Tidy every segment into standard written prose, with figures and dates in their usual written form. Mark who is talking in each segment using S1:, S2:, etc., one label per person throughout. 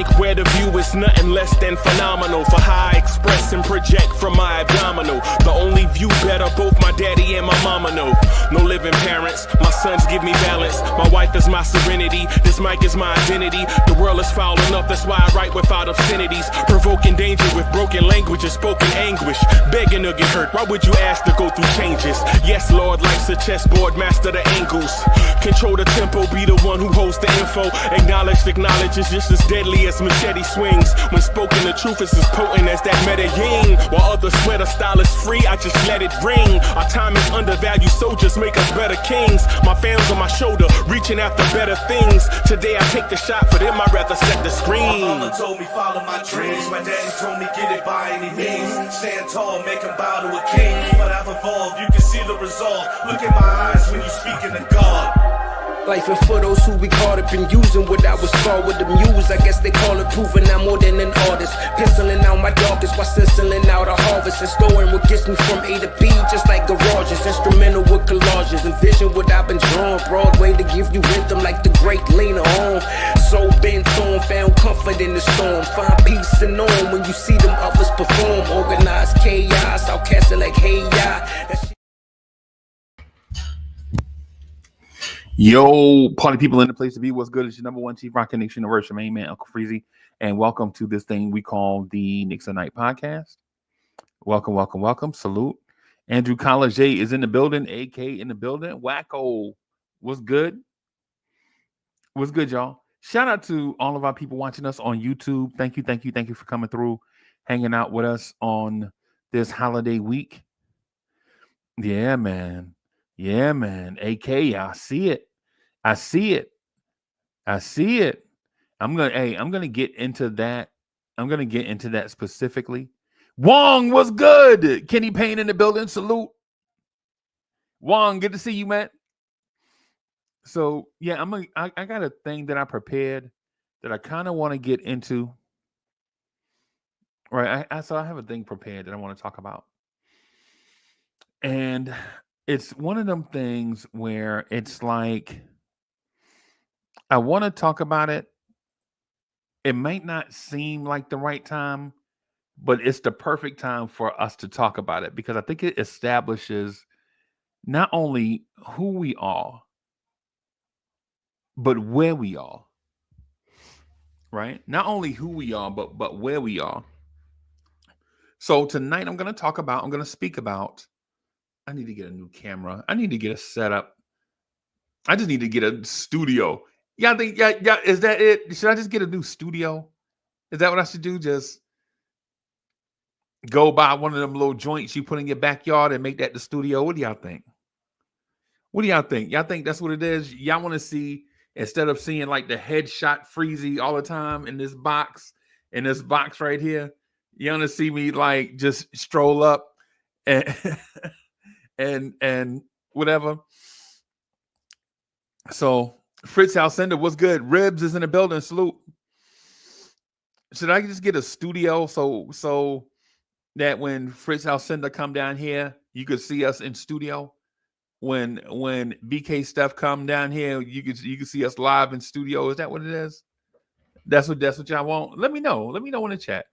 S1: bank where the view is nothing less than phenomenal. For how I express and project from my abdominal. The only view better, both my daddy and my mama know. No living parents, my sons give me balance. My wife is my serenity, this mic is my identity. The world is foul enough, that's why I write without obscenities. Provoking danger with broken language and spoken anguish. Begging to get hurt, why would you ask to go through changes? Yes, Lord, life's a chessboard, master the angles. Control the tempo, be the one who holds the info. Acknowledge is just as deadly as machete swings. When spoken, the truth is as potent as that Medellin. While others swear the style is free, I just let it ring. Our time is undervalued, soldiers make us better kings. My fans on my shoulder, reaching after better things. Today I take the shot, for them I'd rather set the screen.
S2: My mama told me follow my dreams. My daddy told me get it by any means. Stand tall, make him bow to a king. But I've evolved, you can see the result. Look in my eyes when you speaking to God.
S3: Life and for those who be caught up in using what I was scarred with the muse. I guess they call it proving I'm more than an artist. Penciling out my darkest while stenciling out a harvest. And storing what gets me from A to B, just like garages. Instrumental with collages. Envision what I've been drawing. Broadway to give you rhythm like the great Lena on. So bent on, found comfort in the storm. Find peace and on when you see them others perform. Organized chaos, I'll cast it like hey ya.
S4: Yo, party people in the place to be. What's good? It's your number one chief rockin' Knicks Universe, your main man, Uncle Freezie, and welcome to this thing we call the Knicks at Night podcast. Welcome, welcome, welcome. Salute. Andrew College is in the building, AK in the building. Wacko, what's good? What's good, y'all? Shout out to all of our people watching us on YouTube. Thank you for coming through, hanging out with us on this holiday week. Yeah, man. AK, I see it. I'm gonna get into that. I'm gonna get into that specifically. Wong, what's good? Kenny Payne in the building. Salute. Wong, good to see you, man. So yeah, I got a thing that I prepared that I kind of want to get into. Right. So I have a thing prepared that I want to talk about. And it's one of them things where it's like, I want to talk about it. It might not seem like the right time, but it's the perfect time for us to talk about it because I think it establishes not only who we are, but where we are. Right? Not only who we are, but where we are. So tonight I'm going to speak about, I need to get a new camera. I need to get a setup. I just need to get a studio. Yeah, is that it? Should I just get a new studio? Is that what I should do? Just go buy one of them little joints you put in your backyard and make that the studio? What do y'all think? Y'all think that's what it is? Y'all want to see, instead of seeing like the headshot Freezie all the time in this box right here, you want to see me like just stroll up and and whatever. So Fritz Alcindor, what's good? Ribs is in the building. Salute. Should I just get a studio so that when Fritz Alcindor come down here, you could see us in studio? When BK Steph come down here, you could see us live in studio. Is that what it is? That's what y'all want? Let me know. Let me know in the chat.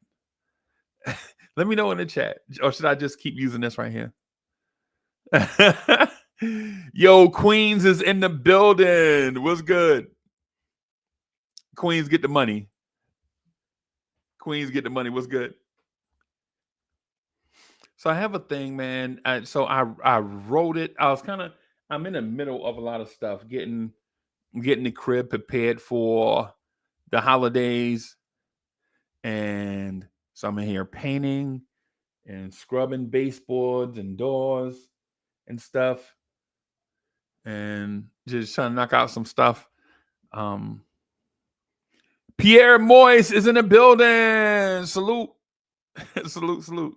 S4: Let me know in the chat. Or should I just keep using this right here? Yo, Queens is in the building. What's good? Queens get the money. What's good? So I have a thing, man. I wrote it. I'm in the middle of a lot of stuff, getting the crib prepared for the holidays. And so I'm in here painting and scrubbing baseboards and doors and stuff, and just trying to knock out some stuff. Pierre Moyes is in the building. Salute. salute.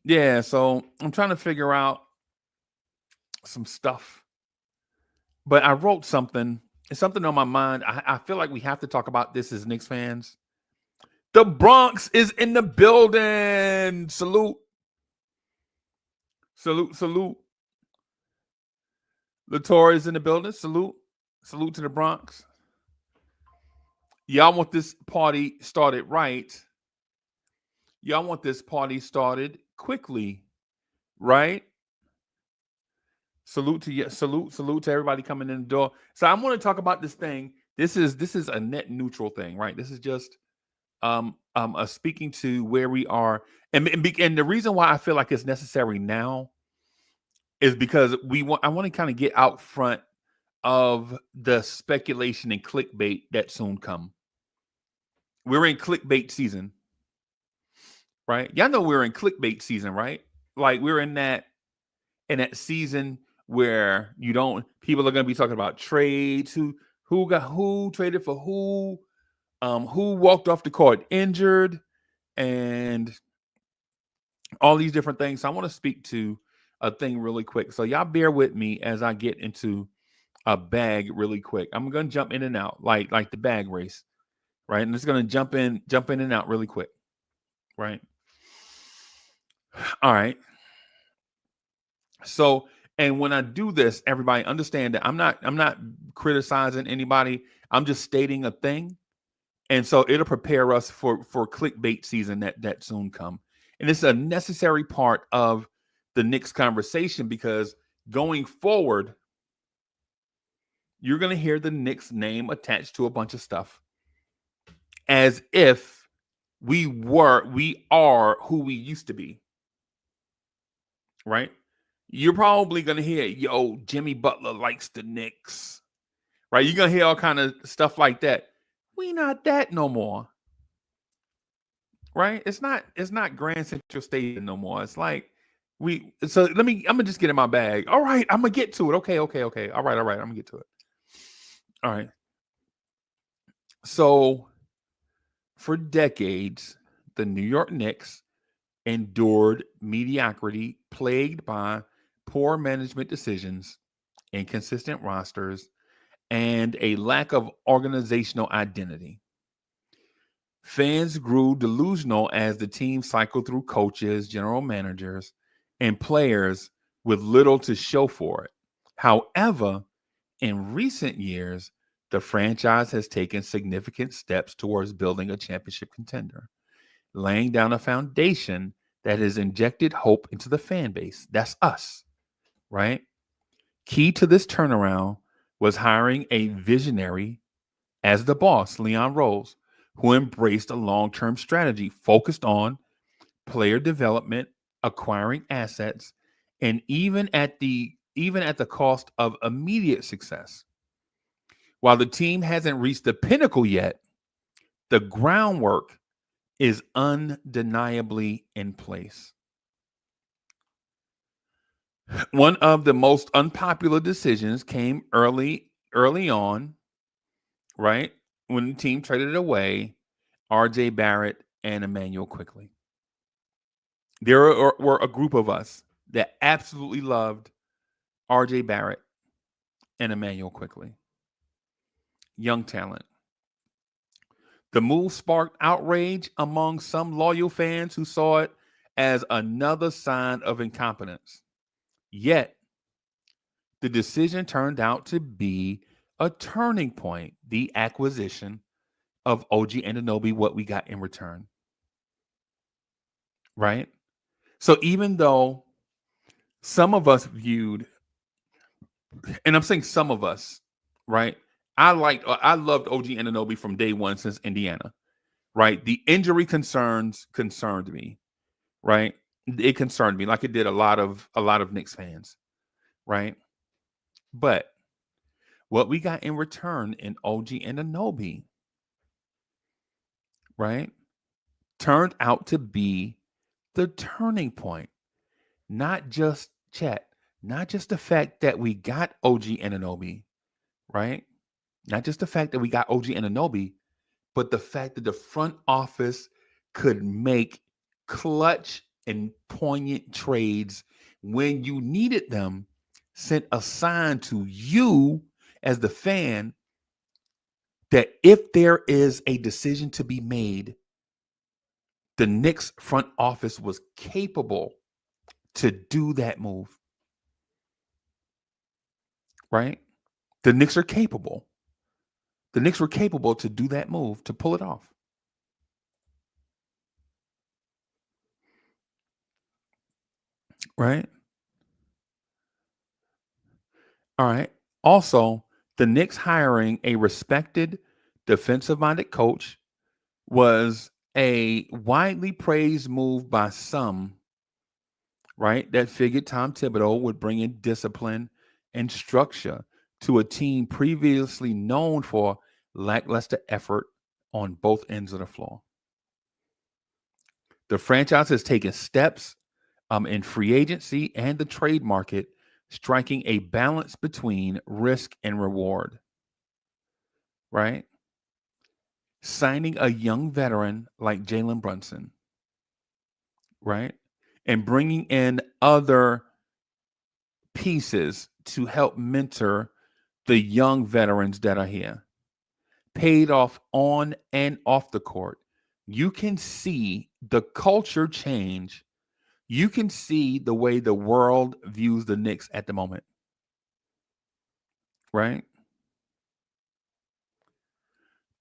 S4: Yeah, so I'm trying to figure out some stuff, but I wrote something. It's something on my mind. I feel like we have to talk about this as Knicks fans. The Bronx is in the building. Salute. Latour is in the building. Salute. Salute to the Bronx. Y'all want this party started right. Y'all want this party started quickly, right? Salute to you. Salute to everybody coming in the door. So I'm going to talk about this thing. This is a net neutral thing, right? This is just speaking to where we are, and the reason why I feel like it's necessary now is because I want to kind of get out front of the speculation and clickbait that soon come. We're in clickbait season, right? Y'all know we're in clickbait season, right? Like we're in that season where people are going to be talking about trades, who traded for who walked off the court injured, and all these different things. So I want to speak to a thing really quick. So y'all bear with me as I get into a bag really quick. I'm going to jump in and out like the bag race, right? And it's going to jump in and out really quick, right? All right. So, and when I do this, everybody understand that I'm not criticizing anybody. I'm just stating a thing. And so it'll prepare us for clickbait season that soon come. And it's a necessary part of the Knicks conversation because going forward, you're going to hear the Knicks name attached to a bunch of stuff as if we are who we used to be. Right? You're probably going to hear, yo, Jimmy Butler likes the Knicks. Right? You're going to hear all kind of stuff like that. We not that no more. Right? It's not Grand Central Station no more. It's like I'm gonna just get in my bag. All right, I'm gonna get to it. Okay. All right, I'm gonna get to it. All right. So for decades, the New York Knicks endured mediocrity plagued by poor management decisions, inconsistent rosters, and a lack of organizational identity. Fans grew delusional as the team cycled through coaches, general managers, and players with little to show for it. However, in recent years, the franchise has taken significant steps towards building a championship contender, laying down a foundation that has injected hope into the fan base. That's us, right? Key to this turnaround was hiring a visionary as the boss, Leon Rose, who embraced a long-term strategy focused on player development, acquiring assets, and even at the cost of immediate success. While the team hasn't reached the pinnacle yet, the groundwork is undeniably in place. One of the most unpopular decisions came early on, right? When the team traded away R.J. Barrett and Emmanuel Quickley. There were a group of us that absolutely loved R.J. Barrett and Emmanuel Quickley. Young talent. The move sparked outrage among some loyal fans who saw it as another sign of incompetence. Yet, the decision turned out to be a turning point, the acquisition of OG Anunoby, what we got in return. Right? So even though some of us viewed, and I'm saying some of us, right? I loved OG Anunoby from day one since Indiana, right? The injury concerns concerned me, right? It concerned me like it did a lot of Knicks fans, right? But what we got in return in OG Anunoby, right, turned out to be the turning point. Not just the fact that we got OG Anunoby, right? Not just the fact that we got OG Anunoby, but the fact that the front office could make clutch and poignant trades when you needed them, sent a sign to you as the fan that if there is a decision to be made, the Knicks front office was capable to do that move. Right? The Knicks are capable. The Knicks were capable to do that move, to pull it off. Right? All right. Also, the Knicks hiring a respected defensive-minded coach was a widely praised move by some, right? That figured Tom Thibodeau would bring in discipline and structure to a team previously known for lackluster effort on both ends of the floor. The franchise has taken steps in free agency and the trade market, striking a balance between risk and reward, right? Signing a young veteran like Jalen Brunson, right? And bringing in other pieces to help mentor the young veterans that are here. Paid off on and off the court. You can see the culture change. You can see the way the world views the Knicks at the moment. Right?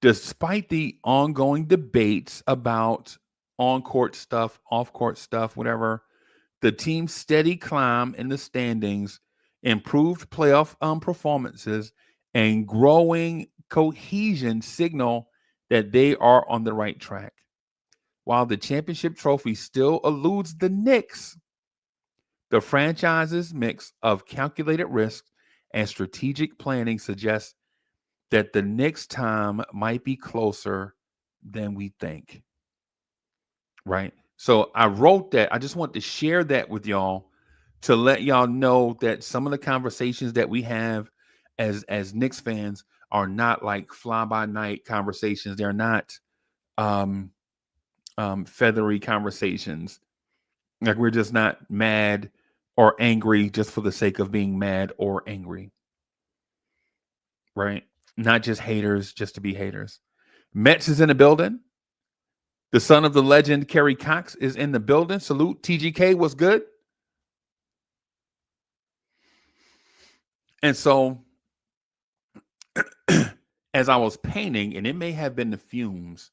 S4: Despite the ongoing debates about on-court stuff, off-court stuff, whatever, the team's steady climb in the standings, improved playoff performances, and growing cohesion signal that they are on the right track. While the championship trophy still eludes the Knicks, the franchise's mix of calculated risk and strategic planning suggests that the Knicks' time might be closer than we think. Right? So I wrote that. I just want to share that with y'all to let y'all know that some of the conversations that we have as Knicks fans are not like fly-by-night conversations. They're not feathery conversations. Like we're just not mad or angry just for the sake of being mad or angry. Right? Not just haters, just to be haters. Mets is in the building. The son of the legend, Kerry Cox, is in the building. Salute. TGK, what's good? And so, as I was painting, and it may have been the fumes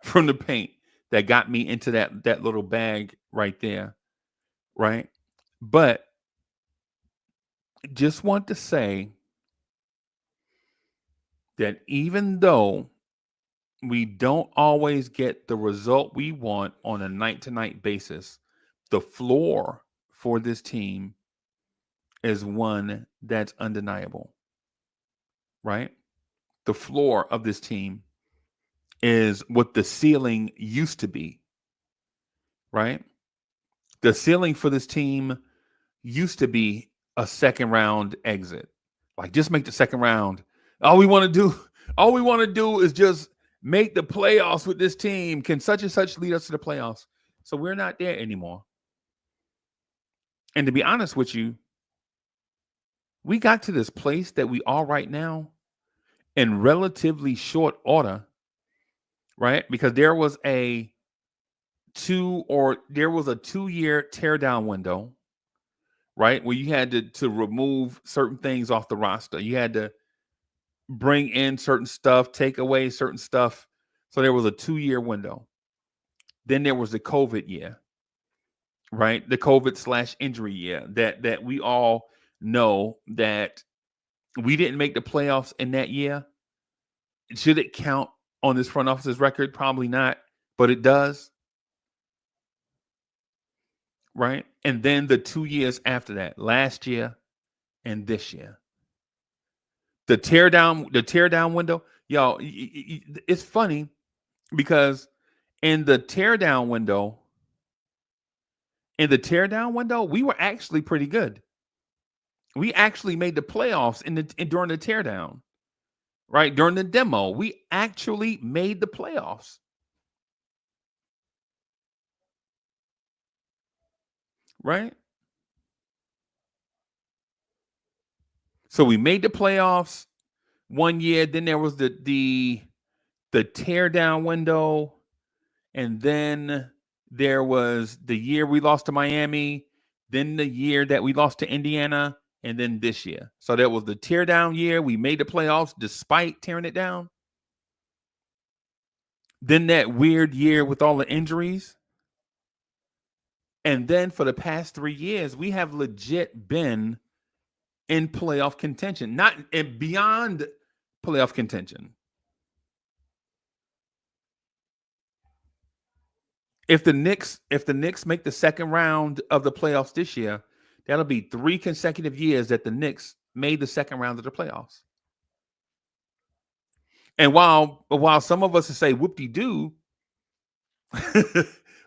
S4: from the paint that got me into that little bag right there, right? But just want to say that even though we don't always get the result we want on a night-to-night basis, the floor for this team is one that's undeniable, right? The floor of this team is what the ceiling used to be, right? The ceiling for this team used to be a second round exit. Like just make the second round. All we want to do is just make the playoffs with this team. Can such and such lead us to the playoffs? So we're not there anymore. And to be honest with you, we got to this place that we are right now in relatively short order, right? Because there was a 2-year teardown window, right? Where you had to remove certain things off the roster. You had to bring in certain stuff, take away certain stuff. So there was a 2-year window. Then there was the COVID year, right? The COVID/injury year that we all know that we didn't make the playoffs in that year. Should it count on this front office's record? Probably not, but it does. Right? And then the 2 years after that, last year and this year. The teardown window, y'all, it's funny because in the teardown window, we were actually pretty good. We actually made the playoffs during the teardown, right? During the demo, we actually made the playoffs. Right? So we made the playoffs 1 year. Then there was the teardown window, and then there was the year we lost to Miami. Then the year that we lost to Indiana, and then this year. So that was the tear down year. We made the playoffs despite tearing it down. Then that weird year with all the injuries. And then for the past 3 years, we have legit been in playoff contention, not beyond playoff contention. If the Knicks make the second round of the playoffs this year, that'll be 3 consecutive years that the Knicks made the second round of the playoffs. And while some of us will say whoop-de-doo,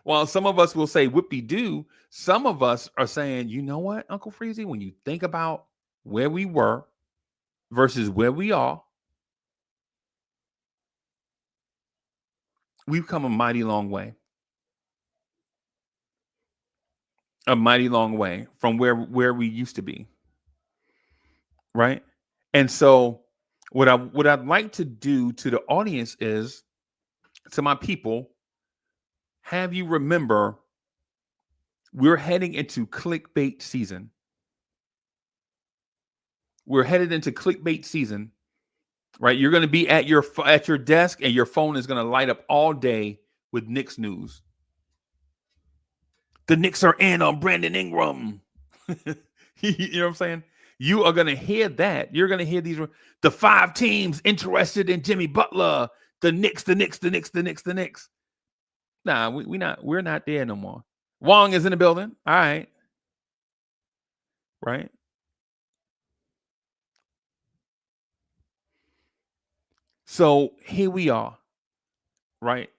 S4: while some of us will say whoop-de-doo, some of us are saying, you know what, Uncle Freezie, when you think about where we were versus where we are, we've come a mighty long way. A mighty long way from where we used to be. Right? And so what I'd like to do to the audience is, to my people, have you remember we're heading into clickbait season. We're headed into clickbait season, right? You're going to be at your desk and your phone is going to light up all day with Knicks news. The Knicks are in on Brandon Ingram. You know what I'm saying? You are going to hear that. You're going to hear the 5 teams interested in Jimmy Butler. The Knicks. Nah, we're not there no more. Wong is in the building. All right. Right. So here we are, right?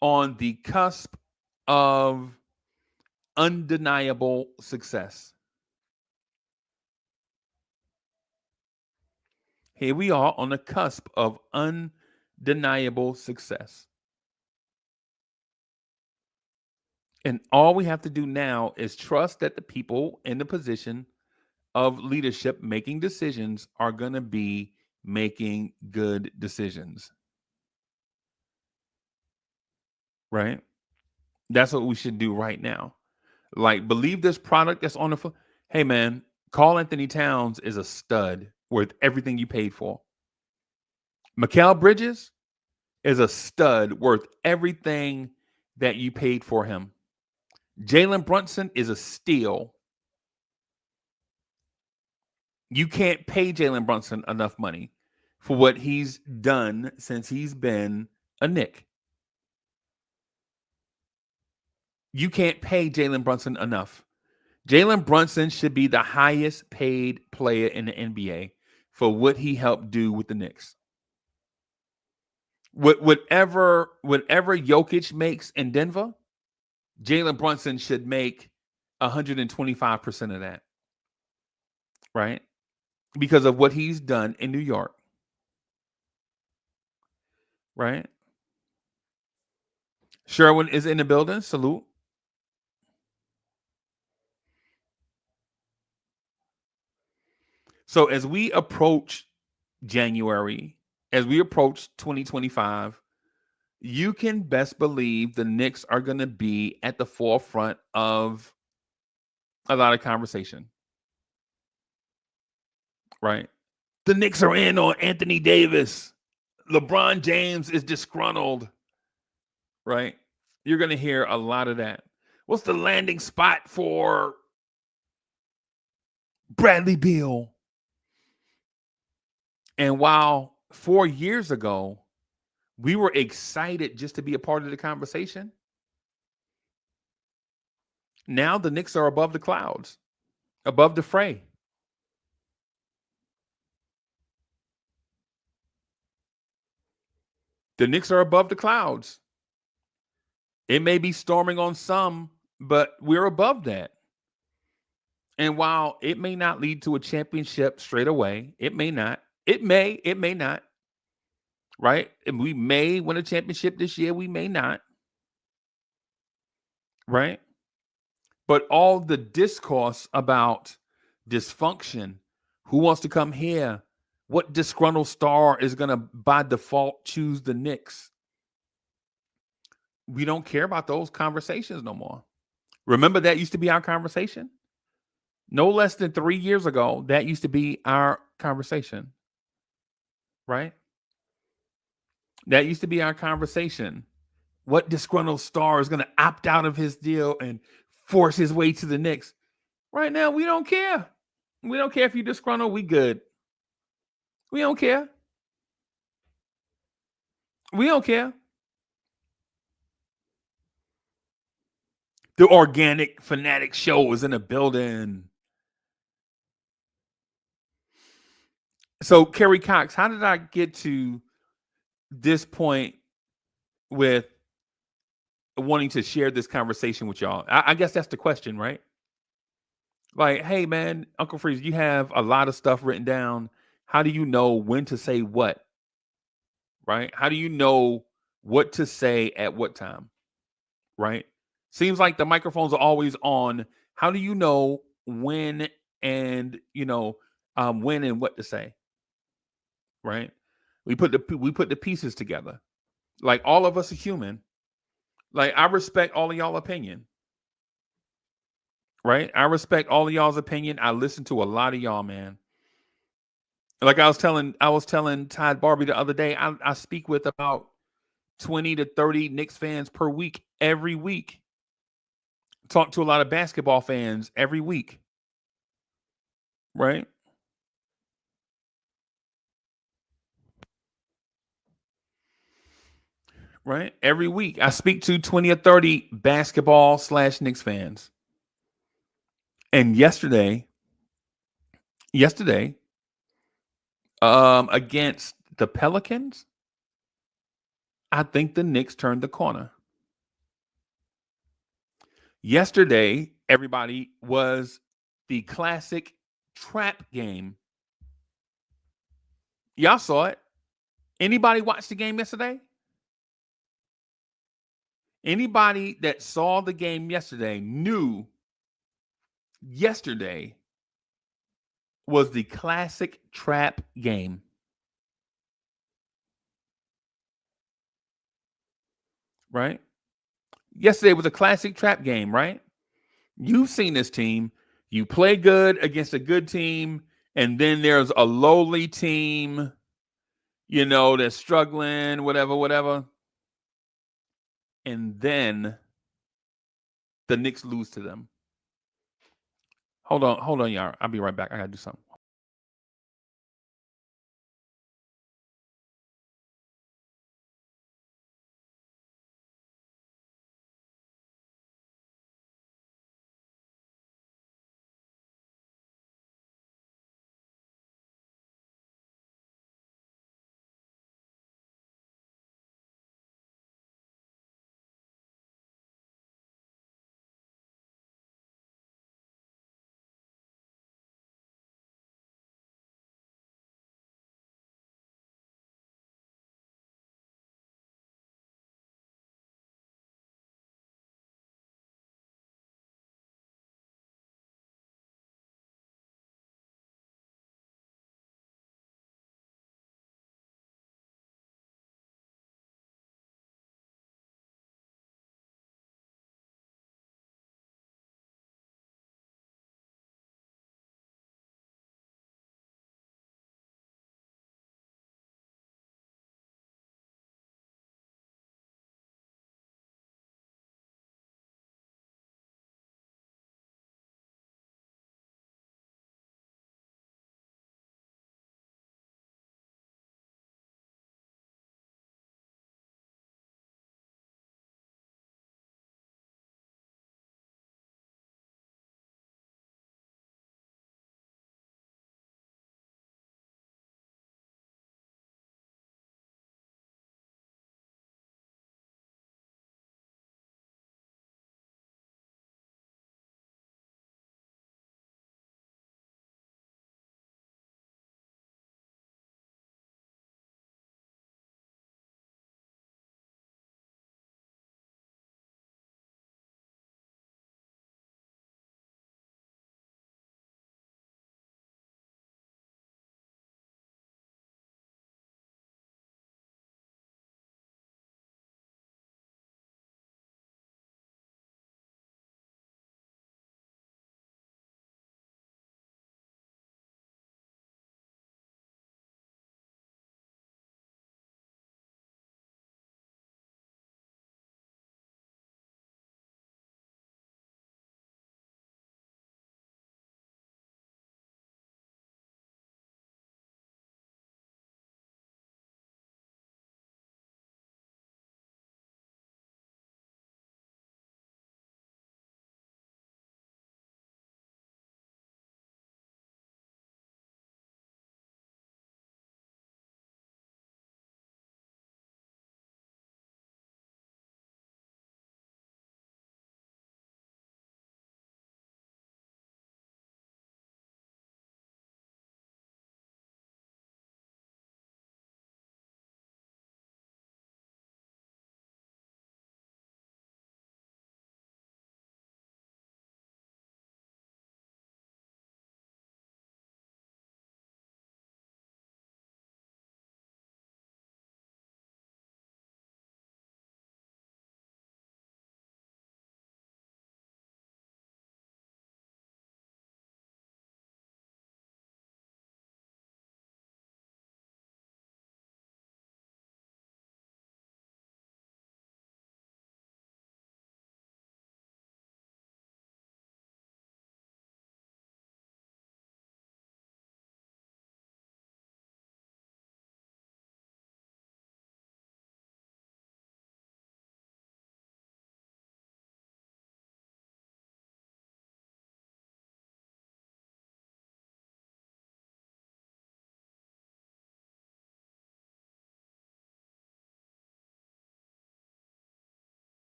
S4: On the cusp of undeniable success. Here we are on the cusp of undeniable success. And all we have to do now is trust that the people in the position of leadership making decisions are going to be making good decisions. Right? That's what we should do right now. Like, believe this product that's on the hey man, Karl-Anthony Towns is a stud worth everything you paid for. Mikal Bridges is a stud worth everything that you paid for him. Jalen Brunson is a steal. You can't pay Jalen Brunson enough money for what he's done since he's been a Knick. You can't pay Jalen Brunson enough. Jalen Brunson should be the highest paid player in the NBA for what he helped do with the Knicks. Whatever Jokic makes in Denver, Jalen Brunson should make 125% of that. Right? Because of what he's done in New York. Right? Sherwin is in the building. Salute. So as we approach January, as we approach 2025, you can best believe the Knicks are going to be at the forefront of a lot of conversation. Right? The Knicks are in on Anthony Davis. LeBron James is disgruntled. Right? You're going to hear a lot of that. What's the landing spot for Bradley Beal? And while 4 years ago, we were excited just to be a part of the conversation, now the Knicks are above the clouds, above the fray. The Knicks are above the clouds. It may be storming on some, but we're above that. And while it may not lead to a championship straight away, it may not. It may not. Right? And we may win a championship this year. We may not. Right? But all the discourse about dysfunction, who wants to come here, what disgruntled star is going to by default choose the Knicks? We don't care about those conversations no more. Remember that used to be our conversation? No less than 3 years ago, that used to be our conversation, right? That used to be our conversation. What disgruntled star is going to opt out of his deal and force his way to the Knicks? Right now, we don't care. We don't care if you disgruntled. We good. We don't care. We don't care. The organic fanatic show is in the building. So, Kerry Cox, how did I get to this point with wanting to share this conversation with y'all? I guess that's the question, right? Like, hey, man, Uncle Freeze, you have a lot of stuff written down. How do you know when to say what? Right? How do you know what to say at what time? Right? Seems like the microphones are always on. How do you know when and when and what to say? Right? We put the pieces together. Like all of us are human. Like I respect all of y'all opinion. Right? I respect all of y'all's opinion. I listen to a lot of y'all, man. Like I was telling Todd Barbie the other day, I speak with about 20 to 30 Knicks fans per week, every week. Talk to a lot of basketball fans every week. Right? Right? Every week. I speak to 20 or 30 basketball/Knicks fans. And yesterday, against the Pelicans, I think the Knicks turned the corner. Yesterday, everybody, was the classic trap game. Y'all saw it. Anybody watch the game yesterday? Anybody that saw the game yesterday knew yesterday was the classic trap game. Right? Yesterday was a classic trap game, right? You've seen this team. You play good against a good team, and then there's a lowly team, that's struggling, whatever. And then the Knicks lose to them. Hold on, y'all. I'll be right back. I gotta do something.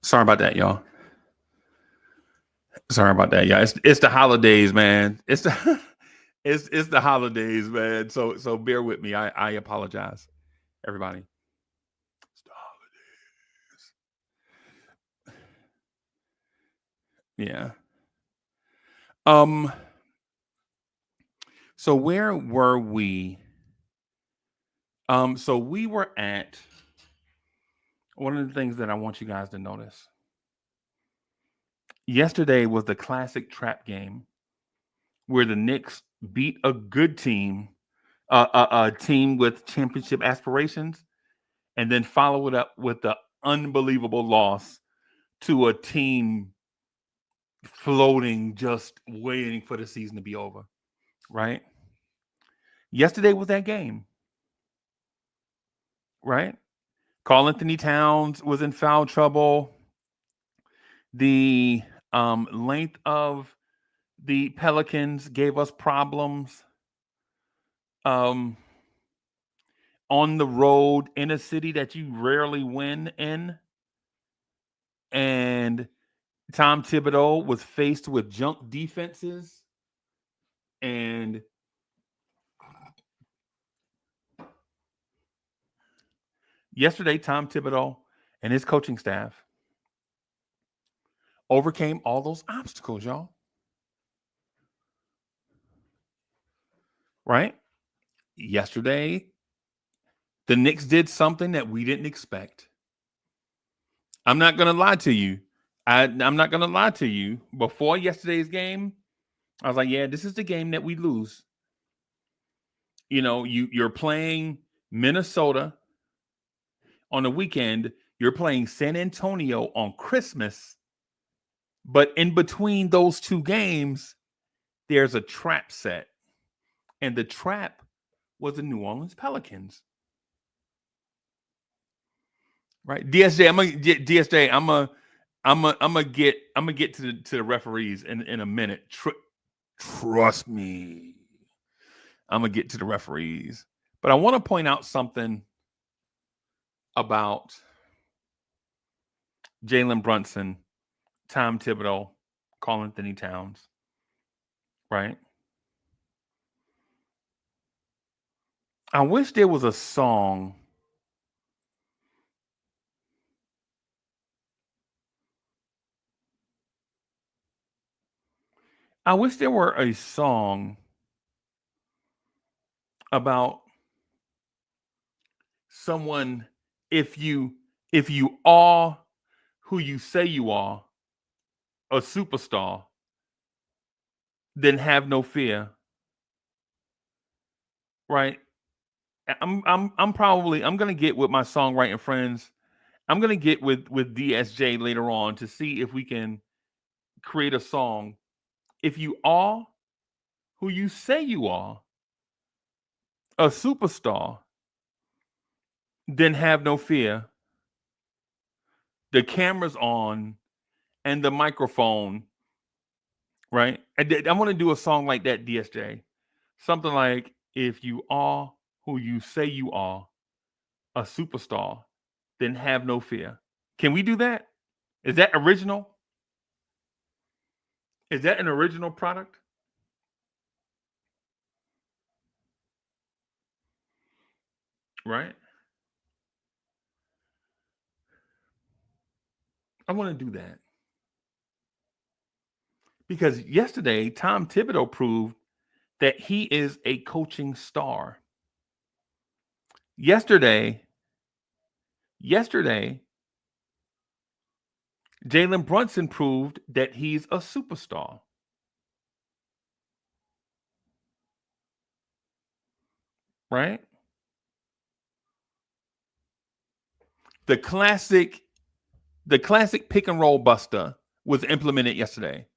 S4: Sorry about that, y'all. Sorry about that, y'all. It's the holidays, man. It's the it's the holidays, man. So bear with me. I apologize, everybody. It's the holidays. Yeah. So where were we? So we were at one of the things that I want you guys to notice. Yesterday was the classic trap game where the Knicks beat a good team, a team with championship aspirations, and then follow it up with the unbelievable loss to a team floating, just waiting for the season to be over, right? Yesterday was that game, right? Karl-Anthony Towns was in foul trouble. The length of the Pelicans gave us problems. On the road in a city that you rarely win in. And Tom Thibodeau was faced with junk defenses. And yesterday, Tom Thibodeau and his coaching staff overcame all those obstacles, y'all. Right? Yesterday, the Knicks did something that we didn't expect. I'm not going to lie to you. I'm not going to lie to you. Before yesterday's game, I was like, yeah, this is the game that we lose. You know, you're playing Minnesota on the weekend. You're playing San Antonio on Christmas. But in between those two games, there's a trap set. And the trap was the New Orleans Pelicans. Right? DSJ, I'm gonna get to the referees in a minute. Trust me. I'm gonna get to the referees. But I want to point out something about Jalen Brunson, Tom Thibodeau, Karl-Anthony Towns. Right? I wish there was a song. I wish there were a song about someone, if you are who you say you are, a superstar, then have no fear. Right? I'm gonna get with my songwriting friends. I'm gonna get with DSJ later on to see if we can create a song. If you are who you say you are, a superstar, then have no fear. The camera's on and the microphone, right? I want to do a song like that, DSJ. Something like, if you are who you say you are, a superstar, then have no fear. Can we do that? Is that original? Is that an original product? Right? I want to do that. Because yesterday, Tom Thibodeau proved that he is a coaching star. Yesterday, Jalen Brunson proved that he's a superstar. Right? The classic pick and roll buster was implemented yesterday.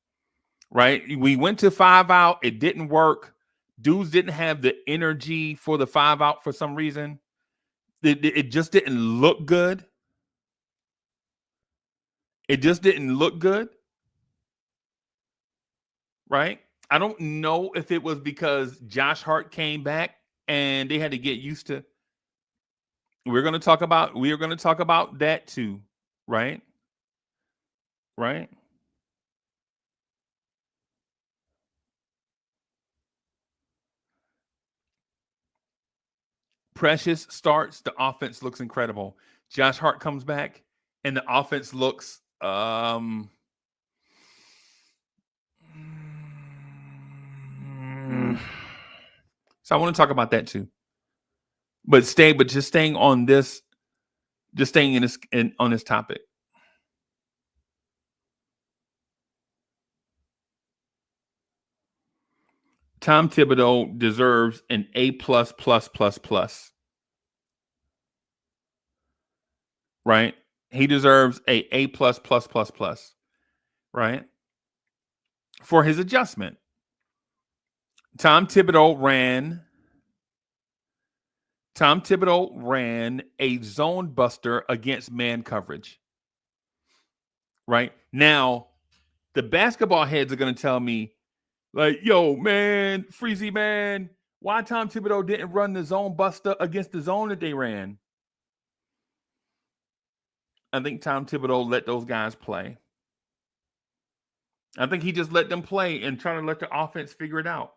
S4: Right? We went to 5 out. It didn't work. Dudes didn't have the energy for the 5 out for some reason. It just didn't look good. It just didn't look good. Right? I don't know if it was because Josh Hart came back and they had to get used to. We are going to talk about that too, right? right? Precious starts, the offense looks incredible. Josh Hart comes back, and the offense looks so I want to talk about that too. But just staying on this, just staying on this topic. Tom Thibodeau deserves an A++++. Right? He deserves a A++++. Right? For his adjustment. Tom Thibodeau ran a zone buster against man coverage. Right? Now, the basketball heads are going to tell me, like, yo, man, Freezie, man, why Tom Thibodeau didn't run the zone buster against the zone that they ran? I think Tom Thibodeau let those guys play. I think he just let them play and try to let the offense figure it out.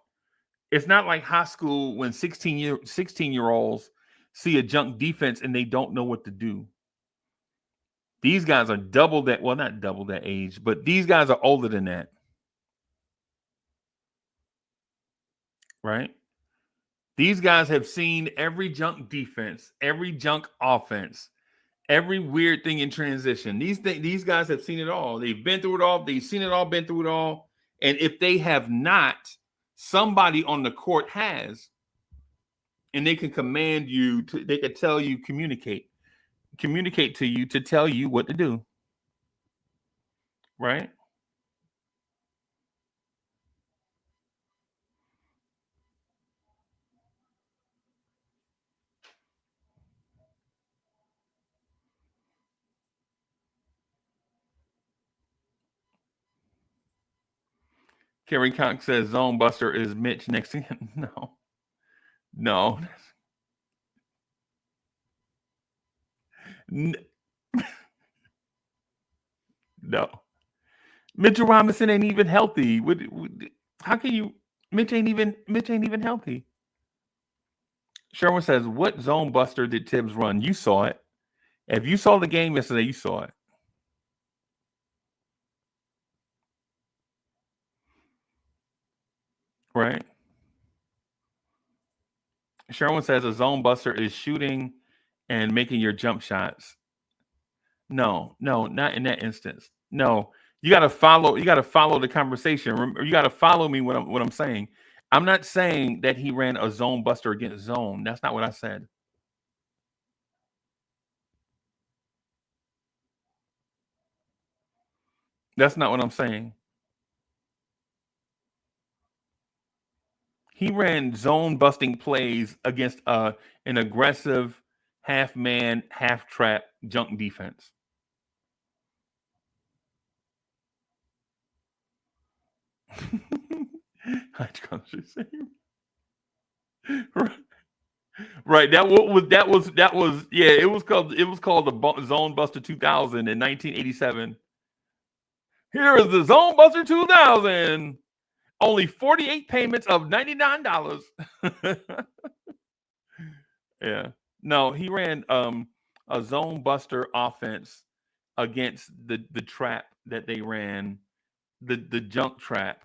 S4: It's not like high school when 16-year-olds see a junk defense and they don't know what to do. These guys are double that, well, not double that age, but these guys are older than that. Right? These guys have seen every junk defense, every junk offense, every weird thing in transition. These guys have seen it all. They've been through it all. They've seen it all, been through it all. And if they have not, somebody on the court has. And they can command you, they can tell you, communicate to you to tell you what to do. Right? Kerry Cox says Zone Buster is Mitch next to him. No. No. Mitchell Robinson ain't even healthy. How can you? Mitch ain't even healthy. Sherwin says, "What zone buster did Tibbs run? You saw it. If you saw the game yesterday, you saw it." Right? Sherwin says a zone buster is shooting and making your jump shots. No, not in that instance. No, you got to follow the conversation. You got to follow me what I'm saying. I'm not saying that he ran a zone buster against zone. That's not what I said. That's not what I'm saying. He ran zone busting plays against an aggressive half man, half trap junk defense. Right. That was yeah. It was called the Zone Buster 2000 in 1987. Here is the Zone Buster 2000. Only 48 payments of $99. Yeah. No, he ran a zone buster offense against the trap that they ran, the junk trap.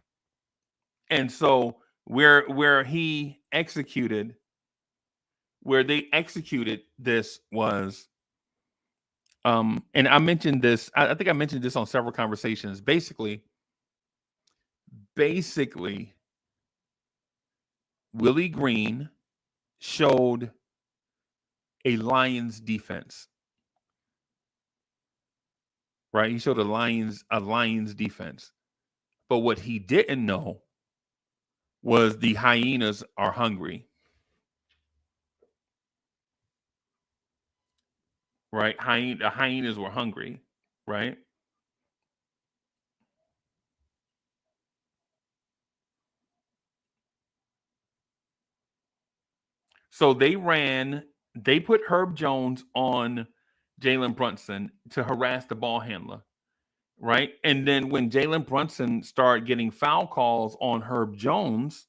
S4: And so where they executed this was and I mentioned this, I think I mentioned this on several conversations. Basically, Willie Green showed a Lions defense. Right? He showed a Lions defense. But what he didn't know was the hyenas are hungry. Right? The hyenas were hungry, right? So they put Herb Jones on Jalen Brunson to harass the ball handler. right? And then when Jalen Brunson started getting foul calls on Herb Jones,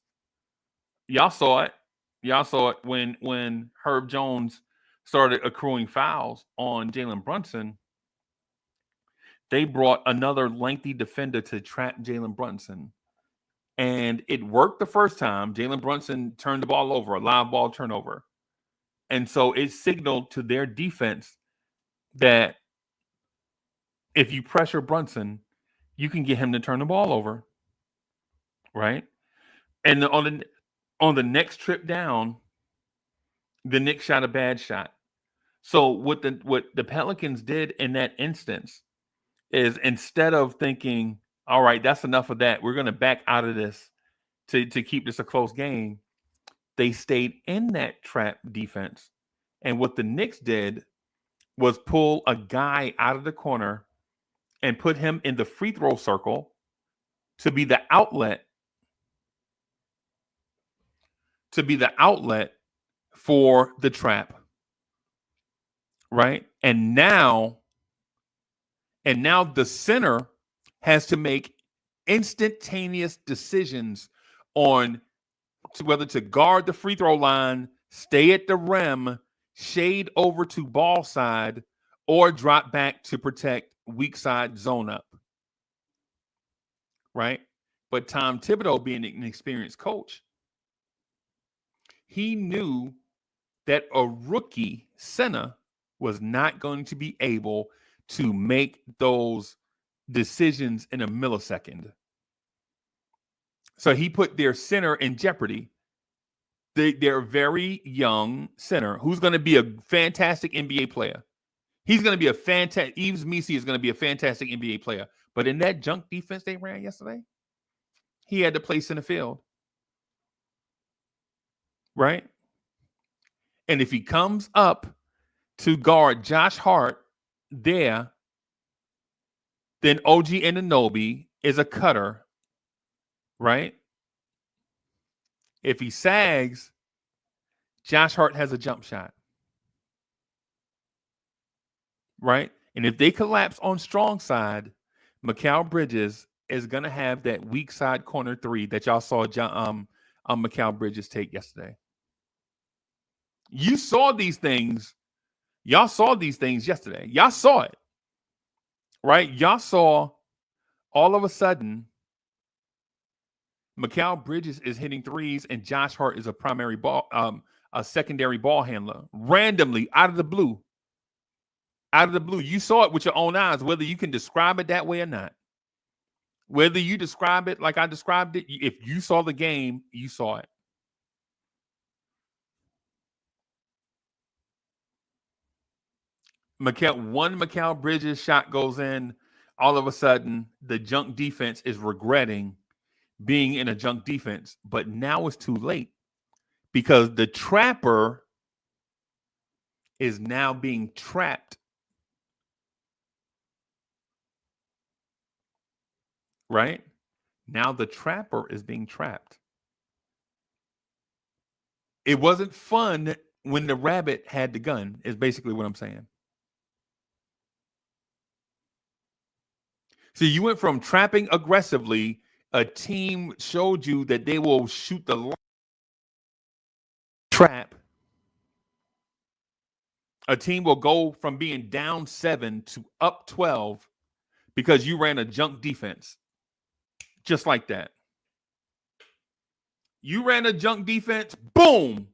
S4: y'all saw it. Y'all saw it when Herb Jones started accruing fouls on Jalen Brunson. They brought another lengthy defender to trap Jalen Brunson. And it worked the first time. Jalen Brunson turned the ball over, a live ball turnover. And so it signaled to their defense that if you pressure Brunson, you can get him to turn the ball over. Right? And on the next trip down, the Knicks shot a bad shot. So what the Pelicans did in that instance is, instead of thinking, all right, that's enough of that, we're going to back out of this to keep this a close game, they stayed in that trap defense. And what the Knicks did was pull a guy out of the corner and put him in the free throw circle to be the outlet for the trap. Right? And now the center has to make instantaneous decisions on whether to guard the free throw line, stay at the rim, shade over to ball side, or drop back to protect weak side zone up. Right? But Tom Thibodeau, being an experienced coach, he knew that a rookie center was not going to be able to make those decisions in a millisecond. So he put their center in jeopardy. They're very young center who's going to be a fantastic NBA player. He's going to be a fantastic. Yves Missi is going to be a fantastic NBA player. But in that junk defense they ran yesterday, he had to play center field. Right? And if he comes up to guard Josh Hart there, then OG Anunoby is a cutter, right? If he sags, Josh Hart has a jump shot, right? And if they collapse on strong side, Mikal Bridges is going to have that weak side corner three that y'all saw Mikal Bridges take yesterday. You saw these things. Y'all saw these things yesterday. Y'all saw it, right? Y'all saw all of a sudden Mikal Bridges is hitting threes and Josh Hart is a secondary ball handler randomly out of the blue. Out of the blue. You saw it with your own eyes, whether you can describe it that way or not. Whether you describe it like I described it, if you saw the game, you saw it. Mikal Bridges shot goes in. All of a sudden, the junk defense is regretting being in a junk defense. But now it's too late because the trapper is now being trapped. Right? Now the trapper is being trapped. It wasn't fun when the rabbit had the gun, is basically what I'm saying. So you went from trapping aggressively. A team showed you that they will shoot the trap. A team will go from being down 7 to up 12 because you ran a junk defense. Just like that. You ran a junk defense, boom!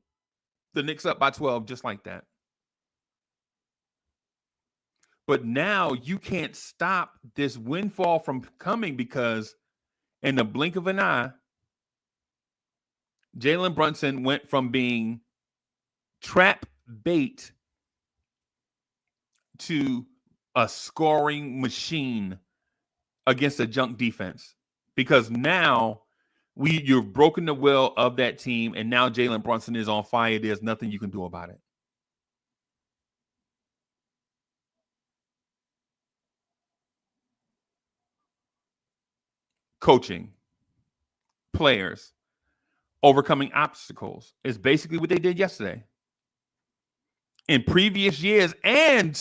S4: The Knicks up by 12, just like that. But now you can't stop this windfall from coming because in the blink of an eye, Jalen Brunson went from being trap bait to a scoring machine against a junk defense. Because now you've broken the will of that team, and now Jalen Brunson is on fire. There's nothing you can do about it. Coaching, players, overcoming obstacles is basically what they did yesterday. In previous years and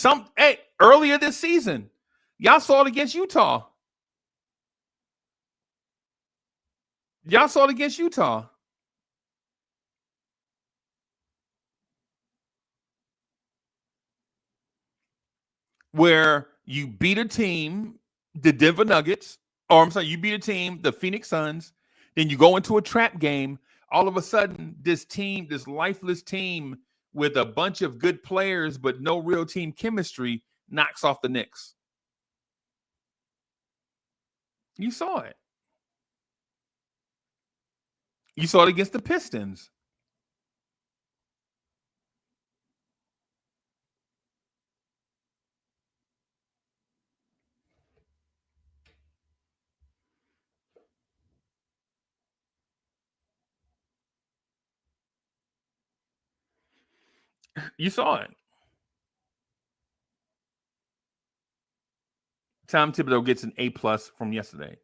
S4: earlier this season, Y'all saw it against Utah. Y'all saw it against Utah. Where you beat a team, the Denver Nuggets, or I'm sorry, you beat a team, the Phoenix Suns, then you go into a trap game. All of a sudden, this team, this lifeless team with a bunch of good players but no real team chemistry, knocks off the Knicks. You saw it. You saw it against the Pistons. You saw it. Tom Thibodeau gets an A+ from yesterday.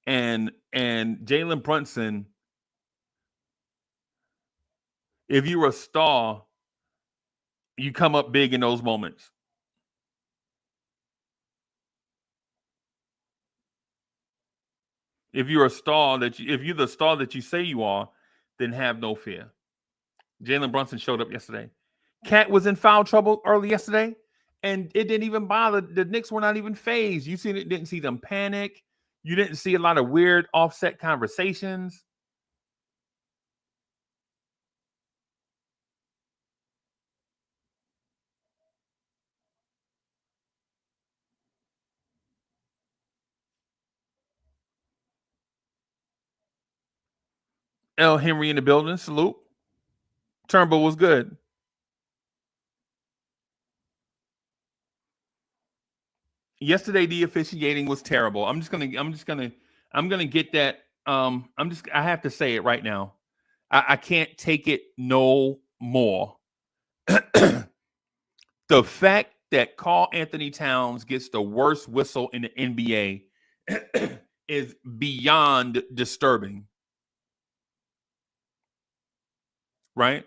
S4: And Jalen Brunson, if you're a star, you come up big in those moments. If you're a star if you're the star that you say you are, then have no fear. Jalen Brunson showed up yesterday. Cat was in foul trouble early yesterday, and it didn't even bother. The Knicks were not even phased. You didn't see them panic. You didn't see a lot of weird offset conversations. L. Henry in the building. Salute. Turnbull was good. Yesterday, the officiating was terrible. I'm gonna get that. I have to say it right now. I can't take it no more. The fact that Karl-Anthony Towns gets the worst whistle in the NBA is beyond disturbing. Right?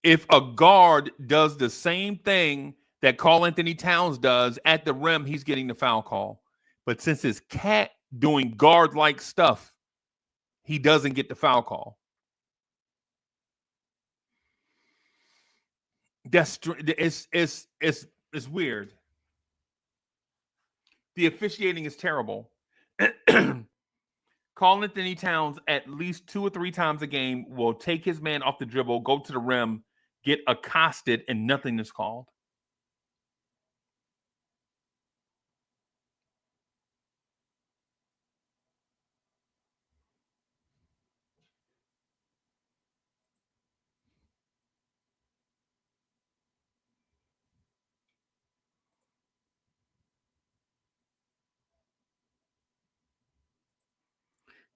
S4: If a guard does the same thing that Karl-Anthony Towns does at the rim, he's getting the foul call. But since it's Cat doing guard-like stuff, he doesn't get the foul call. It's weird. The officiating is terrible. Karl-Anthony Towns at least 2 or 3 times a game will take his man off the dribble, go to the rim, get accosted, and nothing is called.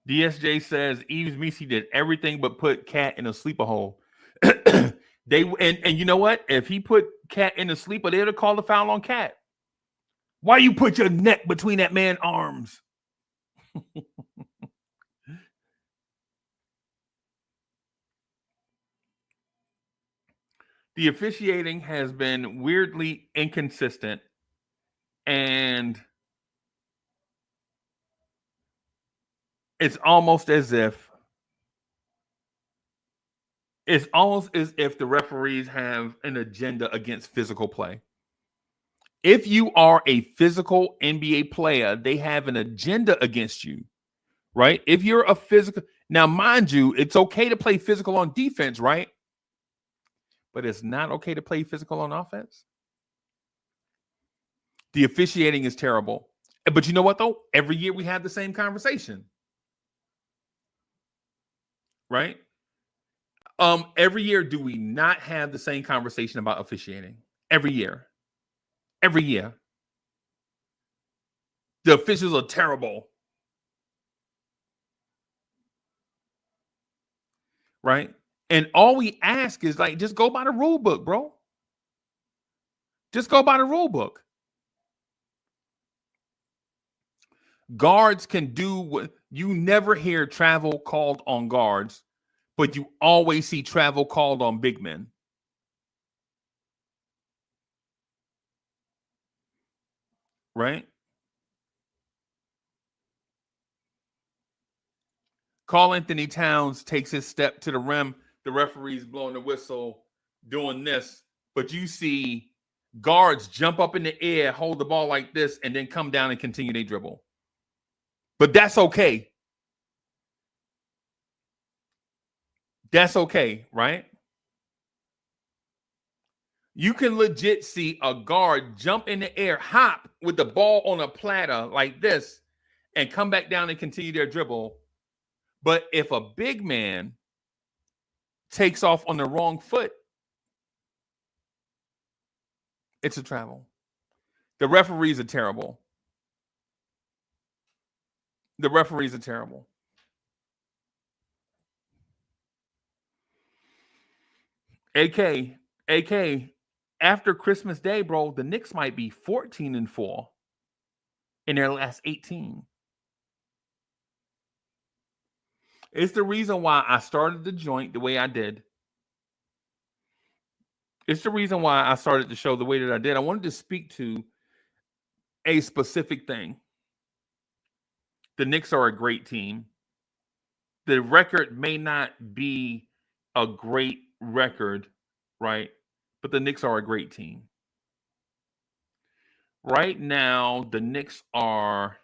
S4: DSJ says Eves Misi did everything but put Cat in a sleeper hole. And you know what? If he put Cat in a sleeper, they'd have called a foul on Cat. Why you put your neck between that man's arms? The officiating has been weirdly inconsistent, and it's almost as if the referees have an agenda against physical play. If you are a physical NBA player, they have an agenda against you, right? If you're a physical, now mind you, it's okay to play physical on defense, right? But it's not okay to play physical on offense. The officiating is terrible. But you know what, though? Every year we have the same conversation. Right? Every year, do we not have the same conversation about officiating? Every year. Every year. The officials are terrible. Right? And all we ask is like, just go by the rule book, bro. Just go by the rule book. Guards can do what you never hear travel called on guards, but you always see travel called on big men. right? Karl-Anthony Towns takes his step to the rim. The referee's blowing the whistle, doing this. But you see guards jump up in the air, hold the ball like this, and then come down and continue their dribble. But that's okay. That's okay, right? You can legit see a guard jump in the air, hop with the ball on a platter like this, and come back down and continue their dribble. But if a big man takes off on the wrong foot, it's a travel. The referees are terrible. The referees are terrible. AK, after Christmas Day, bro, the Knicks might be 14-4 in their last 18. It's the reason why I started the joint the way I did. It's the reason why I started the show the way that I did. I wanted to speak to a specific thing. The Knicks are a great team. The record may not be a great record, right? But the Knicks are a great team. Right now, the Knicks are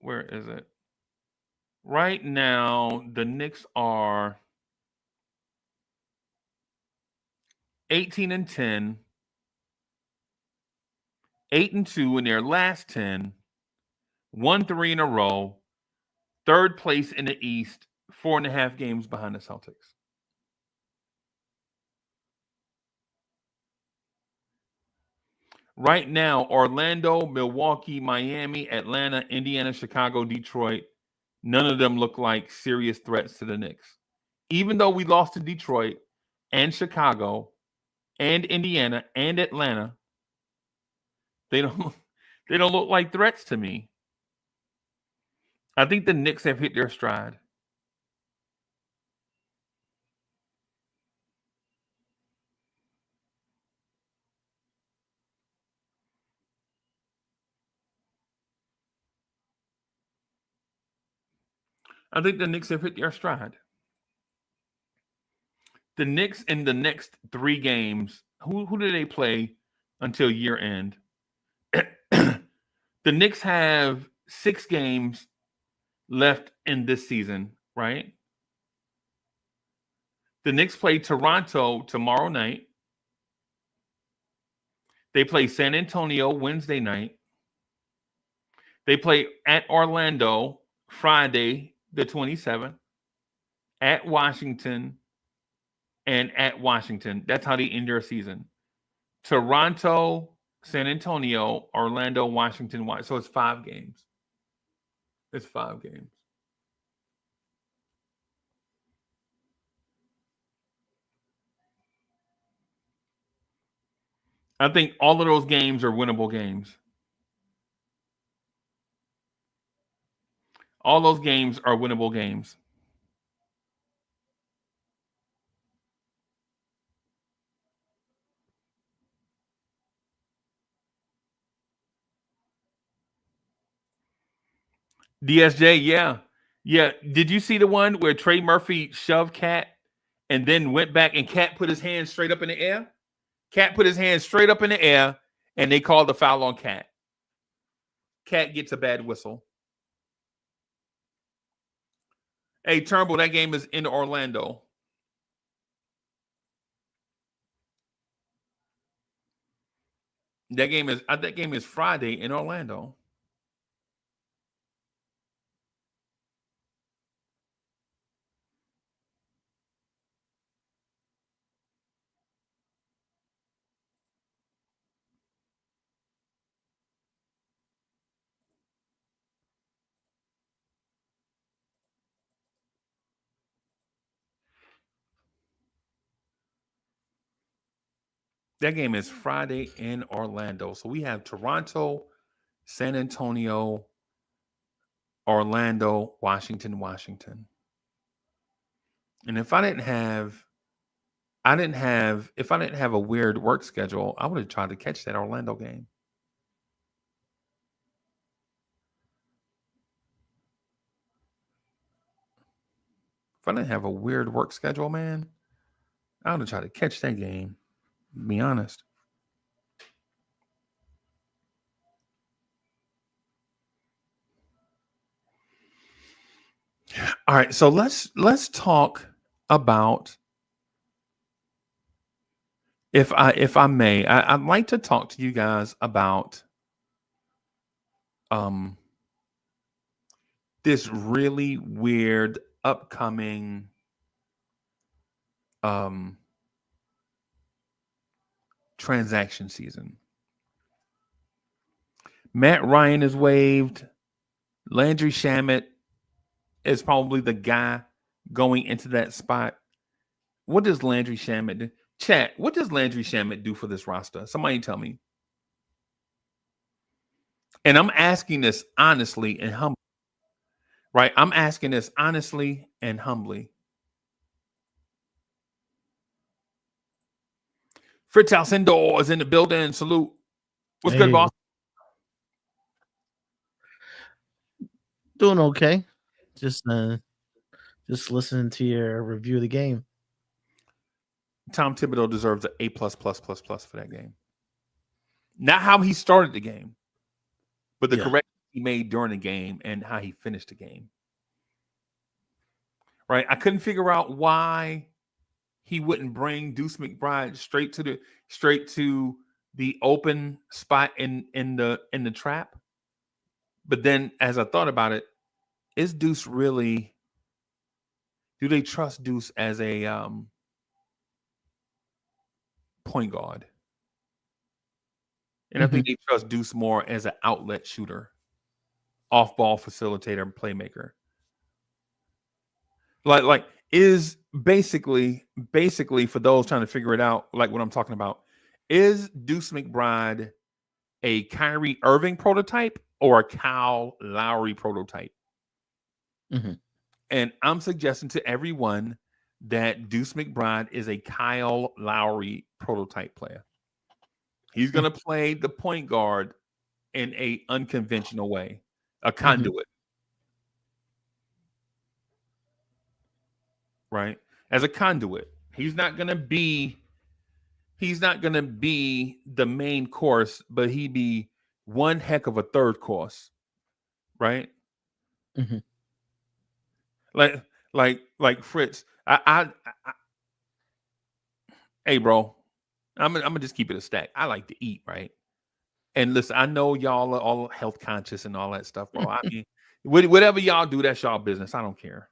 S4: where is it? Right now, the Knicks are 18-10, 8-2 in their last 10, 1-3 in a row, third place in the East, 4.5 games behind the Celtics. Right now, Orlando, Milwaukee, Miami, Atlanta, Indiana, Chicago, Detroit, none of them look like serious threats to the Knicks. Even though we lost to Detroit and Chicago and Indiana and Atlanta, they don't look like threats to me. I think the Knicks have hit their stride. I think the Knicks have hit their stride. The Knicks in the next 3 games, who do they play until year end? The Knicks have 6 games left in this season, right? The Knicks play Toronto tomorrow night. They play San Antonio Wednesday night. They play at Orlando Friday, the 27th, at Washington, and at Washington. That's how they end their season. Toronto, San Antonio, Orlando, Washington. So it's 5 games. It's 5 games. I think all of those games are winnable games. All those games are winnable games. DSJ, yeah. Yeah. Did you see the one where Trey Murphy shoved Cat and then went back and Cat put his hand straight up in the air? Cat put his hand straight up in the air and they called the foul on Cat. Cat gets a bad whistle. Hey, Turnbull, that game is in Orlando. That game is Friday in Orlando. That game is Friday in Orlando. So we have Toronto, San Antonio, Orlando, Washington. And if I didn't have a weird work schedule, I would have tried to catch that Orlando game. If I didn't have a weird work schedule, man, I would have tried to catch that game. To be honest. All right, so let's talk about, if I may, I'd like to talk to you guys about this really weird upcoming transaction season. Matt Ryan is waived. Landry Shamet is probably the guy going into that spot. What does Landry Shamet do? Chat, what does Landry Shamet do for this roster? Somebody tell me. And I'm asking this honestly and humbly. Right? I'm asking this honestly and humbly. Fritz House Indoor is in the building. Salute. What's good, boss?
S5: Doing okay. Just listening to your review of the game.
S4: Tom Thibodeau deserves an A++++ for that game. Not how he started the game, but the correction he made during the game and how he finished the game. Right? I couldn't figure out why he wouldn't bring Deuce McBride straight to the open spot in the trap. But then as I thought about it, is Deuce really, do they trust Deuce as a point guard? And I think they trust Deuce more as an outlet shooter, off-ball facilitator, and playmaker. Like is basically for those trying to figure it out, like what I'm talking about, is Deuce McBride a Kyrie Irving prototype or a Kyle Lowry prototype? And I'm suggesting to everyone that Deuce McBride is a Kyle Lowry prototype player. He's going to play the point guard in a unconventional way, a conduit. Right? As a conduit. He's not going to be the main course, but he'd be one heck of a third course. Right? Like Fritz, I hey bro, I'm gonna just keep it a stack. I like to eat, right? And listen, I know y'all are all health conscious and all that stuff, bro. I mean, whatever y'all do, that's y'all business. I don't care,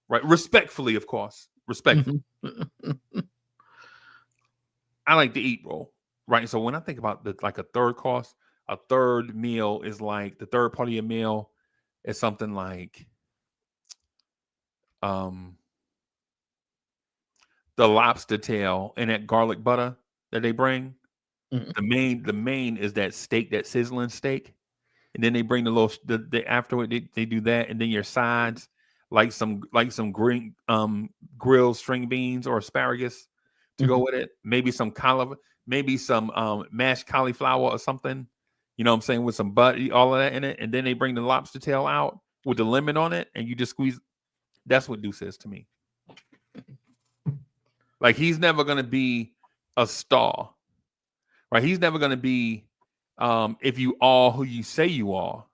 S4: right? Respectfully, of course, respectfully. I like to eat, bro. Right. So when I think about like a third course, a third meal is like the third part of your meal is something like the lobster tail and that garlic butter that they bring. The main is that steak, that sizzling steak, and then they bring the afterward they do that, and then your sides like some green grilled string beans or asparagus to go with it. Maybe some mashed cauliflower or something. You know what I'm saying, with some butter, all of that in it, and then they bring the lobster tail out with the lemon on it, and you just squeeze. That's what Deuce is to me. Like, he's never going to be a star, right? He's never going to be, if you are who you say you are.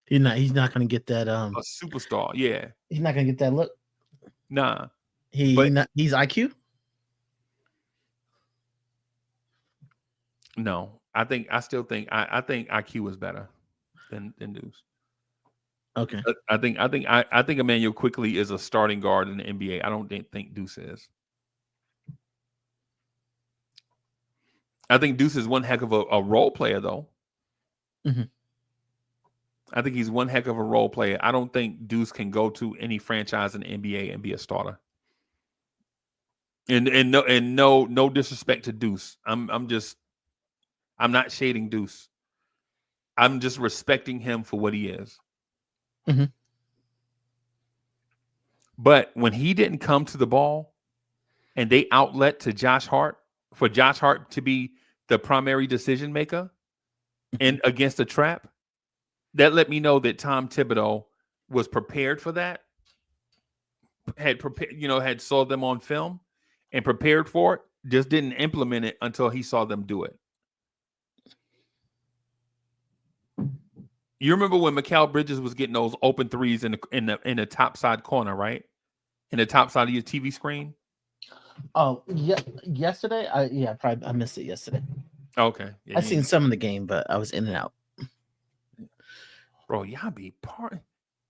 S5: He's not going to get that.
S4: A superstar, yeah.
S5: He's not going to get that look.
S4: Nah.
S5: He's IQ?
S4: No. I think IQ is better than Deuce.
S5: Okay.
S4: I think Emmanuel Quickly is a starting guard in the NBA. I don't think Deuce is. I think Deuce is one heck of a role player, though. I think he's one heck of a role player. I don't think Deuce can go to any franchise in the NBA and be a starter. And no disrespect to Deuce. I'm not shading Deuce. I'm just respecting him for what he is. But when he didn't come to the ball and they outlet to Josh Hart for Josh Hart to be the primary decision maker and against the trap, that let me know that Tom Thibodeau was prepared for that, had prepared, had saw them on film and prepared for it, just didn't implement it until he saw them do it. You remember when Mikal Bridges was getting those open threes in the top side corner, right? In the top side of your TV screen?
S5: Oh, yeah. Yesterday? Probably I missed it yesterday.
S4: Okay. Yeah,
S5: I seen some of the game, but I was in and out.
S4: Bro, y'all be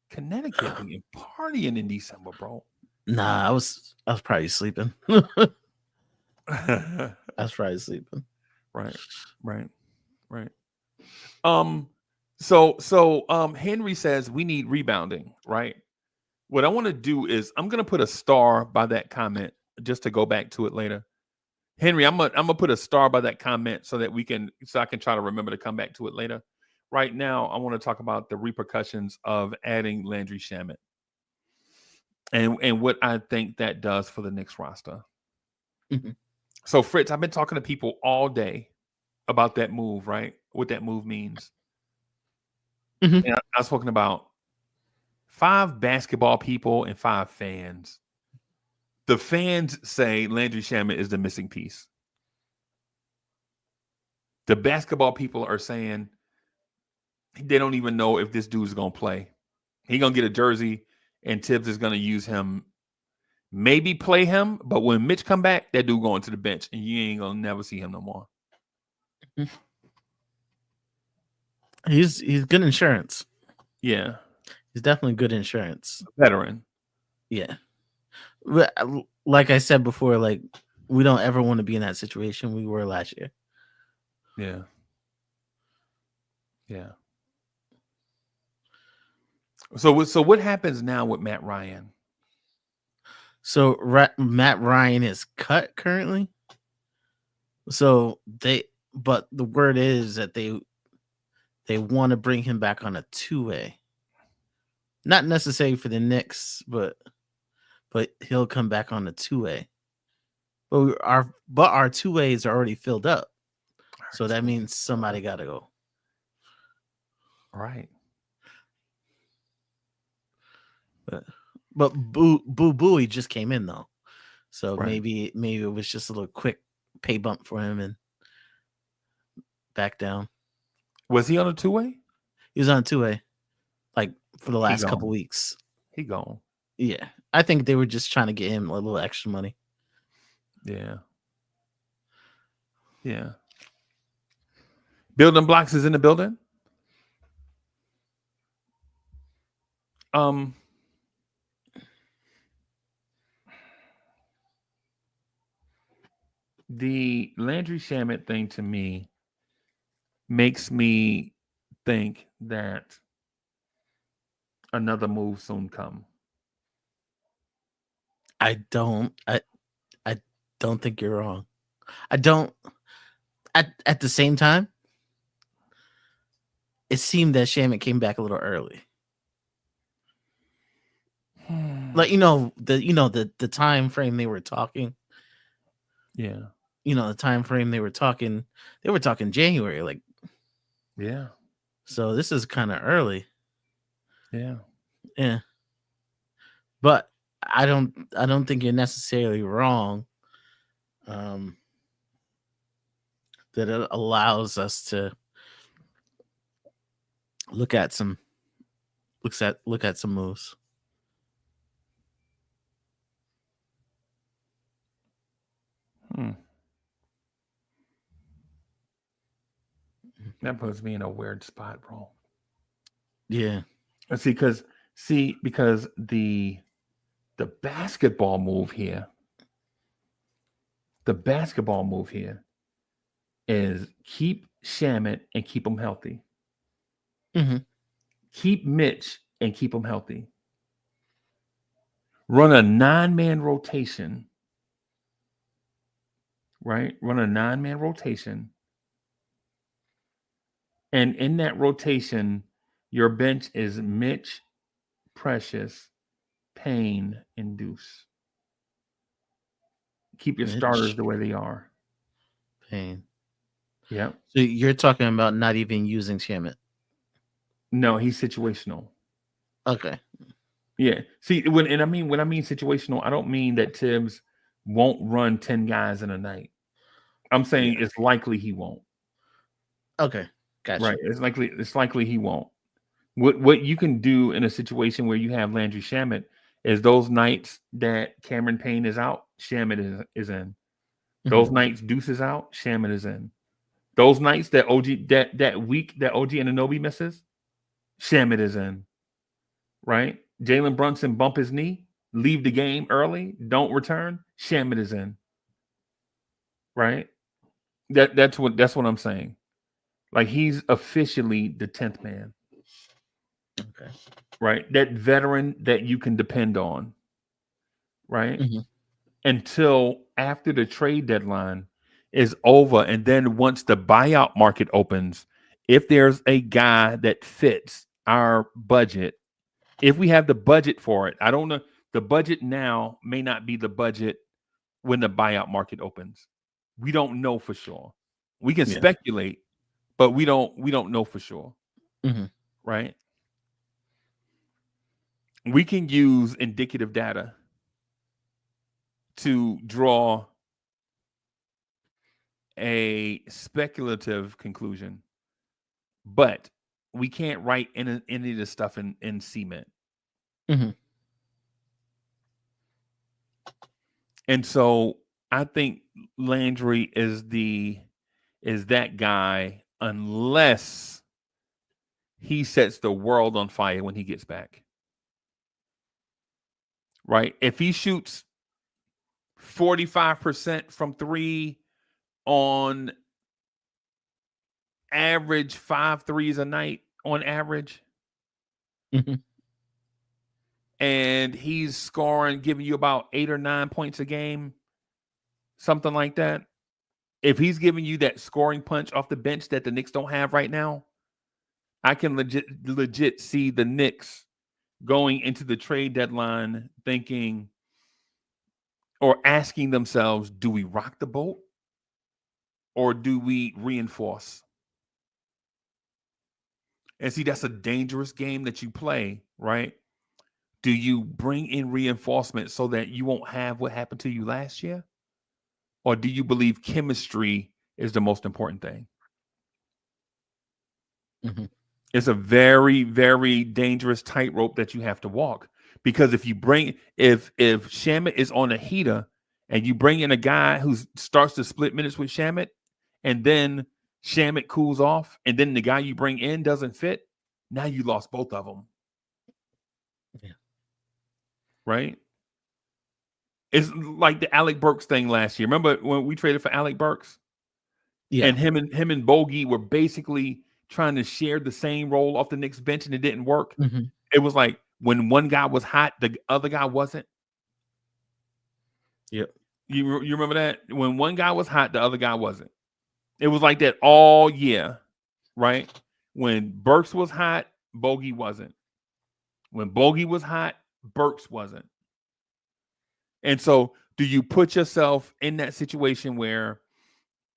S4: Connecticut being partying in December, bro.
S5: Nah, I was probably sleeping. I was probably sleeping.
S4: Right. So Henry says we need rebounding, right? What I want to do is I'm gonna put a star by that comment just to go back to it later. Henry, I'm gonna put a star by that comment so I can try to remember to come back to it later. Right now, I want to talk about the repercussions of adding Landry Shamet and what I think that does for the Knicks roster.
S5: Mm-hmm.
S4: So, Fritz, I've been talking to people all day about that move, right? What that move means.
S5: Mm-hmm.
S4: And I've spoken about 5 basketball people and 5 fans. The fans say Landry Shamet is the missing piece. The basketball people are saying they don't even know if this dude's going to play. He's going to get a jersey, and Tibbs is going to use him, maybe play him, but when Mitch come back, that dude going to the bench, and you ain't going to never see him no more.
S5: He's good insurance.
S4: Yeah.
S5: He's definitely good insurance.
S4: Veteran.
S5: Yeah. Like I said before, like, we don't ever want to be in that situation we were last year.
S4: Yeah. Yeah. So what happens now with Matt Ryan?
S5: So Matt Ryan is cut currently. So but the word is that they want to bring him back on a 2-way. Not necessarily for the Knicks, but he'll come back on a 2-way. But our 2-ways are already filled up. So that means somebody got to go.
S4: All right.
S5: But Boo Booey just came in though. So
S4: Right.
S5: maybe it was just a little quick pay bump for him and back down.
S4: Was he on a 2-way?
S5: He was on a 2-way like for the last couple weeks.
S4: He gone.
S5: Yeah. I think they were just trying to get him a little extra money.
S4: Yeah. Yeah. Building Blocks is in the building. The Landry Shamet thing to me makes me think that another move soon come.
S5: I don't think you're wrong. I don't at the same time, it seemed that Shamet came back a little early. Like the time frame they were talking.
S4: Yeah.
S5: The time frame they were talking January, like,
S4: Yeah.
S5: so this is kind of early.
S4: Yeah.
S5: Yeah. But I don't think you're necessarily wrong. That it allows us to look at some moves.
S4: That puts me in a weird spot, bro.
S5: Yeah.
S4: Because the basketball move here, is keep Shamet and keep him healthy.
S5: Mm-hmm.
S4: Keep Mitch and keep him healthy. Run a 9-man rotation. Right? Run a 9-man rotation. And in that rotation, your bench is Mitch, Precious, Payne, and Deuce. Keep your
S5: Mitch
S4: starters the way they are.
S5: Payne.
S4: Yeah.
S5: So you're talking about not even using Shamet.
S4: No, he's situational.
S5: Okay.
S4: Yeah. See, when I mean situational, I don't mean that Tibbs won't run 10 guys in a night. I'm saying it's likely he won't.
S5: Okay. Gotcha.
S4: Right. It's likely he won't. What you can do in a situation where you have Landry Shamet is those nights that Cameron Payne is out, Shamet is in. Those nights Deuce is out, Shamet is in. Those nights that OG that week that OG Anunoby misses, Shamet is in. Right? Jalen Brunson bump his knee, leave the game early, don't return, Shamet is in. Right? That's what I'm saying. Like he's officially the 10th man.
S5: Okay.
S4: Right? That veteran that you can depend on. Right?
S5: Mm-hmm.
S4: Until after the trade deadline is over. And then once the buyout market opens, if there's a guy that fits our budget, if we have the budget for it, I don't know. The budget now may not be the budget when the buyout market opens. We don't know for sure. We can speculate, but we don't know for sure.
S5: Mm-hmm.
S4: Right? We can use indicative data to draw a speculative conclusion, but we can't write any of this stuff in cement.
S5: Mm-hmm.
S4: And so I think Landry is that guy unless he sets the world on fire when he gets back. Right? If he shoots 45% from 3 on average 5 threes a night on average, and he's scoring, giving you about 8 or 9 points a game, something like that. If he's giving you that scoring punch off the bench that the Knicks don't have right now, I can legit see the Knicks going into the trade deadline thinking or asking themselves, do we rock the boat or do we reinforce? And see, that's a dangerous game that you play, right? Do you bring in reinforcement so that you won't have what happened to you last year? Or do you believe chemistry is the most important thing?
S5: Mm-hmm.
S4: It's a very, very dangerous tightrope that you have to walk. Because if Shamet is on a heater and you bring in a guy who starts to split minutes with Shamet, and then Shamet cools off, and then the guy you bring in doesn't fit, now you lost both of them.
S5: Yeah.
S4: Right? It's like the Alec Burks thing last year. Remember when we traded for Alec Burks?
S5: Yeah.
S4: And him and Bogey were basically trying to share the same role off the Knicks bench, and it didn't work.
S5: Mm-hmm.
S4: It was like when one guy was hot, the other guy wasn't.
S5: Yep.
S4: You remember that? When one guy was hot, the other guy wasn't. It was like that all year, right? When Burks was hot, Bogey wasn't. When Bogey was hot, Burks wasn't. And so do you put yourself in that situation where,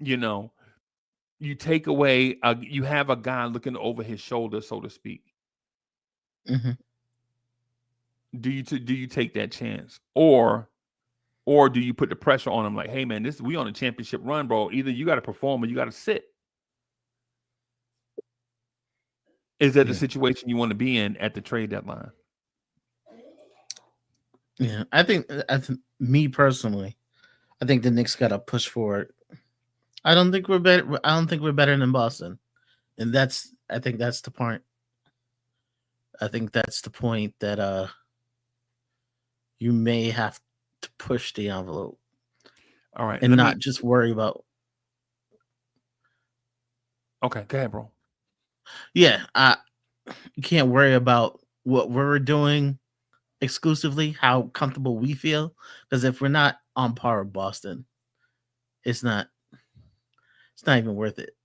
S4: you take away, you have a guy looking over his shoulder, so to speak?
S5: Mm-hmm.
S4: Do you take that chance? Or do you put the pressure on him like, hey, man, we on a championship run, bro. Either you got to perform or you got to sit. Is that the situation you want to be in at the trade deadline?
S5: Yeah, I think me personally, I think the Knicks got to push forward. I don't think we're better. I don't think we're better than Boston, and I think that's the point. I think that's the point that you may have to push the envelope.
S4: All right,
S5: and not just worry about.
S4: Okay, go ahead, bro.
S5: Yeah, you can't worry about what we're doing exclusively, how comfortable we feel, because if we're not on par with Boston, it's not even worth it.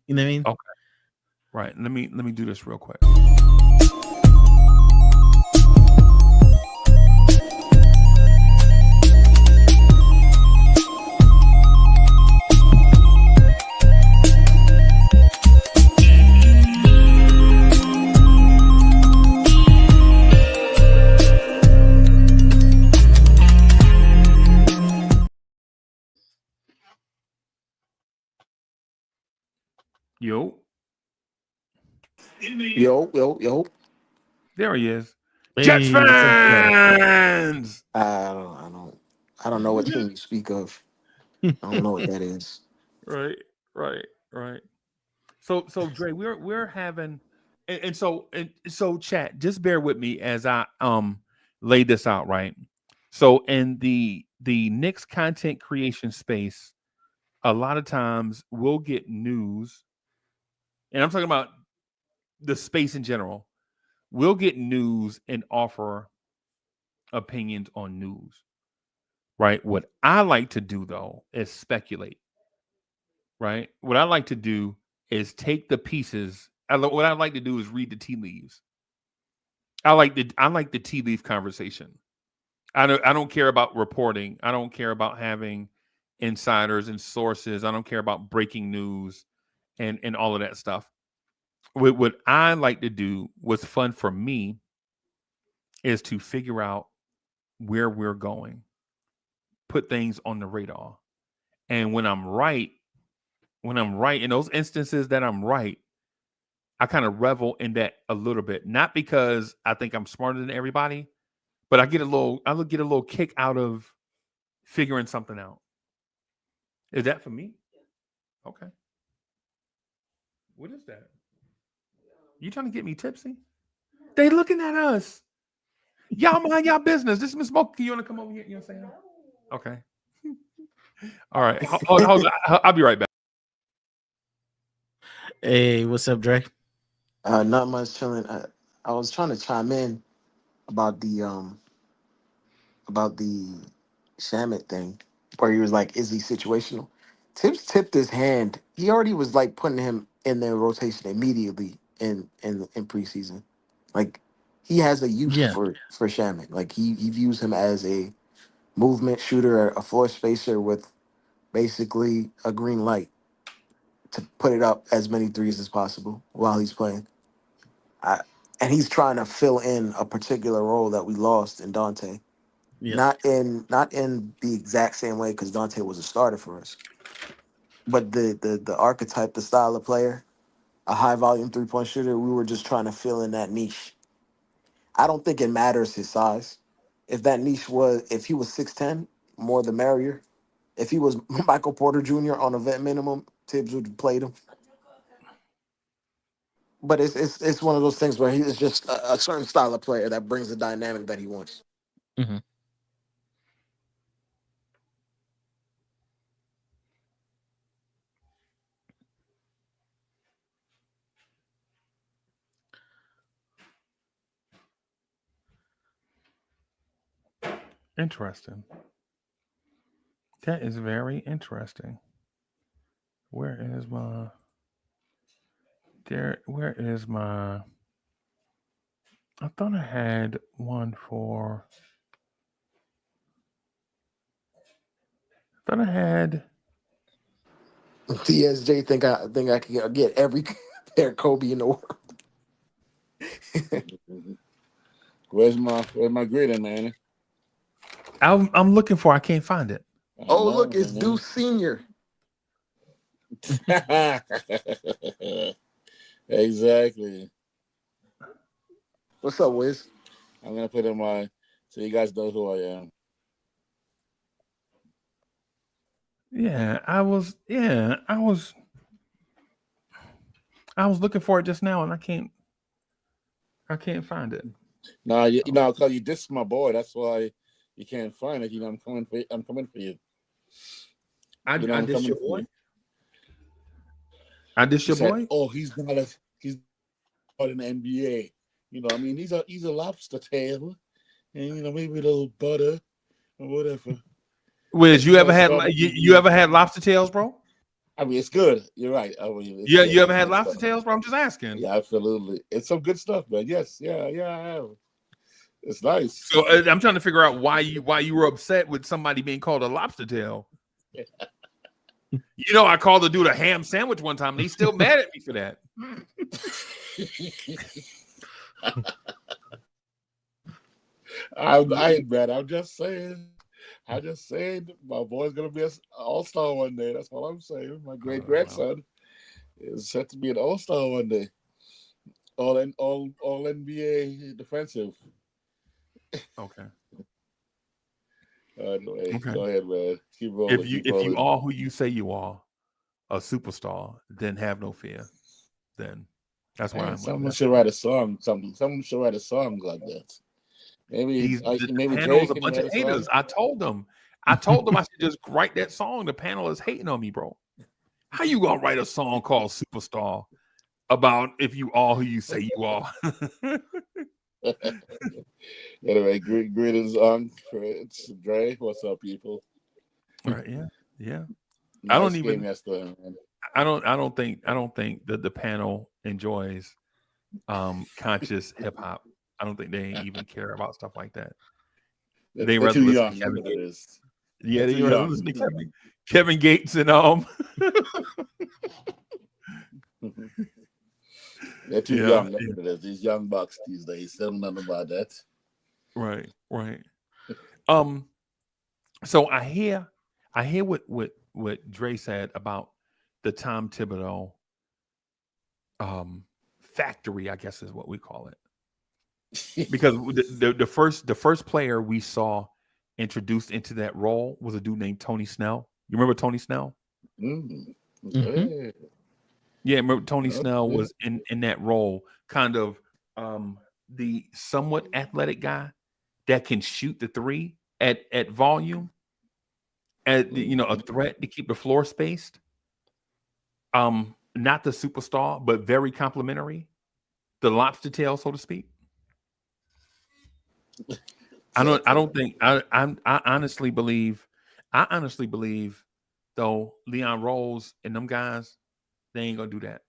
S5: You know what I mean?
S4: Okay. Right. Let me do this real quick. Yo,
S6: Yo.
S4: there he is. Jets
S5: Hey, what's up, Dre?
S4: fans.
S6: I don't know what team you speak of. I don't know what that is.
S4: Right, right. So Dre, we're having, and so chat. Just bear with me as I lay this out. Right. So in the Knicks content creation space, a lot of times we'll get news, and I'm talking about the space in general. We'll get news and offer opinions on news. Right. What I like to do though is speculate. Right. What I like to do is take the pieces. What I like to do is read the tea leaves. I like the tea leaf conversation. I don't care about reporting. I don't care about having insiders and sources. I don't care about breaking news and all of that stuff. What I like to do, what's fun for me, is to figure out where we're going, put things on the radar, and when I'm right in those instances that I'm right, I kind of revel in that a little bit. Not because I think I'm smarter than everybody, but I get a little kick out of figuring something out. Is that for me? Okay. What is that? You trying to get me tipsy? They looking at us. Y'all mind y'all business. This is Miss Smoke. You want to come over here? You know what I'm saying? Okay. All right. Hold on. I'll be right back.
S5: Hey, what's up, Dre?
S6: Not much chilling. I was trying to chime in about the Shamet thing, where he was like, "Is he situational?" Tibbs tipped his hand. He already was like putting him in their rotation immediately in preseason. Like he has a use
S5: Yeah,
S6: for Shamet. Like he views him as a movement shooter, a floor spacer with basically a green light to put it up as many threes as possible while he's playing. I, and he's trying to fill in a particular role that we lost in Dante.
S5: yeah,
S6: Not in the exact same way because Dante was a starter for us, but the archetype, the style of player, a high volume 3-point shooter. We were just trying to fill in that niche. I don't think it matters his size. If he was 6'10", more the merrier. If he was Michael Porter Jr. on a vet minimum, Tibbs would have played him. But it's one of those things where he is just a certain style of player that brings the dynamic that he wants.
S5: hmm
S4: Interesting. That is very interesting. Where is my there? Where is my? I thought I had one for. I thought I had.
S6: TSJ think I can get every pair Kobe in the world.
S7: Where's my grader, man?
S4: I'm looking for. I can't find it.
S7: I
S6: Oh,
S7: know,
S6: look, it's
S7: man.
S6: Deuce Senior.
S7: Exactly.
S6: What's up, Wiz?
S7: I'm gonna put in my so you guys know who I am.
S4: Yeah, I was. Yeah, I was. I was looking for it just now, and I can't. I can't find it.
S7: Nah, you know, cause you dissed my boy. That's why you can't find it. You know, I'm coming for you. I'm coming for you.
S4: I
S7: I'm
S4: dissed your
S7: coming for
S4: boy.
S7: you.
S4: I dissed
S7: You
S4: your
S7: said,
S4: boy.
S7: "Oh, he's not in the NBA." You know, I mean, he's a lobster tail, and you know, maybe a little butter or whatever.
S4: Wiz,
S7: But
S4: you
S7: you
S4: ever
S7: know,
S4: had
S7: starting to give
S4: you
S7: you.
S4: ever had lobster tails, bro?
S7: I mean, it's good. You're right. I mean, it's
S4: Yeah,
S7: good.
S4: you ever
S7: It's
S4: had
S7: good
S4: lobster
S7: stuff.
S4: tails, bro? I'm just asking.
S7: Yeah, absolutely. It's some good stuff, man. Yes, yeah, I have. It's nice.
S4: So I'm trying to figure out why you were upset with somebody being called a lobster tail. You know, I called the dude a ham sandwich one time, and he's still mad at me for that.
S7: I ain't mad. I'm just saying. My boy's gonna be an all-star one day. That's all I'm saying. My great grandson. is set to be an all-star one day. All NBA defensive.
S4: Okay.
S7: Anyway,
S4: Okay.
S7: go ahead, man. Keep
S4: If
S7: rolling.
S4: you
S7: Keep
S4: if you
S7: rolling.
S4: are who you say you are, a superstar, then have no fear. Then that's where
S7: Hey,
S4: I'm with
S7: someone
S4: that.
S7: should write a song. Someone should write a song like that. Maybe
S4: These the
S7: maybe
S4: panel
S7: Dre
S4: is a
S7: can
S4: bunch of
S7: write a
S4: haters.
S7: song.
S4: I told them I should just write that song. The panel is hating on me, bro. How you gonna write a song called Superstar about if you are who you say you are?
S7: Anyway, greetings, it's Dre. What's up, people?
S4: Right? Yeah, yeah. I don't
S7: Nice game
S4: even.
S7: yesterday, man.
S4: I don't think that the panel enjoys conscious hip hop. I don't think they even care about stuff like that. They
S7: They're
S4: rather
S7: too
S4: listen to
S7: young. That's
S4: Kevin
S7: what it
S4: Gates.
S7: is. They're
S4: Yeah,
S7: too
S4: they rather
S7: young.
S4: listen to Kevin Gates and
S7: They're too
S4: yeah,
S7: young. That's what it is. These young bucks these days. They don't know nothing about that.
S4: right. Um, so I hear what Dre said about the Tom Thibodeau factory, I guess is what we call it. Because the first player we saw introduced into that role was a dude named Tony Snell. You remember Tony Snell?
S7: Mm.
S5: Mm-hmm.
S7: Okay.
S4: Yeah, remember Tony Snell
S7: Okay.
S4: was in that role, kind of the somewhat athletic guy that can shoot the three at volume, a threat to keep the floor spaced. Not the superstar, but very complimentary, the lobster tail, so to speak. I don't
S7: Exactly.
S4: think I honestly believe though Leon Rose and them guys, they ain't gonna do that,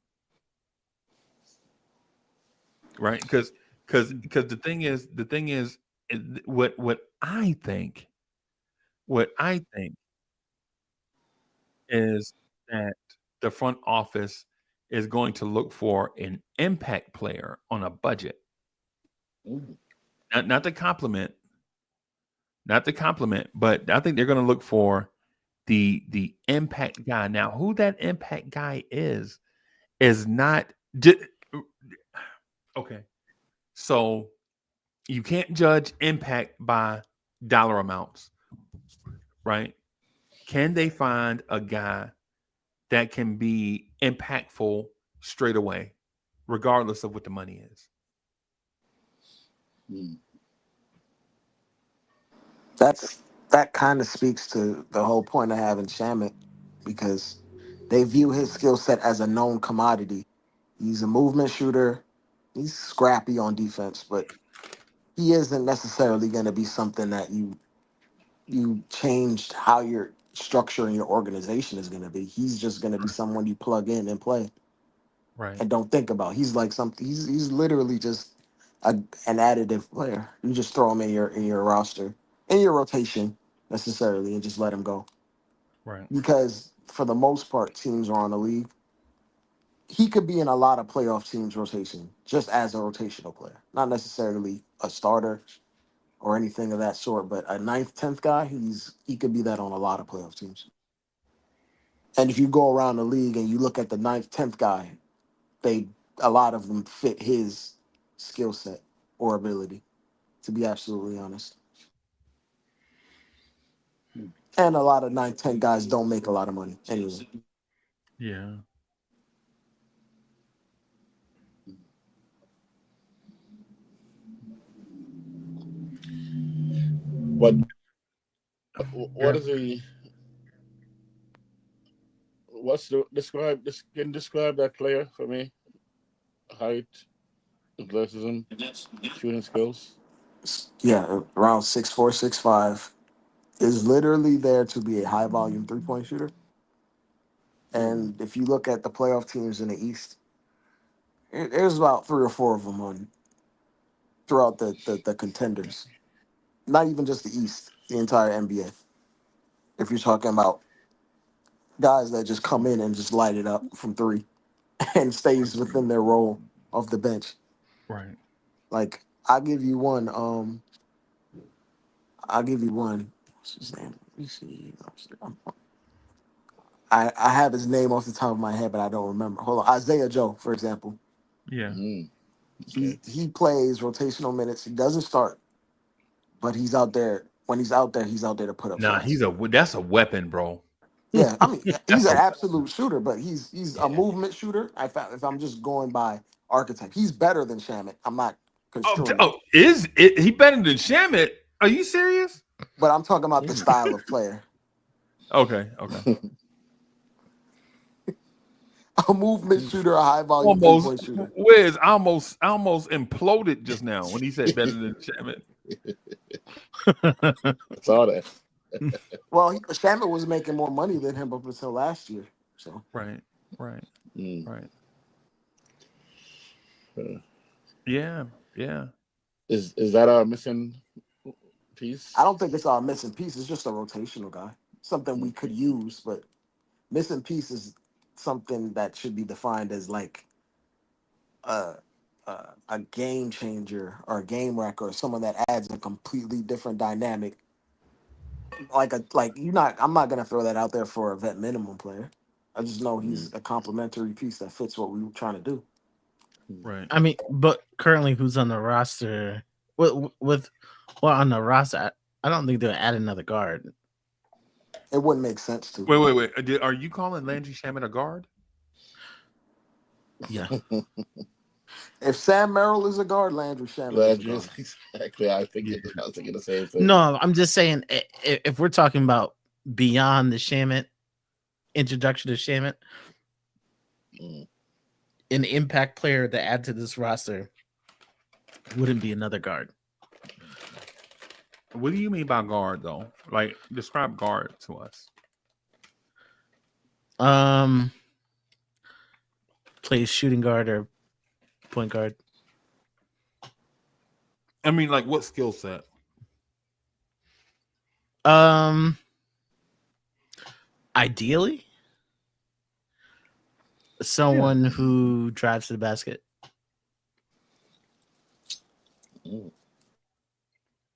S4: right? Because the thing is what I think is that the front office is going to look for an impact player on a budget,
S7: Mm.
S4: not the compliment, but I think they're going to look for the impact guy. Now, who that impact guy is not ju- okay. So you can't judge impact by dollar amounts, right? Can they find a guy that can be impactful straight away, regardless of what the money is?
S7: Mm.
S6: That kind of speaks to the whole point of having Shamit because they view his skill set as a known commodity. He's a movement shooter. He's scrappy on defense, but he isn't necessarily going to be something that you changed how your structure and your organization is going to be. He's just going to be someone you plug in and play
S4: Right,
S6: and don't think about. He's like something. He's literally just an additive player. You just throw him in your roster, in your rotation necessarily, and just let him go.
S4: right,
S6: Because for the most part, teams around the league, he could be in a lot of playoff teams' rotation just as a rotational player, not necessarily a starter or anything of that sort. But a ninth, 10th guy, he could be that on a lot of playoff teams. And if you go around the league and you look at the ninth, 10th guy, they a lot of them fit his skill set or ability. To be absolutely honest, and a lot of ninth, 10th guys don't make a lot of money anyway.
S4: yeah.
S7: What what
S4: Good.
S7: is the what's the describe this can you describe that player for me? Height, athleticism, shooting skills.
S6: Yeah, around 6'4", 6'5", is literally there to be a high volume 3-point shooter. And if you look at the playoff teams in the East, there's about three or four of them on throughout the contenders. Not even just the East, the entire NBA. If you're talking about guys that just come in and just light it up from three and stays within their role off the bench.
S4: Right.
S6: Like I'll give you one. I'll give you one. What's his name? Let me see. I have his name off the top of my head, but I don't remember. Hold on, Isaiah Joe, for example.
S4: Yeah.
S7: Okay.
S6: He plays rotational minutes. He doesn't start, but he's out there. When he's out there to put up
S4: Nah,
S6: shots.
S4: that's a weapon, bro.
S6: Yeah, I mean, he's
S4: That's
S6: an
S4: a
S6: absolute shooter, but he's a movement shooter. If I'm just going by archetype, he's better than Shamet. I'm not construing it,
S4: is it he better than Shamet? Are you serious?
S6: but I'm talking about the style of player.
S4: Okay.
S6: A movement shooter, a high volume
S4: Almost
S6: 3-point shooter.
S4: Wiz, I almost imploded just now when he said better than Shamet.
S7: I saw that.
S6: Well, Shamet was making more money than him up until last year. So
S4: Right.
S7: Mm.
S4: Yeah.
S7: Is that a missing piece?
S6: I don't think it's our missing piece. It's just a rotational guy, something we could use. But missing piece is something that should be defined as like a game changer or a game wrecker or someone that adds a completely different dynamic. I'm not gonna throw that out there for a vet minimum player. I just know he's a complementary piece that fits what we were trying to do.
S4: Right.
S5: I mean, but currently, who's on the roster? On the roster, I don't think they'll add another guard.
S6: It wouldn't make sense to.
S4: Wait. Are you calling Landry Shamet a guard?
S5: Yeah.
S6: If Sam Merrill is a guard, Landry Shamet is a guard.
S7: Exactly. I was thinking the same thing.
S5: No, I'm just saying if we're talking about beyond the Shamet introduction to Shamet, an impact player to add to this roster wouldn't be another guard.
S4: What do you mean by guard, though? Like, describe guard to us.
S5: Plays shooting guard or point guard.
S4: I mean, like, what skill set?
S5: Ideally, someone who drives to the basket.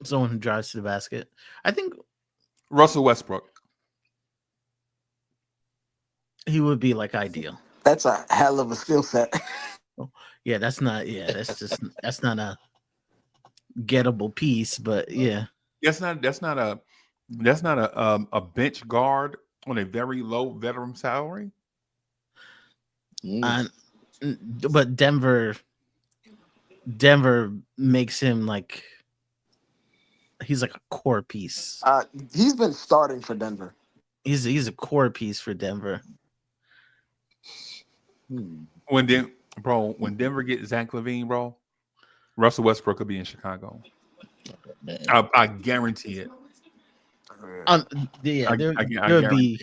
S5: Someone who drives to the basket. I think
S4: Russell Westbrook.
S5: he would be like ideal.
S6: That's a hell of a skill set.
S5: Yeah, that's not a gettable piece, but yeah.
S4: That's not a bench guard on a very low veteran salary.
S5: But Denver makes him like he's like a core piece.
S6: He's been starting for Denver.
S5: He's a core piece for Denver.
S4: When Denver gets Zach LaVine, bro, Russell Westbrook will be in Chicago. I guarantee it.
S5: There would be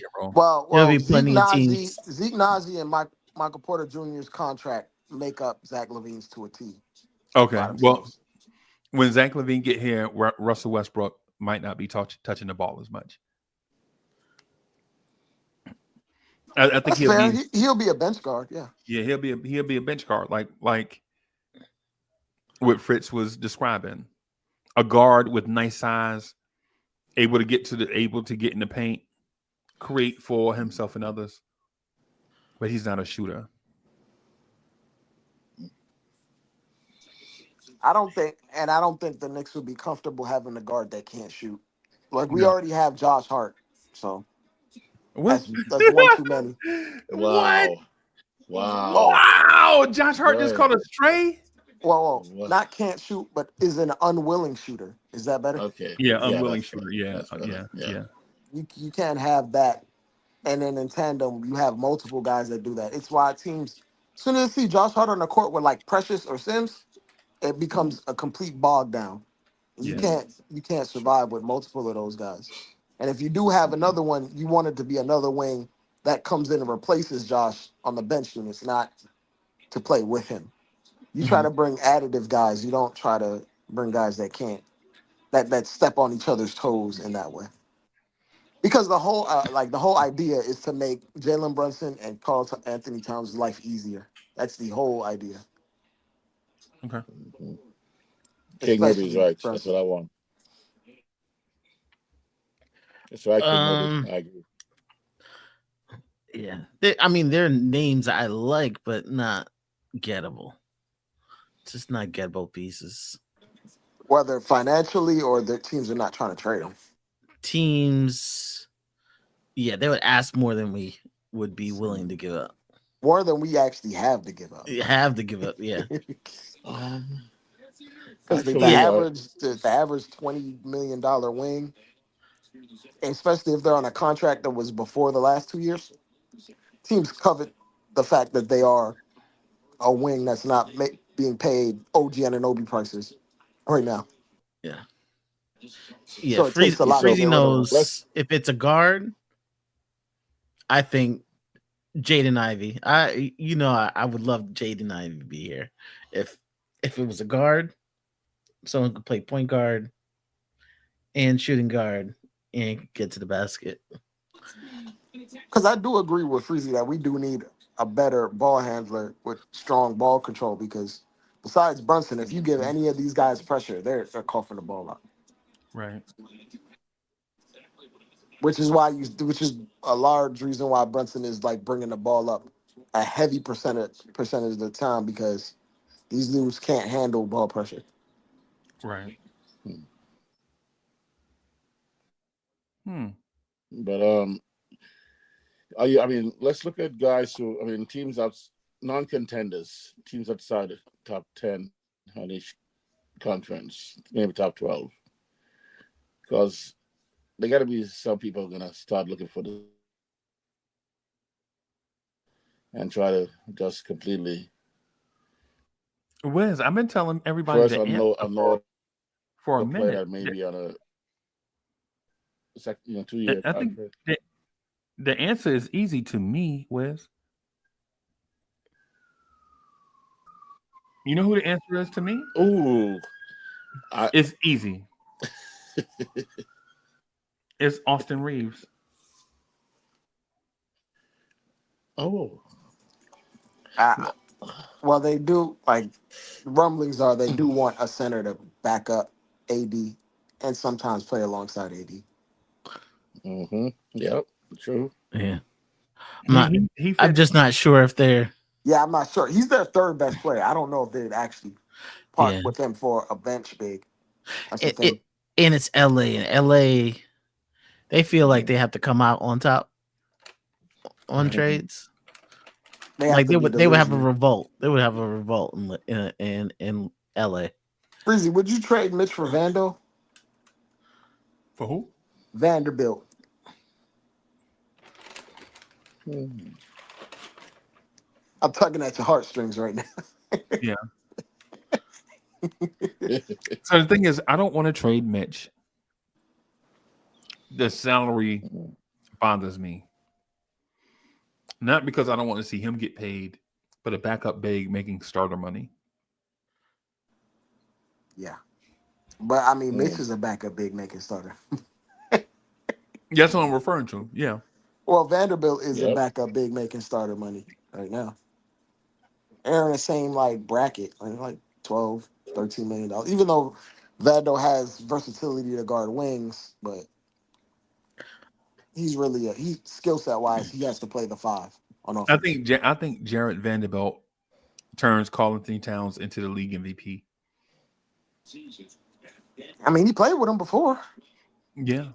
S5: plenty of teams.
S6: Zeke Nazi and Michael Porter Jr.'s contract make up Zach LaVine's to a T.
S4: Okay, well, when Zach LaVine get here, Russell Westbrook might not be touching the ball as much. I think
S6: he'll be a bench guard. Yeah,
S4: he'll be a bench guard, like what Fritz was describing, a guard with nice size, able to get in the paint, create for himself and others, but he's not a shooter.
S6: I don't think the Knicks would be comfortable having a guard that can't shoot. Like we already have Josh Hart, so that's one too many.
S7: Wow.
S4: Wow! Josh Hart just called a stray.
S6: Well, not can't shoot, but is an unwilling shooter. Is that better?
S7: Okay.
S4: Yeah, unwilling shooter.
S7: Yeah.
S6: You can't have that, and then in tandem you have multiple guys that do that. It's why teams, as soon as they see Josh Hart on the court with like Precious or Sims, it becomes a complete bog down. You can't survive with multiple of those guys. And if you do have another one, you want it to be another wing that comes in and replaces Josh on the bench units, not to play with him. You try to bring additive guys. You don't try to bring guys that can't, that step on each other's toes in that way. Because the whole idea is to make Jalen Brunson and Karl-Anthony Towns' life easier. That's the whole idea.
S4: Okay.
S7: King Nibby's right. That's what I want. That's right, King Nibby. I agree.
S5: Yeah. I mean, they're names I like, but not gettable. Just not gettable pieces.
S6: Whether financially or the teams are not trying to trade them.
S5: Teams, yeah, they would ask more than we would be willing to give up.
S6: More than we actually have to give up.
S5: You have to give up, yeah.
S6: Because the
S7: Actually,
S6: average $20 million wing, especially if they're on a contract that was before the last 2 years, teams covet the fact that they are a wing that's not being paid OG Anunoby prices right now.
S5: Yeah. Yeah,
S6: So it takes a lot to
S5: Freezy
S6: get rid of them.
S5: knows if it's a guard, I think Jaden Ivey. I would love Jaden Ivey to be here. If it was a guard, someone could play point guard and shooting guard and get to the basket.
S6: Because I do agree with Freezy that we do need a better ball handler with strong ball control. Because besides Brunson, if you give any of these guys pressure, they're coughing the ball out.
S4: Right.
S6: Which is a large reason why Brunson is like bringing the ball up a heavy percentage of the time, because these dudes can't handle ball pressure.
S4: Right.
S7: But I mean, let's look at guys who, I mean, teams non-contenders, teams outside the top 10 on each conference, maybe top 12, because there got to be some people who are gonna start looking for this and try to just completely.
S4: Wiz, I've been telling everybody
S7: First,
S4: that for a minute
S7: that maybe on a 2-year
S4: I think
S7: contract.
S4: the answer is easy to me, Wiz. You know who the answer is to me?
S7: Ooh,
S4: It's easy. It's Austin Reeves.
S7: Oh,
S6: Well, they do, like, rumblings are they do want a center to back up AD and sometimes play alongside AD.
S7: Yep, true.
S5: Yeah.
S4: I'm
S5: just not sure if they're.
S6: Yeah, I'm not sure. He's their third best player. I don't know if they'd actually part with him for a bench big. That's the thing.
S5: And it's LA. And LA, they feel like they have to come out on top on trades. They would have a revolt. They would have a revolt in LA.
S6: Freezy, would you trade Mitch for Vando?
S4: For who?
S6: Vanderbilt. I'm tugging at your heartstrings right now.
S4: Yeah. So the thing is, I don't want to trade Mitch. The salary bothers me. Not because I don't want to see him get paid, but a backup big making starter money.
S6: Yeah. But, I mean, Mitch is a backup big making starter.
S4: That's what I'm referring to. Yeah.
S6: Well, Vanderbilt is a backup big making starter money right now. They're in the same, like, bracket, like $12, $13 million. Even though Vando has versatility to guard wings, but he's really skill set wise, he has to play the 5 on offense.
S4: I think Jarrett Vanderbilt turns Karl-Anthony Towns into the league MVP.
S6: I mean, he played with him before.
S4: Yeah.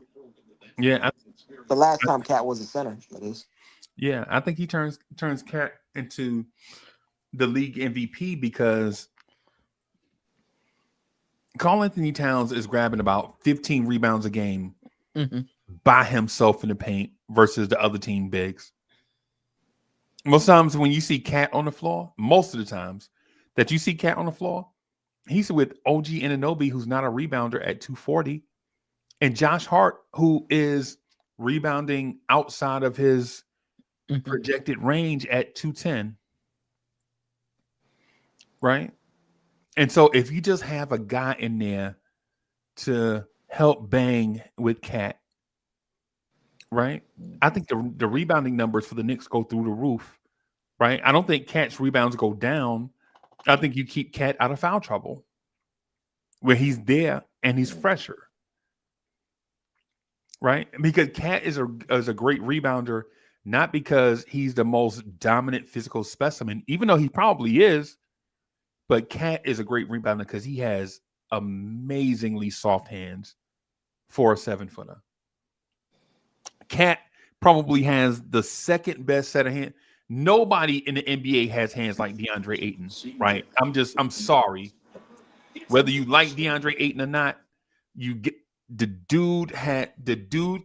S4: Yeah.
S6: The last time Cat was a center, that is.
S4: Yeah, I think he turns Cat into the league MVP because Karl-Anthony Towns is grabbing about 15 rebounds a game by himself in the paint versus the other team bigs. Most times when you see Cat on the floor, most of the times that you see Cat on the floor, he's with OG Anunoby, who's not a rebounder at 240, and Josh Hart, who is rebounding outside of his projected range at 210. Right? And so if you just have a guy in there to help bang with Cat, right? I think the rebounding numbers for the Knicks go through the roof, right? I don't think Cat's rebounds go down. I think you keep Cat out of foul trouble where he's there and he's fresher, right? Because Cat is a great rebounder not because he's the most dominant physical specimen, even though he probably is. But Cat is a great rebounder because he has amazingly soft hands for a 7-footer. Cat probably has the second best set of hands. Nobody in the NBA has hands like DeAndre Ayton, right? I'm sorry. Whether you like DeAndre Ayton or not, you get the dude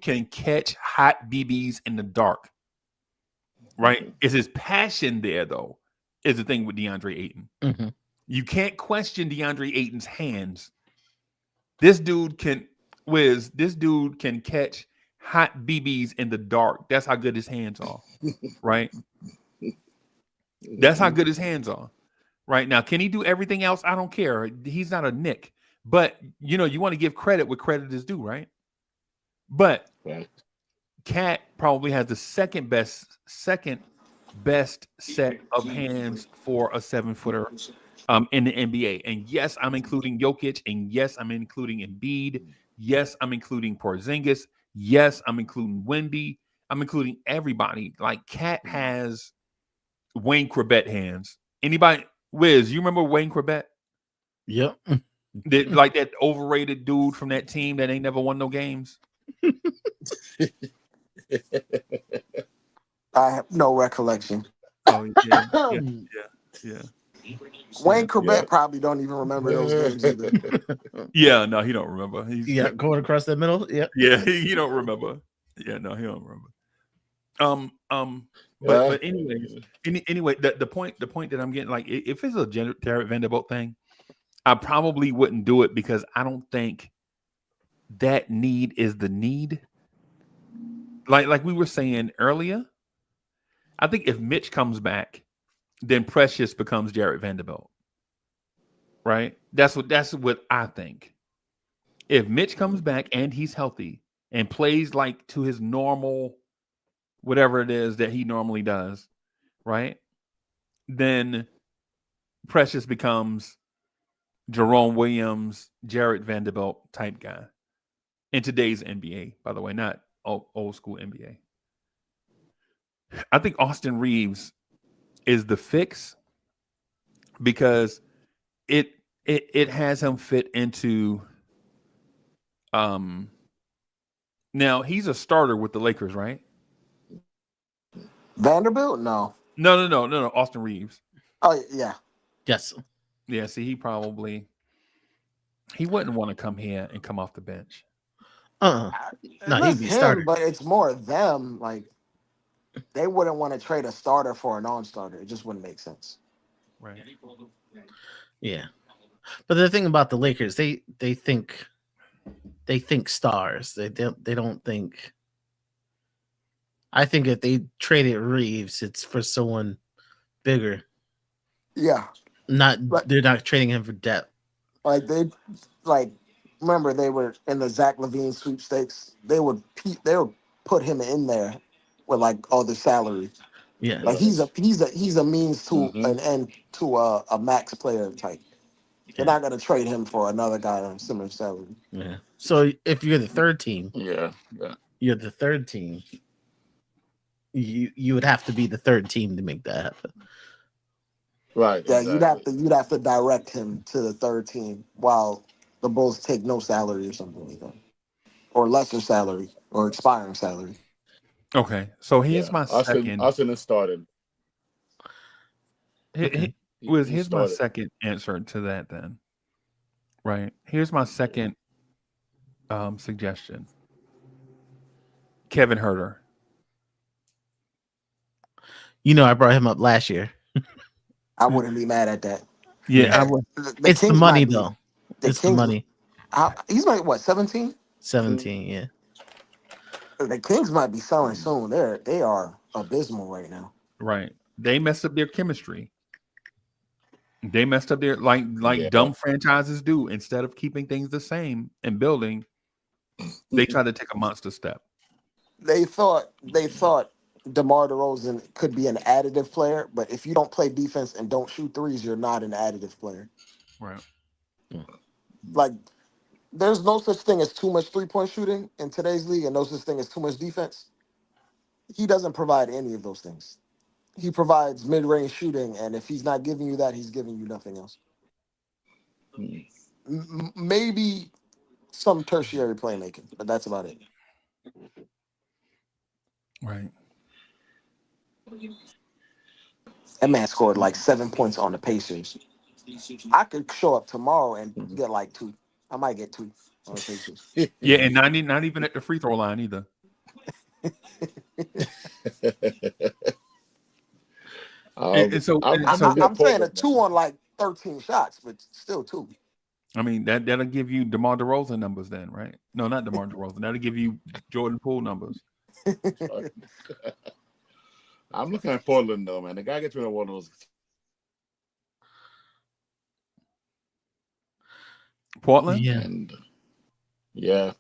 S4: can catch hot BBs in the dark, right? Is his passion there though? Is the thing with DeAndre Ayton.
S5: Mm-hmm.
S4: You can't question DeAndre Ayton's hands. This dude can catch hot BBs in the dark. That's how good his hands are, right? That's how good his hands are. Right now, can he do everything else? I don't care. He's not a Knick, but you want to give credit where credit is due, right? But Cat probably has the second best set of hands for a 7-footer in the NBA. And yes, I'm including Jokic, and yes, I'm including Embiid. Yes, I'm including Porzingis. Yes, I'm including Wemby. I'm including everybody. Like Cat has Wayne Corbett hands. Anybody? Wiz, you remember Wayne Corbett?
S5: Yep.
S4: Like that overrated dude from that team that ain't never won no games?
S6: I have no recollection.
S4: Oh, yeah.
S6: Wayne Corbett probably don't even remember those games either.
S4: Yeah, no, he don't remember. He's
S5: going across the middle. Yep.
S4: Yeah, he don't remember. Yeah, no, he don't remember. But anyway, the point that I'm getting, like, if it's a Jared Vanderbilt thing, I probably wouldn't do it because I don't think that need is the need. Like we were saying earlier, I think if Mitch comes back, then Precious becomes Jared Vanderbilt. Right? That's what I think. If Mitch comes back and he's healthy and plays like to his normal whatever it is that he normally does, right? Then Precious becomes Jerome Williams, Jared Vanderbilt type guy in today's NBA, by the way, not old school NBA. I think Austin Reeves is the fix because it has him fit into now he's a starter with the Lakers, right?
S6: Vanderbilt? No.
S4: No. Austin Reeves.
S6: Oh, yeah.
S5: Yes.
S4: Yeah, see, he wouldn't want to come here and come off the bench.
S5: No, he'd be starter.
S6: But it's more them. Like, they wouldn't want to trade a starter for a non-starter. It just wouldn't make sense.
S4: Right.
S5: Yeah. But the thing about the Lakers, they think stars. They don't think. I think if they traded Reeves, it's for someone bigger.
S6: Yeah.
S5: They're not trading him for depth.
S6: Remember they were in the Zach LaVine sweepstakes. They would put him in there with like all the salary.
S5: Yeah.
S6: Like he's a means to an end to a max player type. They're not gonna trade him for another guy on similar salary.
S5: Yeah. So if you're the third team, you're the third team. You would have to be the third team to make that happen.
S7: Right.
S6: Yeah,
S7: exactly.
S6: you'd have to direct him to the third team while the Bulls take no salary or something like that, or lesser salary or expiring salary.
S4: Okay, so here's my second.
S7: Austin has started.
S4: Here's my second answer to that. Then, right? Here's my second suggestion. Kevin Huerter.
S5: I brought him up last year.
S6: I wouldn't be mad at that.
S4: Yeah, I would.
S5: It's the money, though. It's the money.
S6: He's like what, 17?
S5: 17, yeah.
S6: The Kings might be selling soon. They are abysmal right now.
S4: Right. They messed up their chemistry. They messed up their dumb franchises do. Instead of keeping things the same and building, they tried to take a monster step.
S6: They thought DeMar DeRozan could be an additive player, but if you don't play defense and don't shoot threes, you're not an additive player.
S4: Right.
S6: Like, there's no such thing as too much 3-point shooting in today's league, and no such thing as too much defense. he doesn't provide any of those things. He provides mid-range shooting, and if he's not giving you that, he's giving you nothing else. Maybe some tertiary playmaking, but that's about it.
S4: Right.
S6: That man scored like 7 points on the Pacers. I could show up tomorrow and get like 2. I might get 2 on the Pacers.
S4: Yeah, and not even at the free throw line either. And so
S6: I'm saying a 2 on like 13 shots, but still 2.
S4: I mean that'll give you DeMar DeRozan numbers then, right? No, not DeMar DeRozan. That'll give you Jordan Poole numbers.
S7: I'm looking at Portland though, man. The guy gets rid of one of those.
S4: Portland?
S5: Yeah.
S7: And yeah.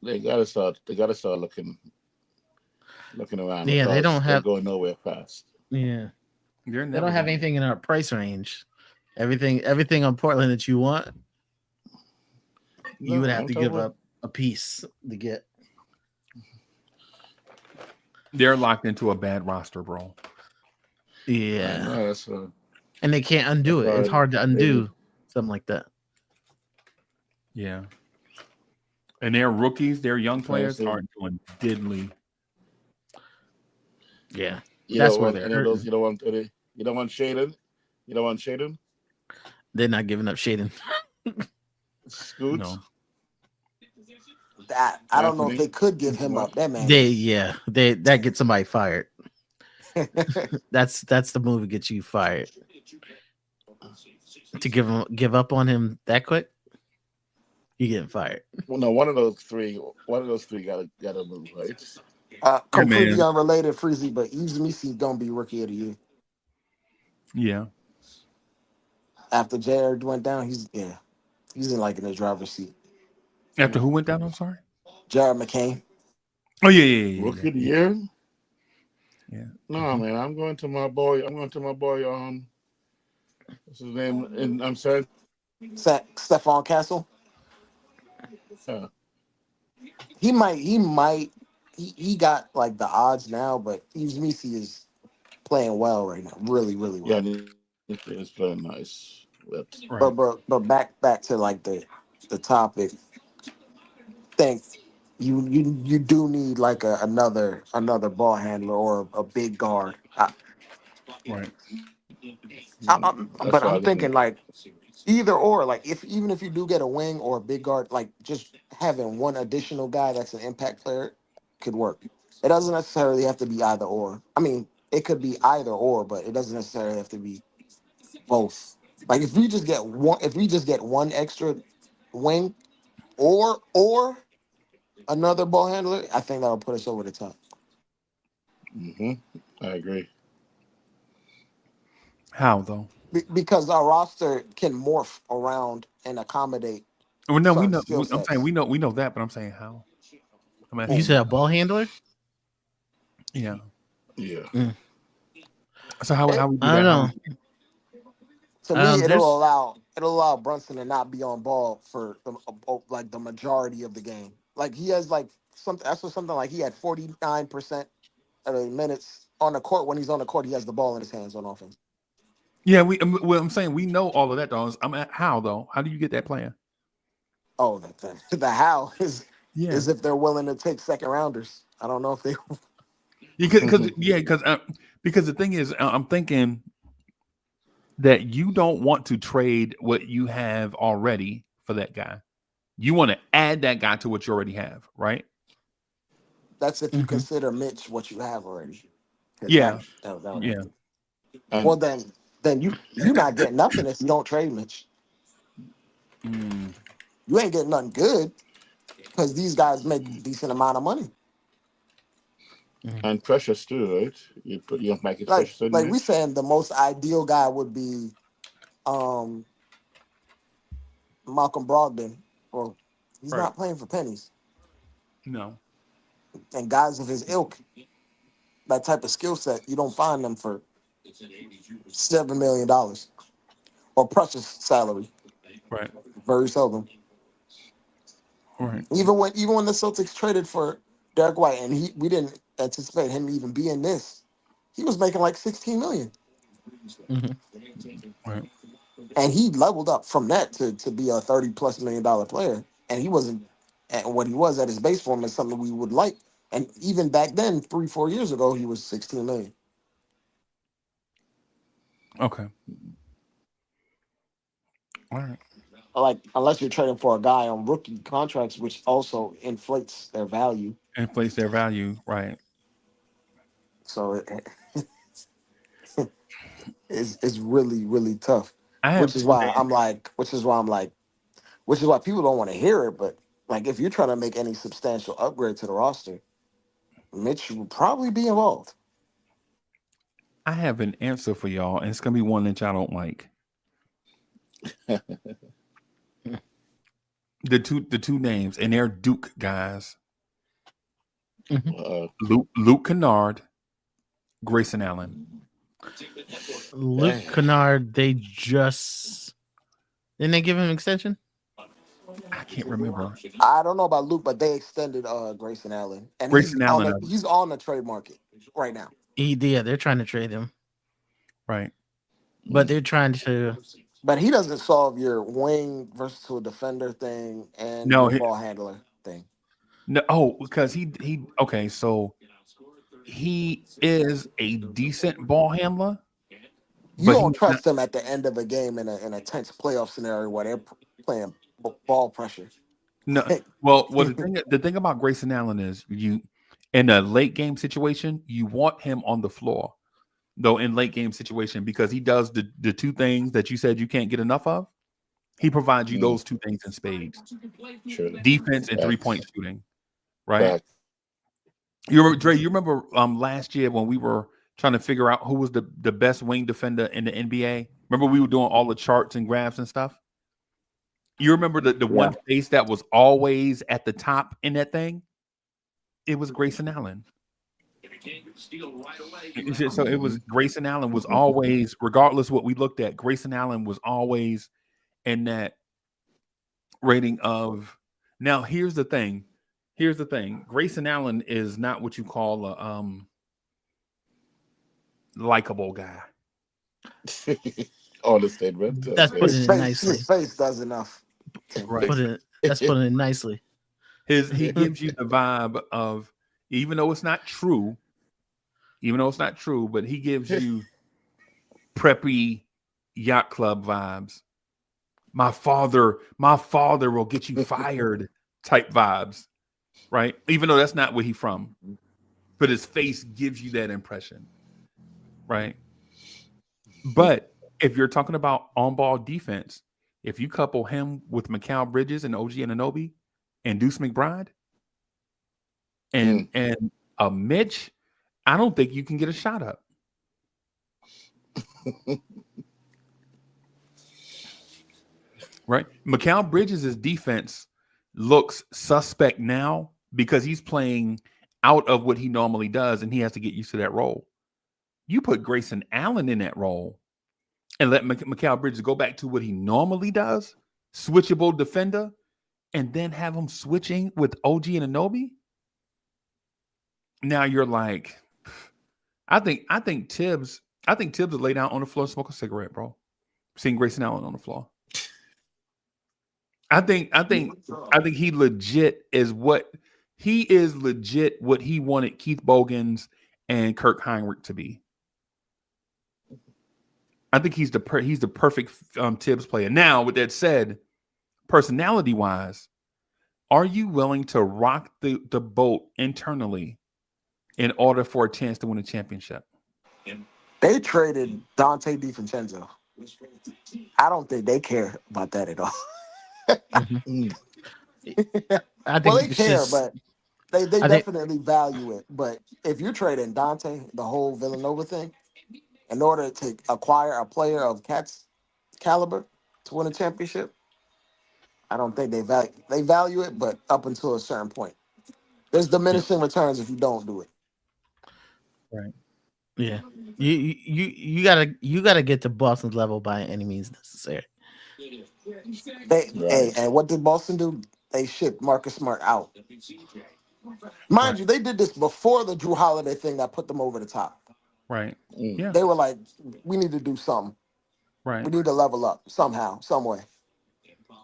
S7: They gotta start looking around.
S5: Yeah, they don't
S7: they're
S5: have
S7: going nowhere fast.
S5: Yeah.
S4: They
S5: don't have anything in our price range. Everything on Portland that you want, you would have to give up a piece to get.
S4: They're locked into a bad roster, bro.
S5: Yeah. And they can't undo it. It's hard to undo something like that.
S4: Yeah. And their rookies, their young players aren't doing diddly.
S5: Yeah.
S7: That's where they're hurting. You don't want Shaden? You don't want Shaden?
S5: They're not giving up Shaden.
S7: Scoot?
S4: No.
S6: I don't know if they could give him up. That man.
S5: That gets somebody fired. That's the move that gets you fired. To give up on him that quick, you getting fired.
S7: Well, no, one of those three gotta move, right?
S6: Completely unrelated, Freezie, but Uzumisi gonna be rookie of the year.
S4: Yeah.
S6: After Jared went down, he's in the driver's seat.
S4: After who went down? I'm sorry.
S6: Jared McCain.
S4: Oh yeah.
S7: Rookie of the year.
S4: Yeah.
S7: No, man, I'm going to my boy. What's his name? And I'm sorry.
S6: Stephon Castle. He might. He got like the odds now, but Uzumisi is playing well right now. Really, really well.
S7: Yeah, he's playing nice.
S6: Right. But back to like the topic. Think you do need like another ball handler or a big guard.
S4: Right.
S6: But I'm thinking like either or, like even if you do get a wing or a big guard, like just having one additional guy that's an impact player could work. It doesn't necessarily have to be either or. I mean, it could be either or, but it doesn't necessarily have to be both. Like if we just get one extra wing or another ball handler, I think that'll put us over the top.
S7: I agree.
S4: How though?
S6: Because our roster can morph around and accommodate.
S4: Well, no, we know. I'm saying we know that, but I'm saying how.
S5: You said a ball handler?
S4: Yeah.
S7: Yeah.
S4: So how we do that?
S5: I don't know.
S6: To me, it'll allow Brunson to not be on ball for the majority of the game. Like he has like something like he had 49% of the minutes on the court. When he's on the court, he has the ball in his hands on offense.
S4: Yeah, I'm saying we know all of that, though. I'm at how though? How do you get that player?
S6: Oh, the how is if they're willing to take second rounders. I don't know if they. Because
S4: the thing is, I'm thinking that you don't want to trade what you have already for that guy. You want to add that guy to what you already have, right?
S6: That's if you consider Mitch what you have already.
S4: Yeah.
S6: Yeah. Well, then you're not getting nothing if you don't trade Mitch. You ain't getting nothing good because these guys make a decent amount of money.
S7: And precious too, right? You don't make it precious.
S6: Like we saying the most ideal guy would be Malcolm Brogdon. Well, he's not playing for pennies.
S4: No.
S6: And guys of his ilk, that type of skill set, you don't find them for $7 million or precious salary.
S4: Right.
S6: Very seldom.
S4: Right.
S6: Even when the Celtics traded for Derek White, and we didn't anticipate him even being this. He was making like 16 million,
S5: Mhm.
S4: Right.
S6: and he leveled up from that to be a 30+ million dollar player. And he wasn't at what he was at his base form is something we would like. And even back then, 3-4 years ago, he was 16 million.
S4: Okay. All right.
S6: Like unless you're trading for a guy on rookie contracts, which also inflates their value.
S4: Inflates their value. Right.
S6: So it's really really tough.
S4: I have
S6: Which is
S4: two
S6: why
S4: names.
S6: I'm like, which is why people don't want to hear it. But like, if you're trying to make any substantial upgrade to the roster, Mitch will probably be involved.
S4: I have an answer for y'all, and it's gonna be one that y'all don't like. The two names, and they're Duke guys. Luke Kennard, Grayson Allen.
S5: Luke Kennard, they just didn't they give him an extension?
S4: I can't remember.
S6: I don't know about Luke, but they extended Grayson Allen, and
S4: Grayson Allen,
S6: he's on the trade market right now.
S5: They're trying to trade him,
S4: right?
S5: but they're trying to.
S6: But he doesn't solve your wing versatile defender thing and
S4: No,
S6: your ball handler thing.
S4: No, because he okay, so he is a decent ball handler,
S6: You
S4: but
S6: don't
S4: he's not.
S6: trust them at the end of a game in a tense playoff scenario where they're playing ball pressure.
S4: No, well, the thing about Grayson Allen is you in a late game situation, you want him on the floor, though in late game situation because he does the two things that you said you can't get enough of. He provides you those two things in spades: defense and 3-point shooting. Right? You remember, Dre? You remember last year when we were trying to figure out who was the best wing defender in the NBA? Remember we were doing all the charts and graphs and stuff? You remember the one face that was always at the top in that thing? It was Grayson Allen. So it was Grayson Allen was always, regardless what we looked at, Grayson Allen was always in that rating of. Now here's the thing. Grayson Allen is not what you call a likable guy.
S7: Understatement.
S5: That's putting it nicely.
S6: His face does enough.
S4: Right.
S5: That's putting it nicely.
S4: He gives you the vibe of, even though it's not true, but he gives you preppy yacht club vibes. My father will get you fired type vibes. Right? Even though that's not where he's from. But his face gives you that impression. Right? But if you're talking about on-ball defense, if you couple him with Mikal Bridges and OG Anunoby and Deuce McBride and Mitch, I don't think you can get a shot up. Right? Mikal Bridges' defense looks suspect now because he's playing out of what he normally does and he has to get used to that role. You put Grayson Allen in that role and let Mikal Bridges go back to what he normally does, switchable defender, and then have him switching with OG and Anunoby. Now you're like, I think Tibbs would lay down on the floor and smoke a cigarette, bro. Seeing Grayson Allen on the floor. I think he legit is what he wanted Keith Bogans and Kirk Heinrich to be. I think he's the perfect Tibbs player. Now, with that said, personality wise, are you willing to rock the boat internally in order for a chance to win a championship?
S6: They traded Dante DiVincenzo. I don't think they care about that at all.
S5: I think
S6: they care, but they definitely value it. But if you're trading Dante, the whole Villanova thing, in order to acquire a player of Cat's caliber to win a championship, I don't think they value it, but up until a certain point. There's diminishing returns if you don't do it.
S4: Right.
S5: Yeah. You gotta get to Boston's level by any means necessary.
S6: And what did Boston do? They shipped Marcus Smart out. Mind you, they did this before the Drew Holiday thing that put them over the top.
S4: Right. Yeah.
S6: They were like, we need to do something.
S4: Right.
S6: We need to level up somehow, some way.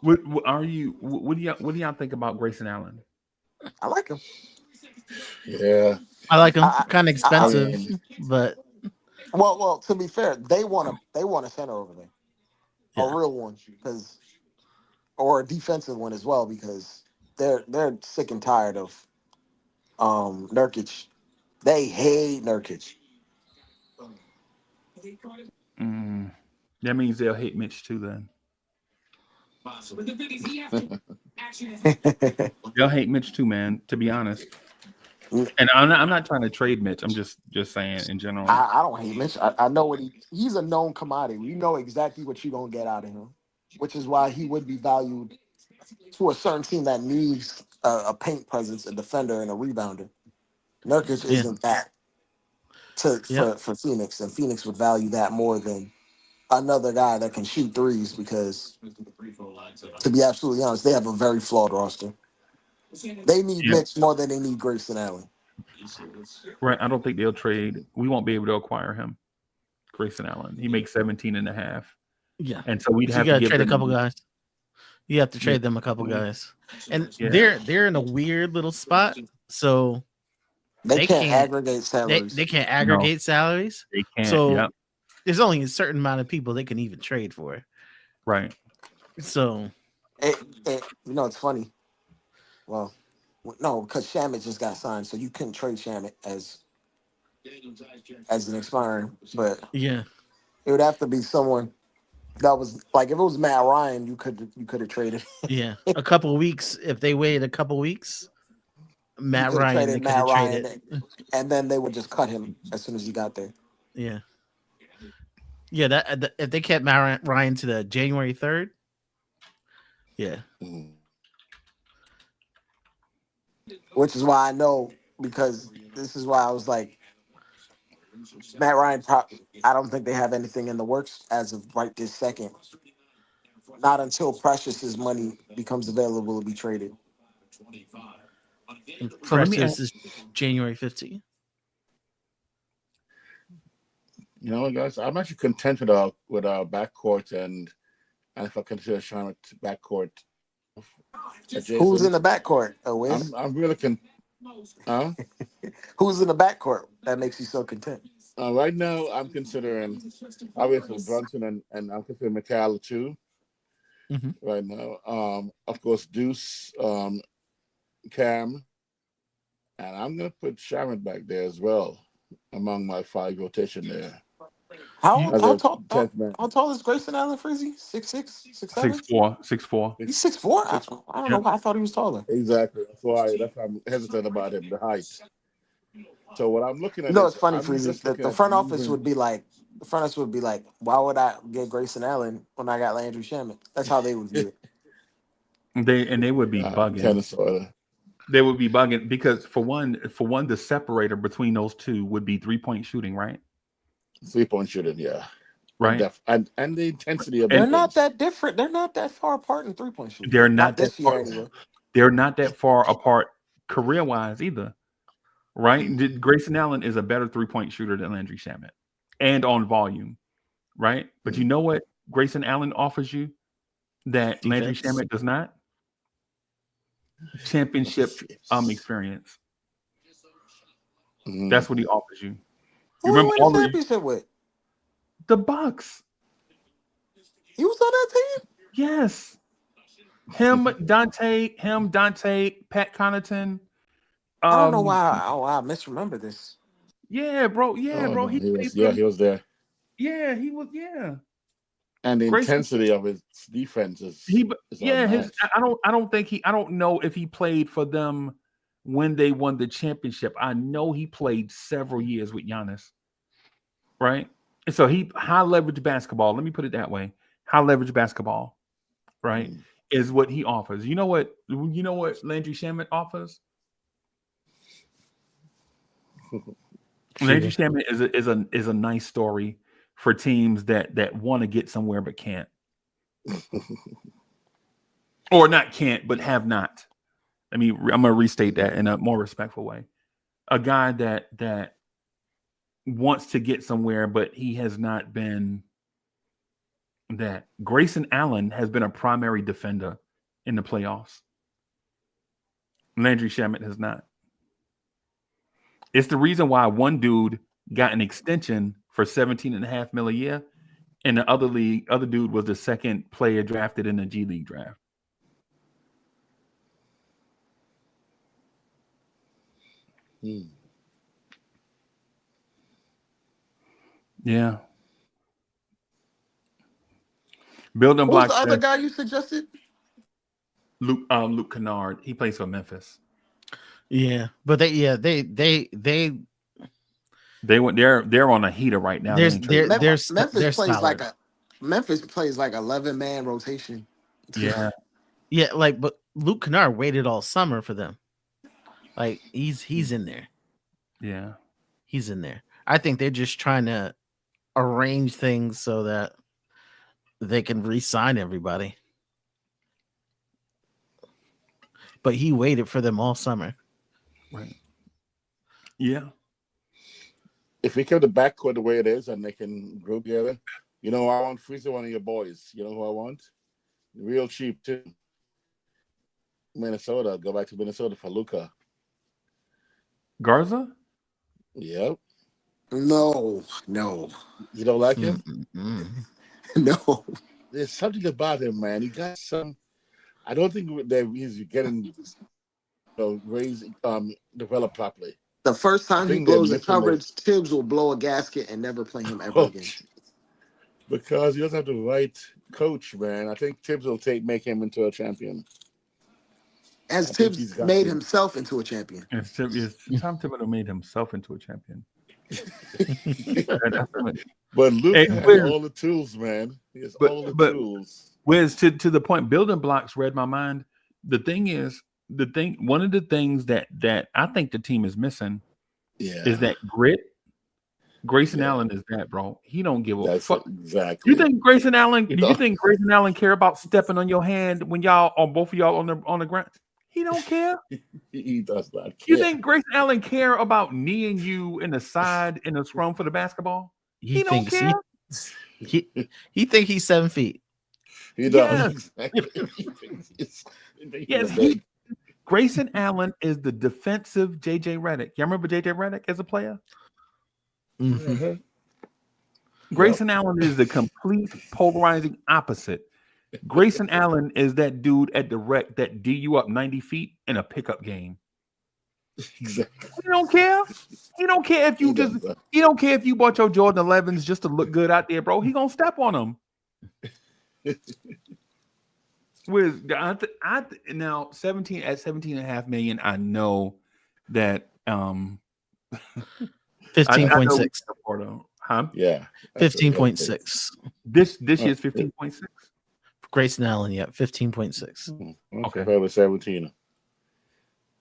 S4: What do y'all think about Grayson Allen?
S6: I like him.
S7: Yeah.
S5: I like him.
S6: I-
S5: Kind of expensive,
S7: I mean,
S5: but
S6: Well, to be fair, they want a center over there,
S5: yeah.
S6: a real one, or a defensive one as well, because they're sick and tired of Nurkic. They hate Nurkic.
S4: That means they'll hate Mitch too. Then they'll hate Mitch too, man. To be honest, and I'm not trying to trade Mitch. I'm just saying in general.
S6: I don't hate Mitch. I know what he's a known commodity. We know exactly what you're gonna get out of him, which is why he would be valued to a certain team that needs a paint presence, a defender, and a rebounder. Nurkic isn't that for Phoenix, and Phoenix would value that more than another guy that can shoot threes, because, to be absolutely honest, they have a very flawed roster. They need Mitch more than they need Grayson Allen.
S4: Right. I don't think they'll trade. We won't be able to acquire him. Grayson Allen. He makes 17 and a half.
S5: Yeah.
S4: And so we'd
S5: So
S4: have
S5: you
S4: to
S5: gotta
S4: give
S5: trade a
S4: them
S5: couple guys. You have to trade them a couple guys. And they're in a weird little spot. So
S6: they can't aggregate salaries.
S5: They can't aggregate salaries.
S4: They can't.
S5: So there's only a certain amount of people they can even trade for.
S4: Right. So
S6: it's funny. Well, no, because Shamet just got signed, so you couldn't trade Shamet as an expiring. But
S5: yeah,
S6: it would have to be someone that was like, if it was Matt Ryan, you could have traded.
S5: Yeah, a couple of weeks. If they waited a couple of weeks, Matt Ryan, they could have traded,
S6: and then they would just cut him as soon as he got there.
S5: Yeah, yeah. That if they kept Matt Ryan to the January 3rd, yeah.
S6: Which is why I know, because this is why I was like, Matt Ryan, I don't think they have anything in the works as of right this second. Not until Precious's money becomes available to be traded.
S5: Precious is January 15th.
S7: You know, guys, I'm actually content with our backcourt, and if I consider Shamet backcourt.
S6: Who's in the backcourt?
S7: I'm really
S6: Who's in the backcourt that makes you so content?
S7: Right now, I'm considering obviously Brunson and I'm considering Mikhail too.
S5: Mm-hmm.
S7: Right now, of course, Deuce, Cam, and I'm gonna put Shamet back there as well among my 5 rotation there.
S6: How tall is Grayson Allen Freezie? 6'6", 6'7"?
S4: 6'4".
S6: He's 6'4"? I don't know why I thought he was taller.
S7: Exactly. That's why I'm hesitant about him, the height. So what I'm looking at,
S6: it's funny, Freezie. The front office would be like, why would I get Grayson Allen when I got Landry Shamet? That's how they would view
S4: it. They would be bugging.
S7: Kind of, sort of.
S4: They would be bugging because for one, the separator between those two would be 3-point shooting, right?
S7: 3-point shooting, yeah.
S4: Right.
S7: And the intensity of
S6: they're not that different. They're not that far apart in 3-point shooting.
S4: They're not that
S6: this year anyway.
S4: They're not that far apart career-wise either. Right? Grayson Allen is a better 3-point shooter than Landry Shamet. And on volume. Right? But you know what Grayson Allen offers you that Landry Shamet does not? Championship experience.
S7: Mm-hmm.
S4: That's what he offers you.
S6: Who
S4: remember
S6: all the championship with?
S4: The Bucks.
S6: He was on that team?
S4: Yes. Him, Dante, Pat Connaughton.
S6: I don't know why I misremember this.
S4: Yeah, bro. Yeah, bro.
S7: He was there.
S4: Yeah, he was. Yeah.
S7: And the intensity of his defense is
S4: I don't know if he played for them when they won the championship. I know he played several years with Giannis. Right? And so he high leverage basketball. Let me put it that way. High leverage basketball, right? Is what he offers. You know what Landry Shamet offers? Landry Shamet is a nice story for teams that want to get somewhere but can't. Or not can't, but have not. I'm gonna restate that in a more respectful way. A guy that wants to get somewhere, but he has not been that. Grayson Allen has been a primary defender in the playoffs. Landry Shamet has not. It's the reason why one dude got an extension for $17.5 million a year, and the other dude was the second player drafted in the G League draft. Yeah. Building
S6: Who's
S4: blocks.
S6: the other guy you suggested?
S4: Luke Kennard. He plays for Memphis.
S5: Yeah, but they're
S4: on a heater right now.
S6: Memphis
S5: they're
S6: plays
S5: solid.
S6: Memphis plays like 11-man rotation.
S4: Yeah.
S5: Yeah, but Luke Kennard waited all summer for them. Like he's in there.
S4: Yeah.
S5: He's in there. I think they're just trying to arrange things so that they can re-sign everybody. But he waited for them all summer.
S4: Right. Yeah.
S7: If we keep the backcourt the way it is and they can grow together, I want Freezie, one of your boys. You know who I want? Real cheap too. Minnesota. Go back to Minnesota for Luka.
S4: Garza?
S7: Yep.
S6: No.
S7: You don't like him?
S6: No.
S7: There's something about him, man. He got some. I don't think that he's getting developed properly.
S6: The first time he blows a coverage, Tibbs will blow a gasket and never play him ever again.
S7: Because he doesn't have the right coach, man. I think Tibbs will make him into a champion.
S6: As Tibbs made himself into a champion.
S4: Tom Thibodeau made himself into a champion.
S7: But Luke has all the tools, man. He has all the tools.
S4: Whereas to the point, building blocks read my mind. One of the things that I think the team is missing is that grit. Grayson Allen is that, bro. He don't give a fuck.
S7: Exactly.
S4: You think Grayson Allen? Do you think Grayson Allen care about stepping on your hand when both of y'all on the ground? He don't care.
S7: He does not care.
S4: You think Grayson Allen care about kneeing you in the side in the scrum for the basketball? He don't care.
S5: He think he's 7 feet.
S7: He does.
S4: Yes. Grayson Allen is the defensive JJ Redick. Y'all remember JJ Redick as a player?
S5: Mm-hmm.
S4: Grayson Allen is the complete polarizing opposite. Grayson Allen is that dude at the rec that D you up 90 feet in a pickup game.
S7: Exactly.
S4: He don't care. He don't care if you he don't care if you bought your Jordan 11s just to look good out there, bro. He gonna step on them. With now 17.5 million, I know that
S5: 15.6.
S4: Huh?
S7: Yeah.
S5: 15.6.
S4: This year's 15.6.
S5: Grayson Allen, 15.6.
S7: Okay. Probably 17.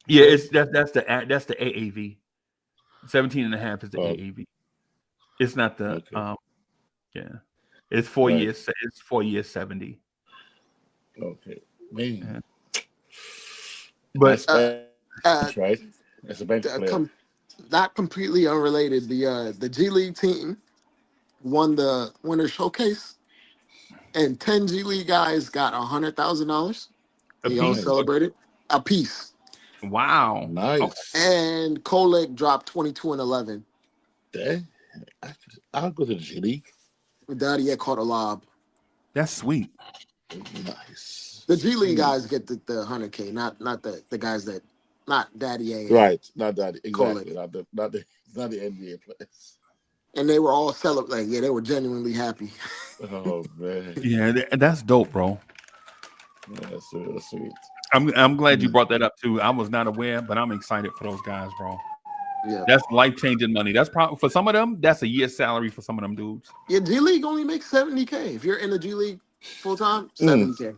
S4: Yeah, that's the AAV. 17.5 is the AAV. It's not the It's 4 years. It's 4 years 70.
S7: Okay, man.
S4: Yeah. But
S7: that's right. That's a bench player.
S6: Not completely unrelated. The G League team won the Winter Showcase, and 10 G League guys got $100,000. They all celebrated a piece.
S4: Wow,
S7: nice.
S4: Okay.
S6: And Kolek dropped 22 and 11.
S7: I'll go to the G League.
S6: Daddy caught a lob.
S4: That's sweet.
S7: Nice.
S6: The G League guys get the 100K, not the guys that, not Daddy A.
S7: Right, not Daddy. Exactly.
S6: Kolek.
S7: Not the NBA players.
S6: And they were all celebrating. Yeah, they were genuinely happy.
S7: Oh man.
S4: Yeah, that's dope, bro.
S7: Yeah, that's real sweet.
S4: I'm glad you brought that up too. I was not aware, but I'm excited for those guys, bro.
S6: Yeah,
S4: that's life-changing money. That's probably for some of them. That's a year's salary for some of them dudes.
S6: Yeah, G League only makes $70K. If you're in the G League full time, $70K.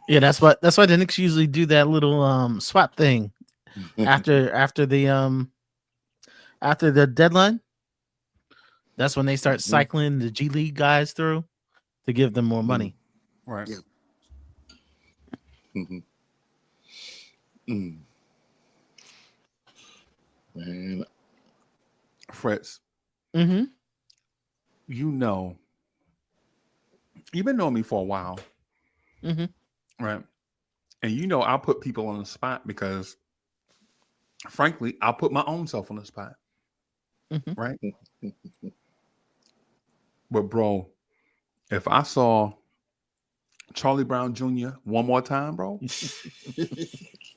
S5: Yeah, that's why the Knicks usually do that little swap thing after the deadline. That's when they start cycling the G League guys through to give them more money.
S4: Right.
S6: Yeah.
S7: Man.
S4: Fritz,
S5: Mm-hmm.
S4: you've been knowing me for a while, right? And I'll put people on the spot because, frankly, I'll put my own self on the spot, right? But bro, if I saw Charlie Brown Jr. one more time, bro,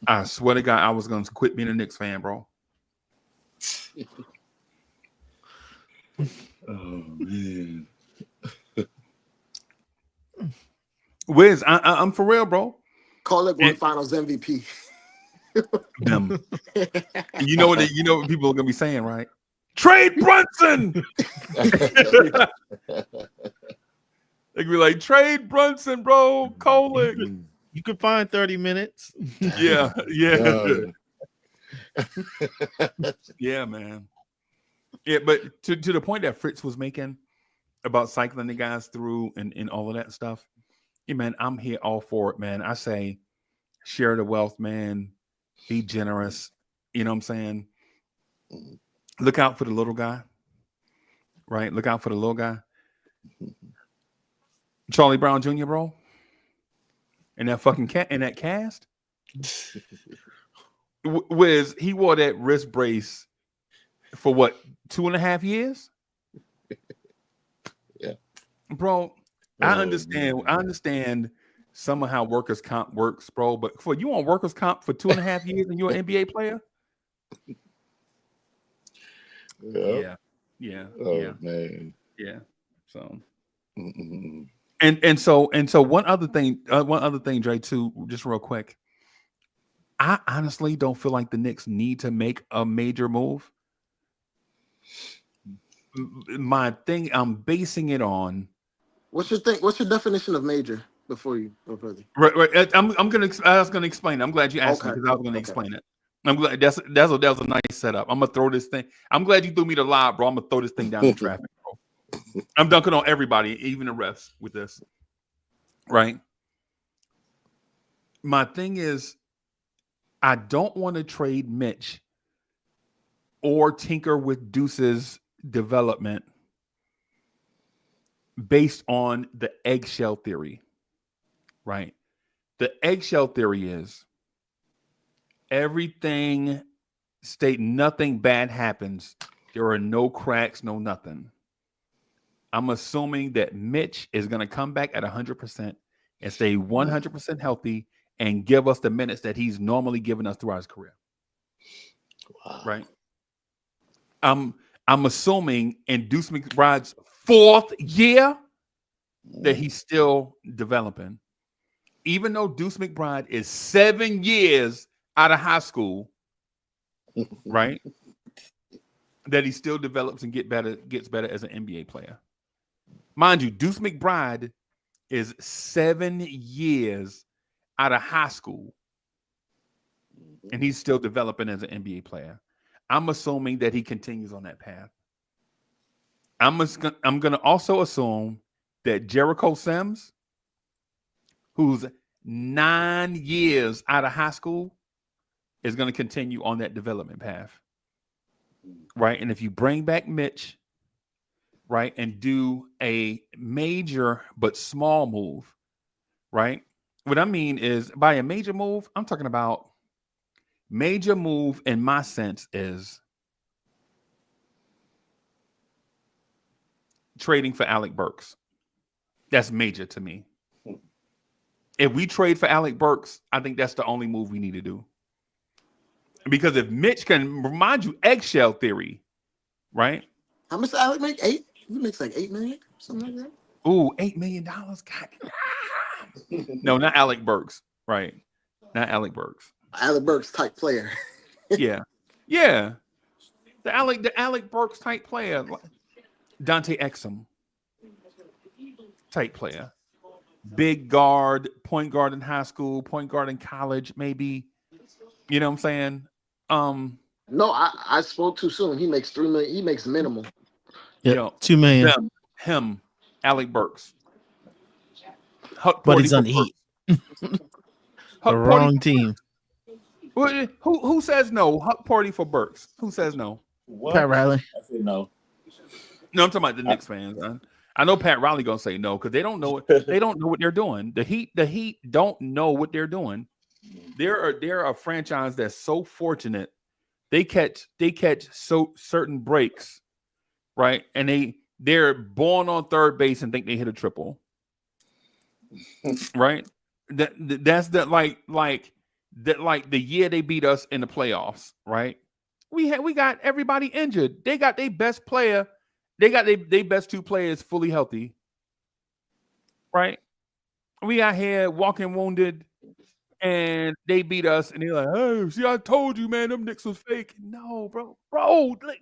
S4: I swear to God, I was going to quit being a Knicks fan, bro.
S7: Oh man.
S4: Wiz, I'm for real, bro.
S6: Kolek won Finals MVP.
S4: Them. You know what people are gonna be saying, right? Trade Brunson. They could be like, trade Brunson, bro. Kolek.
S5: You could find 30 minutes.
S4: Yeah.
S7: God.
S4: Yeah, man. Yeah, but to the point that Fritz was making about cycling the guys through and all of that stuff, yeah, man, I'm here all for it, man. I say share the wealth, man. Be generous. You know what I'm saying? Look out for the little guy, right? Look out for the little guy. Charlie Brown Jr., bro. And that fucking in that cast. Wiz, he wore that wrist brace for what, 2.5 years?
S7: Yeah.
S4: Bro, I understand some of how workers' comp works, bro. But for you on workers' comp for 2.5 years and you're an NBA player?
S7: Yeah.
S4: Yeah.
S7: Man.
S4: Yeah. So
S7: Mm-mm.
S4: and so one other thing, Dre, too, just real quick. I honestly don't feel like the Knicks need to make a major move. My thing, I'm basing it on.
S6: What's your thing? What's your definition of major? Before you go further,
S4: Right. I was gonna explain it. I'm glad you asked me because I was gonna explain it. I'm glad that was a nice setup. I'm gonna throw this thing. I'm glad you threw me the lob, bro. I'm gonna throw this thing down in traffic, bro. I'm dunking on everybody, even the refs, with this. Right. My thing is, I don't want to trade Mitch or tinker with Deuce's development based on the eggshell theory. Right. The eggshell theory is everything nothing bad happens. There are no cracks, no nothing. I'm assuming that Mitch is going to come back at 100% and stay 100% healthy and give us the minutes that he's normally given us throughout his career. Wow. Right. I'm assuming in Deuce McBride's 4th year that he's still developing. Even though Deuce McBride is 7 years out of high school, right? That he still develops and gets better as an NBA player. Mind you, Deuce McBride is 7 years out of high school, and he's still developing as an NBA player. I'm assuming that he continues on that path. I'm going to also assume that Jericho Sims, who's 9 years out of high school, is going to continue on that development path. Right. And if you bring back Mitch, right, and do a major but small move, right? What I mean is by a major move, I'm talking about major move in my sense is trading for Alec Burks. That's major to me. If we trade for Alec Burks, I think that's the only move we need to do. Because if Mitch can remind you eggshell theory, right?
S6: how much does Alec make? 8? He makes like $8 million, something like that.
S4: Ooh, $8 million. God. No, not Alec Burks. Right. Not Alec Burks.
S6: Alec Burks type player.
S4: Yeah. Yeah. The Alec Burks type player. Dante Exum type player. Big guard, point guard in high school, point guard in college, maybe. You know what I'm saying?
S6: No, I spoke too soon. He makes $3 million. He makes minimal.
S5: Yeah, $2 million.
S4: Him, Alec Burks.
S5: But he's on the Heat. The wrong team.
S4: Who says no? Huck party for Burks. Who says no?
S7: What?
S5: Pat Riley.
S7: I said no.
S4: No, I'm talking about the Knicks fans. I know Pat Riley gonna say no because they don't know. They don't know what they're doing. The Heat don't know what they're doing. They're a franchise that's so fortunate. They catch so certain breaks, right? And they're born on third base and think they hit a triple, right? That's the year they beat us in the playoffs, right? We got everybody injured. They got their best player. They got their best two players fully healthy, right? We out here walking wounded, and they beat us, and they're like, "Oh, see, I told you, man, them Knicks was fake." No, bro, like,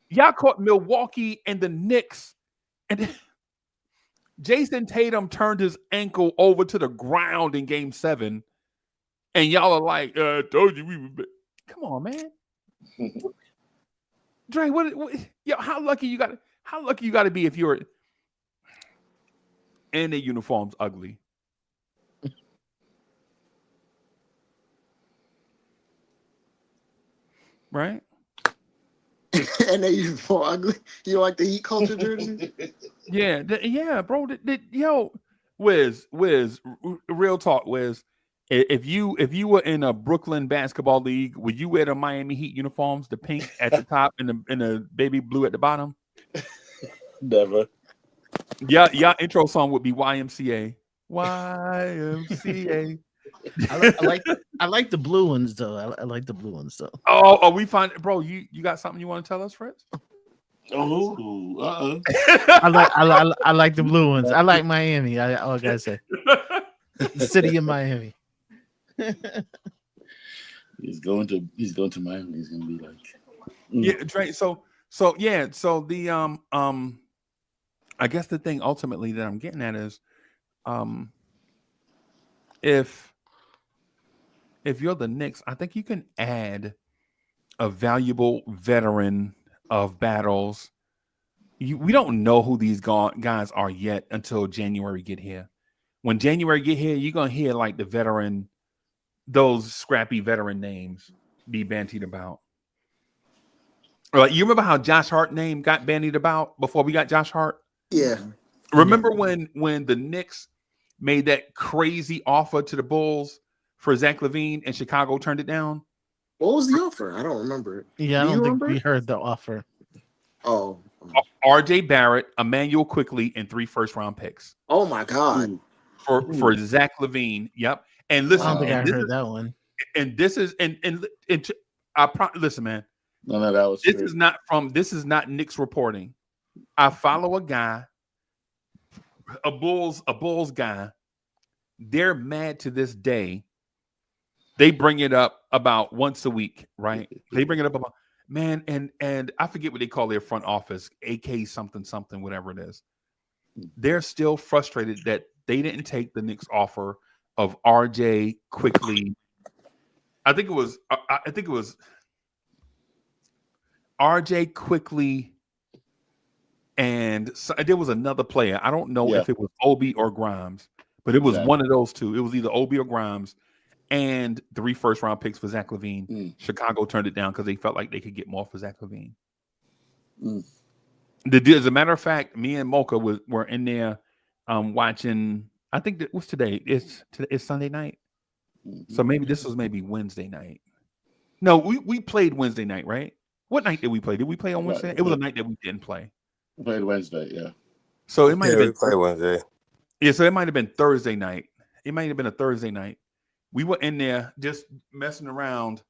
S4: y'all caught Milwaukee and the Knicks, and Jason Tatum turned his ankle over to the ground in Game 7, and y'all are like, "I told you we would." Come on, man. Dre, how lucky you got to be if you're and their uniform's ugly. Right?
S6: And they uniform ugly. You like the Heat culture jersey?
S4: Yeah, bro. Yo, Wiz, real talk, Wiz. If you were in a Brooklyn basketball league, would you wear the Miami Heat uniforms, the pink at the top and the baby blue at the bottom?
S7: Never.
S4: Yeah, intro song would be YMCA. YMCA.
S5: I like the blue ones though. I like the blue ones though.
S4: Oh, we find, bro. You got something you want to tell us, Fritz?
S7: Oh,
S5: I like the blue ones. I like Miami. All I gotta say, the city of Miami.
S7: He's going to Miami. He's gonna be like,
S4: yeah, Dre. So the I guess the thing ultimately that I'm getting at is, if you're the Knicks, I think you can add a valuable veteran of battles. We don't know who these guys are yet until January get here. When January get here, you're gonna hear like the veteran, those scrappy veteran names be bandied about. Like, you remember how Josh Hart name got bandied about before we got Josh Hart?
S6: Yeah.
S4: Remember when the Knicks made that crazy offer to the Bulls for Zach LaVine and Chicago turned it down?
S6: What was the offer? I don't remember it.
S5: Yeah, I don't think we heard the offer.
S6: Oh.
S4: RJ Barrett, Emmanuel Quickly, and 3 first-round picks.
S6: Oh my God.
S4: For Zach LaVine. Yep. And listen,
S5: I don't think I heard that one.
S4: And this is listen, man.
S7: no, that was
S4: This
S7: true.
S4: is not Knicks reporting. I follow a guy, a Bulls guy. They're mad to this day. They bring it up about once a week, right? They bring it up about, man, and I forget what they call their front office, AK something, whatever it is. They're still frustrated that they didn't take the Knicks offer of RJ Quickly. I think it was RJ Quickly, and there was another player. I don't know if it was Obi or Grimes, but it was one of those two. It was either Obi or Grimes, and 3 first-round picks for Zach LaVine. Chicago turned it down because they felt like they could get more for Zach LaVine. As a matter of fact, me and Mocha were in there watching. I think that what's today? It's Sunday night, so maybe this was Wednesday night. No, we played Wednesday night, right? What night did we play? Did we play on Wednesday? It was a night that we didn't play.
S7: We played Wednesday, yeah.
S4: So it might have been
S8: we played Wednesday.
S4: Yeah, so it might have been Thursday night. It might have been a Thursday night. We were in there just messing around.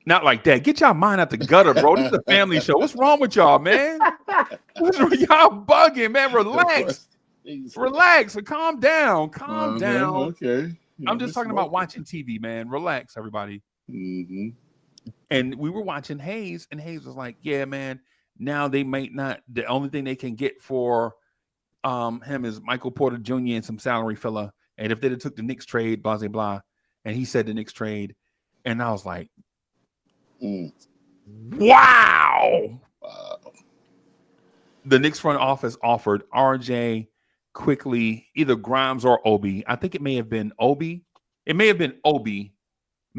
S4: Not like that. Get y'all mind out the gutter, bro. This is a family show. What's wrong with y'all, man? Y'all bugging, man. Relax. Relax. Calm down. Calm down.
S7: Okay.
S4: I'm just talking about watching TV, man. Relax, everybody.
S7: Mm-hmm.
S4: And we were watching Hayes, and Hayes was like, yeah, man, now they might not. The only thing they can get for him is Michael Porter Jr. and some salary filler. And if they took the Knicks trade, blah, blah, blah. And he said the Knicks trade. And I was like, wow. The Knicks front office offered RJ Quickly, either Grimes or Obi. I think it may have been Obi. It may have been Obi.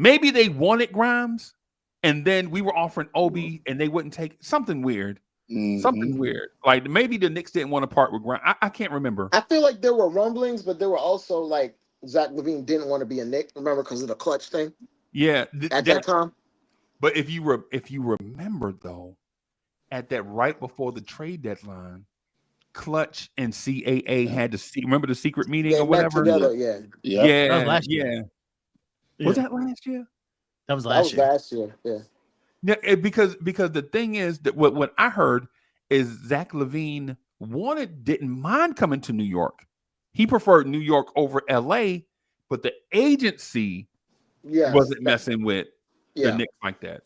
S4: Maybe they wanted Grimes, and then we were offering Obi, and they wouldn't take something weird. Something weird. Like maybe the Knicks didn't want to part with Grimes. I can't remember.
S6: I feel like there were rumblings, but there were also like Zach LaVine didn't want to be a Knick. Remember, because of the clutch thing.
S4: Yeah,
S6: At that time.
S4: But if you remember though, at that right before the trade deadline, Clutch and CAA had to see. Remember the secret meeting or whatever?
S6: Together,
S4: yeah.
S5: That was last year.
S4: Was that last year?
S5: That was last year.
S4: Yeah, because the thing is that what I heard is Zach LaVine didn't mind coming to New York. He preferred New York over LA, but the agency wasn't messing with the Knicks like that.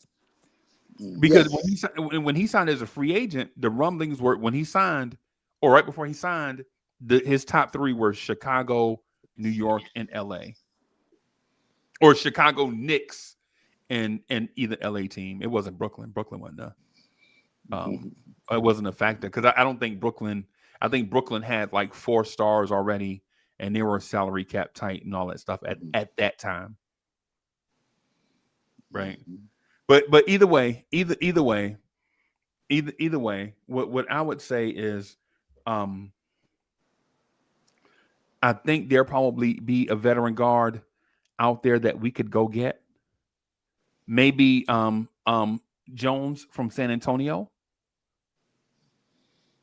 S4: Because when he signed as a free agent, the rumblings were when he signed, or right before he signed, his top three were Chicago, New York, and LA. Or Chicago Knicks and either LA team. It wasn't Brooklyn. Brooklyn wasn't it wasn't a factor because I don't think Brooklyn. I think Brooklyn had like 4 stars already, and they were salary cap tight and all that stuff at that time. Right. But either way, what I would say is, I think there'll probably be a veteran guard out there that we could go get. Maybe Jones from San Antonio.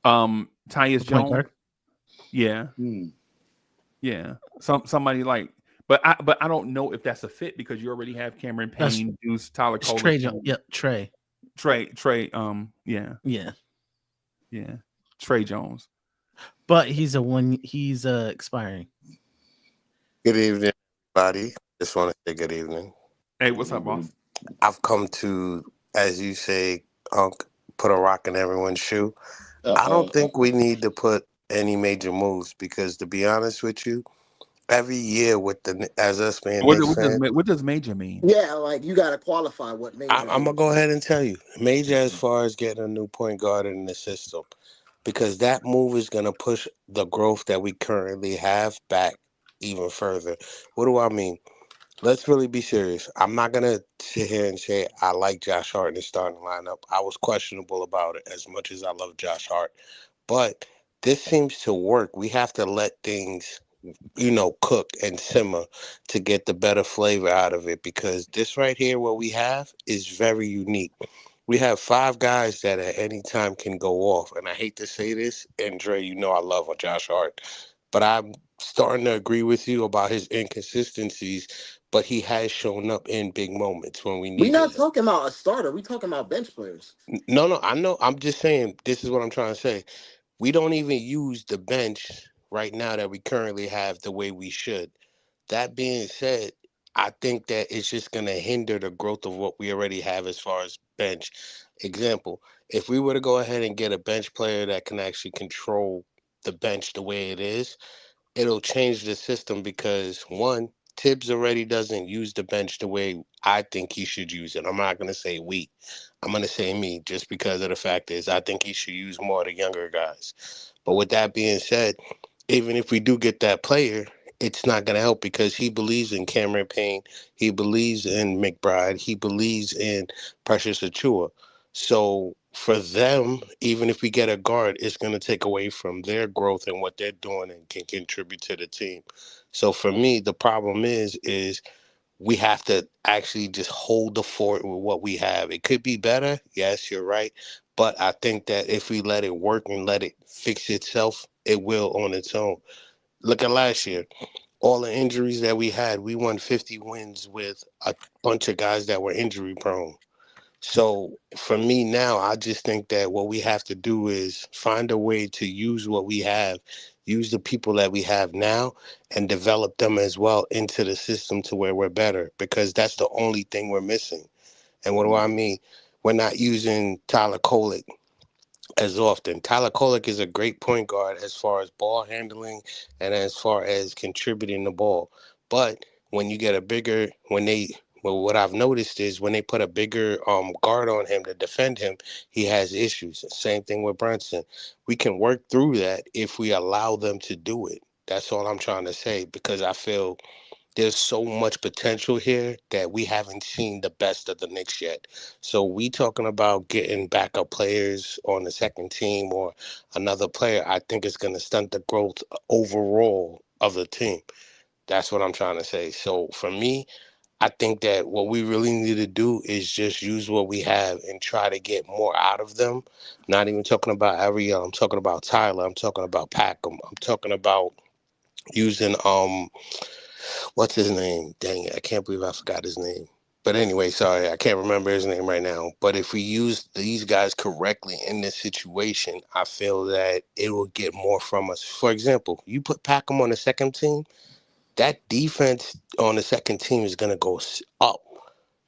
S4: Tyus Jones. Yeah. Yeah. Somebody like, but I don't know if that's a fit because you already have Cameron Payne, Deuce, Tyler Kolek.
S5: Trey.
S4: Yeah. Trey Jones.
S5: But he's expiring.
S8: Good evening, everybody. Just want to say good evening.
S4: Hey, what's up, boss?
S8: I've come to, as you say, put a rock in everyone's shoe. I don't think we need to put any major moves because, to be honest with you, every year as us being Knicks fans,
S4: what does major mean?
S6: Yeah, like you got to qualify what major.
S8: I'm gonna go ahead and tell you, major as far as getting a new point guard in the system, because that move is gonna push the growth that we currently have back even further. What do I mean? Let's really be serious. I'm not going to sit here and say I like Josh Hart in the starting lineup. I was questionable about it as much as I love Josh Hart. But this seems to work. We have to let things, cook and simmer to get the better flavor out of it because this right here, what we have, is very unique. We have 5 guys that at any time can go off. And I hate to say this, and Dre, I love Josh Hart. But I'm starting to agree with you about his inconsistencies. But he has shown up in big moments when we need.
S6: We're not talking about a starter. We're talking about bench players.
S8: No, I know. I'm just saying this is what I'm trying to say. We don't even use the bench right now that we currently have the way we should. That being said, I think that it's just going to hinder the growth of what we already have as far as bench. Example, if we were to go ahead and get a bench player that can actually control the bench the way it is, it'll change the system because, one, Tibbs already doesn't use the bench the way I think he should use it. I'm not going to say we. I'm going to say me just because of the fact is I think he should use more of the younger guys. But with that being said, even if we do get that player, it's not going to help because he believes in Cameron Payne. He believes in McBride. He believes in Precious Achiuwa. So for them, even if we get a guard, it's going to take away from their growth and what they're doing and can contribute to the team. So for me, the problem is we have to actually just hold the fort with what we have. It could be better. Yes, you're right. But I think that if we let it work and let it fix itself, it will on its own. Look at last year. All the injuries that we had, we won 50 wins with a bunch of guys that were injury prone. So for me now, I just think that what we have to do is find a way to use what we have, use the people that we have now, and develop them as well into the system to where we're better, because that's the only thing we're missing. And what do I mean? We're not using Tyler Kolek as often. Tyler Kolek is a great point guard as far as ball handling and as far as contributing the ball. But when you get what I've noticed is when they put a bigger guard on him to defend him, he has issues. Same thing with Brunson. We can work through that if we allow them to do it. That's all I'm trying to say, because I feel there's so much potential here that we haven't seen the best of the Knicks yet. So we talking about getting backup players on the second team or another player, I think it's going to stunt the growth overall of the team. That's what I'm trying to say. So for me, I think that what we really need to do is just use what we have and try to get more out of them. Not even talking about Ariel. I'm talking about Tyler. I'm talking about Packham. I'm talking about using what's his name? Dang it, I can't believe I forgot his name. But anyway, sorry, I can't remember his name right now. But if we use these guys correctly in this situation, I feel that it will get more from us. For example, you put Packham on the second team, that defense on the second team is going to go up.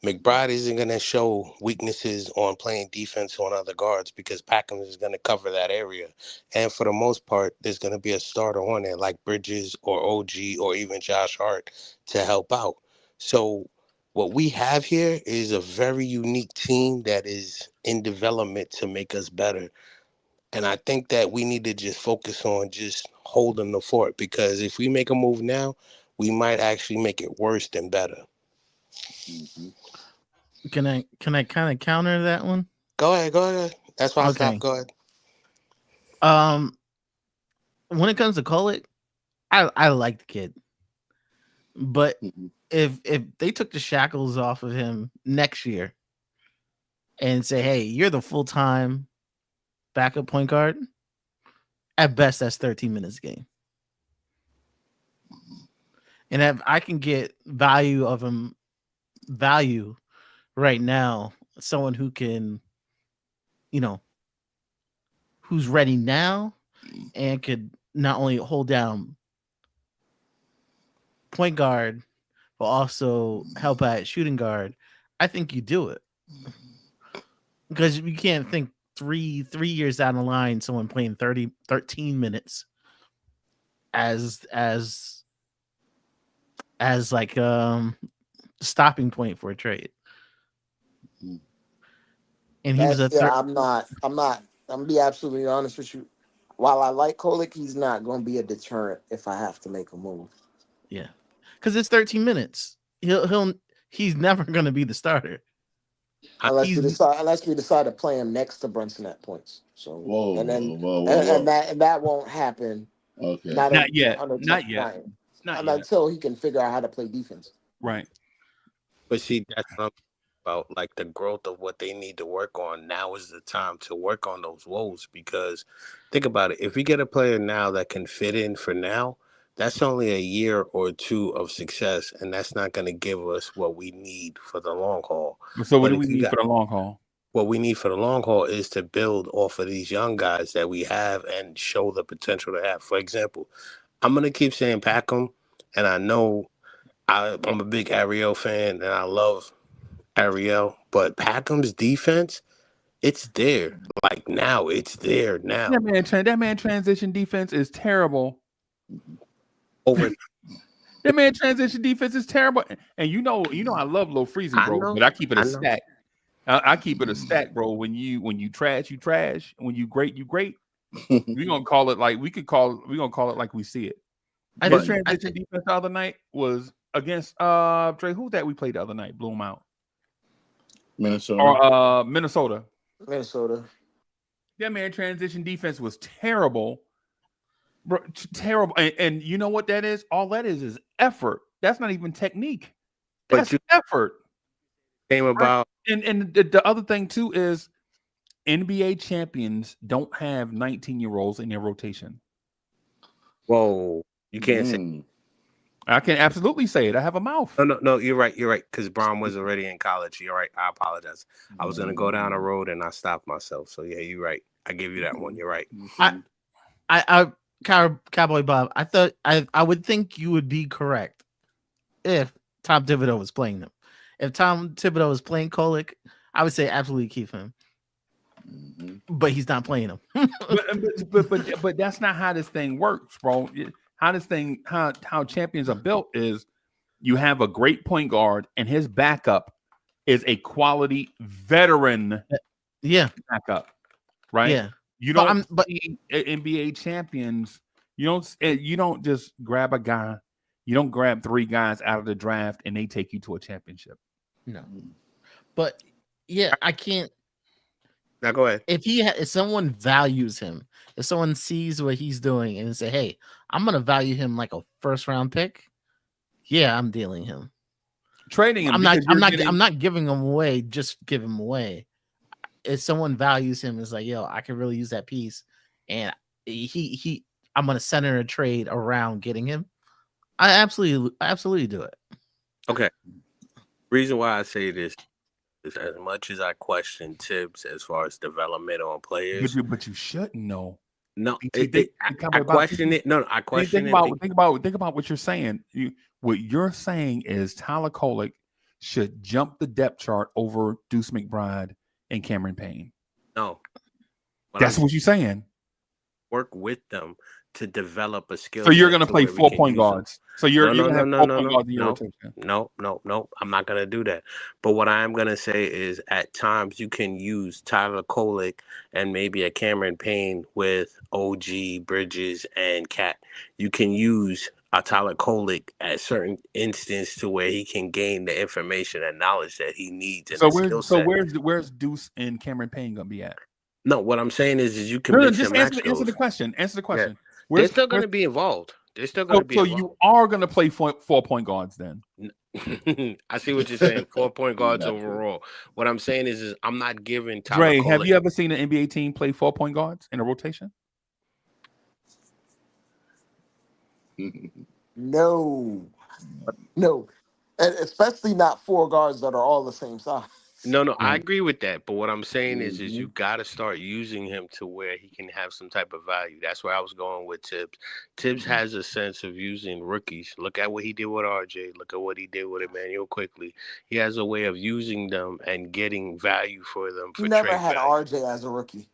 S8: McBride isn't going to show weaknesses on playing defense on other guards because Packham is going to cover that area. And for the most part, there's going to be a starter on there like Bridges or OG or even Josh Hart to help out. So what we have here is a very unique team that is in development to make us better. And I think that we need to just focus on just holding the fort because if we make a move now, we might actually make it worse than better.
S5: Can I kind of counter that one?
S8: Go ahead. That's why I stopped. Go ahead.
S5: When it comes to Kolek, I like the kid, but if they took the shackles off of him next year and say, "Hey, you're the full-time backup point guard," at best that's 13 minutes a game, and if I can get value right now, someone who can, who's ready now and could not only hold down point guard, but also help at shooting guard, I think you do it. Because you can't think three years down the line, someone playing 13 minutes as like stopping point for a trade. And he was
S6: I'm gonna be absolutely honest with you. While I like Kolek, he's not gonna be a deterrent if I have to make a move.
S5: Yeah. Because it's 13 minutes. He's never gonna be the starter.
S6: Unless we decide to play him next to Brunson at points. So that won't happen.
S4: Okay. Not yet.
S6: Until he can figure out how to play defense.
S4: Right.
S8: But see, that's what I'm about, like the growth of what they need to work on. Now is the time to work on those woes because think about it. If we get a player now that can fit in for now, that's only a year or two of success, and that's not going to give us what we need for the long haul.
S4: So what do we need for the long haul?
S8: What we need for the long haul is to build off of these young guys that we have and show the potential to have. For example, I'm going to keep saying Packham, and I know I'm a big Ariel fan, and I love Ariel, but Packham's defense, it's there. Like now, it's there now.
S4: That man transition defense is terrible. That man transition defense is terrible. And you know I love Low Freezie, bro, but I keep it a stack. I keep it a stack, bro. When you trash, you trash. When you great, you great. We're gonna call it like we see it. His transition defense the other night was against Dre. Who's that we played the other night? Blew him out. Minnesota. That man transition defense was terrible. Bro, terrible. And you know what that is? All that is effort. That's not even technique. That's effort.
S8: Came about.
S4: And the other thing too is NBA champions don't have 19-year-olds in their rotation.
S8: Whoa, you can't say.
S4: I can absolutely say it. I have a mouth.
S8: No, you're right. Because Braun was already in college. You're right. I apologize. I was gonna go down a road and I stopped myself. So yeah, you're right. I give you that one. You're right.
S5: Cowboy Bob, I would think you would be correct if Tom Thibodeau was playing them. If Tom Thibodeau was playing Kolek, I would say absolutely keep him. But he's not playing him.
S4: but that's not how this thing works, bro. How champions are built is you have a great point guard and his backup is a quality veteran.
S5: Yeah,
S4: backup, right?
S5: Yeah.
S4: You don't see NBA champions. You don't just grab a guy You don't grab 3 guys out of the draft and they take you to a championship.
S5: No, but yeah, I can't.
S8: Now go ahead.
S5: If someone values him, if someone sees what he's doing and say, "Hey, I'm gonna value him like a first round pick," yeah, I'm dealing him.
S4: Trading him.
S5: I'm not giving him away. Just give him away. If someone values him, is like, yo, I can really use that piece, and I'm gonna center a trade around getting him. I absolutely do it.
S8: Okay. Reason why I say this is as much as I question Tibbs as far as development on players.
S4: But you shouldn't know.
S8: No,
S4: I
S8: question it. No, I question
S4: it. Think about what you're saying. What you're saying is Tyler Kolek should jump the depth chart over Deuce McBride and Cameron Payne.
S8: No,
S4: that's what you're saying.
S8: Work with them to develop a skill.
S4: So you're going to play 4-point guards. So you're going to have 4-point guards in your rotation.
S8: No. I'm not going to do that. But what I am going to say is at times you can use Tyler Kolek and maybe a Cameron Payne with OG, Bridges, and Cat. You can use a Tyler Kolek at certain instance to where he can gain the information and knowledge that he needs.
S4: So where's Deuce and Cameron Payne going to be at?
S8: No, what I'm saying is you can mix and match those.
S4: Answer the question. Yeah.
S8: They're still going to be involved. They're still going to be involved.
S4: So you are going to play 4-point guards then?
S8: I see what you're saying. 4-point guards overall. What I'm saying is I'm not giving Tyler Kolek.
S4: Have you ever seen an NBA team play 4-point guards in a rotation?
S6: No, and especially not 4 guards that are all the same size.
S8: No, I agree with that. But what I'm saying is you got to start using him to where he can have some type of value. That's where I was going with Tibbs. Tibbs has a sense of using rookies. Look at what he did with RJ. Look at what he did with Emmanuel quickly. He has a way of using them and getting value for them.
S6: He never had RJ as a rookie.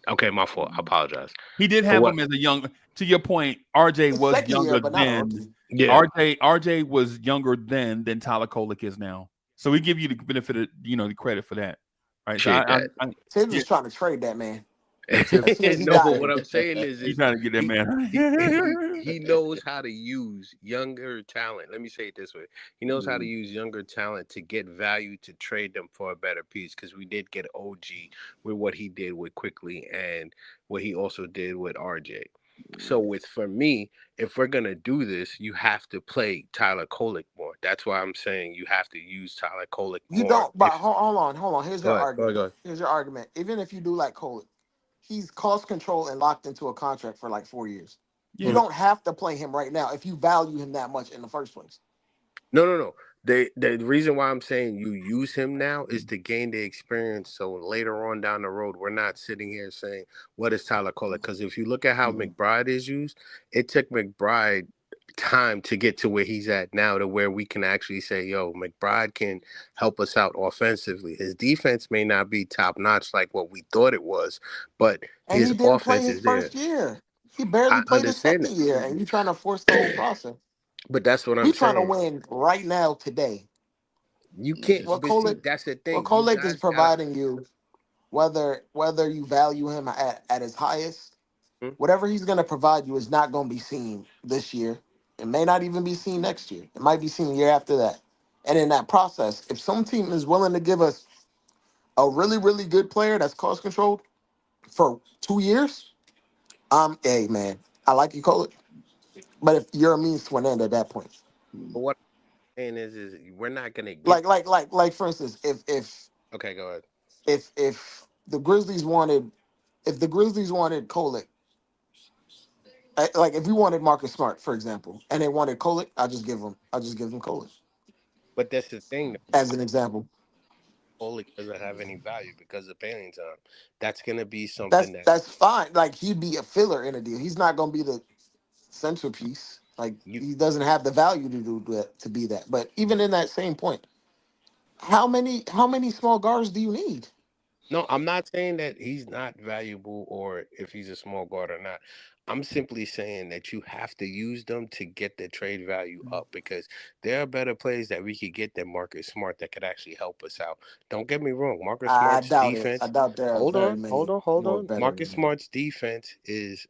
S8: Okay, my fault. I apologize.
S4: He did have him as a young. To your point, RJ was younger then. Yeah. RJ was younger then than Tyler Kolek is now. So we give you the benefit of the credit for that, right?
S6: Tibbs is trying to trade that man.
S8: No, but what I'm saying is
S4: he's trying to get that man.
S8: He knows how to use younger talent. Let me say it this way: he knows how to use younger talent to get value to trade them for a better piece. Because we did get OG with what he did with Quickly and what he also did with RJ. So for me, if we're gonna do this, you have to play Tyler Kolek more. That's why I'm saying you have to use Tyler Kolek more.
S6: You don't, but hold on. Here's your argument. Go ahead. Here's your argument. Even if you do like Kolek, he's cost control and locked into a contract for like 4 years. Yeah. You don't have to play him right now if you value him that much in the first place.
S8: No. The reason why I'm saying you use him now is to gain the experience. So later on down the road, we're not sitting here saying, what is Tyler Kolek? Because if you look at how McBride is used, it took McBride time to get to where he's at now, to where we can actually say, yo, McBride can help us out offensively. His defense may not be top notch like what we thought it was, but his offense is there.
S6: First year. He barely played his second year, and you're trying to force the whole process.
S8: But that's what I'm saying.
S6: He's trying to win right now, today.
S8: You can't. That's the thing.
S6: What Kolek is providing you, whether you value him at his highest, whatever he's going to provide you is not going to be seen this year. It may not even be seen next year. It might be seen the year after that. And in that process, if some team is willing to give us a really, really good player that's cost controlled for 2 years, hey, man, I like you, Kolek. But if you're a means to an end at that point.
S8: But what I'm saying is we're not gonna get
S6: like for instance, if
S8: okay, go ahead.
S6: If the Grizzlies wanted Kolek, like if we wanted Marcus Smart, for example, and they wanted Kolek, I'll just give them Kolek.
S8: But that's the thing, though.
S6: As an example.
S8: Kolek doesn't have any value because of paying time. That's gonna be something
S6: that's fine. Like he'd be a filler in a deal. He's not gonna be the centerpiece. Like he doesn't have the value to do that, to be that. But even in that same point, how many small guards do you need?
S8: No, I'm not saying that he's not valuable or if he's a small guard or not. I'm simply saying that you have to use them to get the trade value up, because there are better players that we could get than Marcus Smart that could actually help us out. Don't get me wrong. Marcus Smart's defense.
S6: I doubt there.
S8: Hold on. Marcus Smart's defense is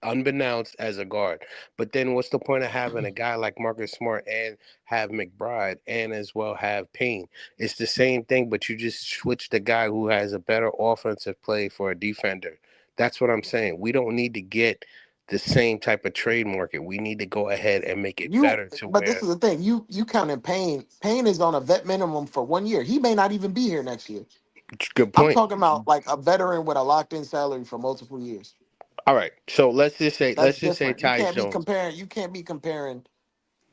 S8: unbeknownst as a guard. But then what's the point of having a guy like Marcus Smart and have McBride and as well have Payne? It's the same thing, but you just switch the guy who has a better offensive play for a defender. That's what I'm saying. We don't need to get the same type of trade market. We need to go ahead and make it better to
S6: But this
S8: where
S6: is the thing. You counting Payne. Payne is on a vet minimum for 1 year. He may not even be here next year.
S8: good
S6: I'm
S8: point.
S6: talking about like a veteran with a locked in salary for multiple years.
S8: All right. So
S6: That's
S8: let's just say
S6: different. You
S8: Tyus
S6: can't be
S8: Jones.
S6: comparing. You can't be comparing.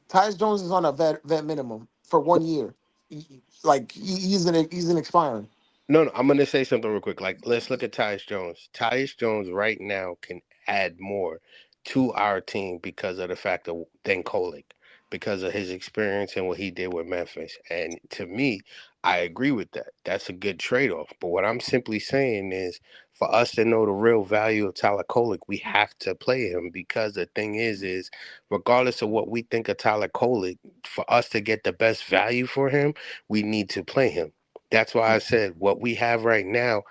S6: Tyus Jones is on a vet minimum for 1 year. He's an expiring.
S8: No, I'm gonna say something real quick. Like, let's look at Tyus Jones. Tyus Jones right now can add more to our team because of the fact of than Kolek, because of his experience and what he did with Memphis. And to me, I agree with that. That's a good trade-off. But what I'm simply saying is, for us to know the real value of Tyler Kolek, we have to play him because the thing is regardless of what we think of Tyler Kolek, for us to get the best value for him, we need to play him. That's why I said what we have right now,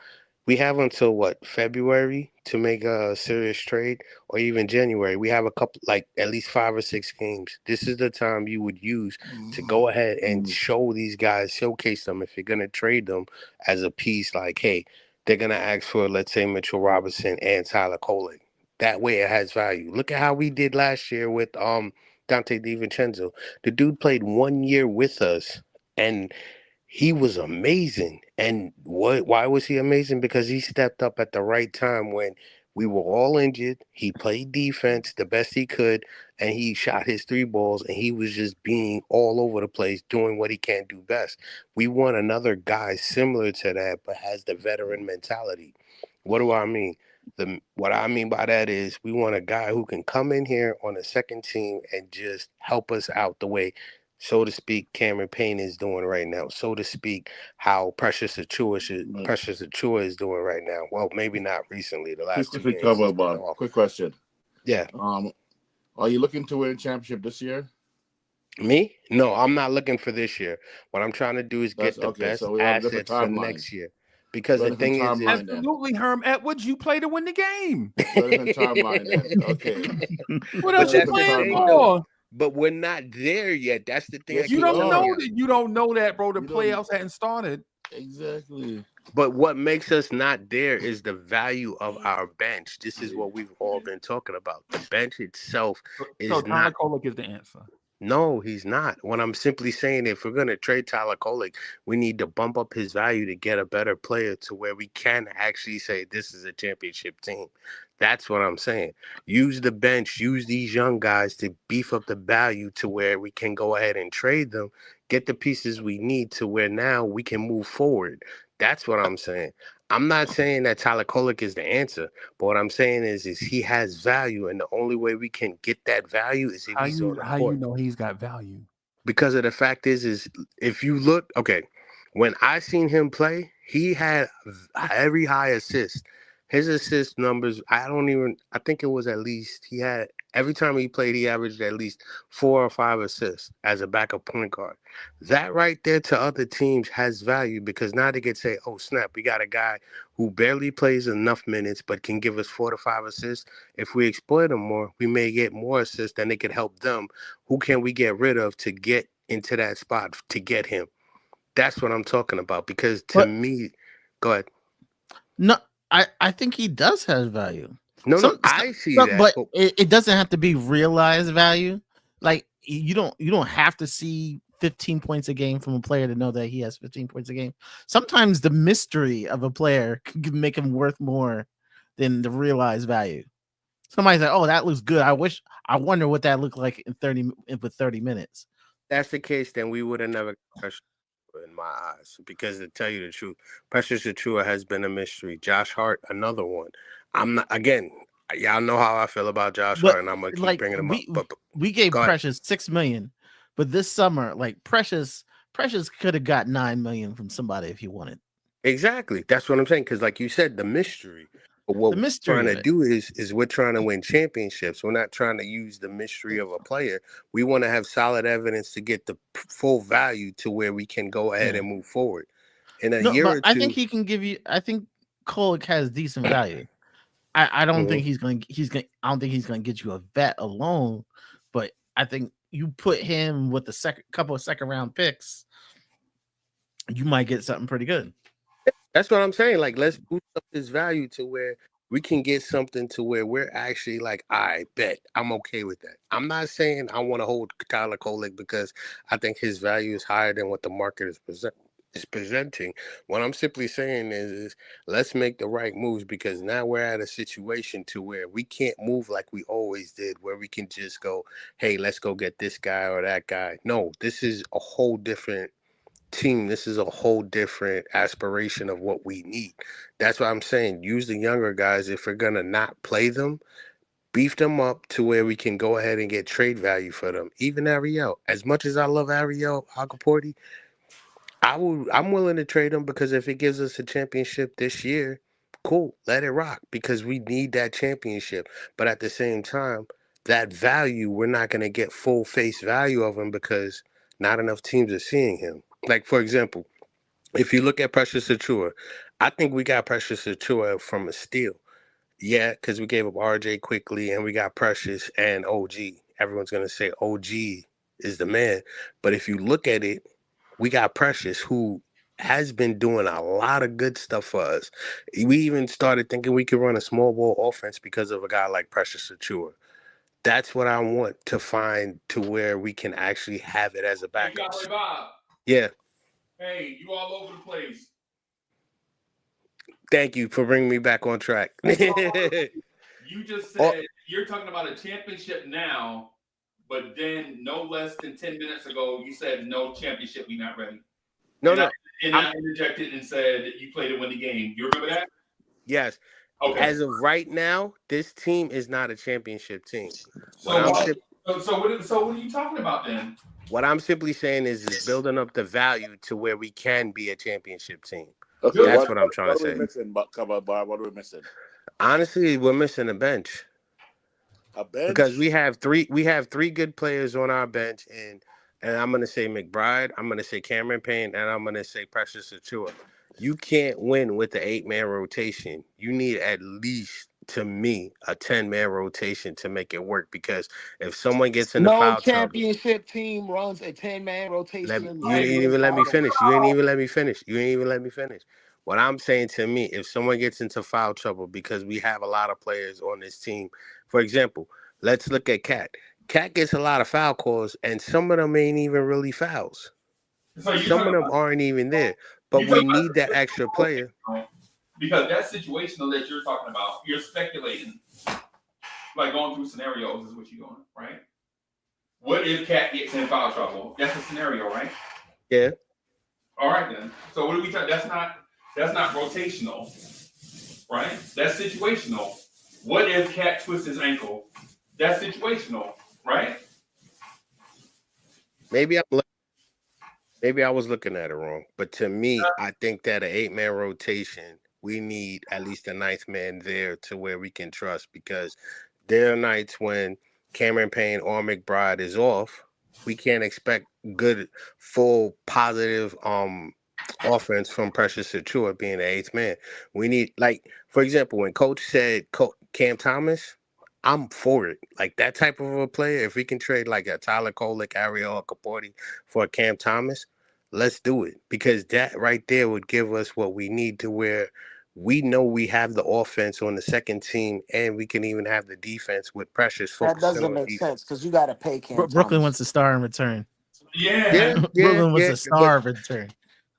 S8: we have until what, February to make a serious trade, or even January. We have a couple, like at least 5 or 6 games. This is the time you would use to go ahead and show these guys, showcase them if you're going to trade them as a piece. Like, hey, they're going to ask for, let's say, Mitchell Robinson and Tyler Kolek. That way it has value. Look at how we did last year with Dante DiVincenzo. The dude played 1 year with us, and he was amazing. And why was he amazing? Because he stepped up at the right time when we were all injured. He played defense the best he could, and he shot his 3 balls, and he was just being all over the place, doing what he can do best. We want another guy similar to that, but has the veteran mentality. What do I mean? What I mean by that is we want a guy who can come in here on a second team and just help us out the way, so to speak, Cameron Payne is doing right now. So to speak, how Precious Achua is doing right now. Well, maybe not recently. The last 2 games he's been off.
S7: Quick question.
S8: Yeah.
S7: Are you looking to win a championship this year?
S8: Me? No, I'm not looking for this year. What I'm trying to do is get the best
S7: so we have a different
S8: assets for
S7: timeline.
S8: next year. Because the thing is
S4: absolutely, Herm Edwards, you play to win the game.
S7: Different timeline then. Okay.
S4: What else you playing for?
S8: But we're not there yet. That's the thing.
S7: Yes,
S4: You don't know that. You don't know that, bro. The playoffs hadn't started.
S7: Exactly.
S8: But what makes us not there is the value of our bench. This is what we've all been talking about. The bench itself is
S4: so
S8: not.
S4: Tyler Kolek is the answer.
S8: No, he's not. What I'm simply saying, if we're going to trade Tyler Kolek, we need to bump up his value to get a better player to where we can actually say this is a championship team. That's what I'm saying. Use the bench, use these young guys to beef up the value to where we can go ahead and trade them, get the pieces we need to where now we can move forward. That's what I'm saying. I'm not saying that Tyler Kolek is the answer, but what I'm saying is he has value, and the only way we can get that value is if he's on the
S4: How
S8: court.
S4: you know he's got value?
S8: Because of the fact is if you look, okay, when I seen him play, he had every high assist. His assist numbers, I think it was at least, he had, every time he played, he averaged at least 4 or 5 assists as a backup point guard. That right there to other teams has value, because now they could say, oh, snap, we got a guy who barely plays enough minutes but can give us 4 to 5 assists. If we exploit him more, we may get more assists, and they could help them. Who can we get rid of to get into that spot to get him? That's what I'm talking about, because to me, go ahead.
S5: No, I think he does have value.
S8: I see that,
S5: but it doesn't have to be realized value. Like you don't have to see 15 points a game from a player to know that he has 15 points a game. Sometimes the mystery of a player can make him worth more than the realized value. Somebody's like, "Oh, that looks good. I wonder what that looked like in 30 minutes."
S8: That's the case, then we would have never questioned in my eyes, because to tell you the truth, Precious Achua has been a mystery. Josh Hart, another one. I'm not, again, y'all know how I feel about Josh Hart, and I'm gonna keep bringing him up. But
S5: we gave Precious $6 million, but this summer, like Precious could have got $9 million from somebody if he wanted.
S8: Exactly, that's what I'm saying. Because, like you said, the mystery. But what we're trying to do is we're trying to win championships. We're not trying to use the mystery of a player. We want to have solid evidence to get the full value to where we can go ahead and move forward. In a year or two,
S5: I think he can give you. I think Kolek has decent value. I don't think he's gonna I don't think he's gonna get you a vet alone, but I think you put him with the couple of second round picks, you might get something pretty good.
S8: That's what I'm saying. Like, let's boost up his value to where we can get something to where we're actually like, I bet I'm okay with that. I'm not saying I want to hold Tyler Kolek because I think his value is higher than what the market is presenting. What I'm simply saying is let's make the right moves, because now we're at a situation to where we can't move like we always did, where we can just go, hey, let's go get this guy or that guy. No, this is a whole different team. This is a whole different aspiration of what we need. That's why I'm saying use the younger guys. If we're gonna not play them, beef them up to where we can go ahead and get trade value for them. Even Ariel, as much as I love Ariel Hakaporti, I'm willing to trade him, because if it gives us a championship this year, cool, let it rock, because we need that championship. But at the same time, that value, we're not gonna get full face value of him because not enough teams are seeing him. Like, for example, if you look at Precious Achua, I think we got Precious Achua from a steal. Yeah, because we gave up RJ quickly and we got Precious and OG. Everyone's going to say OG is the man. But if you look at it, we got Precious, who has been doing a lot of good stuff for us. We even started thinking we could run a small ball offense because of a guy like Precious Achua. That's what I want to find, to where we can actually have it as a backup.
S4: Hey, Bob.
S8: Yeah.
S4: Hey, you all over the place.
S8: Thank you for bringing me back on track.
S4: You just said you're talking about a championship now, but then no less than 10 minutes ago, you said no championship, we not ready.
S8: No.
S4: I interjected and said you played to win the game. You remember that?
S8: Yes.
S4: Okay.
S8: As of right now, this team is not a championship team.
S4: So what are you talking about then?
S8: What I'm simply saying is building up the value to where we can be a championship team.
S7: Okay,
S8: That's what I'm trying to say.
S7: What are we missing, Bob? What are we missing?
S8: Honestly, we're missing a bench.
S7: A bench?
S8: Because we have three good players on our bench, and I'm gonna say McBride, I'm gonna say Cameron Payne, and I'm gonna say Precious Achua. You can't win with the 8-man rotation. You need at least, to me, a 10-man rotation to make it work. Because if someone gets in the foul trouble,
S6: championship team runs a 10-man rotation.
S8: you ain't even let me finish. You ain't even let me finish. What I'm saying, to me, if someone gets into foul trouble, because we have a lot of players on this team. For example, let's look at Cat. Cat gets a lot of foul calls, and some of them ain't even really fouls. Some of them aren't even there. But we need that extra player.
S4: Because that situational that you're talking about, you're speculating. Like going through scenarios is what you're doing, right? What if Cat gets in foul trouble? That's a scenario, right?
S8: Yeah.
S4: All right then. So what do we talk? That's not rotational, right? That's situational. What if Cat twists his ankle? That's situational, right?
S8: Maybe I was looking at it wrong. But to me, I think that an 8-man rotation, we need at least a 9th man there to where we can trust, because there are nights when Cameron Payne or McBride is off. We can't expect good, full, positive offense from Precious Achua being the 8th man. We need, like, for example, when Coach said Cam Thomas, I'm for it. Like, that type of a player, if we can trade like a Tyler Kolek, Ariel Hakaporti for a Cam Thomas, let's do it. Because that right there would give us what we need, to where we know we have the offense on the second team, and we can even have the defense with Precious.
S6: That doesn't make sense, because you got to pay Cam
S5: Brooklyn
S6: Thomas.
S5: wants a star in return.
S4: Yeah.
S5: Brooklyn wants a star in return.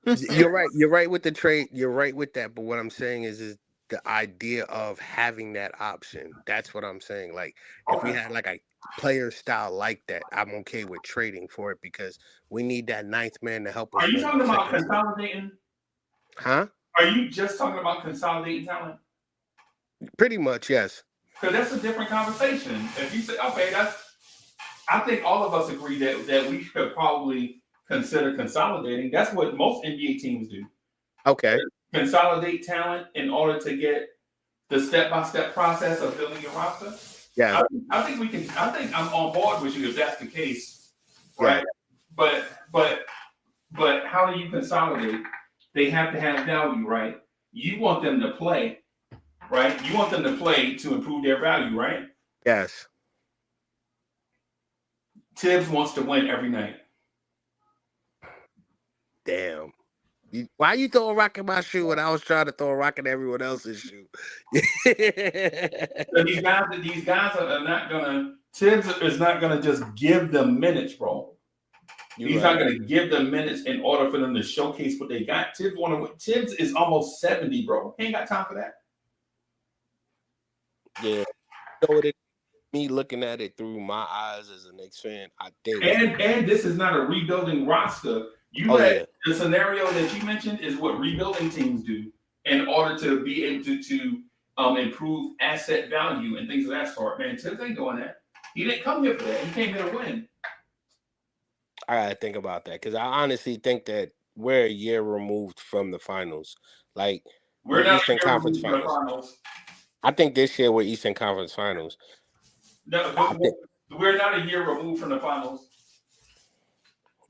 S8: You're right. You're right with the trade. You're right with that. But what I'm saying is the idea of having that option. That's what I'm saying. Like, if we had like a player style like that, I'm okay with trading for it, because we need that 9th man to help us.
S4: Are you talking about consolidating?
S8: Huh?
S4: Are you just talking about consolidating talent?
S8: Pretty much, yes.
S4: Because that's a different conversation. If you say, okay, I think all of us agree that we could probably consider consolidating. That's what most NBA teams do.
S8: Okay.
S4: Consolidate talent in order to get the step-by-step process of building your roster.
S8: Yeah.
S4: I think we can. I think I'm on board with you if that's the case, right? Yeah. But how do you consolidate? They have to have value, right? You want them to play. right? You want them to play to improve their value, right?
S8: Yes.
S4: Tibbs wants to win every night.
S8: Damn. Why you throw a rock in my shoe when I was trying to throw a rock in everyone else's shoe?
S4: So these guys are not gonna. Tibbs is not gonna just give them minutes, bro. He's not gonna give them minutes in order for them to showcase what they got. Tibbs is almost 70, bro. He ain't got time for that.
S8: Yeah. So me looking at it through my eyes as a Knicks fan, I think.
S4: And this is not a rebuilding roster. The scenario that you mentioned is what rebuilding teams do in order to be able to improve asset value and things of that sort. Man, Tibbs ain't doing that. He didn't come here for that. He came here to win.
S8: I gotta think about that because I honestly think that we're a year removed from the finals. Like
S4: we're not
S8: Eastern Conference finals. I think this year we're Eastern Conference Finals.
S4: No, we're not a year removed from the finals.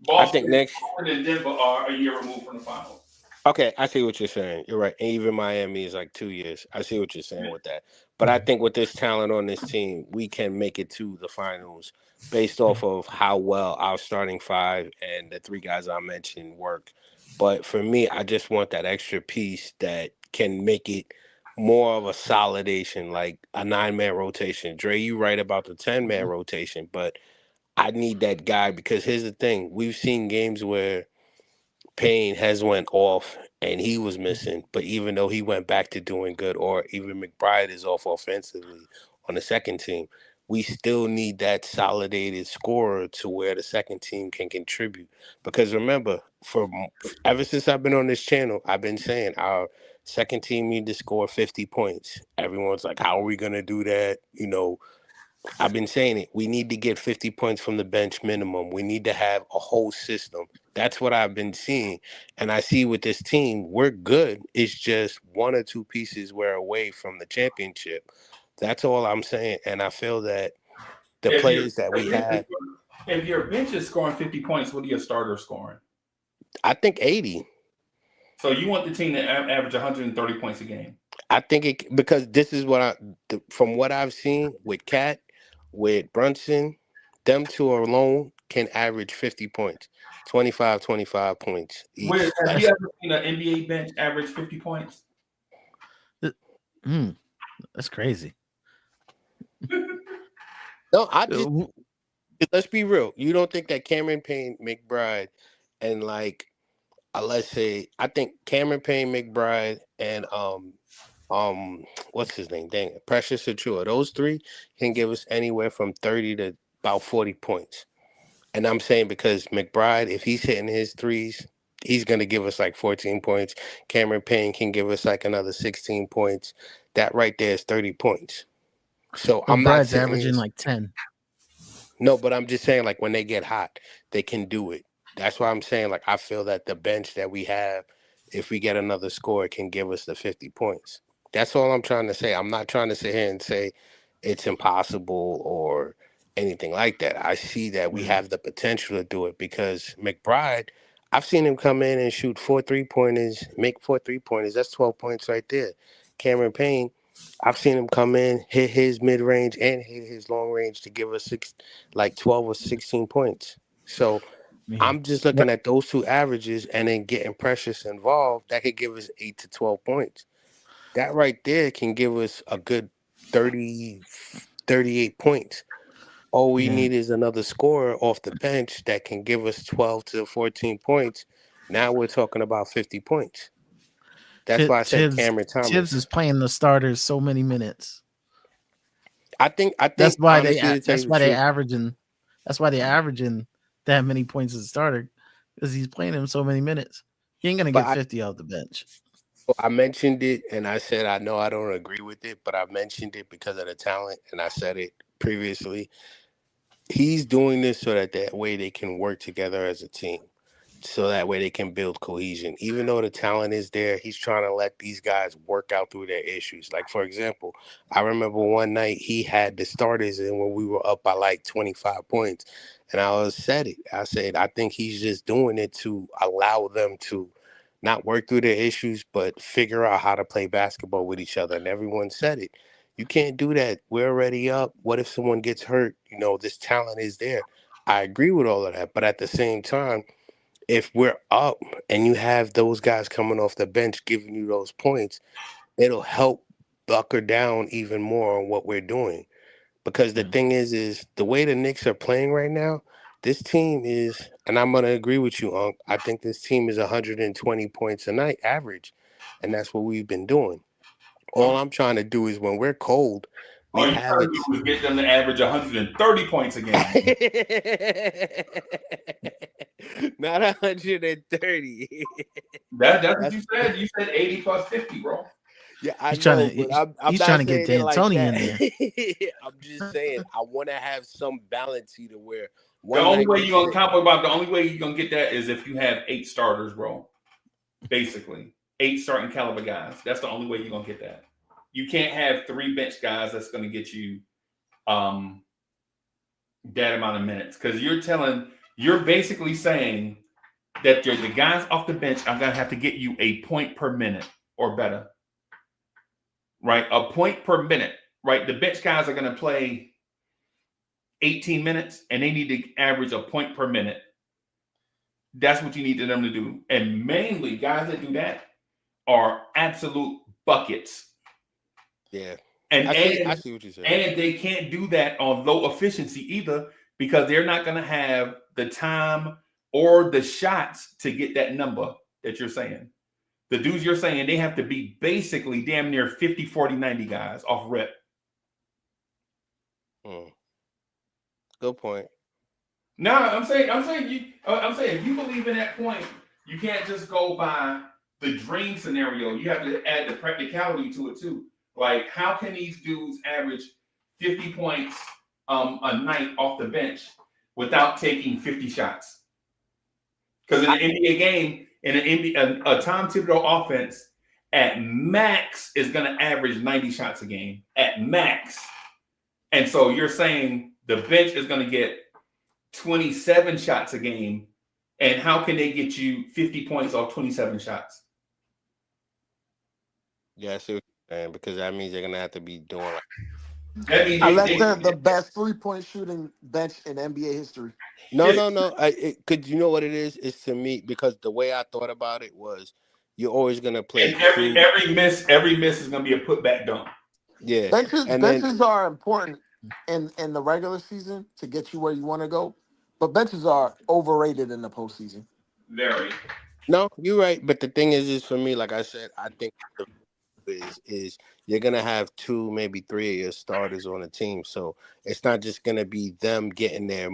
S8: Boston, I think next
S4: and Denver are a year removed from the finals.
S8: Okay, I see what you're saying. You're right. And even Miami is like 2 years. I see what you're saying with that. But I think with this talent on this team, we can make it to the finals based off of how well our starting five and the three guys I mentioned work. But for me, I just want that extra piece that can make it more of a solidation, like a 9-man rotation. Dre, you right about the 10-man rotation, but I need that guy because here's the thing. We've seen games where Payne has went off and he was missing, but even though he went back to doing good, or even McBride is off offensively on the second team, we still need that solidated scorer to where the second team can contribute. Because remember, ever since I've been on this channel, I've been saying our second team need to score 50 points. Everyone's like, how are we going to do that? I've been saying it. We need to get 50 points from the bench minimum. We need to have a whole system. That's what I've been seeing. And I see with this team, we're good. It's just one or two pieces we're away from the championship. That's all I'm saying. And I feel that the players that we have.
S4: If your bench is scoring 50 points, what are your starters scoring?
S8: I think 80.
S4: So you want the team to average 130 points a game?
S8: I think because this is from what I've seen with Cat, with Brunson, them two alone can average 50 points, 25 points each.
S4: Have you ever seen an NBA bench average 50 points?
S5: That's crazy.
S8: No, let's be real. You don't think that Cameron Payne, McBride, and let's say, I think Cameron Payne, McBride, and what's his name? Dang it, Precious Achiuwa. Those three can give us anywhere from 30 to about 40 points. And I'm saying because McBride, if he's hitting his threes, he's going to give us like 14 points. Cameron Payne can give us like another 16 points. That right there is 30 points. So I'm not
S5: averaging like 10.
S8: No, but I'm just saying, like, when they get hot, they can do it. That's why I'm saying, like, I feel that the bench that we have, if we get another score, can give us the 50 points. That's all I'm trying to say. I'm not trying to sit here and say it's impossible or anything like that. I see that we have the potential to do it because McBride, I've seen him come in and shoot 4 3-pointers, make 4 3-pointers. That's 12 points right there. Cameron Payne, I've seen him come in, hit his mid-range and hit his long range to give us 12 or 16 points. So I'm just looking at those two averages and then getting Precious involved. That could give us 8 to 12 points. That right there can give us a good 30, 38 points. All we need is another scorer off the bench that can give us 12 to 14 points. Now we're talking about 50 points. That's why I said Cameron Thomas.
S5: Tibbs is playing the starters so many minutes.
S8: I think
S5: that's why
S8: honestly,
S5: they're averaging that many points as a starter because he's playing him so many minutes. He ain't gonna get 50 off the bench.
S8: I mentioned it and I said I know I don't agree with it, but I mentioned it because of the talent and I said it previously. He's doing this so that way they can work together as a team. So that way they can build cohesion. Even though the talent is there, he's trying to let these guys work out through their issues. Like, for example, I remember one night he had the starters in when we were up by like 25 points. And I said, I think he's just doing it to allow them to not work through their issues, but figure out how to play basketball with each other. And everyone said it. You can't do that. We're already up. What if someone gets hurt? This talent is there. I agree with all of that. But at the same time, if we're up and you have those guys coming off the bench giving you those points, it'll help bucker down even more on what we're doing. Because the thing is the way the Knicks are playing right now, this team is, and I'm going to agree with you, Unc, I think this team is 120 points a night average. And that's what we've been doing. All I'm trying to do is when we're cold, we
S4: All you
S8: have
S4: trying
S8: it.
S4: to do is get them to average 130 points a game.
S8: Not 130.
S4: That's what you said. You said 80 plus 50, bro.
S8: Yeah, I
S5: He's
S8: know,
S5: trying to.
S8: but I'm
S5: He's
S8: not
S5: trying to get
S8: saying it like
S5: D'Antoni
S8: that.
S5: in there.
S8: I'm just saying I want to have some balance here to where
S4: The only way you're gonna get that is if you have 8 starters, bro. Basically, 8 starting caliber guys. That's the only way you're gonna get that. You can't have 3 bench guys that's gonna get you that amount of minutes, because you're basically saying that the guys off the bench are gonna have to get you a point per minute or better. Right, a point per minute. Right, the bench guys are going to play 18 minutes, and they need to average a point per minute. That's what you need them to do. And mainly, guys that do that are absolute buckets.
S8: Yeah,
S4: And
S8: I see what you're saying.
S4: And they can't do that on low efficiency either, because they're not going to have the time or the shots to get that number that you're saying. The dudes you're saying, they have to be basically damn near 50, 40, 90 guys off rip.
S8: Good point.
S4: No, I'm saying if you believe in that point, you can't just go by the dream scenario. You have to add the practicality to it too. Like, how can these dudes average 50 points a night off the bench without taking 50 shots? Because in an NBA game, in a Tom Thibodeau offense, at max is going to average 90 shots a game. At max. And so you're saying the bench is going to get 27 shots a game. And how can they get you 50 points off 27 shots?
S8: Yeah, I see what you're saying, because that means they're going to have to be doing like...
S6: Unless they're the best 3-point shooting bench in NBA history.
S8: No. Because you know what it is? It's to me, because the way I thought about it was you're always going to play.
S4: And every miss is going to be a putback dunk.
S8: Yeah.
S6: Benches are important in the regular season to get you where you want to go, but benches are overrated in the postseason.
S4: Very.
S8: No, you're right. But the thing is for me, like I said, I think is you're gonna have 2, maybe 3 of your starters on the team, so it's not just gonna be them getting their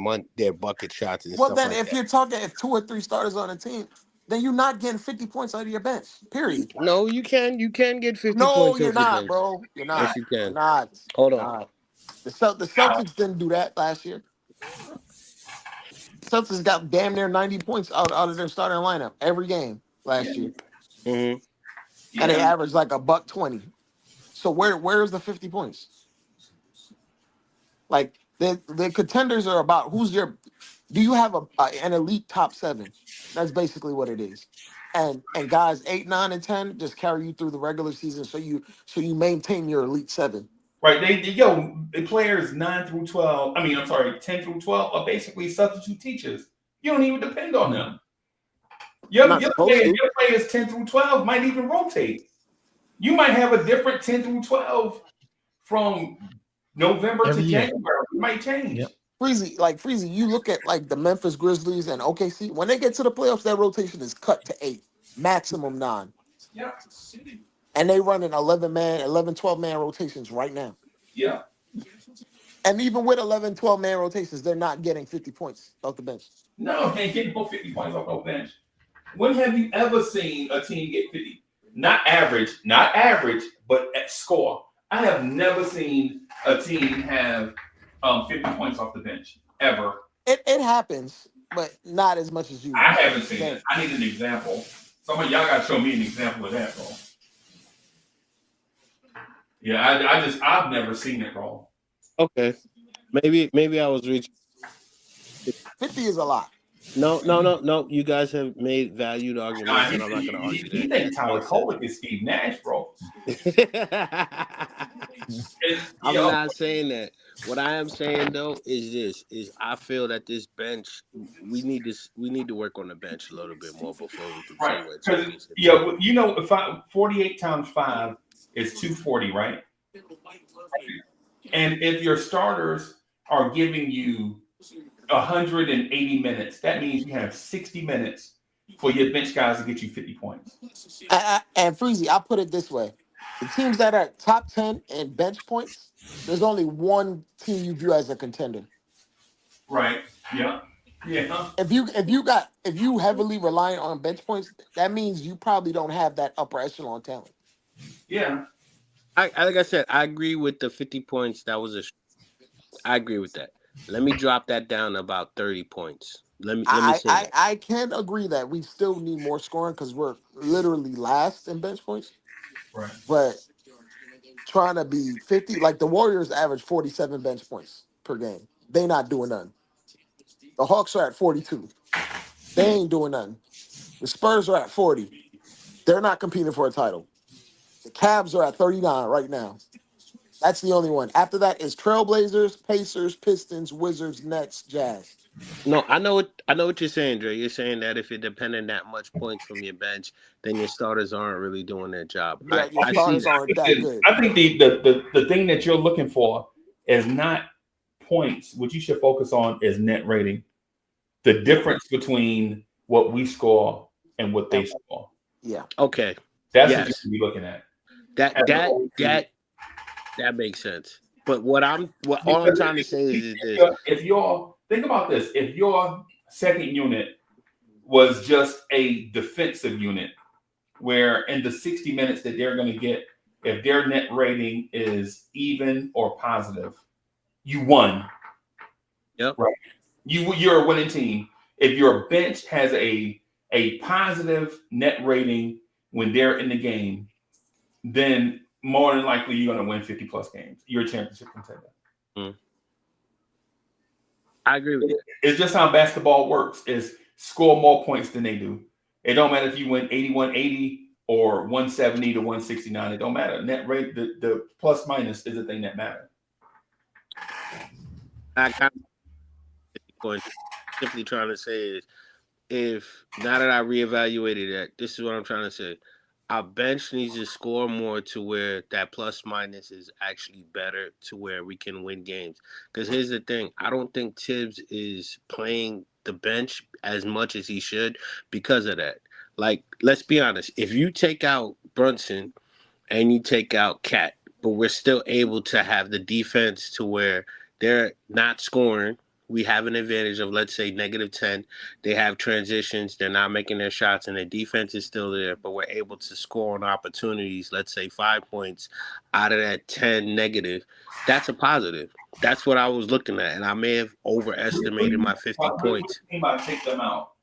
S8: bucket shots and stuff like that.
S6: Well, then if you're talking 2 or 3 starters on a team, then you're not getting 50 points out of your bench. Period.
S8: No, you can get 50 points.
S6: No, you're not, bro. You're not.
S8: Yes, you can.
S6: You're not.
S8: Hold on.
S6: The Celtics didn't do that last year. Celtics got damn near 90 points out of their starting lineup every game last year.
S8: Mm-hmm.
S6: And they averaged like $120. So where's the 50 points? Like, the contenders are about do you have an elite top 7? That's basically what it is. And guys 8, 9, and 10 just carry you through the regular season, so you maintain your elite 7.
S4: Right. The players 10 through 12 are basically substitute teachers. You don't even depend on them. Your players 10 through 12 might even rotate. You might have a different 10 through 12 from November to January. It might change.
S5: Yep.
S6: Freezie, you look at like the Memphis Grizzlies and OKC, when they get to the playoffs, that rotation is cut to 8, maximum 9.
S4: Yeah.
S6: And they run in 11, 12-man rotations right now.
S4: Yeah.
S6: And even with 11, 12-man rotations, they're not getting 50 points off the bench.
S4: No, they ain't getting no 50 points off the bench. When have you ever seen a team get 50? Not average, but at score. I have never seen a team have 50 points off the bench, ever.
S6: It happens, but not as much as you.
S4: I haven't seen it. I need an example. Some of y'all got to show me an example of that, bro. Yeah, I've never seen it, bro.
S8: Okay, maybe I was reaching.
S6: 50 is a lot.
S8: No. You guys have made valued arguments, and I'm not going to argue
S4: He
S8: that.
S4: think
S8: That's what I
S4: Tyler
S8: said.
S4: Kolek is Steve Nash, bro.
S8: I'm not saying that. What I am saying though is this: is I feel that this bench, we need to work on the bench a little bit more before we can say
S4: Right.
S8: we're a
S4: Because
S8: championship team.
S4: if 48 times 5 is 240, right? And if your starters are giving you 180 minutes, that means you have 60 minutes for your bench guys to get you 50 points.
S6: And Freezy, I put it this way: the teams that are top 10 in bench points, there's only one team you view as a contender.
S4: Right. Yeah. Yeah.
S6: If you heavily rely on bench points, that means you probably don't have that upper echelon talent.
S4: Yeah.
S8: Like I said, I agree with the 50 points. I agree with that. Let me drop that down to about 30 points. Let me say that.
S6: I can agree that we still need more scoring because we're literally last in bench points.
S4: Right.
S6: But trying to be 50, like the Warriors average 47 bench points per game. They not doing nothing. The Hawks are at 42. They ain't doing nothing. The Spurs are at 40. They're not competing for a title. The Cavs are at 39 right now. That's the only one. After that is Trailblazers, Pacers, Pistons, Wizards, Nets, Jazz.
S8: No, I know what you're saying, Dre. You're saying that if you're depending that much points from your bench, then your starters aren't really doing their job.
S6: Yeah, your
S8: I see
S6: starters
S8: that.
S6: aren't that good.
S4: I think the thing that you're looking for is not points. What you should focus on is net rating. The difference between what we score and what they score.
S6: Yeah.
S8: Okay.
S4: That's what you
S8: Yes.
S4: should be looking at.
S8: That makes sense. But all I'm trying to say is this.
S4: If your think about this, if your second unit was just a defensive unit, where in the 60 minutes that they're going to get, if their net rating is even or positive, you won.
S8: Yep.
S4: Right. You're a winning team. If your bench has a positive net rating when they're in the game, then more than likely you're going to win 50 plus games. You're a championship contender.
S8: I agree with that.
S4: It's just how basketball works: is score more points than they do. It don't matter if you win 81-80 or 170 to 169. It don't matter. Net rate, the plus minus is the thing that matters.
S8: I kind of simply trying to say is, if now that I reevaluated that, this is what I'm trying to say. Our bench needs to score more to where that plus minus is actually better to where we can win games. Because here's the thing. I don't think Tibbs is playing the bench as much as he should because of that. Like, let's be honest. If you take out Brunson and you take out Cat, but we're still able to have the defense to where they're not scoring, we have an advantage of, let's say, -10. They have transitions. They're not making their shots, and their defense is still there, but we're able to score on opportunities, let's say 5 points out of that 10 negative. That's a positive. That's what I was looking at, and I may have overestimated my 50 points.
S4: What do you mean by take them out?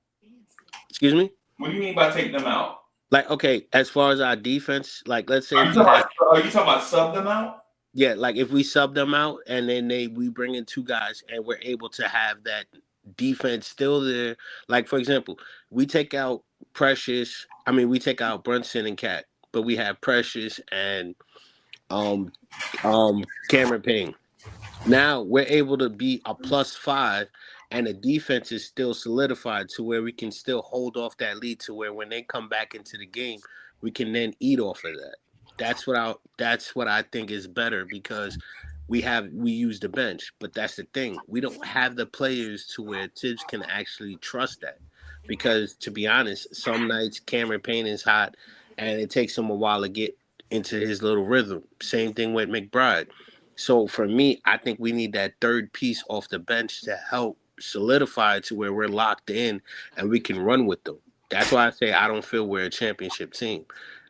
S8: Excuse me?
S4: What do you mean by take them out?
S8: Like, okay, as far as our defense, like, let's say...
S4: Are you talking about sub them out?
S8: Yeah, like if we sub them out and then we bring in two guys and we're able to have that defense still there. Like, for example, we take out Brunson and Cat, but we have Precious and Cameron Payne. Now we're able to be a +5, and the defense is still solidified to where we can still hold off that lead to where when they come back into the game, we can then eat off of that. That's what I think is better because we use the bench, but that's the thing. We don't have the players to where Tibbs can actually trust that. Because to be honest, some nights Cameron Payne is hot and it takes him a while to get into his little rhythm. Same thing with McBride. So for me, I think we need that third piece off the bench to help solidify to where we're locked in and we can run with them. That's why I say I don't feel we're a championship team.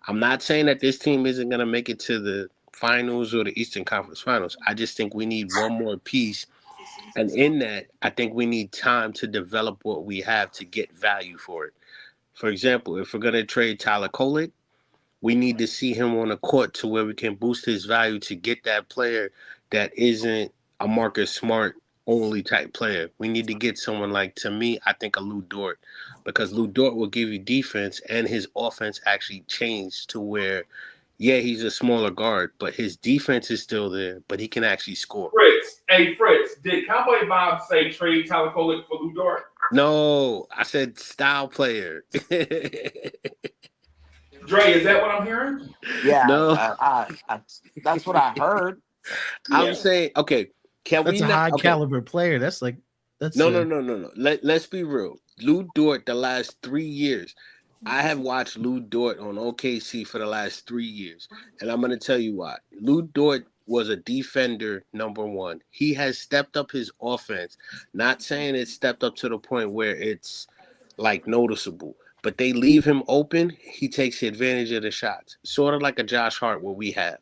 S8: I'm not saying that this team isn't going to make it to the finals or the Eastern Conference Finals. I just think we need one more piece. And in that, I think we need time to develop what we have to get value for it. For example, if we're going to trade Tyler Kolek, we need to see him on the court to where we can boost his value to get that player that isn't a Marcus Smart only type player. We need to get someone like, to me, I think a Lou Dort, because Lou Dort will give you defense and his offense actually changed to where, yeah, he's a smaller guard, but his defense is still there, but he can actually score.
S4: Fritz, hey Fritz, did Cowboy Bob say trade Tyler Kolek for Lou Dort?
S8: No, I said style player.
S4: Dre, is that what I'm hearing?
S6: Yeah,
S8: No,
S6: that's what I heard.
S8: I'm saying, okay, can
S5: That's
S8: we
S5: a
S8: not?
S5: high
S8: Okay,
S5: caliber player. That's
S8: no. Let's be real. Lou Dort, the last 3 years, I have watched Lou Dort on OKC for the last 3 years, and I'm gonna tell you why. Lou Dort was a defender number one. He has stepped up his offense. Not saying it's stepped up to the point where it's like noticeable, but they leave him open. He takes advantage of the shots, sort of like a Josh Hart, what we have.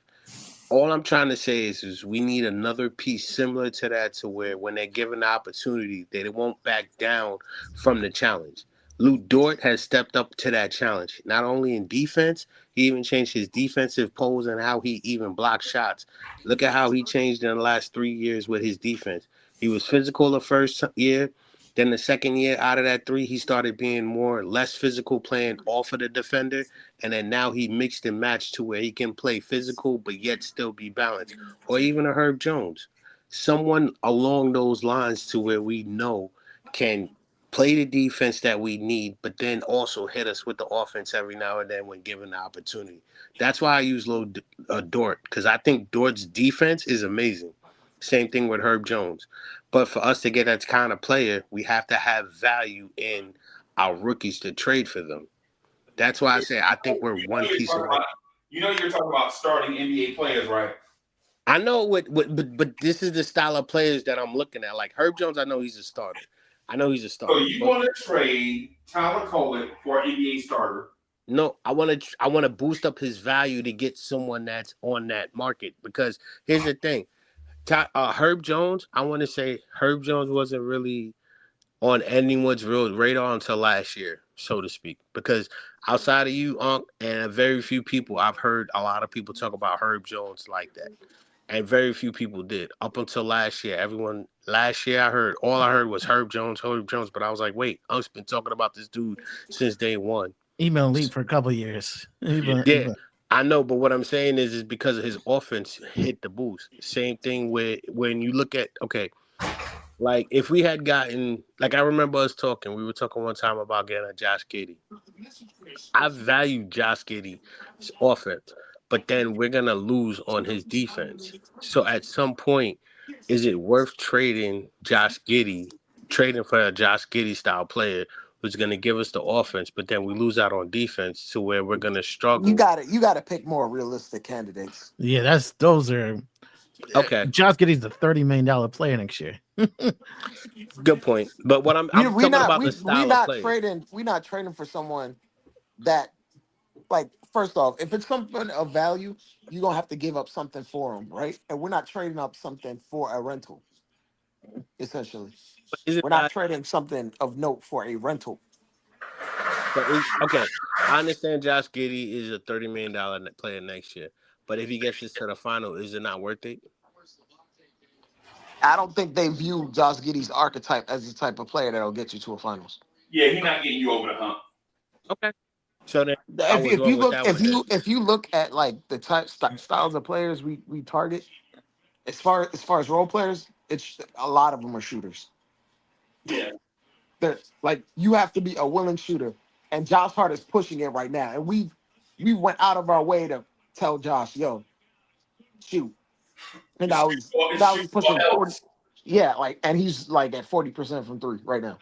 S8: All I'm trying to say is we need another piece similar to that, to where when they're given the opportunity, they won't back down from the challenge. Lou Dort has stepped up to that challenge, not only in defense, he even changed his defensive pose and how he even blocks shots. Look at how he changed in the last 3 years with his defense. He was physical the first year. Then the second year out of that three, he started being more less physical, playing off of the defender. And then now he mixed and matched to where he can play physical but yet still be balanced. Or even a Herb Jones. Someone along those lines to where we know can play the defense that we need, but then also hit us with the offense every now and then when given the opportunity. That's why I use Dort, because I think Dort's defense is amazing. Same thing with Herb Jones. But for us to get that kind of player, we have to have value in our rookies to trade for them. That's why I say I think we're one piece away.
S4: You're talking about starting NBA players, right?
S8: I know but this is the style of players that I'm looking at. Like Herb Jones, I know he's a starter.
S4: So you want to trade Tyler Kolek for an NBA starter?
S8: No, I want to boost up his value to get someone that's on that market. Because here's the thing, Herb Jones. I want to say Herb Jones wasn't really on anyone's real radar until last year, so to speak. Because outside of you, Unc, and very few people, I've heard a lot of people talk about Herb Jones like that. And very few people did up until last year. Last year all I heard was Herb Jones, but I was like, wait, Unc's been talking about this dude since day one.
S5: email lead for a couple of years.
S8: Yeah, I know, but what I'm saying is because of his offense hit the boost. Same thing with when you look at, okay, like if we had gotten, like I remember us talking, we were talking one time about getting a Josh Giddey. I value Josh Giddey's offense, but then we're gonna lose on his defense. So at some point, is it worth trading for a Josh Giddey style player who's gonna give us the offense, but then we lose out on defense to where we're gonna struggle?
S6: You gotta pick more realistic candidates.
S5: Yeah, those are
S8: okay.
S5: Josh Giddey's the $30 million player next year.
S8: Good point. But what I'm talking about the style of play.
S6: We're not trading for someone that, like, first off, if it's something of value, you're gonna have to give up something for him, right? And we're not trading up something for a rental, essentially. We're not trading something of note for a rental.
S8: Okay, I understand Josh Giddey is a $30 million player next year, but if he gets us to the final, is it not worth it?
S6: I don't think they view Josh Giddey's archetype as the type of player that'll get you to a finals.
S4: Yeah, he's not getting you over the hump.
S8: Okay. So then,
S6: if you look at like the styles of players we target, as far as role players, it's a lot of them are shooters.
S4: Yeah,
S6: they're like, you have to be a willing shooter, and Josh Hart is pushing it right now, and we went out of our way to tell Josh, yo, shoot, and now he's pushing 40. Yeah, like, and he's like at 40% from three right now,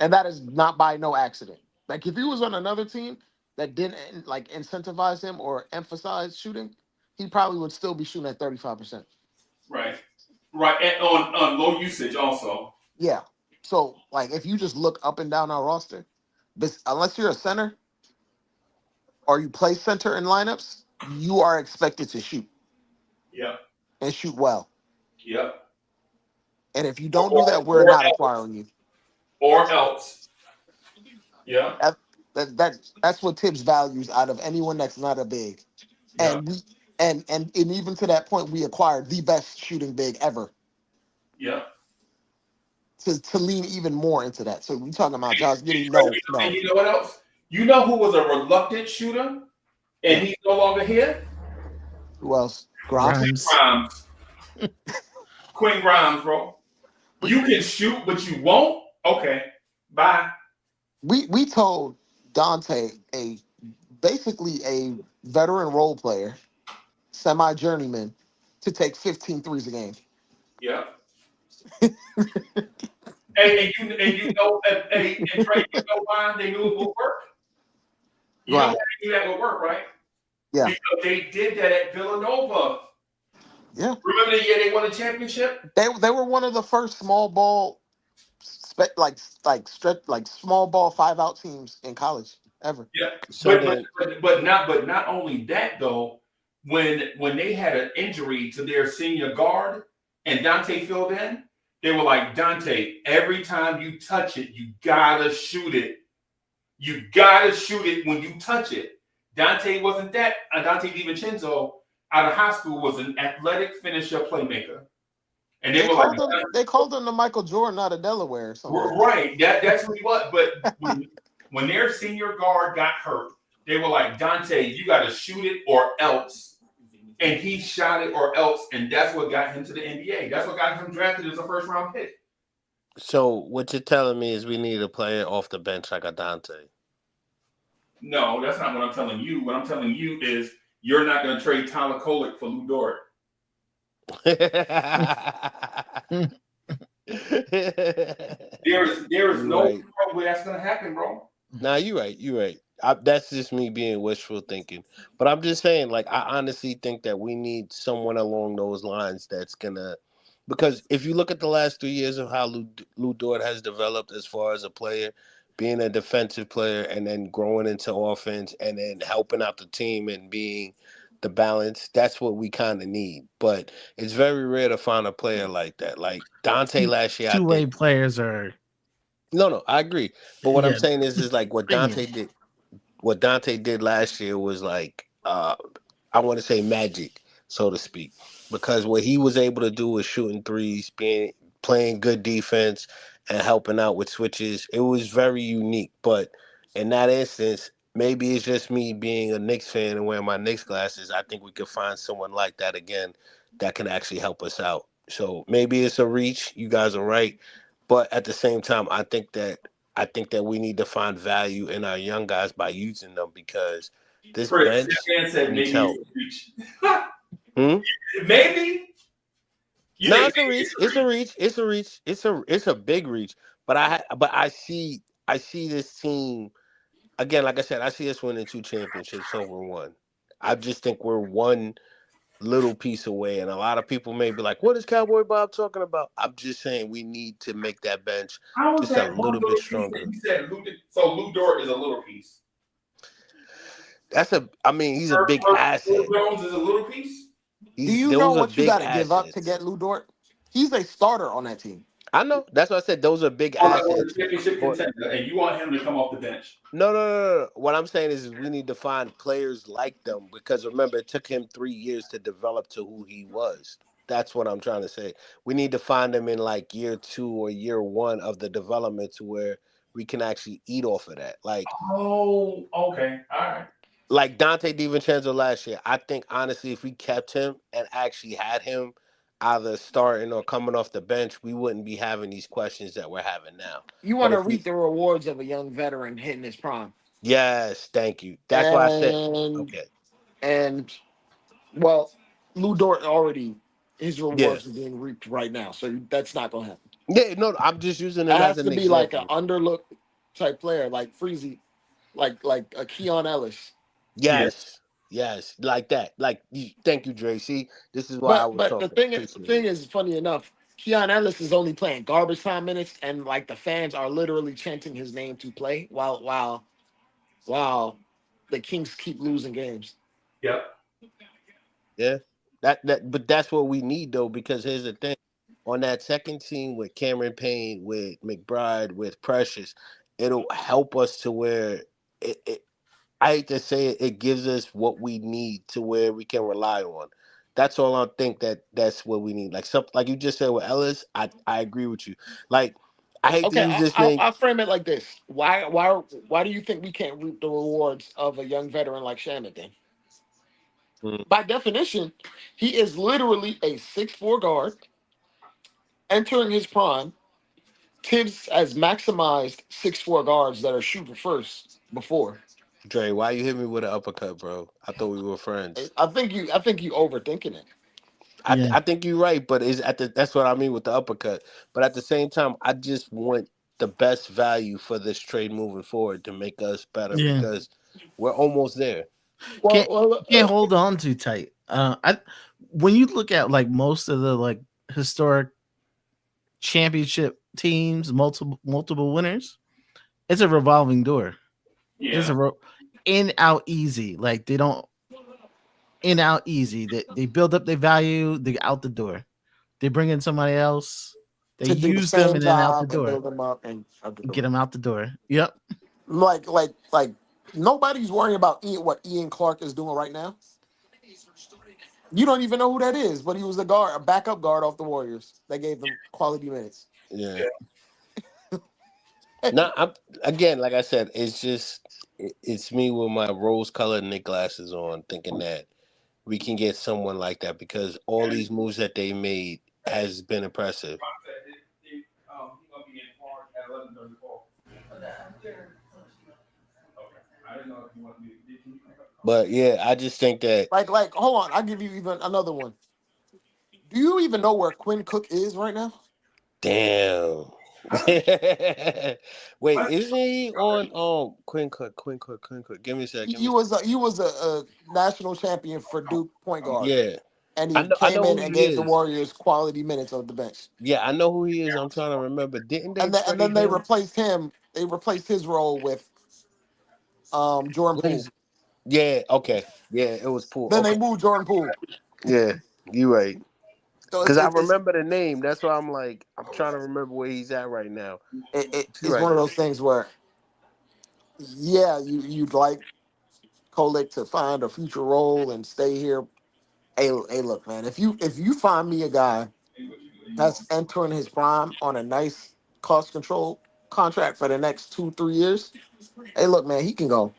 S6: and that is not by no accident. Like, if he was on another team that didn't like incentivize him or emphasize shooting, he probably would still be shooting at 35%.
S4: Right, and on low usage also.
S6: Yeah. So, like, if you just look up and down our roster, unless you're a center or you play center in lineups, you are expected to shoot.
S4: Yep.
S6: And shoot well.
S4: Yep.
S6: And if you don't do that, we're not acquiring you.
S4: Or else. Yeah.
S6: That's what Tibbs values out of anyone that's not a big. And and even to that point, we acquired the best shooting big ever.
S4: Yeah.
S6: to lean even more into that. So we talking about Josh Giddey? No.
S4: And you know what else? You know who was a reluctant shooter, and he's no longer here?
S6: Who else?
S5: Grimes.
S4: Grimes. Quinn Grimes, bro. You can shoot, but you won't? Okay. Bye.
S6: We told Dante, basically a veteran role player, semi-journeyman, to take 15 threes a game.
S4: Yeah. and you know that and Trey, you know why they knew it would work? You know why they knew that would work, right?
S6: Yeah.
S4: Because they did that at Villanova.
S6: Yeah.
S4: Remember the year they won a championship?
S6: They were one of the first small ball like small ball 5-out teams in college ever.
S4: Yeah.
S8: So
S4: but not only that though, when they had an injury to their senior guard and Dante filled in, they were like, Dante, every time you touch it, you gotta shoot it. You gotta shoot it when you touch it. Dante wasn't that. Dante DiVincenzo out of high school was an athletic finisher playmaker. And
S6: they called him the Michael Jordan out of Delaware or something.
S4: Right. That's what he was. But when their senior guard got hurt, they were like, Dante, you got to shoot it or else. And he shot it or else. And that's what got him to the NBA. That's what got him drafted as a first-round pick.
S8: So what you're telling me is we need a player off the bench like a Dante.
S4: No, that's not what I'm telling you. What I'm telling you is you're not going to trade Tyler Kolek for Lou Dort. There is no way that's going to happen, bro.
S8: Nah, you're right. That's just me being wishful thinking. But I'm just saying, like, I honestly think that we need someone along those lines that's gonna, because if you look at the last 3 years of how Lou Dort has developed as far as a player, being a defensive player and then growing into offense and then helping out the team and being the balance, that's what we kind of need. But it's very rare to find a player like that. Like Dante last year,
S5: Two-way players are.
S8: No, I agree. But what I'm saying is like what Dante did. What Dante did last year was like, I want to say magic, so to speak, because what he was able to do was shooting threes, playing good defense, and helping out with switches. It was very unique. But in that instance, maybe it's just me being a Knicks fan and wearing my Knicks glasses. I think we could find someone like that again that can actually help us out. So maybe it's a reach. You guys are right. But at the same time, I think that we need to find value in our young guys by using them because this bench needs help.
S4: Maybe.
S8: No, it's a reach. It's a big reach. But I see this team again. Like I said, I see us winning 2 championships over one. I just think we're one little piece away, and a lot of people may be like, "What is Cowboy Bob talking about?" I'm just saying we need to make that bench just a little bit stronger.
S4: He said so Lou Dort is a little piece.
S8: He's a big asset.
S4: Jones is a little piece.
S6: Do you know what you got to give up to get Lou Dort? He's a starter on that team.
S8: I know. That's why I said those are big assets.
S4: Championship contender, and you want him to come off the bench.
S8: No. What I'm saying is we need to find players like them because remember, it took him 3 years to develop to who he was. That's what I'm trying to say. We need to find them in like year 2 or year 1 of the development to where we can actually eat off of that. Like,
S4: oh, okay. All right.
S8: Like Dante DiVincenzo last year. I think, honestly, if we kept him and actually had him either starting or coming off the bench, we wouldn't be having these questions that we're having now.
S6: You want to reap the rewards of a young veteran hitting his prime.
S8: Yes, thank you. That's why I said, okay.
S6: And, well, Lou Dort already, his rewards are being reaped right now, so that's not going to happen.
S8: Yeah, no, I'm just using it as an example. It has to be
S6: like an underlooked type player, like Freezie, like a Keon Ellis.
S8: Yes, like that. Thank you, Dre. See, this is why I was talking.
S6: But the thing is, funny enough, Keon Ellis is only playing garbage time minutes, and like the fans are literally chanting his name to play while the Kings keep losing games.
S4: Yep.
S8: Yeah, but that's what we need though, because here's the thing: on that second team with Cameron Payne, with McBride, with Precious, it'll help us to where it I hate to say it, it gives us what we need to where we can rely on. That's all I think that's what we need. Like you just said with Ellis, I agree with you. Like I hate to
S9: Okay,
S8: use this name.
S9: I'll frame it like this. Why do you think we can't reap the rewards of a young veteran like Shamet then?
S8: Mm.
S9: By definition, he is literally a 6'4" guard entering his prime. Tibbs has maximized 6'4" guards that are shooting first before.
S8: Dre, why you hit me with an uppercut, bro? I thought we were friends.
S9: I think you overthinking it.
S5: Yeah.
S8: I think you're right, but that's what I mean with the uppercut. But at the same time, I just want the best value for this trade moving forward to make us better
S5: Yeah.
S8: because we're almost there.
S5: Can't hold on too tight. When you look at like most of the like historic championship teams, multiple winners, it's a revolving door.
S4: Yeah.
S5: It's in out easy. Like they don't in out easy. They build up their value. They out the door. They bring in somebody else. They
S9: To do the
S5: use them
S9: same
S5: and then out the
S9: job and
S5: door.
S9: build them up and out the door.
S5: Get them out the door. Yep.
S9: Like nobody's worrying about what Ian Clark is doing right now. You don't even know who that is, but he was a backup guard off the Warriors. They gave them quality minutes.
S8: Yeah. No, again, like I said, it's me with my rose-colored Knick glasses on, thinking that we can get someone like that because all these moves that they made has been impressive. But yeah, I just think that
S9: Like hold on, I'll give you even another one. Do you even know where Quinn Cook is right now?
S8: damn. Wait, isn't he on Quinn Cook? Give me a second.
S9: He was a national champion for Duke point guard.
S8: Yeah.
S9: And
S8: I
S9: he
S8: know
S9: came in
S8: who
S9: and
S8: he
S9: gave the
S8: is.
S9: Warriors quality minutes on the bench.
S8: Yeah, I know who he is. I'm trying to remember. Didn't they
S9: And then
S8: trade
S9: they
S8: him?
S9: replaced him. They replaced his role with Jordan
S8: What
S9: Poole.
S8: is? Yeah. Okay. Yeah, it was Poole.
S9: Then they
S8: Okay.
S9: moved Jordan Poole.
S8: Yeah, you right.
S9: So
S8: Because I remember the name. That's why I'm like, I'm trying to remember where he's at right now.
S9: it's
S8: You're right.
S9: one of those things where, yeah, you'd like Kolek to find a future role and stay here. Hey, look, man, if you find me a guy that's entering his prime on a nice cost control contract for the next 2-3 years, hey, look, man, he can go.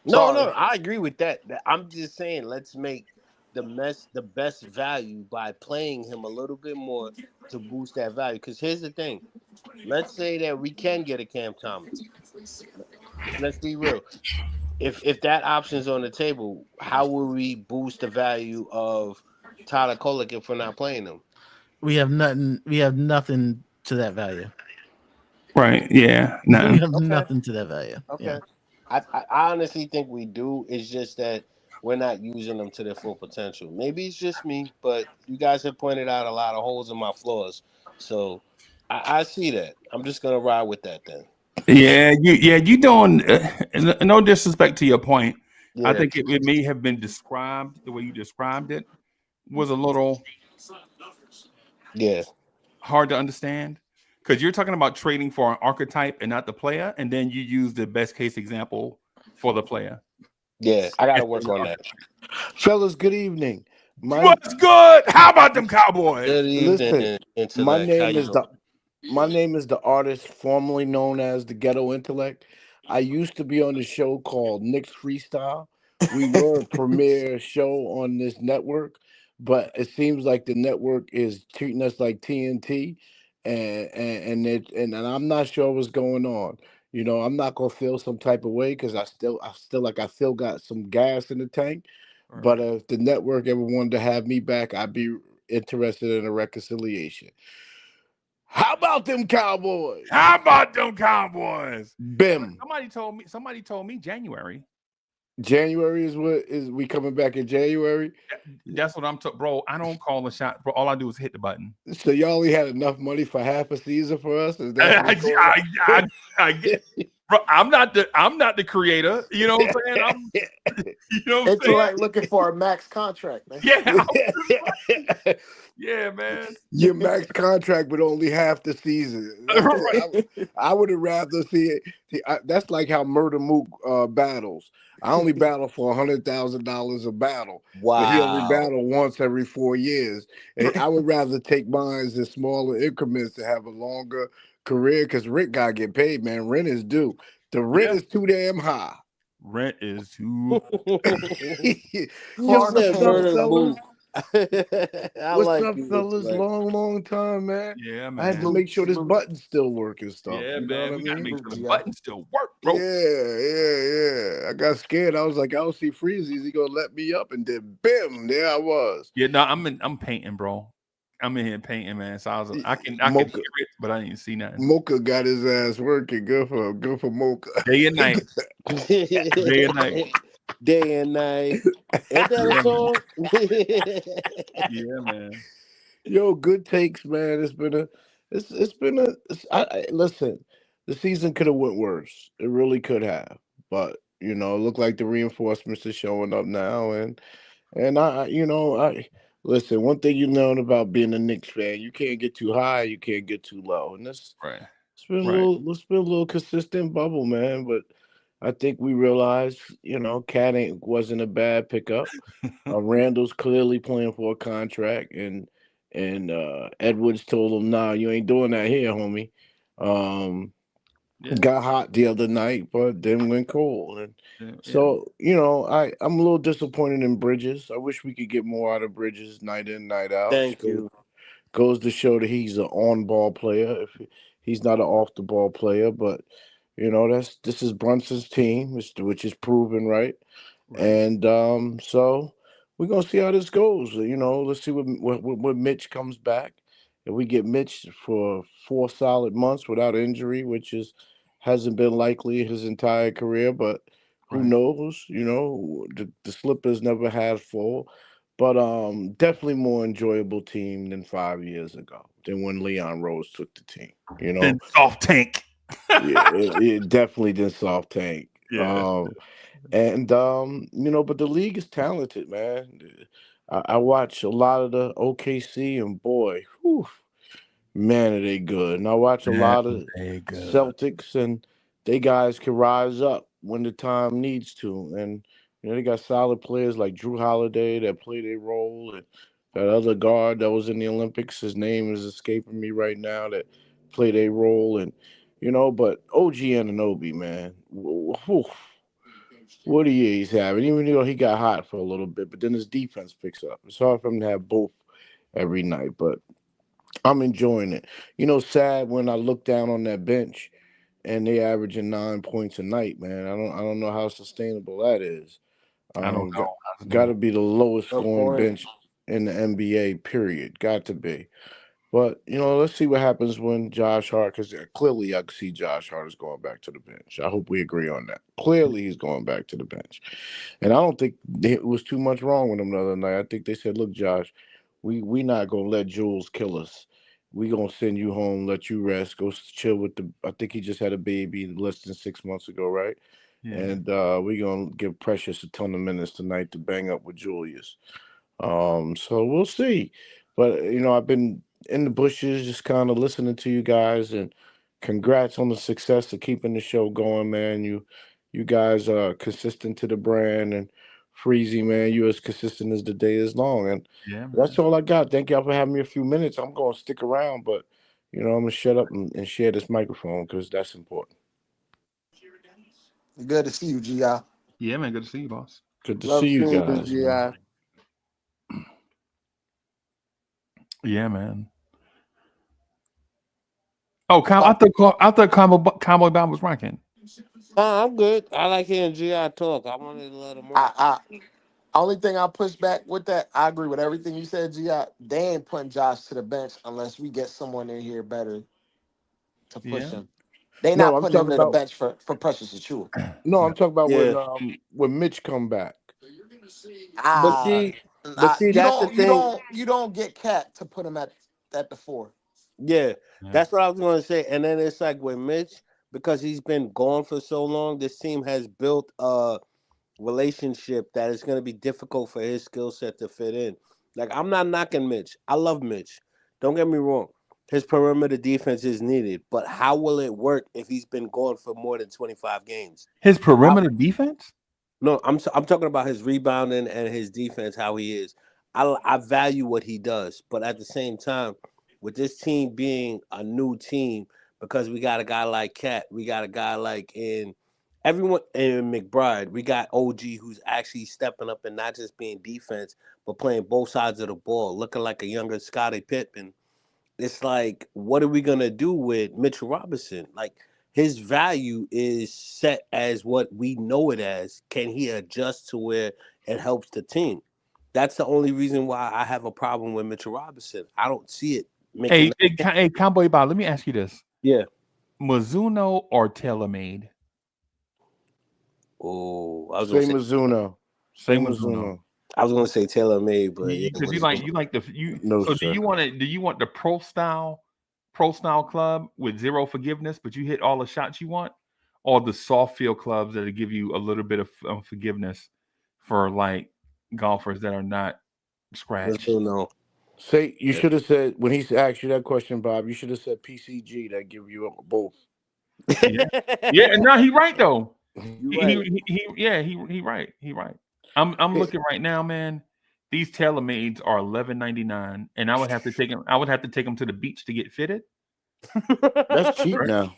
S8: No,
S9: Sorry.
S8: I agree with that. I'm just saying, let's make the best value by playing him a little bit more to boost that value. Because here's the thing. Let's say that we can get a Cam Thomas. Let's be real. If that option's on the table, how will we boost the value of Tyler Kolek if we're not playing him?
S5: We have nothing. We have nothing to that value.
S4: Right. Yeah.
S5: We
S4: No.
S5: have nothing to that value.
S8: Okay.
S5: Yeah.
S8: I honestly think we do. It's just that we're not using them to their full potential. Maybe it's just me, but you guys have pointed out a lot of holes in my flaws. So I see that. I'm just gonna ride with that then.
S4: Yeah. You doing no disrespect to your point. I
S8: Yeah.
S4: think it may have been described the way you described it was a little
S8: Yeah.
S4: hard to understand because you're talking about trading for an archetype and not the player, and then you use the best case example for the player.
S8: Yeah. I gotta work on that.
S10: Fellas, good evening.
S4: What's good? How about them Cowboys?
S8: Good
S10: Listen,
S8: evening, Intellect.
S10: my
S8: How
S10: name
S8: you
S10: is
S8: doing?
S10: my name is the artist formerly known as the Ghetto Intellect. I used to be on the show called Knicks Freestyle. We were a premier show on this network, but it seems like the network is treating us like TNT, and I'm not sure what's going on. You know, I'm not gonna feel some type of way because I still got some gas in the tank. But if the network ever wanted to have me back, I'd be interested in a reconciliation. How about them Cowboys?
S4: How about them Cowboys?
S10: Bim.
S4: Somebody told me January.
S10: January is we coming back in January?
S4: That's what I'm bro. I don't call the shot, bro. All I do is hit the button.
S10: So y'all only had enough money for half a season for us? Is that what's going on?
S4: I get, bro, I'm not the creator. You know what I'm saying? You know what I'm
S9: It's
S4: saying?
S9: like looking for a max contract, man.
S4: Yeah. Yeah, man.
S10: Your max contract, but only half the season. I would have rather see it. That's like how Murder Mook battles. I only battle for $100,000 a battle, but he only
S8: Wow.
S10: battle once every 4 years. And I would rather take mines in smaller increments to have a longer career because Rick gotta get paid, man. Rent is due. The rent is too damn high.
S4: Rent is too.
S5: You
S9: Hard to
S5: said
S10: What's up,
S9: pay.
S5: murder
S10: fellas?
S5: boot. I
S10: What's
S5: like
S10: up,
S5: you,
S10: fellas?
S5: intellect.
S10: Long time, man.
S4: Yeah,
S10: I had to
S4: man.
S10: make
S9: Salute,
S10: sure this
S9: salute,
S10: button still work and stuff.
S4: Yeah,
S10: You know what
S4: man.
S10: I
S4: We gotta
S10: mean?
S4: make sure
S9: salute,
S4: the
S9: G.I.
S4: buttons still work, bro.
S10: Yeah. I got scared. I was like, I don't see Freezie. Is he gonna let me up? And then, bam, there I was.
S4: Yeah, no, I'm painting, bro. I'm in here painting, man. So I can
S10: Mocha,
S4: hear it, but I didn't see nothing.
S10: Mocha got his ass working. Good for Mocha.
S4: Day and night. Day and night.
S5: Day and night. Ain't that a
S4: Yeah, man.
S5: song?
S4: Yeah, man.
S10: Yo, good takes, man. Listen. The season could have went worse. It really could have, but it looked like the reinforcements are showing up now, and I listen. One thing you know about being a Knicks fan, you can't get too high, you can't get too low, and
S4: Right. Right.
S10: it's been a little consistent bubble, man. But I think we realized, Cat wasn't a bad pickup. Randall's clearly playing for a contract, and Edwards told him, "Nah, you ain't doing that here, homie." Um,
S4: Yeah.
S10: got hot the other night, but then went cold, and
S4: Yeah.
S10: so I'm a little disappointed in Bridges. I wish we could get more out of Bridges night in, night out.
S5: Thank you.
S10: Goes to show that he's an on-ball player. If he's not an off-the-ball player, but this is Brunson's team, which is proven right.
S4: Right.
S10: And so we're gonna see how this goes. Let's see what Mitch comes back. If we get Mitch for 4 solid months without injury, which hasn't been likely his entire career, but who
S4: Right.
S10: knows? The Slippers never had full, but definitely more enjoyable team than 5 years ago, than when Leon Rose took the team.
S4: Then soft tank.
S10: Yeah, it definitely did soft tank.
S4: Yeah.
S10: And but the league is talented, man. I watch a lot of the OKC, and boy, whew, man, are they good. And I watch a
S4: Man,
S10: lot of
S4: they good.
S10: Celtics, and they guys can rise up when the time needs to. And they got solid players like Drew Holiday that play their role, and that other guard that was in the Olympics. His name is escaping me right now. That play their role, and but OG Anunoby, man. Whew, what a year he's having. Even though he got hot for a little bit, but then his defense picks up. It's hard for him to have both every night, but I'm enjoying it. Sad when I look down on that bench and they averaging 9 points a night, man. I don't know how sustainable that is.
S4: I don't
S10: Got,
S4: know.
S10: got to be the lowest
S9: Good
S10: scoring
S9: point.
S10: bench in the NBA. Period. Got to be. But let's see what happens when Josh Hart, because clearly I can see Josh Hart is going back to the bench. I hope we agree on that. Clearly he's going back to the bench, and I don't think it was too much wrong with him the other night. I think they said, "Look, Josh, we not gonna let Jules kill us. We gonna send you home, let you rest, go chill with the." I think he just had a baby less than 6 months ago, right?
S4: Yeah.
S10: And we gonna give Precious a ton of minutes tonight to bang up with Julius. So we'll see. But I've been in the bushes just kind of listening to you guys, and congrats on the success of keeping the show going, man. You guys are consistent to the brand, and Freezy, man, you as consistent as the day is long. And
S4: Yeah, man.
S10: that's all I got. Thank y'all for having me a few minutes. I'm gonna stick around, but I'm gonna shut up and share this microphone because that's important.
S9: Good to see you, G.I.
S4: Yeah, man. Good to see you, boss.
S10: Good to see
S5: Love
S10: you
S5: seeing you,
S10: guys, man.
S5: GI.
S4: Yeah, man. Oh, I thought Cowboy Bob was rocking.
S5: I'm good. I like hearing GI talk. I wanted to let him rock.
S9: I only thing I push back with that, I agree with everything you said, G.I. They ain't putting Josh to the bench unless we get someone in here better to push
S4: Yeah.
S9: him. They
S10: No,
S9: not
S10: I'm
S9: putting him
S10: talking
S9: to the
S10: about
S9: bench for Precious Achua.
S10: no, I'm talking about
S5: Yeah.
S10: when Mitch come back.
S5: But
S9: Ah,
S5: see, but see,
S9: you
S5: that's the
S9: don't you
S5: thing.
S9: don't you don't get Cat to put him at the 4.
S5: Yeah,
S4: Yeah.
S5: that's what I was going to say. And then it's like with Mitch, because he's been gone for so long, this team has built a relationship that is going to be difficult for his skill set to fit in. Like, I'm not knocking Mitch. I love Mitch. Don't get me wrong. His perimeter defense is needed, but how will it work if he's been gone for more than 25 games?
S4: His perimeter defense?
S5: No, I'm talking about his rebounding and his defense, how he is. I value what he does, but at the same time, with this team being a new team,
S8: because we got a guy like Cat, we got a guy like everyone in McBride, we got OG who's actually stepping up and not just being defense, but playing both sides of the ball, looking like a younger Scottie Pippen. It's like, what are we gonna do with Mitchell Robinson? Like, his value is set as what we know it as. Can he adjust to where it helps the team? That's the only reason why I have a problem with Mitchell Robinson. I don't see it making.
S4: Hey, Cowboy Bob, let me ask you this:
S8: Yeah.
S4: Mizuno or TaylorMade?
S8: Oh, I was gonna
S10: Say
S8: say.
S10: Mizuno.
S4: Say
S10: Say
S4: Mizuno.
S10: Mizuno.
S8: I was gonna say tailor made, but yeah,
S4: Because you
S8: Mizuno.
S4: like the you.
S10: No,
S4: So
S10: sir.
S4: do you want the pro style club with zero forgiveness, but you hit all the shots you want, or the soft field clubs that'll give you a little bit of forgiveness for like golfers that are not scratch?
S8: Mizuno.
S10: Say you should have said when he asked you that question, Bob. You should have said PCG. That give you both.
S4: Yeah, yeah. And no, he right though.
S8: You right.
S4: He right. He right. I'm looking right now, man. These TaylorMades are $11.99, and I would have to take them. I would have to take them to the beach to get fitted.
S10: That's cheap
S4: Right?
S10: now.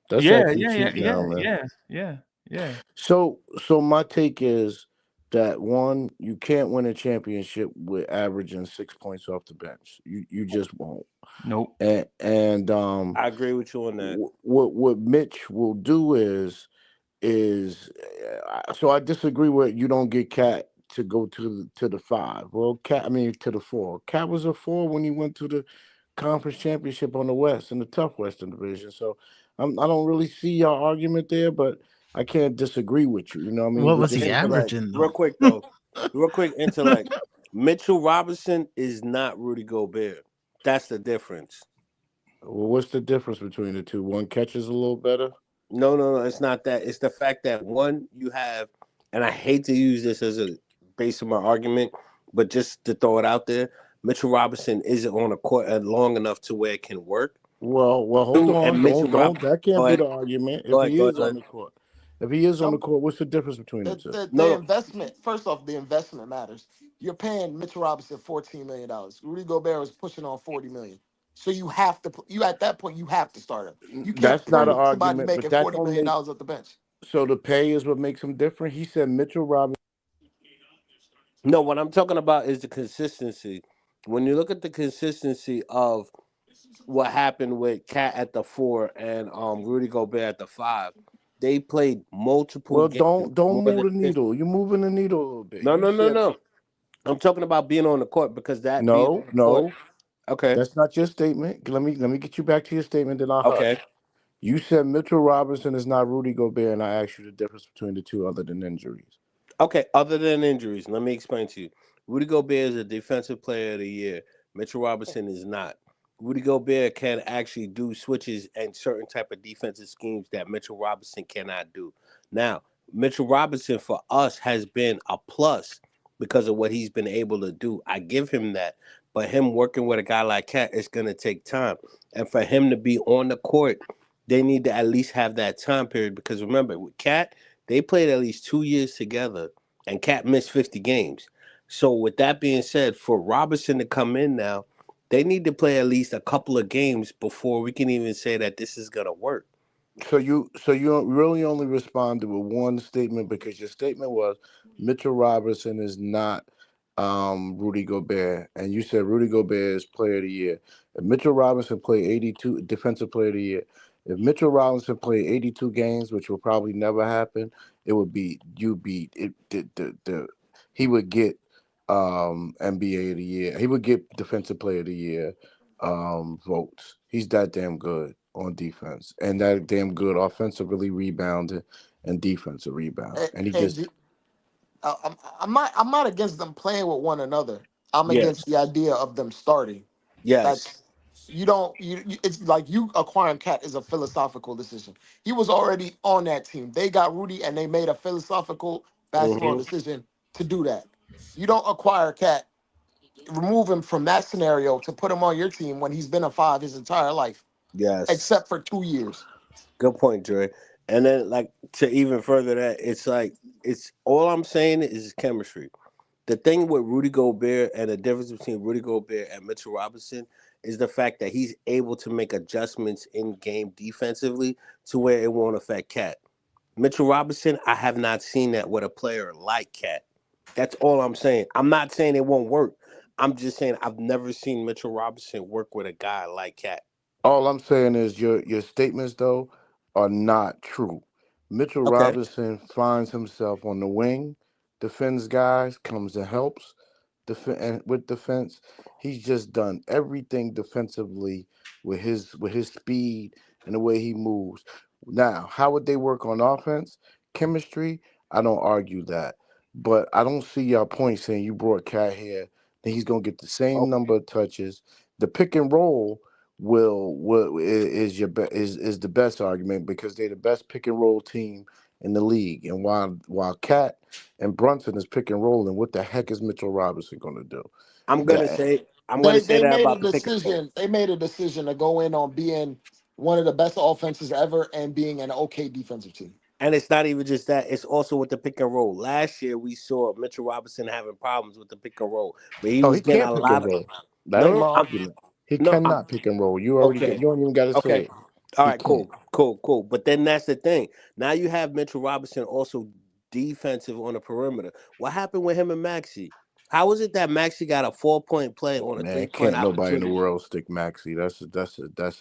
S10: That's
S4: Yeah,
S10: actually
S4: yeah,
S10: cheap
S4: yeah,
S10: now, man.
S4: yeah.
S10: So my take is that one, you can't win a championship with averaging 6 points off the bench. You just won't.
S4: Nope.
S10: And
S8: I agree with you on that.
S10: what Mitch will do is so I disagree with you don't get Cat to go to the five. Well, to the four. Cat was a four when he went to the conference championship on the West in the tough Western Division. So I don't really see your argument there, but I can't disagree with you. You know what I mean?
S5: What
S10: With
S5: was
S10: the
S5: he
S8: Intellect.
S5: averaging
S8: Real
S5: though?
S8: quick though. Real quick, intellect. Mitchell Robinson is not Rudy Gobert. That's the difference.
S10: Well, what's the difference between the two? One catches a little better.
S8: No. It's not that. It's the fact that one, you have, and I hate to use this as a base of my argument, but just to throw it out there, Mitchell Robinson isn't on a court long enough to where it can work.
S10: Well, hold
S8: Two,
S10: on.
S8: and Mitchell
S10: Don't.
S8: Robinson.
S10: That can't
S8: Go
S10: be
S8: ahead.
S10: the argument.
S8: Go
S10: If
S8: ahead.
S10: he
S8: Go
S10: is on
S8: ahead.
S10: the court, if he is on the
S9: Some
S10: court, what's the difference between the two?
S8: No,
S9: the
S8: no.
S9: investment. First off, the investment matters. You're paying Mitchell Robinson $14 million. Rudy Gobert is pushing on $40 million. So you have to. You at that point, you have to start him. You can't
S10: That's not an
S9: bring somebody
S10: argument, but
S9: making
S10: that
S9: $40
S10: don't
S9: million
S10: make.
S9: off the bench.
S10: So the pay is what makes him different. He said Mitchell Robinson.
S8: No, what I'm talking about is the consistency. When you look at the consistency of what happened with Cat at the four and Rudy Gobert at the five, they played multiple
S10: Well,
S8: games
S10: don't
S8: more
S10: move
S8: than
S10: the
S8: 50.
S10: needle. You're moving the needle a little bit.
S8: No,
S10: You
S8: no, no,
S10: said
S8: no. I'm talking about being on the court because that being
S10: no,
S8: on the court.
S10: no.
S8: Okay,
S10: That's not your statement. Let me get you back to your statement. Then I'll
S8: okay,
S10: hush. You said Mitchell Robinson is not Rudy Gobert, and I asked you the difference between the two, other than injuries.
S8: okay. Other than injuries, let me explain to you. Rudy Gobert is a defensive player of the year. Mitchell Robinson is not. Rudy Gobert can actually do switches and certain type of defensive schemes that Mitchell Robinson cannot do. Now, Mitchell Robinson for us has been a plus because of what he's been able to do. I give him that. But him working with a guy like Cat is going to take time. And for him to be on the court, they need to at least have that time period because remember, with Cat, they played at least 2 years together and Cat missed 50 games. So with that being said, for Robinson to come in now, they need to play at least a couple of games before we can even say that this is gonna work.
S10: So you really only responded with one statement because your statement was Mitchell Robinson is not Rudy Gobert, and you said Rudy Gobert is Player of the Year. If Mitchell Robinson played 82 Defensive Player of the Year, if Mitchell Robinson played 82 games, which will probably never happen, it would be you beat it. The he would get NBA of the Year. He would get Defensive Player of the Year votes. He's that damn good on defense and that damn good offensively rebounding and defensive rebounding.
S9: Hey,
S10: And he
S9: hey,
S10: just
S9: I'm not against them playing with one another. I'm against
S8: Yes.
S9: the idea of them starting.
S8: Yes.
S9: That's you don't it's like you acquiring Cat is a philosophical decision. He was already on that team. They got Rudy and they made a philosophical basketball
S8: Hmm.
S9: decision to do that. You don't acquire Cat, remove him from that scenario to put him on your team when he's been a five his entire life,
S8: Yes.
S9: except for 2 years.
S8: Good point, Dre. And then like to even further that, it's like it's all I'm saying is chemistry. The thing with Rudy Gobert and the difference between Rudy Gobert and Mitchell Robinson is the fact that he's able to make adjustments in game defensively to where it won't affect Cat. Mitchell Robinson, I have not seen that with a player like Cat. That's all I'm saying. I'm not saying it won't work. I'm just saying I've never seen Mitchell Robinson work with a guy like Cat.
S10: All I'm saying is your statements though are not true. Mitchell
S8: Okay.
S10: Robinson finds himself on the wing, defends guys, comes and helps and with defense. He's just done everything defensively with his speed and the way he moves. Now, how would they work on offense? Chemistry, I don't argue that. But I don't see your point saying you brought Cat here, that he's gonna get the same
S8: Okay.
S10: number of touches. The pick and roll is is the best argument because they're the best pick and roll team in the league. And while Cat and Brunson is pick and rolling, what the heck is Mitchell Robinson going to do?
S8: I'm gonna
S10: That
S8: say I'm gonna
S9: They
S8: say
S9: they
S8: that
S9: made a
S8: about the pick and roll.
S9: decision. They made a decision to go in on being one of the best offenses ever and being an okay defensive team.
S8: And it's not even just that; it's also with the pick and roll. Last year, we saw Mitchell Robinson having problems with the pick and roll, but he
S10: oh,
S8: was
S10: he
S8: getting
S10: can't
S8: a
S10: pick and
S8: lot of
S10: roll. That
S8: no,
S10: ain't
S8: no,
S10: my
S8: I'm,
S10: argument. He
S8: no, I'm
S10: cannot pick and roll. You already
S8: okay.
S10: you don't even got to say
S8: Okay.
S10: it.
S8: All
S10: He
S8: right.
S10: can't.
S8: Cool. But then that's the thing. Now you have Mitchell Robinson also defensive on the perimeter. What happened with him and Maxi? How is it that Maxi got a 4-point play on a
S10: Man,
S8: 3-point
S10: can't nobody in the
S8: opportunity?
S10: world stick Maxi. That's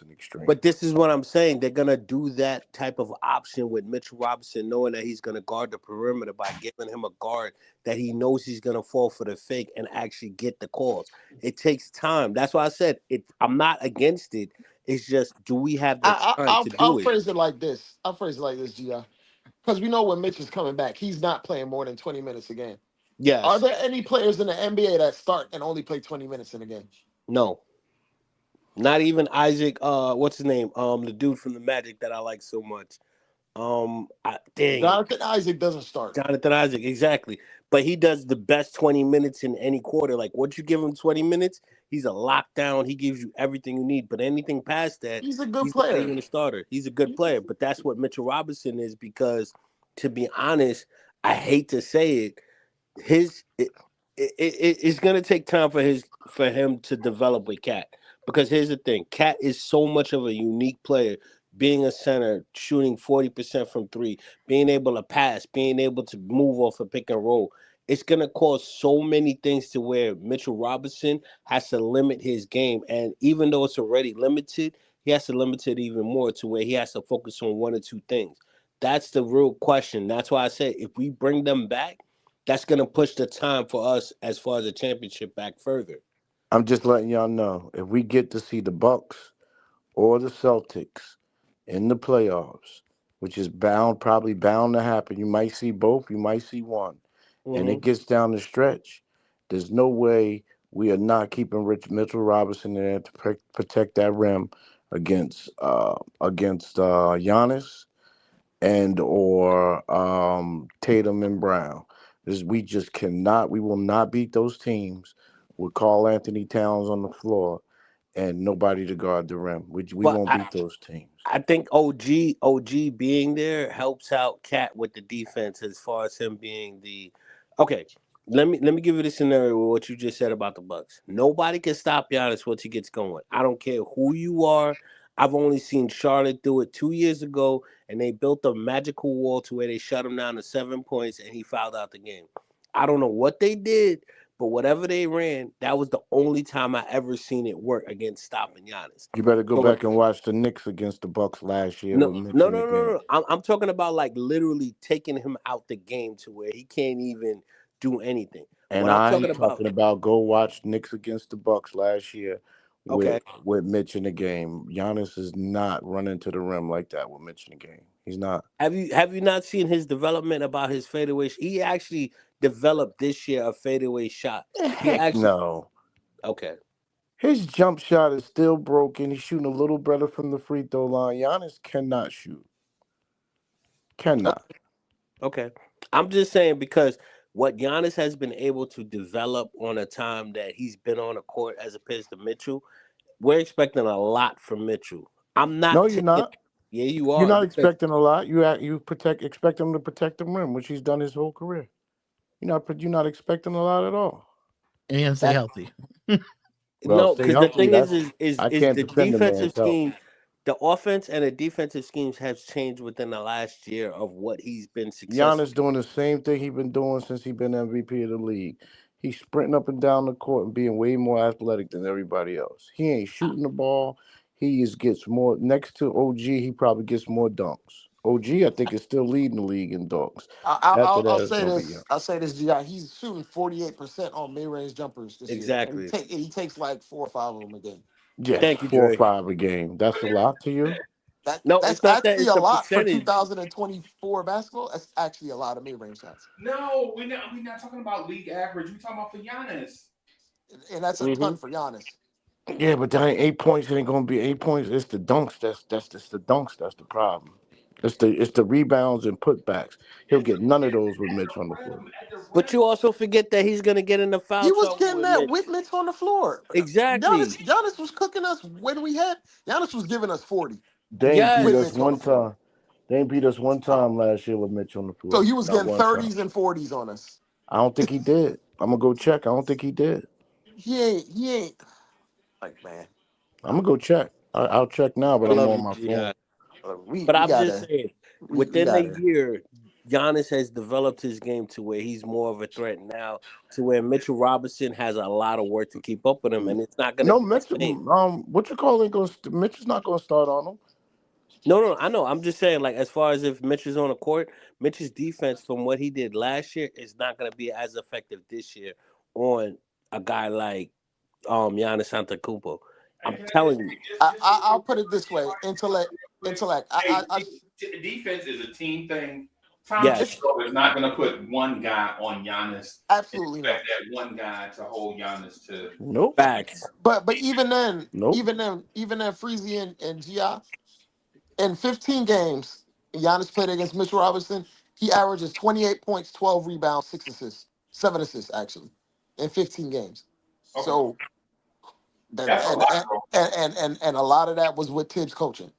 S10: an extreme.
S8: But this is what I'm saying. They're gonna do that type of option with Mitchell Robinson, knowing that he's gonna guard the perimeter by giving him a guard that he knows he's gonna fall for the fake and actually get the calls. It takes time. That's why I said it. I'm not against it. It's just, do we have the time to
S9: I'll
S8: do it?
S9: phrase it like this. I'll phrase it like this, Gi, because we know when Mitch is coming back, he's not playing more than 20 minutes a game. Are
S8: Yes.
S9: there any players in the NBA that start and only play 20 minutes in a game?
S8: No. Not even Isaac. What's his name? The dude from the Magic that I like so much. Dang it.
S9: Jonathan Isaac doesn't start.
S8: Jonathan Isaac, exactly. But he does the best 20 minutes in any quarter. Like, once you give him 20 minutes, he's a lockdown. He gives you everything you need. But anything past that,
S9: He's a good
S8: he's not
S9: player.
S8: even a starter. He's a good player. But that's what Mitchell Robinson is because, to be honest, I hate to say it, his it's gonna take time for him to develop with Cat. Because here's the thing, Cat is so much of a unique player, being a center, shooting 40% from three, being able to pass, being able to move off a pick and roll. It's gonna cause so many things to where Mitchell Robinson has to limit his game. And even though it's already limited, he has to limit it even more to where he has to focus on one or two things. That's the real question. That's why I said if we bring them back, that's going to push the time for us as far as the championship back further.
S10: I'm just letting y'all know if we get to see the Bucks or the Celtics in the playoffs, which is probably bound to happen. You might see both, you might see one, and
S8: Hmm.
S10: it gets down the stretch. There's no way we are not keeping Rich Mitchell Robinson in there to protect that rim against Giannis and or Tatum and Brown. We just cannot. We will not beat those teams with Karl-Anthony Towns on the floor and nobody to guard the rim. We
S8: But
S10: won't beat those teams.
S8: I think OG being there helps out Cat with the defense as far as him being the okay. Let me give you the scenario with what you just said about the Bucks. Nobody can stop Giannis once he gets going. I don't care who you are. I've only seen Charlotte do it 2 years ago, and they built a magical wall to where they shut him down to 7 points, and he fouled out the game. I don't know what they did, but whatever they ran, that was the only time I ever seen it work against stopping Giannis.
S10: You better go
S8: So
S10: back and watch the Knicks against the Bucks last year
S8: no,
S10: with Mitch
S8: no,
S10: in the
S8: no, no,
S10: game.
S8: no. I'm talking about like literally taking him out the game to where he can't even do anything.
S10: And
S8: What I'm
S10: I'm
S8: talking about,
S10: talking about go watch Knicks against the Bucks last year
S8: okay.
S10: with Mitch in the game. Giannis is not running to the rim like that with Mitch in the game. He's not.
S8: Have you not seen his development about his fadeaway? He actually developed this year a fadeaway shot. He
S10: Heck
S8: actually
S10: no.
S8: okay.
S10: His jump shot is still broken. He's shooting a little better from the free throw line. Giannis cannot shoot. Cannot.
S8: Okay. I'm just saying because what Giannis has been able to develop on a time that he's been on a court as opposed to Mitchell, we're expecting a lot from Mitchell. I'm
S10: No,
S8: not
S10: you're
S8: taking.
S10: not.
S8: Yeah, you
S10: You're
S8: are
S10: not
S8: because
S10: expecting a lot. You expect him to protect the rim, which he's done his whole career. You're not expecting a lot at all.
S5: And stay
S6: That
S5: healthy.
S10: Well,
S11: No,
S10: stay
S11: because the
S10: healthy.
S11: thing
S10: That's
S11: is
S10: I
S11: is
S10: can't
S11: the
S10: defend the
S11: defensive
S10: man's health.
S11: scheme, the offense and the defensive schemes has changed within the last year of what he's been successful.
S10: Giannis doing the same thing he been doing since he been MVP of the league. He's sprinting up and down the court and being way more athletic than everybody else. He ain't shooting the ball. He is gets more next to OG. He probably gets more dunks. OG, I think, is still leading the league in dunks. After
S9: I'll
S10: that, it's
S9: say
S10: gonna be
S9: this.
S10: him.
S9: I'll say this, Gi. He's shooting 48% on mid-range jumpers this year, and
S11: Exactly.
S9: he takes like 4 or 5 of them a game.
S10: Yeah,
S11: Thank you,
S10: 4 or
S11: Dre.
S10: 5 a game. That's a lot to you.
S11: No,
S9: That's
S11: it's not that.
S9: actually
S11: It's
S9: a
S11: the
S9: lot for
S11: percentage.
S9: 2024 basketball. That's actually a lot of mid-range shots,
S4: No, we're not talking about league average. We're talking about for Giannis.
S9: and that's a
S11: Hmm.
S9: ton for Giannis.
S10: Yeah, but that ain't 8 points. It ain't gonna be 8 points. It's the dunks. That's just the dunks. That's the problem. It's the rebounds and putbacks. He'll get none of those with Mitch on the floor.
S4: At the
S11: But
S4: rim.
S11: you also forget that he's gonna get in the
S9: He
S11: foul
S9: was
S11: trouble
S9: getting
S11: with
S9: that
S11: Mitch.
S9: with Mitch on the floor.
S11: Exactly.
S9: Giannis was cooking us when we had. Giannis was giving us 40
S10: They ain't beat
S9: with
S10: us
S11: Yes.
S9: Mitch on the
S10: one
S9: floor.
S10: time. They ain't beat us one time last year with Mitch on the
S9: So
S10: floor.
S9: he was
S10: Not
S9: getting
S10: one time.
S9: 30s and 40s on us.
S10: I don't think he did. I'm gonna go check. I don't think he did.
S9: He ain't like, man.
S10: I'm gonna go check. I'll check now, but
S11: I
S10: I'm
S11: love
S10: on
S11: you,
S10: my phone.
S11: Gi.
S9: We
S11: But
S9: we
S11: I'm just
S9: gotta
S11: saying,
S9: we
S11: within the
S9: gotta.
S11: year, Giannis has developed his game to where he's more of a threat now, to where Mitchell Robinson has a lot of work to keep up with him, and it's not going to
S10: No,
S11: be the
S10: Mitch.
S11: same.
S10: What you call it? Mitch is not gonna start on him.
S11: No, no, I know. I'm just saying, like, as far as if Mitch is on the court, Mitch's defense from what he did last year is not going to be as effective this year on a guy like Giannis Antetokounmpo. I'm telling you.
S9: I'll put it this way: intellect.
S4: Hey, defense is a team thing. Tom
S11: Yes.
S4: Thibodeau is not going to put one guy on Giannis and
S9: Absolutely
S4: expect
S9: not.
S4: that one guy to hold Giannis to.
S10: Nope.
S11: Facts.
S9: But even then,
S10: Nope.
S9: Freezie and Gi in 15 games, Giannis played against Mitchell Robinson. He averages 28 points, 12 rebounds, 6 assists, 7 assists actually, in 15 games.
S4: Okay,
S9: So that
S4: that's a lot, bro.
S9: and a lot of that was with Tibbs coaching.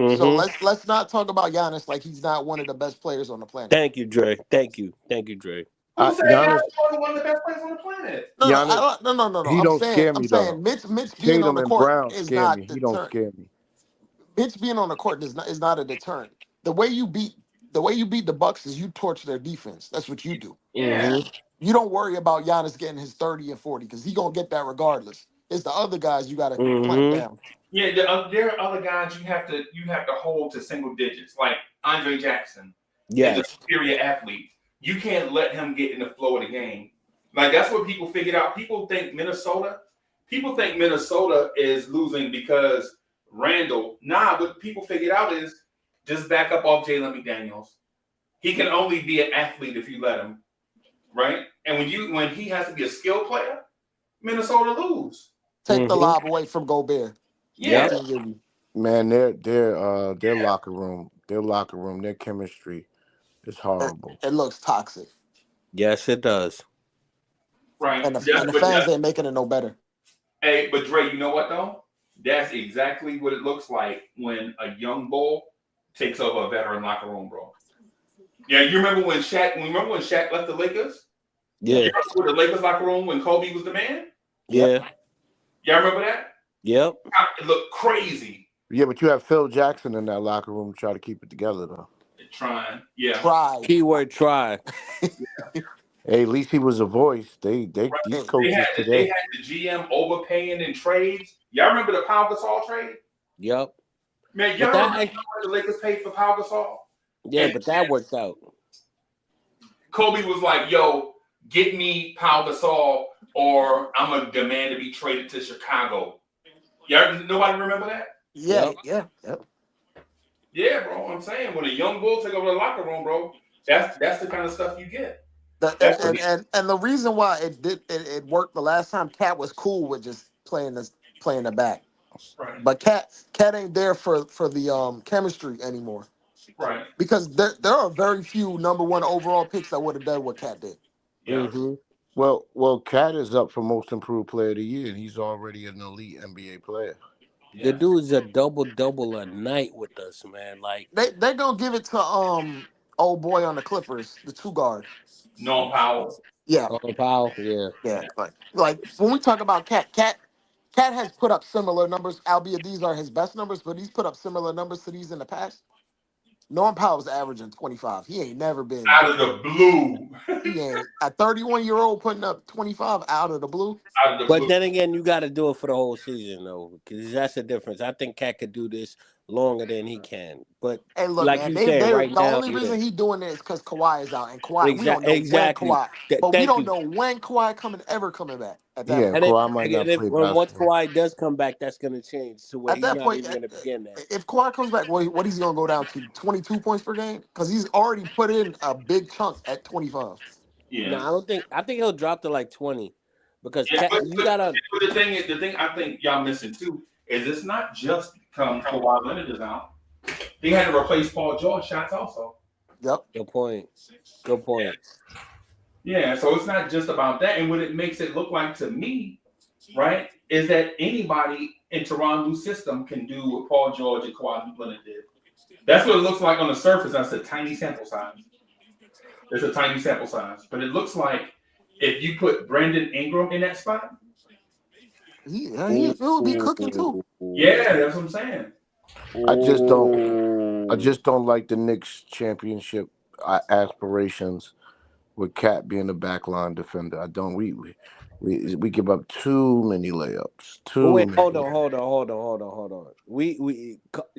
S9: So
S11: Mm-hmm.
S9: let's not talk about Giannis like he's not one of the best players on the planet.
S11: Thank you, Dre. Thank you. Thank you, Dre.
S4: Who said
S10: Giannis.
S4: Giannis wasn't one of the best players on the planet?
S9: No, no, I
S10: Giannis.
S9: don't, no.
S10: He don't scare
S9: I'm
S10: me
S9: saying
S10: though.
S9: Mitch being on
S10: Tatum
S9: the
S10: and
S9: court
S10: Brown
S9: is
S10: scare me.
S9: not
S10: He don't
S9: deterrent.
S10: scare me.
S9: Mitch being on the court is not a deterrent. The way you beat the Bucks is you torch their defense. That's what you do.
S4: Yeah,
S11: Mm-hmm.
S9: You don't worry about Giannis getting his 30 and 40 because he gonna get that regardless. It's the other guys you gotta clamp
S11: Mm-hmm.
S9: down.
S4: yeah. There are other guys you have to hold to single digits, like Andre Jackson is a
S11: Yes.
S4: superior athlete. You can't let him get in the flow of the game. Like that's what people figured out. People think Minnesota is losing because Randall. Nah, what people figured out is just back up off Jalen McDaniels. He can only be an athlete if you let him, right? And when he has to be a skill player, Minnesota lose.
S9: Take the
S11: Mm-hmm.
S9: lob away from Gobert.
S4: Yeah,
S11: Yep.
S9: What can you give you?
S10: Man, their locker room, their chemistry is
S9: It,
S10: horrible.
S9: it looks toxic,
S11: Yes, it does.
S4: right.
S9: and the fans ain't making it no better.
S4: Hey, but Dre, you know what though? That's exactly what it looks like when a young bull takes over a veteran locker room, bro. Yeah, you remember when Shaq? Remember when Shaq left the Lakers?
S11: Yeah.
S4: You remember the Lakers locker room when Kobe was the man?
S11: Yeah.
S4: Y'all remember that?
S11: Yep.
S4: It looked crazy.
S10: Yeah, but you have Phil Jackson in that locker room to try to keep it together though.
S4: They're trying, yeah.
S9: Try.
S11: Keyword try.
S10: Hey, at least he was a voice. These
S9: Hey,
S10: coaches
S4: They
S10: today.
S4: had the GM overpaying in trades. Y'all remember the Pau Gasol trade?
S11: Yep.
S4: Man,
S11: But
S4: y'all
S11: that
S4: remember how much the Lakers paid for Pau Gasol?
S11: yeah,
S4: And
S11: but that worked out.
S4: Kobe was like, "Yo, get me Pau Gasol, or I'm gonna demand to be traded to Chicago." Y'all, nobody remember that?
S9: yeah,
S11: Yep.
S9: yeah.
S4: Yeah, bro. I'm saying when a young bull take over the locker room, bro, that's the kind of stuff you get.
S9: The,
S4: That's what
S9: and the reason why it worked the last time, Cat was cool with just playing the back,
S4: right,
S9: but Cat ain't there for the chemistry anymore
S4: right,
S9: because there are very few number one overall picks that would have done what Cat did.
S4: yeah,
S11: Mm-hmm.
S10: Well, Cat is up for most improved player of the year, and he's already an elite NBA player.
S11: The
S4: yeah.
S11: dude's a double a night with us, man. Like
S9: They gonna give it to old boy on the Clippers, the 2 guard.
S4: Norm Powell.
S9: Yeah,
S11: Norman Powell, yeah.
S9: yeah. Like when we talk about Cat has put up similar numbers, albeit these are his best numbers, but he's put up similar numbers to these in the past. Norm Powell's averaging 25. He ain't never been.
S4: Out of the blue.
S9: He ain't a 31-year-old putting up 25 out of the blue.
S4: Out of the
S11: But
S4: blue.
S11: then again, you got to do it for the whole season, though, because that's the difference. I think Cat could do this longer than he can. But
S9: Hey, look,
S11: like
S9: man.
S11: you
S9: They
S11: said, right
S9: the
S11: now,
S9: only
S11: yeah,
S9: reason he doing it is because Kawhi is out, and Kawhi we don't know when
S11: exactly.
S9: Kawhi, but we
S11: Thank
S9: don't
S11: you.
S9: know when Kawhi coming back. At that
S10: Yeah,
S9: point,
S11: And
S10: Kawhi might not play
S11: when once
S10: basketball.
S11: Kawhi does come back, that's going to change to where
S9: at
S11: he's
S9: that
S11: not
S9: point,
S11: even going to begin that.
S9: if Kawhi comes back, what he's gonna go down to 22 points per game because he's already put in a big chunk at 25.
S11: No,
S4: Yeah.
S11: I don't think. I think he'll drop to like 20 because
S4: Yeah, but,
S11: you
S4: but,
S11: got to.
S4: but the thing I think y'all missing too is it's not just come Kawhi Leonard is out. He had to replace Paul George shots also.
S9: Yep.
S11: Good point. Good point.
S4: Yeah, so it's not just about that. And what it makes it look like to me, right, is that anybody in Toronto's system can do what Paul George and Kawhi Leonard did. That's what it looks like on the surface. That's a tiny sample size. It's a tiny sample size. But it looks like if you put Brandon Ingram in that spot,
S9: He will be cooking too.
S4: yeah, that's what I'm saying.
S10: I just don't like the Knicks championship aspirations with Cat being the backline defender. I don't. We give up too many layups.
S11: But wait,
S10: Many.
S11: hold on.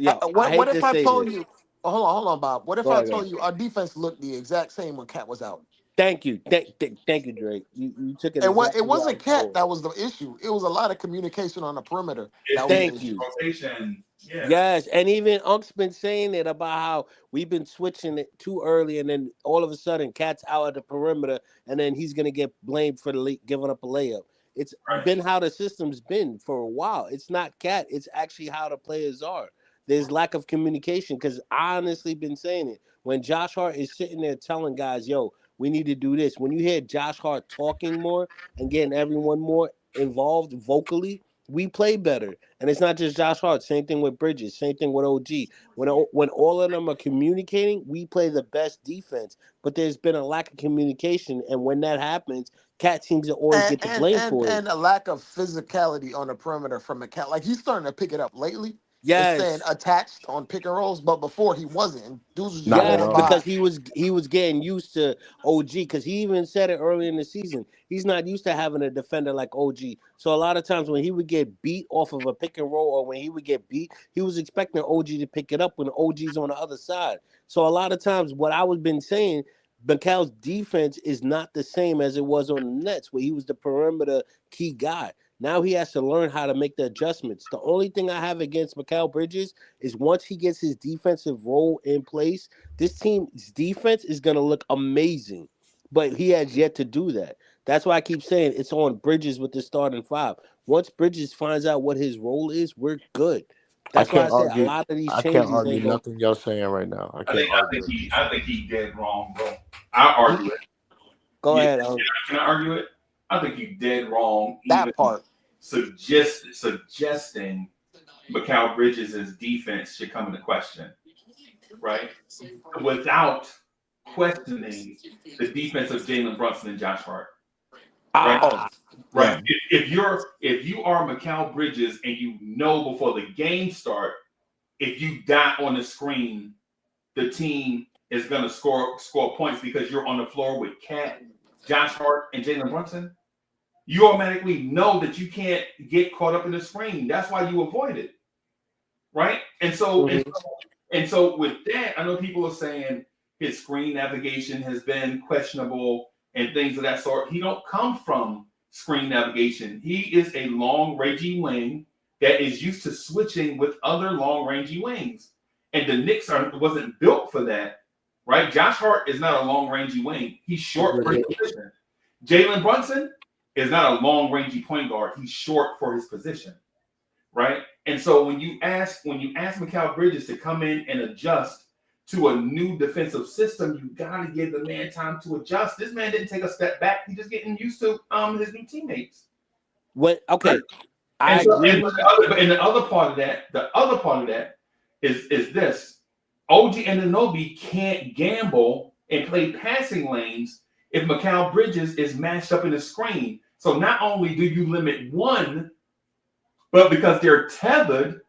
S11: I
S9: What
S11: hate
S9: if
S11: to
S9: I
S11: say
S9: told
S11: this.
S9: you? Oh, hold on, Bob. What if
S11: Go
S9: I
S11: ahead,
S9: told you our defense looked the exact same when Cat was out?
S11: Thank you, thank you, Drake. You took it
S9: And what it
S11: exactly where I
S9: wasn't
S11: was
S9: Cat
S11: going.
S9: that was the issue. It was a lot of communication on the perimeter
S4: It's
S9: that was the
S11: Thank
S9: issue.
S11: you.
S4: rotation. Yeah.
S11: Yes, and even Unk's been saying it about how we've been switching it too early, and then all of a sudden, Cat's out at the perimeter, and then he's gonna get blamed for giving up a layup. It's
S4: Right.
S11: been how the system's been for a while. It's not Cat; it's actually how the players are. There's lack of communication because I honestly been saying it. When Josh Hart is sitting there telling guys, "Yo, we need to do this," when you hear Josh Hart talking more and getting everyone more involved vocally, we play better. And it's not just Josh Hart. Same thing with Bridges. Same thing with OG. When all of them are communicating, we play the best defense. But there's been a lack of communication, and when that happens, Cat seems to always get the blame for it.
S9: And a lack of physicality on the perimeter from a Cat. Like he's starting to pick it up lately. It's saying
S11: Yes.
S9: attached on pick and rolls, but before he wasn't. And dudes was just
S10: Not at
S9: going
S11: Yes,
S10: all.
S11: because
S9: by.
S11: he was getting used to OG because he even said it early in the season. He's not used to having a defender like OG. So a lot of times when he would get beat off of a pick and roll or when he would get beat, he was expecting OG to pick it up when OG's on the other side. So a lot of times what I was been saying, Mikal's defense is not the same as it was on the Nets where he was the perimeter key guy. Now he has to learn how to make the adjustments. The only thing I have against Mikal Bridges is once he gets his defensive role in place, this team's defense is going to look amazing. But he has yet to do that. That's why I keep saying it's on Bridges with the starting five. Once Bridges finds out what his role is, we're good.
S10: I
S11: That's why I
S10: can't
S11: say a
S10: argue.
S11: lot of these
S10: I can't
S11: changes
S10: argue
S11: ain't going.
S10: nothing y'all saying right now. I can't argue it.
S4: I think he dead wrong, bro. I argue it.
S11: Go
S4: Yeah.
S11: ahead.
S4: Can I argue it? I think he dead wrong. Even
S9: That part.
S4: suggesting Mikal Bridges' defense should come into question, right? Without questioning the defense of Jalen Brunson and Josh Hart. Right?
S11: Ah,
S4: Right. If you are Mikal Bridges and you know before the game start, if you dot on the screen, the team is gonna score points because you're on the floor with Cat, Josh Hart, and Jalen Brunson. You automatically know that you can't get caught up in the screen. That's why you avoid it. Right? And so with that, I know people are saying his screen navigation has been questionable and things of that sort. He don't come from screen navigation. He is a long-rangey wing that is used to switching with other long-rangey wings. And the Knicks wasn't built for that, right? Josh Hart is not a long-rangey wing. He's short for his position. Jalen Brunson is not a long-rangey point guard. He's short for his position, right? And so when you ask Mikal Bridges to come in and adjust to a new defensive system, you got to give the man time to adjust. This man didn't take a step back. He's just getting used to his new teammates.
S11: Okay.
S4: Right?
S11: I agree.
S4: And the other part of that is this. OG and Anunoby can't gamble and play passing lanes if Mikal Bridges is matched up in the screen. So not only do you limit one, but because they're tethered,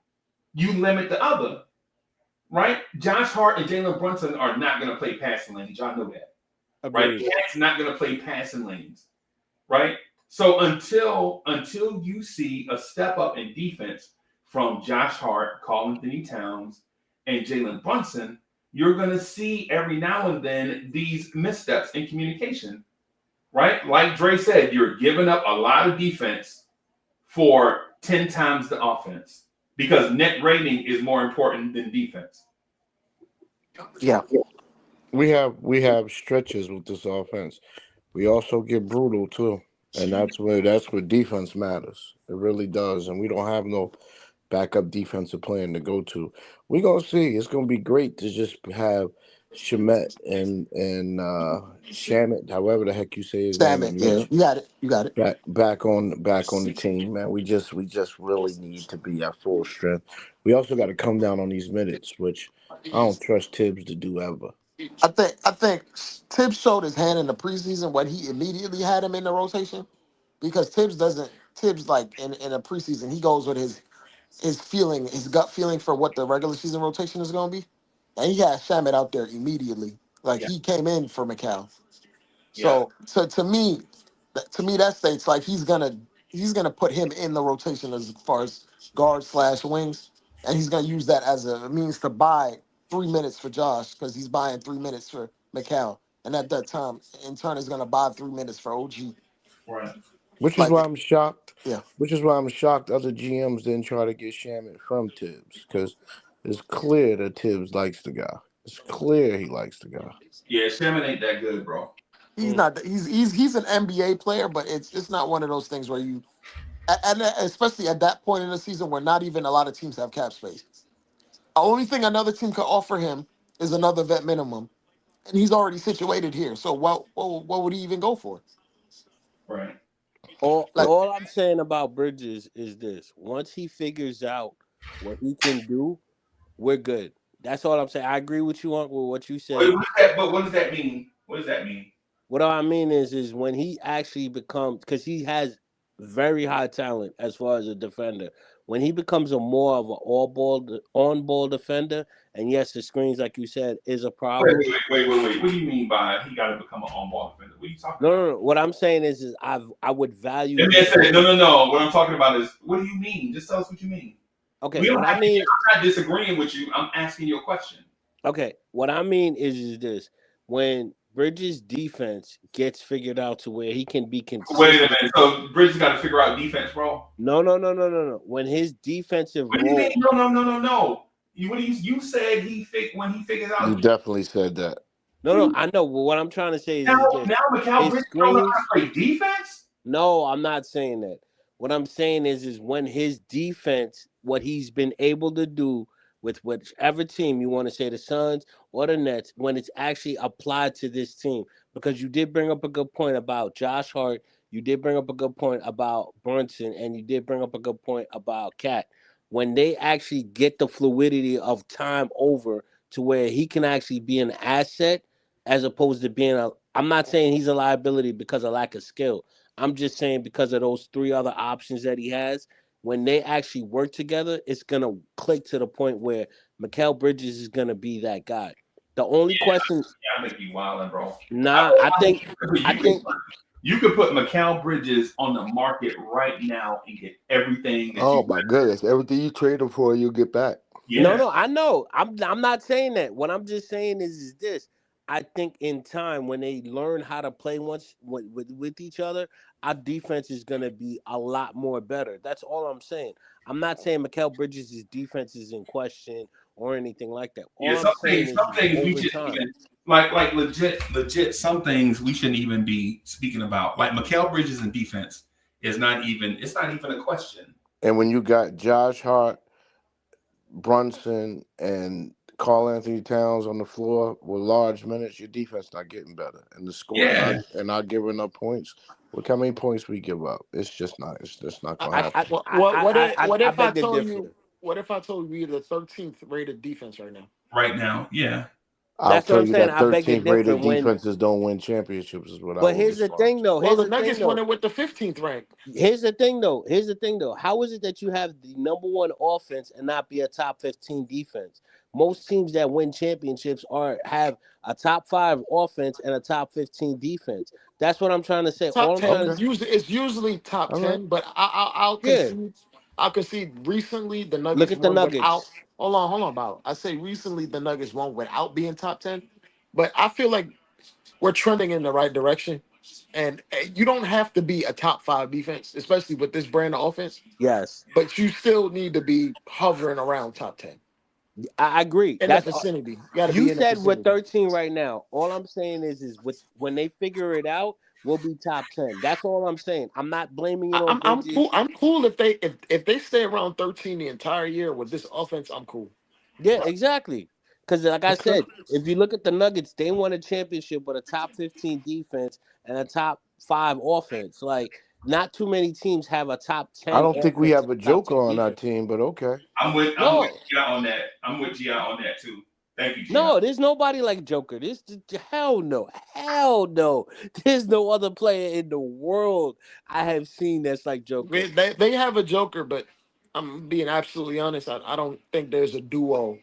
S4: you limit the other. Right? Josh Hart and Jalen Brunson are not going to play passing lanes. Y'all know that. Right?
S11: Agreed.
S4: Cat's not going to play passing lanes. Right? So until you see a step up in defense from Josh Hart, Karl-Anthony Towns, and Jalen Brunson, you're going to see every now and then these missteps in communication. Right? Like Dre said, you're giving up a lot of defense for 10 times the offense because net rating is more important than defense.
S9: Yeah.
S10: We have stretches with this offense. We also get brutal too. And that's where defense matters. It really does. And we don't have no backup defensive plan to go to. We're gonna see. It's gonna be great to just have Shamet and Shamet, however the heck you say his name,
S9: Shamet,
S10: and
S9: yeah.
S10: Mitch
S9: You got it.
S10: back on the team, man. We just really need to be at full strength. We also got to come down on these minutes, which I don't trust Tibbs to do ever.
S9: I think Tibbs showed his hand in the preseason when he immediately had him in the rotation because Tibbs like in a preseason he goes with his feeling, his gut feeling for what the regular season rotation is going to be, and he had Shamet out there immediately. Like he came in for Mikal. So to me, that states like he's gonna put him in the rotation as far as guard/wings, and he's gonna use that as a means to buy 3 minutes for Josh because he's buying 3 minutes for Mikal, and at that time, in turn, is gonna buy 3 minutes for OG.
S4: Right.
S10: Which is
S9: Like,
S10: why I'm shocked.
S9: yeah,
S10: Which is why I'm shocked other GMs didn't try to get Shamet from Tibbs because it's clear that Tibbs likes the guy. It's clear he likes the guy.
S4: Yeah, Shaman ain't that good, bro.
S9: he's not he's an NBA player, but it's not one of those things where you, and especially at that point in the season where not even a lot of teams have cap space. The only thing another team could offer him is another vet minimum, and he's already situated here. So what would he even go for?
S4: Right.
S11: All
S9: Like,
S11: all I'm saying about Bridges is this: once he figures out what he can do, we're good. That's all I'm saying. I agree with you on with what you said.
S4: But what does that mean? What does that mean?
S11: What I mean is when he actually becomes, because he has very high talent as far as a defender. When he becomes a more of an on ball defender, and yes, the screens, like you said, is a problem.
S4: Wait. What do you mean by he got to become an on-ball defender? What are you talking
S11: No,
S4: about?
S11: no, no. What I'm saying is I would value.
S4: Let me say, no. What I'm talking about is, what do you mean? Just tell us what you mean.
S11: Okay,
S4: We don't
S11: what I
S4: have to,
S11: mean.
S4: I'm not disagreeing with you. I'm asking you a question.
S11: Okay, what I mean is this: when Bridges' defense gets figured out to where he can be
S4: Wait a
S11: consistent.
S4: minute. So Bridges got to figure out defense, bro.
S11: No. When his defensive
S4: What do you mean?
S11: role.
S4: No. You said when he figures
S10: You
S4: out.
S10: definitely said that.
S11: No, I know. But what I'm trying to say
S4: Now
S11: is this:
S4: Mikal
S11: his
S4: Bridges don't know
S11: screens.
S4: how to play defense.
S11: No, I'm not saying that. What I'm saying is when his defense, what he's been able to do with whichever team you want to say, the Suns or the Nets, when it's actually applied to this team. Because you did bring up a good point about Josh Hart, you did bring up a good point about Brunson, and you did bring up a good point about Cat. When they actually get the fluidity of time over to where he can actually be an asset as opposed to being a. I'm not saying he's a liability because of lack of skill. I'm just saying because of those three other options that he has, when they actually work together, it's gonna click to the point where Mikal Bridges is gonna be that guy. The only question,
S4: I think you wilding, bro.
S11: I think
S4: You could put Mikal Bridges on the market right now and get everything that
S10: Oh
S4: you.
S10: my goodness! Everything you trade him for, you get back.
S4: Yeah.
S11: no, I know. I'm not saying that. What I'm just saying is this. I think in time when they learn how to play once with each other, our defense is gonna be a lot more better. That's all I'm saying. I'm not saying Mikal Bridges' defense is in question or anything like that. All
S4: Yeah,
S11: I'm saying is
S4: some things we
S11: over
S4: shouldn't
S11: time.
S4: even like legit. Some things we shouldn't even be speaking about. Like Mikal Bridges in defense is not even. It's not even a question.
S10: And when you got Josh Hart, Brunson, and Karl-Anthony Towns on the floor with large minutes, your defense not getting better, and the score
S4: Yeah.
S10: and not giving up points. Look how many points we give up. It's just not. It's just not gonna
S11: I
S10: happen.
S11: I
S9: what
S11: I
S9: if I
S11: beg to
S9: told
S11: differ.
S9: you? What if I told you we're the 13th rated defense right now?
S4: Right now, yeah.
S10: I'll
S11: That's what
S10: tell
S11: I'm
S10: you
S11: saying.
S10: that
S11: I beg your
S10: 13th rated
S11: difference when.
S10: defenses don't win championships is what I
S11: But
S10: will
S11: here's the
S10: respond
S11: thing,
S10: to.
S11: though.
S9: Well,
S11: Here's
S9: the
S11: the thing,
S9: Nuggets
S11: though.
S9: won it with the 15th rank.
S11: Here's the thing, though. Here's the thing, though. How is it that you have the number one offense and not be a top 15 defense? Most teams that win championships have a top 5 offense and a top 15 defense. That's what I'm trying to say.
S9: Top
S11: All I'm
S9: 10
S11: trying
S10: Okay.
S11: to,
S9: it's usually top
S10: All right.
S9: 10, but I'll
S11: yeah.
S9: concede. I'll concede. Recently, the
S11: Look
S9: Nuggets
S11: at the
S9: won without.
S11: Nuggets.
S9: Hold on, about. I say recently the Nuggets won without being top 10, but I feel like we're trending in the right direction. And you don't have to be a top 5 defense, especially with this brand of offense.
S11: Yes,
S9: But you still need to be hovering around top 10
S11: I agree.
S9: in the
S11: That's
S9: vicinity. You got to
S11: you
S9: be in the
S11: said we're
S9: vicinity.
S11: 13 right now. All I'm saying is with when they figure it out, we'll be top 10. That's all I'm saying. I'm not blaming it on
S9: I'm
S11: Bridges.
S9: cool. I'm cool if they stay around 13 the entire year with this offense. I'm cool.
S11: Yeah, exactly. Because like I
S10: Okay.
S11: said, if you look at the Nuggets, they won a championship with a top 15 defense and a top 5 offense. Like not too many teams have a top
S10: I
S11: 10
S10: don't think we
S11: offense
S10: have
S11: and
S10: a
S11: a top
S10: Joker
S11: 10
S10: on our
S11: defense.
S10: team, but okay.
S4: I'm with
S11: No,
S4: Gi on that. I'm with Gi on that too. Thank you, Gi.
S11: no, there's nobody like Joker. Hell no, hell no. There's no other player in the world I have seen that's like Joker.
S9: They have a Joker, but I'm being absolutely honest. I don't think there's a duo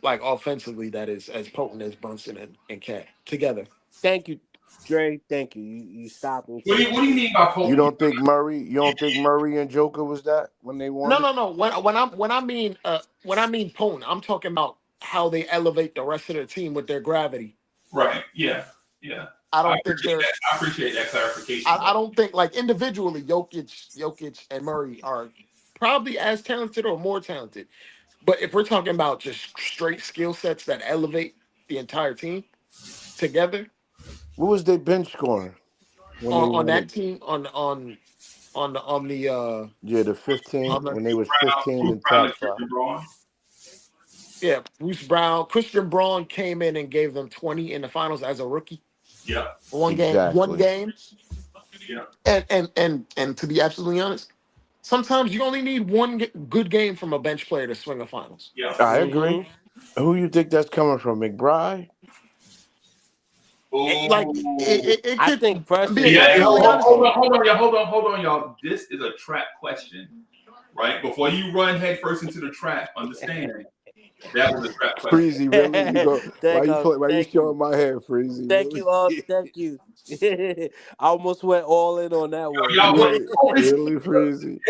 S9: like offensively that is as potent as Brunson and Cat together.
S11: Thank you, Dre. Thank you. You stopped me
S4: What
S11: from
S4: do you mean by
S10: You
S4: potent?
S10: don't think Murray? You don't think Murray and Joker was that when they
S9: No,
S10: won it?
S9: no, no. When I mean potent, I'm talking about how they elevate the rest of the team with their gravity.
S4: Right. Yeah. Yeah.
S9: I
S4: I
S9: don't think
S4: appreciate
S9: they're.
S4: that. I appreciate that clarification,
S9: I
S4: though.
S9: don't think like individually, Jokic, and Murray are probably as talented or more talented. But if we're talking about just straight skill sets that elevate the entire team together
S10: What was their bench scoring when they
S9: on
S10: won
S9: that
S10: it?
S9: team on the
S10: Yeah, the 15
S9: on the
S10: when they was
S4: Brown,
S10: 15
S4: Bruce
S10: and
S4: Brown,
S10: top
S4: and
S10: 5.
S4: Christian Braun.
S9: yeah, Bruce Brown, Christian Braun came in and gave them 20 in the finals as a rookie.
S4: Yeah.
S9: One
S10: Exactly.
S9: game.
S4: Yeah.
S9: And to be absolutely honest, sometimes you only need one good game from a bench player to swing a finals.
S4: Yeah.
S10: I agree.
S11: Hmm.
S10: Who you think that's coming from? McBride?
S9: It
S11: I
S9: could
S11: think
S9: being
S11: personally,
S4: Yeah. Hey,
S9: absolutely honest.
S4: hold on, y'all. This is a trap question, right? Before you run headfirst into the trap, understand that was a trap question.
S10: Freezy, really? You go? Why you play? Why you
S11: thank you.
S10: showing my head, Freezy?
S11: Thank you all. Thank you. I almost went all in on that one.
S4: Y'all put
S10: Really, really, Freezy?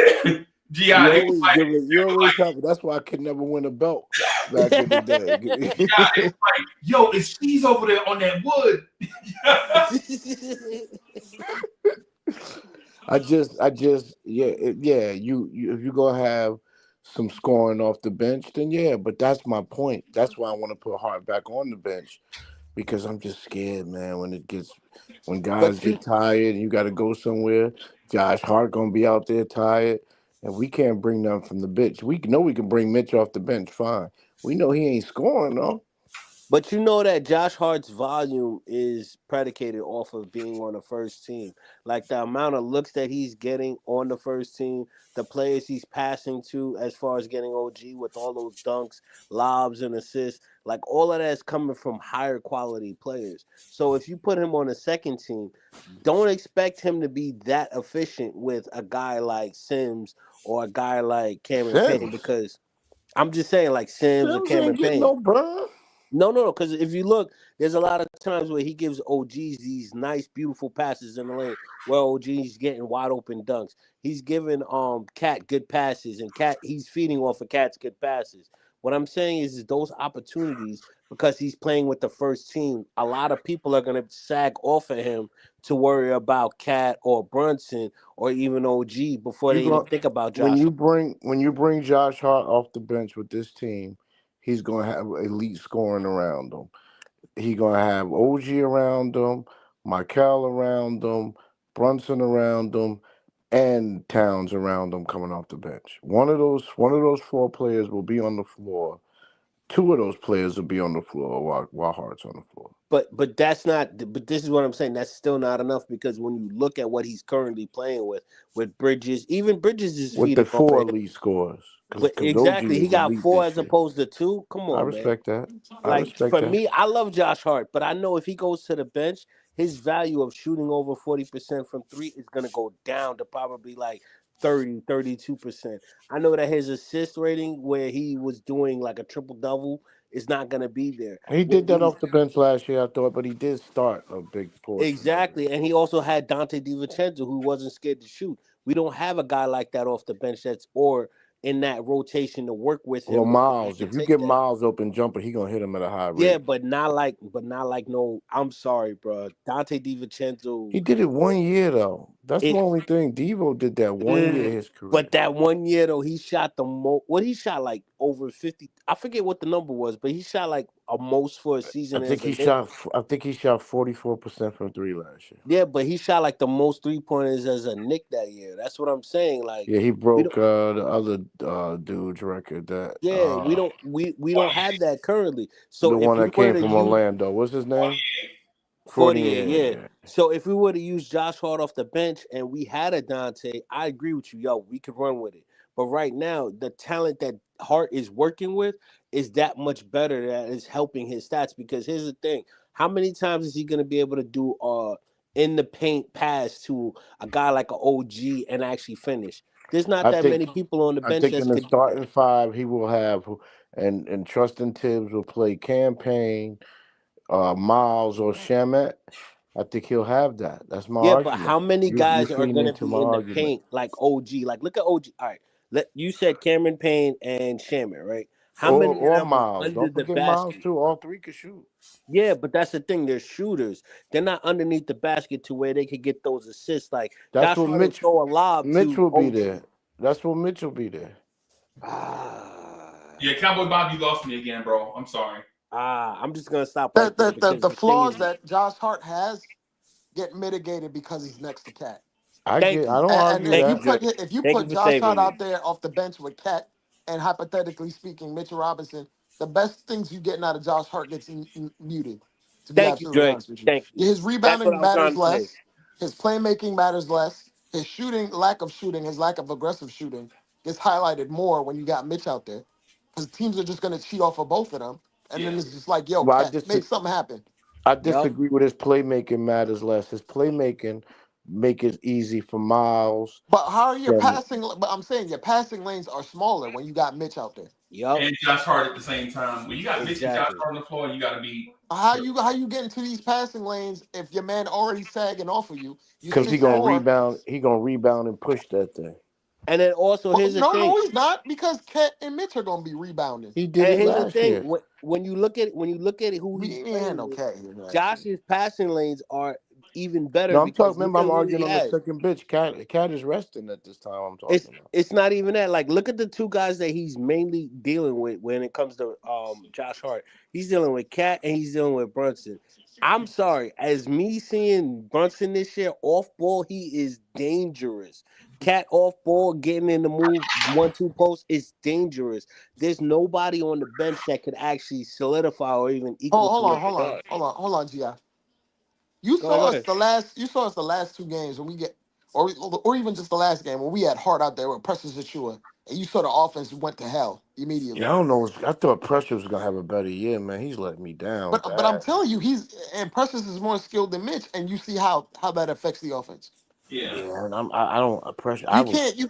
S4: Gi.
S10: You
S4: They
S10: always give it. You always have it. That's why I could never win a belt back in the day.
S4: like, yo, it's cheese over there on that wood.
S10: Yeah. You if you gonna have some scoring off the bench, then yeah. But that's my point. That's why I want to put Hart back on the bench because I'm just scared, man. When guys
S11: But
S10: get tired and you got to go somewhere, Josh Hart gonna be out there tired, and we can't bring them from the bench. We know we can bring Mitch off the bench, fine. We know he ain't scoring though.
S11: But you know that Josh Hart's volume is predicated off of being on the first team. Like the amount of looks that he's getting on the first team, the players he's passing to as far as getting OG with all those dunks, lobs, and assists, like all of that is coming from higher quality players. So if you put him on the second team, don't expect him to be that efficient with a guy like Sims or a guy like Cameron Payne
S10: Sims,
S11: because I'm just saying like Sims or
S10: Sims ain't
S11: Cameron
S10: getting
S11: Payne.
S10: no burn.
S11: No. Because if you look, there's a lot of times where he gives OGs these nice, beautiful passes in the lane. Where OG's getting wide open dunks. He's giving Cat good passes, and Cat he's feeding off of Cat's good passes. What I'm saying is those opportunities because he's playing with the first team. A lot of people are gonna sag off of him to worry about Cat or Brunson or even OG before
S10: You
S11: they even
S10: going
S11: think about Josh.
S10: when you bring Josh Hart off the bench with this team, he's gonna have elite scoring around him. He gonna have OG around him, Michael around him, Brunson around him, and Towns around him coming off the bench. One of those four players will be on the floor two of those players will be on the floor while Hart's on the floor.
S11: But that's not. But this is what I'm saying. That's still not enough because when you look at what he's currently playing with Bridges, even Bridges is
S10: With the
S11: feeding off
S10: 4
S11: of him.
S10: elite scores.
S11: But
S10: Because OG
S11: exactly, he
S10: is
S11: got
S10: elite
S11: 4
S10: this
S11: as
S10: year.
S11: opposed to 2. Come
S10: I
S11: on, man.
S10: respect that. I
S11: Like
S10: respect
S11: for
S10: that.
S11: me, I love Josh Hart, but I know if he goes to the bench, his value of shooting over 40% from 3 is gonna go down to probably like 30, 32%. I know that his assist rating where he was doing like a triple double is not gonna be there.
S10: He
S11: With
S10: did that
S11: these
S10: off the bench last year, I thought, but he did start a big portion of it.
S11: exactly, and he also had Dante DiVincenzo who wasn't scared to shoot. We don't have a guy like that off the bench that's or in that rotation to work with
S10: Well,
S11: him where he
S10: Miles,
S11: can
S10: if you
S11: take
S10: get
S11: that.
S10: Miles open jumper, he gonna hit him at a high
S11: Yeah,
S10: rate.
S11: but not like no. I'm sorry, bro. Dante DiVincenzo.
S10: He did it 1 year though. That's
S11: It,
S10: my only thing. Devo did that 1 year of his career.
S11: but that 1 year though, he shot the most. What he shot like over 50. I forget what the number was, but he shot like a most for a season as a Knick.
S10: I think he shot 44% from 3 last year.
S11: Yeah, but he shot like the most 3-pointers as a Knick that year. That's what I'm saying. Like
S10: Yeah, he
S11: we
S10: broke
S11: don't.
S10: the other dude's record that
S11: Yeah, we don't have that currently. So
S10: the
S11: if
S10: one
S11: we
S10: that
S11: were
S10: came
S11: to
S10: from
S11: use
S10: Orlando. What's his name?
S11: 48,
S10: 48.
S11: yeah.
S10: Yeah.
S11: So if we were to use Josh Hart off the bench and we had a Dante, I agree with you, yo. We could run with it. But right now, the talent that Hart is working with is that much better that is helping his stats. Because here's the thing: how many times is he going to be able to do in the paint pass to a guy like an OG and actually finish? There's not
S10: I
S11: that
S10: think
S11: many people on the
S10: I
S11: bench
S10: think
S11: that
S10: in the
S11: could do that.
S10: starting 5 he will have and Trustin Tibbs will play campaign, Miles or Shamet. I think he'll have that. That's my
S11: Yeah, but
S10: argument.
S11: how many
S10: You
S11: guys are
S10: feeding
S11: going to
S10: into my
S11: be in the
S10: argument.
S11: paint like OG? Like, look at OG. All right, you said Cameron Payne and Shamit, right? How many of
S10: Or
S11: them are
S10: Miles.
S11: under
S10: Don't
S11: the
S10: forget Miles
S11: basket?
S10: too. All 3 can shoot.
S11: Yeah, but that's the thing. They're shooters. They're not underneath the basket to where they could get those assists. Like
S10: That's
S11: Josh
S10: what
S11: Hart will throw a lob
S10: Mitch
S11: to
S10: will be
S11: OG.
S10: there. That's what Mitch will be there.
S4: Yeah, Cowboy Bobby lost me again, bro. I'm sorry.
S11: I'm just gonna stop
S9: The
S11: right there
S9: the the,
S11: because
S9: the
S11: the thing
S9: flaws
S11: is,
S9: that Josh Hart has get mitigated because he's next to Cat.
S10: I
S11: thank
S10: don't
S11: you,
S9: And
S10: argue
S9: if
S11: thank
S9: you
S11: you,
S10: that.
S9: put
S11: Dre.
S9: if you
S11: Thank you
S9: put
S11: for
S9: Josh Hart
S11: saving me.
S9: out there off the bench with Cat and hypothetically speaking, Mitchell Robinson, the best things you getting out of Josh Hart gets muted. To be
S11: Thank you,
S9: absolutely
S11: Dre.
S9: honest with you,
S11: Thank you.
S9: his
S11: That's what
S9: rebounding
S11: I was trying
S9: matters
S11: to say.
S9: less. His playmaking matters less. His shooting, his lack of aggressive shooting gets highlighted more when you got Mitch out there, because teams are just going to cheat off of both of them, and then
S4: Yeah.
S9: it's just like, yo,
S10: Well,
S9: Cat, make something happen.
S10: I
S11: Yep.
S10: disagree with his playmaking matters less. His playmaking make it easy for Miles.
S9: But how are your
S10: Shem.
S9: passing? But I'm saying your passing lanes are smaller when you got Mitch out there.
S11: Yep.
S4: And Josh Hart at the same time. When you got Mitch and Josh
S11: Exactly.
S4: Hart on the floor, you got to be.
S9: How you get into these passing lanes if your man already sagging off of you? You
S10: Because
S9: 6'4".
S10: he gonna rebound and push that thing.
S11: And then also
S9: Well,
S11: here's the thing.
S9: no, he's not, because Ket and Mitch are gonna be rebounding.
S10: He did
S11: And
S10: it
S11: here's the
S10: last
S11: thing:
S10: year.
S11: when you look at it, who
S9: We
S11: he's
S9: ain't had
S11: playing
S9: no
S11: with,
S9: Cat here last year.
S11: Josh's passing lanes are even better
S10: No, I'm talking.
S11: because look
S10: Remember,
S11: at
S10: I'm
S11: who he
S10: arguing on the
S11: has.
S10: second bench. Cat is resting at this time. I'm
S11: It's
S10: talking about.
S11: it's not even that. Like, look at the two guys that he's mainly dealing with when it comes to Josh Hart. He's dealing with Cat and he's dealing with Brunson. I'm sorry, as me seeing Brunson this year off ball, he is dangerous. Cat off ball, getting in the move, 1-2 post is dangerous. There's nobody on the bench that could actually solidify or even equal to what they are.
S9: Hold on, Gi. You
S11: Go ahead,
S9: saw
S11: go
S9: us
S11: ahead.
S9: the last 2 games when we get, or even just the last game when we had Hart out there with Precious Achua, and you saw the offense went to hell
S10: Yeah,
S9: immediately.
S10: I don't know. I thought Pressure was gonna have a better year, man. He's letting me down
S9: But I'm
S10: bad.
S9: telling you, Precious is more skilled than Mitch, and you see how that affects the offense.
S4: Yeah.
S10: Yeah, and I don't Pressure.
S9: You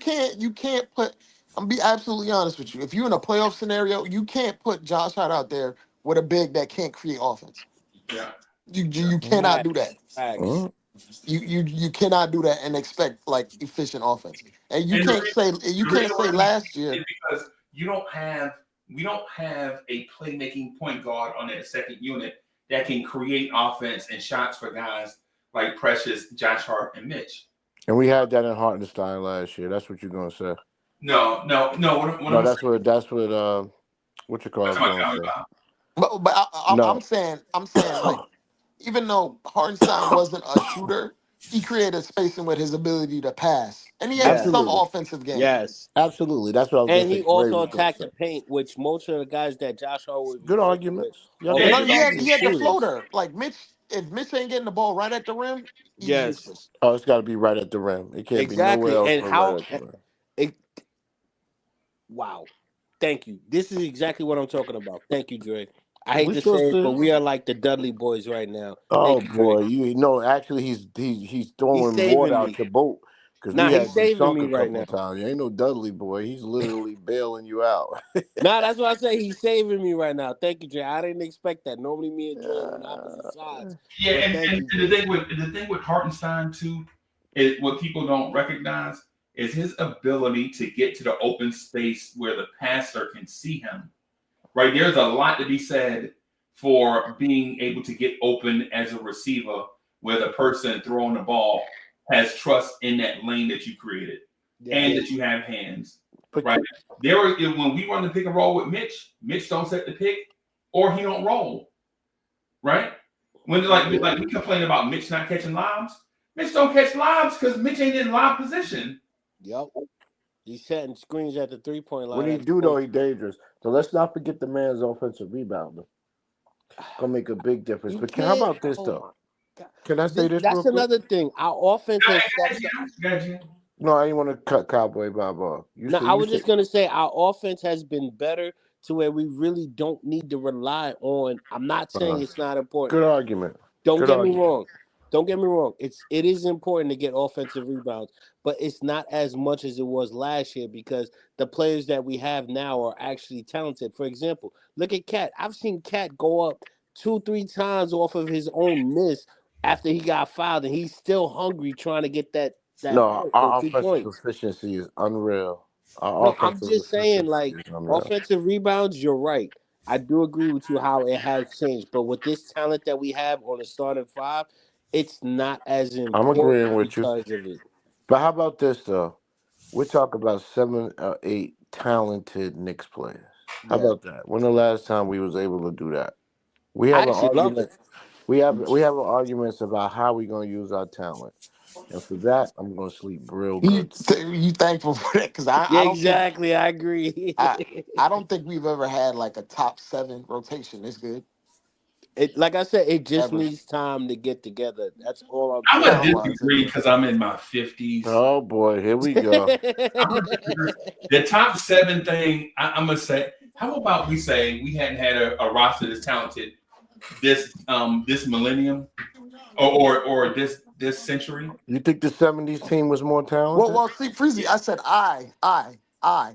S9: can't put. I'm be absolutely honest with you. If you're in a playoff scenario, you can't put Josh Hart out there with a big that can't create offense.
S4: Yeah.
S9: You
S10: Mm,
S9: cannot do
S11: Facts,
S9: that.
S11: facts.
S10: mm.
S9: You cannot do that and expect like efficient offense. And
S4: And
S9: you
S4: the
S9: can't
S4: reason
S9: say
S4: why
S9: last year.
S4: is because we don't have a playmaking point guard on that second unit that can create offense and shots for guys like Precious, Josh Hart, and Mitch.
S10: And we had that in Hartenstein last year. That's what you're gonna say.
S4: No. What
S10: No,
S4: I'm saying,
S10: what you call
S4: that's
S10: is
S4: my
S10: gonna
S4: Cowboy
S10: say.
S4: Bob.
S9: But
S10: No.
S9: I'm saying like, even though Hartenstein wasn't a shooter, he created spacing with his ability to pass, and he had
S11: Yes.
S9: some
S10: Absolutely.
S9: offensive game.
S11: Yes.
S10: Absolutely. That's what I was going
S11: And
S10: to
S11: he
S10: say. Dre
S11: also
S10: was going to
S11: attacked
S10: say.
S11: the paint, which most of the guys that Josh Hart would be
S10: Good
S11: flirting with
S10: arguments. Y'all
S11: are
S10: got
S4: Yeah,
S9: No,
S10: good
S11: really
S9: he
S11: decent
S10: arguments.
S9: had the
S11: shooters.
S9: floater. Like Mitch, if Mitch ain't getting the ball right at the rim, he's
S11: Yes.
S9: useless.
S10: Oh, it's got to be right at the rim. It can't be nowhere
S11: Exactly.
S10: else
S11: And
S10: but right
S11: how
S10: at the rim.
S11: it wow. Thank you. This is exactly what I'm talking about. Thank you, Dre. I hate
S10: We
S11: to say
S10: supposed
S11: it, but
S10: to.
S11: we are like the Dudley boys right now.
S10: Oh
S11: Thank you, Dre.
S10: boy, you know. Actually, he's
S11: He's
S10: throwing water
S11: saving
S10: out
S11: me.
S10: your boat because
S11: Nah,
S10: we
S11: he's
S10: had you
S11: saving
S10: sunk
S11: me
S10: a
S11: right
S10: couple
S11: now.
S10: of times. You ain't no Dudley boy. He's literally bailing you out.
S11: Nah, that's what I say. He's saving me right now. Thank you, Dre. I didn't expect that. Normally, me and Dre on opposite sides.
S4: yeah,
S11: But
S4: and,
S11: thank
S4: and,
S11: you,
S4: and
S11: Dre.
S4: the thing with Hartenstein too is what people don't recognize is his ability to get to the open space where the passer can see him. Right, there's a lot to be said for being able to get open as a receiver, where the person throwing the ball has trust in that lane that you created, and
S11: Yes.
S4: that you have hands.
S10: But
S4: Right, there are, when we run the pick and roll with Mitch don't set the pick, or he don't roll. Right, when like we complain about Mitch not catching lobs, Mitch don't catch lobs because Mitch ain't in lob position.
S11: Yep. He's setting screens at the 3-point
S10: when
S11: line
S10: he
S11: as
S10: do though,
S11: opposed
S10: he dangerous. So let's not forget the man's offensive rebounder. Gonna make a big difference.
S11: you
S10: But how
S11: can't.
S10: about this
S11: Oh
S10: though?
S11: my God.
S10: Can I say this real
S11: That's
S10: quick?
S11: another thing. Our offense has stepped up.
S4: Gotcha.
S10: No, I didn't want to cut Cowboy Bob off. You
S11: No,
S10: say
S11: I
S10: you
S11: was
S10: say
S11: just gonna say our offense has been better to where we really don't need to rely on. I'm not saying
S10: uh,
S11: it's not important.
S10: good argument.
S11: Don't
S10: Good
S11: get me
S10: argument.
S11: wrong. Don't get me wrong. It is important to get offensive rebounds, but it's not as much as it was last year because the players that we have now are actually talented. For example, look at Cat. I've seen Cat go up 2-3 times off of his own miss after he got fouled, and he's still hungry trying to get that
S10: No,
S11: point, the
S10: our
S11: two
S10: offensive
S11: points.
S10: efficiency is unreal. Our
S11: No, I'm
S10: offensive
S11: just saying,
S10: efficiency
S11: like,
S10: is unreal.
S11: offensive rebounds, you're right. I do agree with you how it has changed. But with this talent that we have on the starting five, it's not as
S10: I'm
S11: important
S10: agreeing with you.
S11: because of it.
S10: But how about this though? We're talking about 7 or 8 talented Knicks players. How
S11: Yeah.
S10: about that? When the last time we was able to do that? We
S11: I
S10: have an
S11: actually love
S10: argument.
S11: it.
S10: We have arguments about how we're gonna use our talent, and for that, I'm gonna sleep real good.
S9: You thankful for that? Because
S11: Yeah,
S9: I don't think
S11: exactly. I agree.
S9: I I don't think we've ever had like a top 7 rotation this good
S11: Like I said, it just
S9: ever,
S11: needs time to get together. That's all I'm
S4: I'm gonna
S11: saying.
S9: talent wise
S4: disagree
S9: anyway.
S4: because I'm in my 50s.
S10: Oh boy, here we go.
S4: I'm gonna disagree. The top 7 thing, I'm gonna say. How about we say we hadn't had a roster this talented this millennium or this century?
S10: You think the '70s team was more
S9: Well,
S10: talented?
S9: well, see, Freezy, I said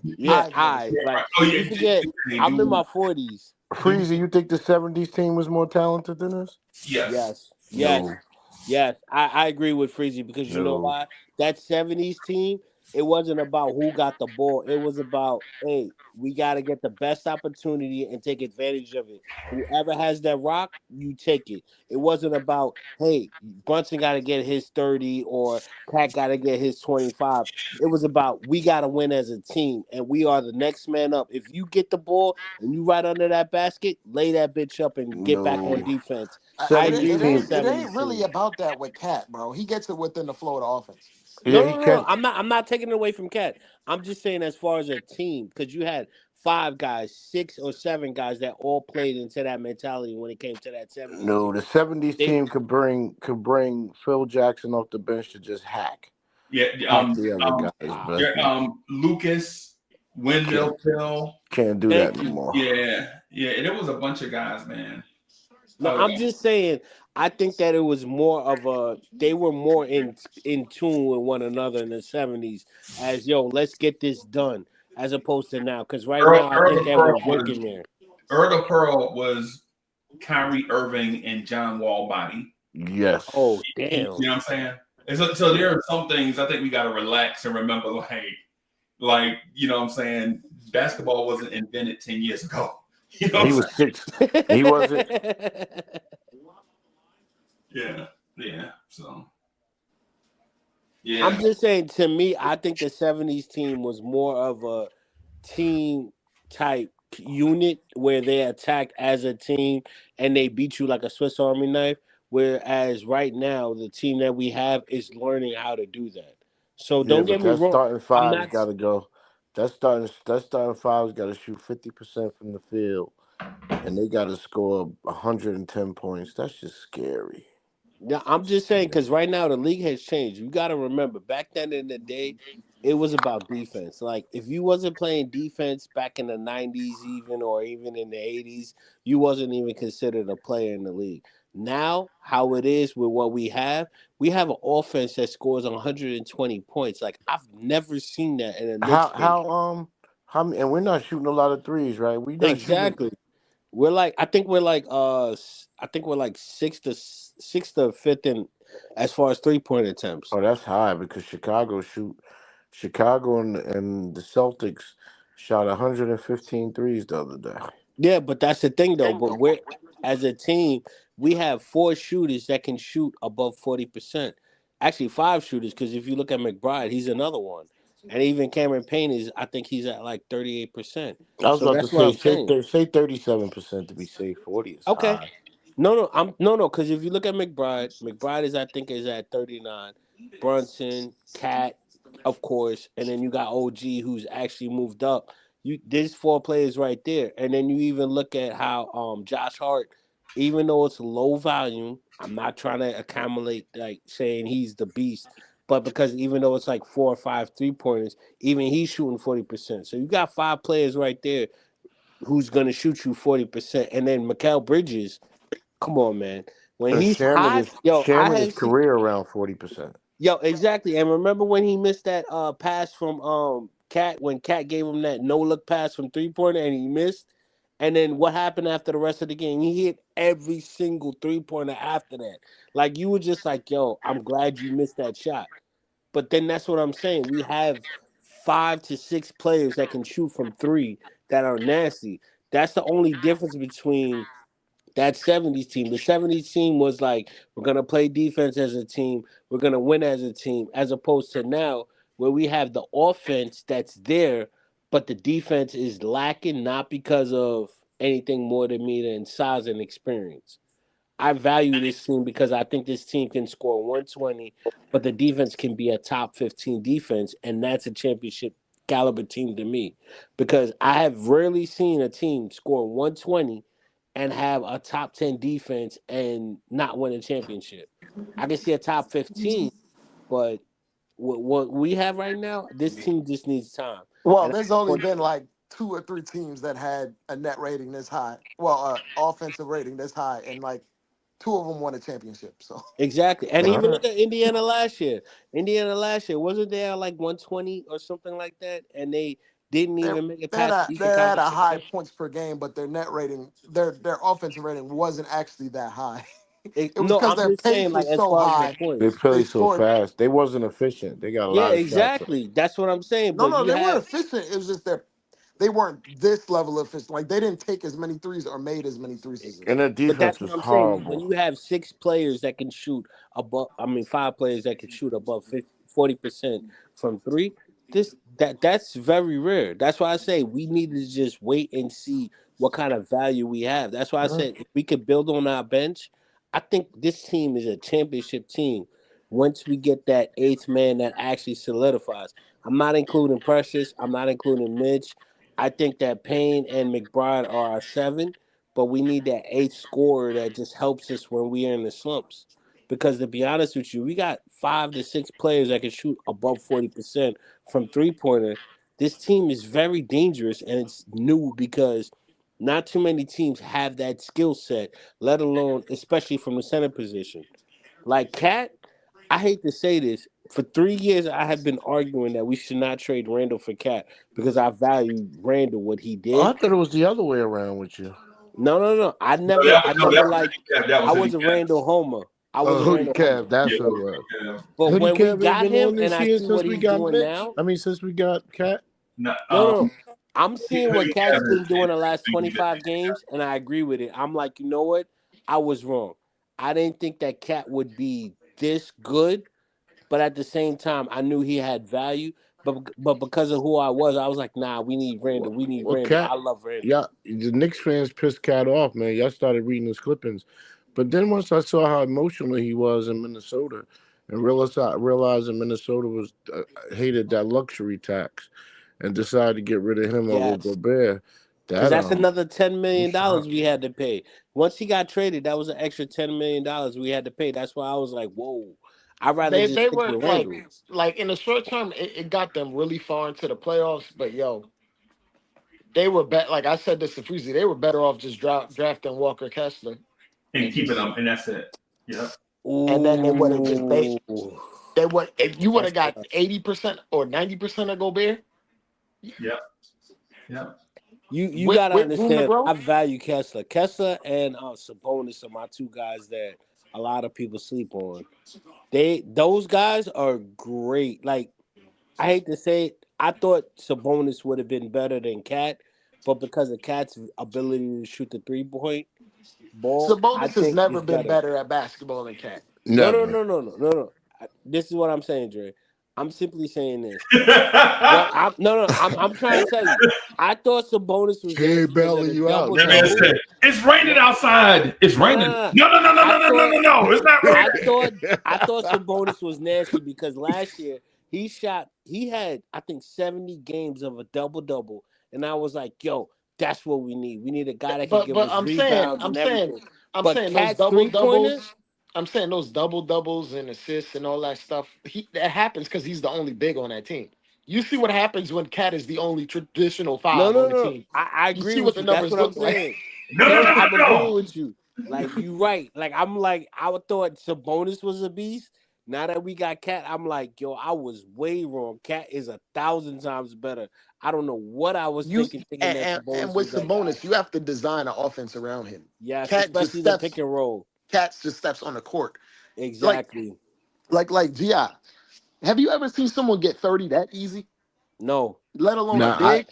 S11: Yeah,
S9: I
S11: I
S9: generation.
S11: like
S4: Oh yeah,
S11: you forget. I'm in my 40s.
S10: Freezy, you think the '70s team was more talented than us?
S4: yes.
S11: Yes, yes,
S10: No,
S11: yes. I agree with Freezy because you know
S10: no.
S11: why? That 70s team, it wasn't about who got the ball. It was about, hey, we got to get the best opportunity and take advantage of it. Whoever has that rock, you take it. It wasn't about, hey, Brunson got to get his 30 or Cat got to get his 25. It was about, we got to win as a team and we are the next man up. If you get the ball and you right under that basket, lay that bitch up and get back on
S10: No.
S11: defense. I
S9: It,
S11: agree
S10: 70s
S9: it
S11: with the
S10: team.
S9: ain't it ain't
S11: 70s
S9: really
S11: team.
S9: about that with Cat, bro. He gets it within the flow of the offense.
S10: Yeah,
S11: No,
S10: he
S11: no, no, no.
S10: can.
S11: I'm not taking it away from Cat. I'm just saying as far as a team, because you had 5 guys, 6 or 7 guys that all played into that mentality when it came to that 70s
S10: No,
S11: team.
S10: the '70s
S11: They
S10: team could bring Phil Jackson off the bench to just
S4: Yeah.
S10: hack the other guys, but
S4: Yeah. Lucas,
S10: can't
S4: Windmill Phil.
S10: can't do that
S11: thank
S10: no
S11: you.
S10: more.
S4: Yeah. And there was a bunch of guys, man.
S11: No, I'm just saying. I think that it was more of a. They were more in tune with one another in the 70s. As yo, let's get this done, as opposed to now. Because right now, I think that we're working there.
S4: Earl of Pearl was Kyrie Irving and John Wall body.
S10: Yes.
S11: Oh
S4: You
S11: damn.
S4: know what I'm saying? And so there are some things I think we got to relax and remember, like you know what I'm saying? Basketball wasn't invented 10 years ago. You know
S10: And
S4: what
S10: he
S4: I'm
S10: was
S4: saying?
S10: 6. He wasn't.
S4: Yeah. So
S11: I'm
S4: yeah.
S11: just saying, to me, I think the 70s team was more of a team type unit where they attacked as a team and they beat you like a Swiss Army knife. Whereas right now, the team that we have is learning how to do that. So
S10: Yeah,
S11: don't
S10: but
S11: get me
S10: that
S11: wrong.
S10: starting
S11: I'm
S10: five's
S11: not.
S10: got to go. That starting five's got to shoot 50% from the field, and they got to score 110 points. That's just scary.
S11: Yeah, I'm just saying because right now the league has changed. You got to remember, back then in the day, it was about defense. Like if you wasn't playing defense back in the '90s, even or even in the '80s, you wasn't even considered a player in the league. Now, how it is with what we have an offense that scores 120 points. Like I've never seen that in a Knicks
S10: How
S11: game.
S10: how um how many, and we're not shooting a lot of threes, right? We not shooting.
S11: Exactly. We're like I think we're like sixth to fifth in as far as 3-point attempts.
S10: Oh, that's high because Chicago and the Celtics shot 115 threes the other day.
S11: Yeah, but that's the thing though. But we're as a team, we have four shooters that can shoot above 40%. Actually, five shooters because if you look at McBride, he's another one, and even Cameron Payne is. I think he's at like 38%.
S10: I was
S11: So
S10: about to
S11: that's what
S10: say
S11: I'm saying.
S10: say 37% to be safe. 40 is
S11: Okay.
S10: high.
S11: No, because if you look at McBride, McBride is I think is at 39. Brunson, Cat, of course, and then you got OG who's actually moved up. There's four players right there, and then you even look at how Josh Hart, even though it's low volume, I'm not trying to accumulate like saying he's the beast, but because even though it's like 4 or 5 3 pointers, even he's shooting 40%. So you got five players right there who's gonna shoot you 40%, and then Mikal Bridges. Come on, man. When
S10: And
S11: he's hot, yo, I
S10: Shaman is
S11: have seen,
S10: career around 40%.
S11: yo, exactly. And remember when he missed that pass from Cat when Cat gave him that no look pass from 3-pointer and he missed? And then what happened after the rest of the game? He hit every single 3-pointer after that. Like you were just like, yo, I'm glad you missed that shot. But then that's what I'm saying. We have 5 to 6 players that can shoot from three that are nasty. That's the only difference between that '70s team. The '70s team was like, we're gonna play defense as a team, we're gonna win as a team, as opposed to now where we have the offense that's there, but the defense is lacking, not because of anything more than me than size and experience. I value this team because I think this team can score 120, but the defense can be a top 15 defense, and that's a championship caliber team to me. Because I have rarely seen a team score 120 and have a top 10 defense and not win a championship. I can see a top 15, but what we have right now, this team just needs time.
S9: Well,
S11: And
S9: there's only been like two or three teams that had a net rating this high. Well, offensive rating this high, and like two of them won a championship. So
S11: exactly. And
S10: All
S11: even
S10: right.
S11: look at Indiana last year. Indiana last year, wasn't there like 120 or something like that? And they didn't
S9: they're
S11: even make it
S9: they're
S11: past
S9: at,
S11: the Eastern
S9: they're at
S11: Conference
S9: a high
S11: Championship.
S9: points per game, but their net rating, their offensive rating wasn't actually that high. It was
S11: No,
S9: because
S11: I'm
S9: their
S11: just saying,
S9: pace
S11: like,
S9: was
S11: as
S9: so
S11: far as the
S9: high.
S10: They
S11: points.
S9: They
S10: play so
S9: scored.
S10: fast. They wasn't efficient. They got a
S11: Yeah,
S10: lot of shots.
S11: exactly. That's what I'm saying.
S9: No,
S11: But
S9: no,
S11: you
S9: they weren't
S11: have
S9: efficient. It was just they weren't this level of efficient. Like they didn't take as many threes or made as many threes as this
S10: And
S9: team.
S10: their
S11: But
S10: defense
S11: that's what
S10: was
S11: I'm saying. When
S10: horrible.
S11: you have 6 players that can shoot above, I mean, 5 players that can shoot above 40% from three, that's very rare. That's why I say we need to just wait and see what kind of value we have. That's why I
S10: Huh?
S11: said if we could build on our bench, I think this team is a championship team. Once we get that eighth man that actually solidifies, I'm not including Precious. I'm not including Mitch. I think that Payne and McBride are a seven, but we need that eighth scorer that just helps us when we are in the slumps. Because to be honest with you, we got 5 to 6 players that can shoot above 40% from 3-pointer. This team is very dangerous and it's new because not too many teams have that skill set, let alone especially from the center position. Like Cat, I hate to say this. For 3 years, I have been arguing that we should not trade Randall for Cat because I value Randall what he
S10: Oh, I
S11: did.
S10: thought it was the other way around with you.
S11: No.
S2: No, that
S11: I
S2: was no,
S11: never
S2: that was
S11: like.
S2: Hoodie Cap. That
S11: I
S2: was Hoodie
S11: was a
S2: Cap.
S11: Randall Homer. I was
S10: Oh,
S11: a
S10: Hoodie
S11: Randall Homer.
S10: Cab, that's
S2: Yeah,
S10: what it was.
S11: But
S10: Hoodie
S11: when we
S10: Cab ain't
S11: got
S10: been
S11: him
S10: on
S11: and
S10: this
S11: I
S10: year
S11: see
S10: since
S11: what
S10: we
S11: he's
S10: got
S11: doing
S10: Mitch.
S11: now,
S10: I mean, since we got Cat.
S2: no,
S11: no. I'm seeing what
S2: Hoodie
S11: Cat's
S2: Cap has
S11: been doing
S2: been
S11: the last
S2: doing that.
S11: 25 games, and I agree with it. I'm like, you know what? I was wrong. I didn't think that Cat would be this good, but at the same time, I knew he had value. But because of who I was like, nah, we need Randall. We need
S10: Well,
S11: Randall.
S10: Cat,
S11: I love Randall.
S10: yeah, the Knicks fans pissed Cat off, man. Y'all started reading his clippings. But then once I saw how emotional he was in Minnesota, and realized that Minnesota was hated that luxury tax, and decided to get rid of him over
S11: Yes.
S10: Gobert.
S11: Because
S10: That
S11: that's another $10 million
S10: shocked.
S11: we had to pay. Once he got traded, that was an extra $10 million we had to pay. That's why I was like, whoa. I'd rather
S9: They
S11: just
S9: they
S11: stick
S9: were
S11: with Randall.
S9: like in the short term, it got them really far into the playoffs. But yo, they were like I said this to Freezy, they were better off just drafting Walker Kessler
S4: And
S9: and
S4: keeping
S9: just
S4: them, and that's it. Yep.
S9: and then they would have just
S11: Ooh.
S9: they would if you would
S11: That's
S9: have got
S11: tough.
S9: 80% or 90% of Gobert
S4: Yep. Yep.
S11: You gotta
S9: with room to
S11: understand,
S9: grow.
S11: I value Kessler. Kessler and Sabonis are my two guys that a lot of people sleep on. Those guys are great. Like, I hate to say it, I thought Sabonis would have been better than Cat, but because of Cat's ability to shoot the 3-point ball, I
S9: Sabonis has
S11: think
S9: never
S11: he's
S9: been
S11: better.
S9: better at basketball than Cat.
S11: No, no,
S10: never.
S11: no, no, no, no, no. This is what I'm saying, Dre. I'm simply saying this. What I'm no, no. I'm trying to tell you. I thought Sabonis was
S10: He ain't
S11: nasty because of
S10: bailing
S11: the
S10: you out
S11: double
S4: That man
S10: now.
S11: double.
S4: said, "It's raining
S11: No,
S4: outside. It's
S11: no, no,
S4: raining."
S11: no.
S4: No, no, no, no,
S11: I
S4: no, no, no,
S11: thought
S4: no, no. It's not
S11: I
S4: raining.
S11: thought I thought Sabonis was nasty because last year he had I think 70 games of a double double, and I was like, yo, that's what we need. We need a guy that can give
S9: But
S11: us rebounds and everything.
S9: I'm
S11: But
S9: saying those
S11: Cat's
S9: double
S11: 3-pointer,
S9: doubles. I'm saying those double doubles and assists and all that stuff. That happens because he's the only big on that team. You see what happens when Cat is the only traditional
S11: no,
S9: five
S11: no,
S9: on the
S11: no.
S9: team.
S11: I
S9: You
S11: agree
S9: see what
S11: with
S9: the
S11: you. That's
S9: numbers
S11: what I'm
S9: look like.
S11: saying.
S4: No, no,
S11: Terry,
S4: no, no,
S11: I'm agreeing
S4: no.
S11: with you. Like, you right. Like, I thought Sabonis was a beast. Now that we got Cat, I'm like, yo, I was way wrong. Cat is 1,000 times better. I don't know what I was
S9: You
S11: thinking that
S9: and
S11: Sabonis
S9: with
S11: was that guy.
S9: Sabonis, you have to design an offense around him.
S11: Yes,
S9: Cat just
S11: especially the pick
S9: steps.
S11: and roll.
S9: Cat just steps on the court. Like
S11: Exactly.
S9: Gi. Have you ever seen someone get 30 that easy?
S11: No.
S9: Let alone a
S10: Nah,
S9: big.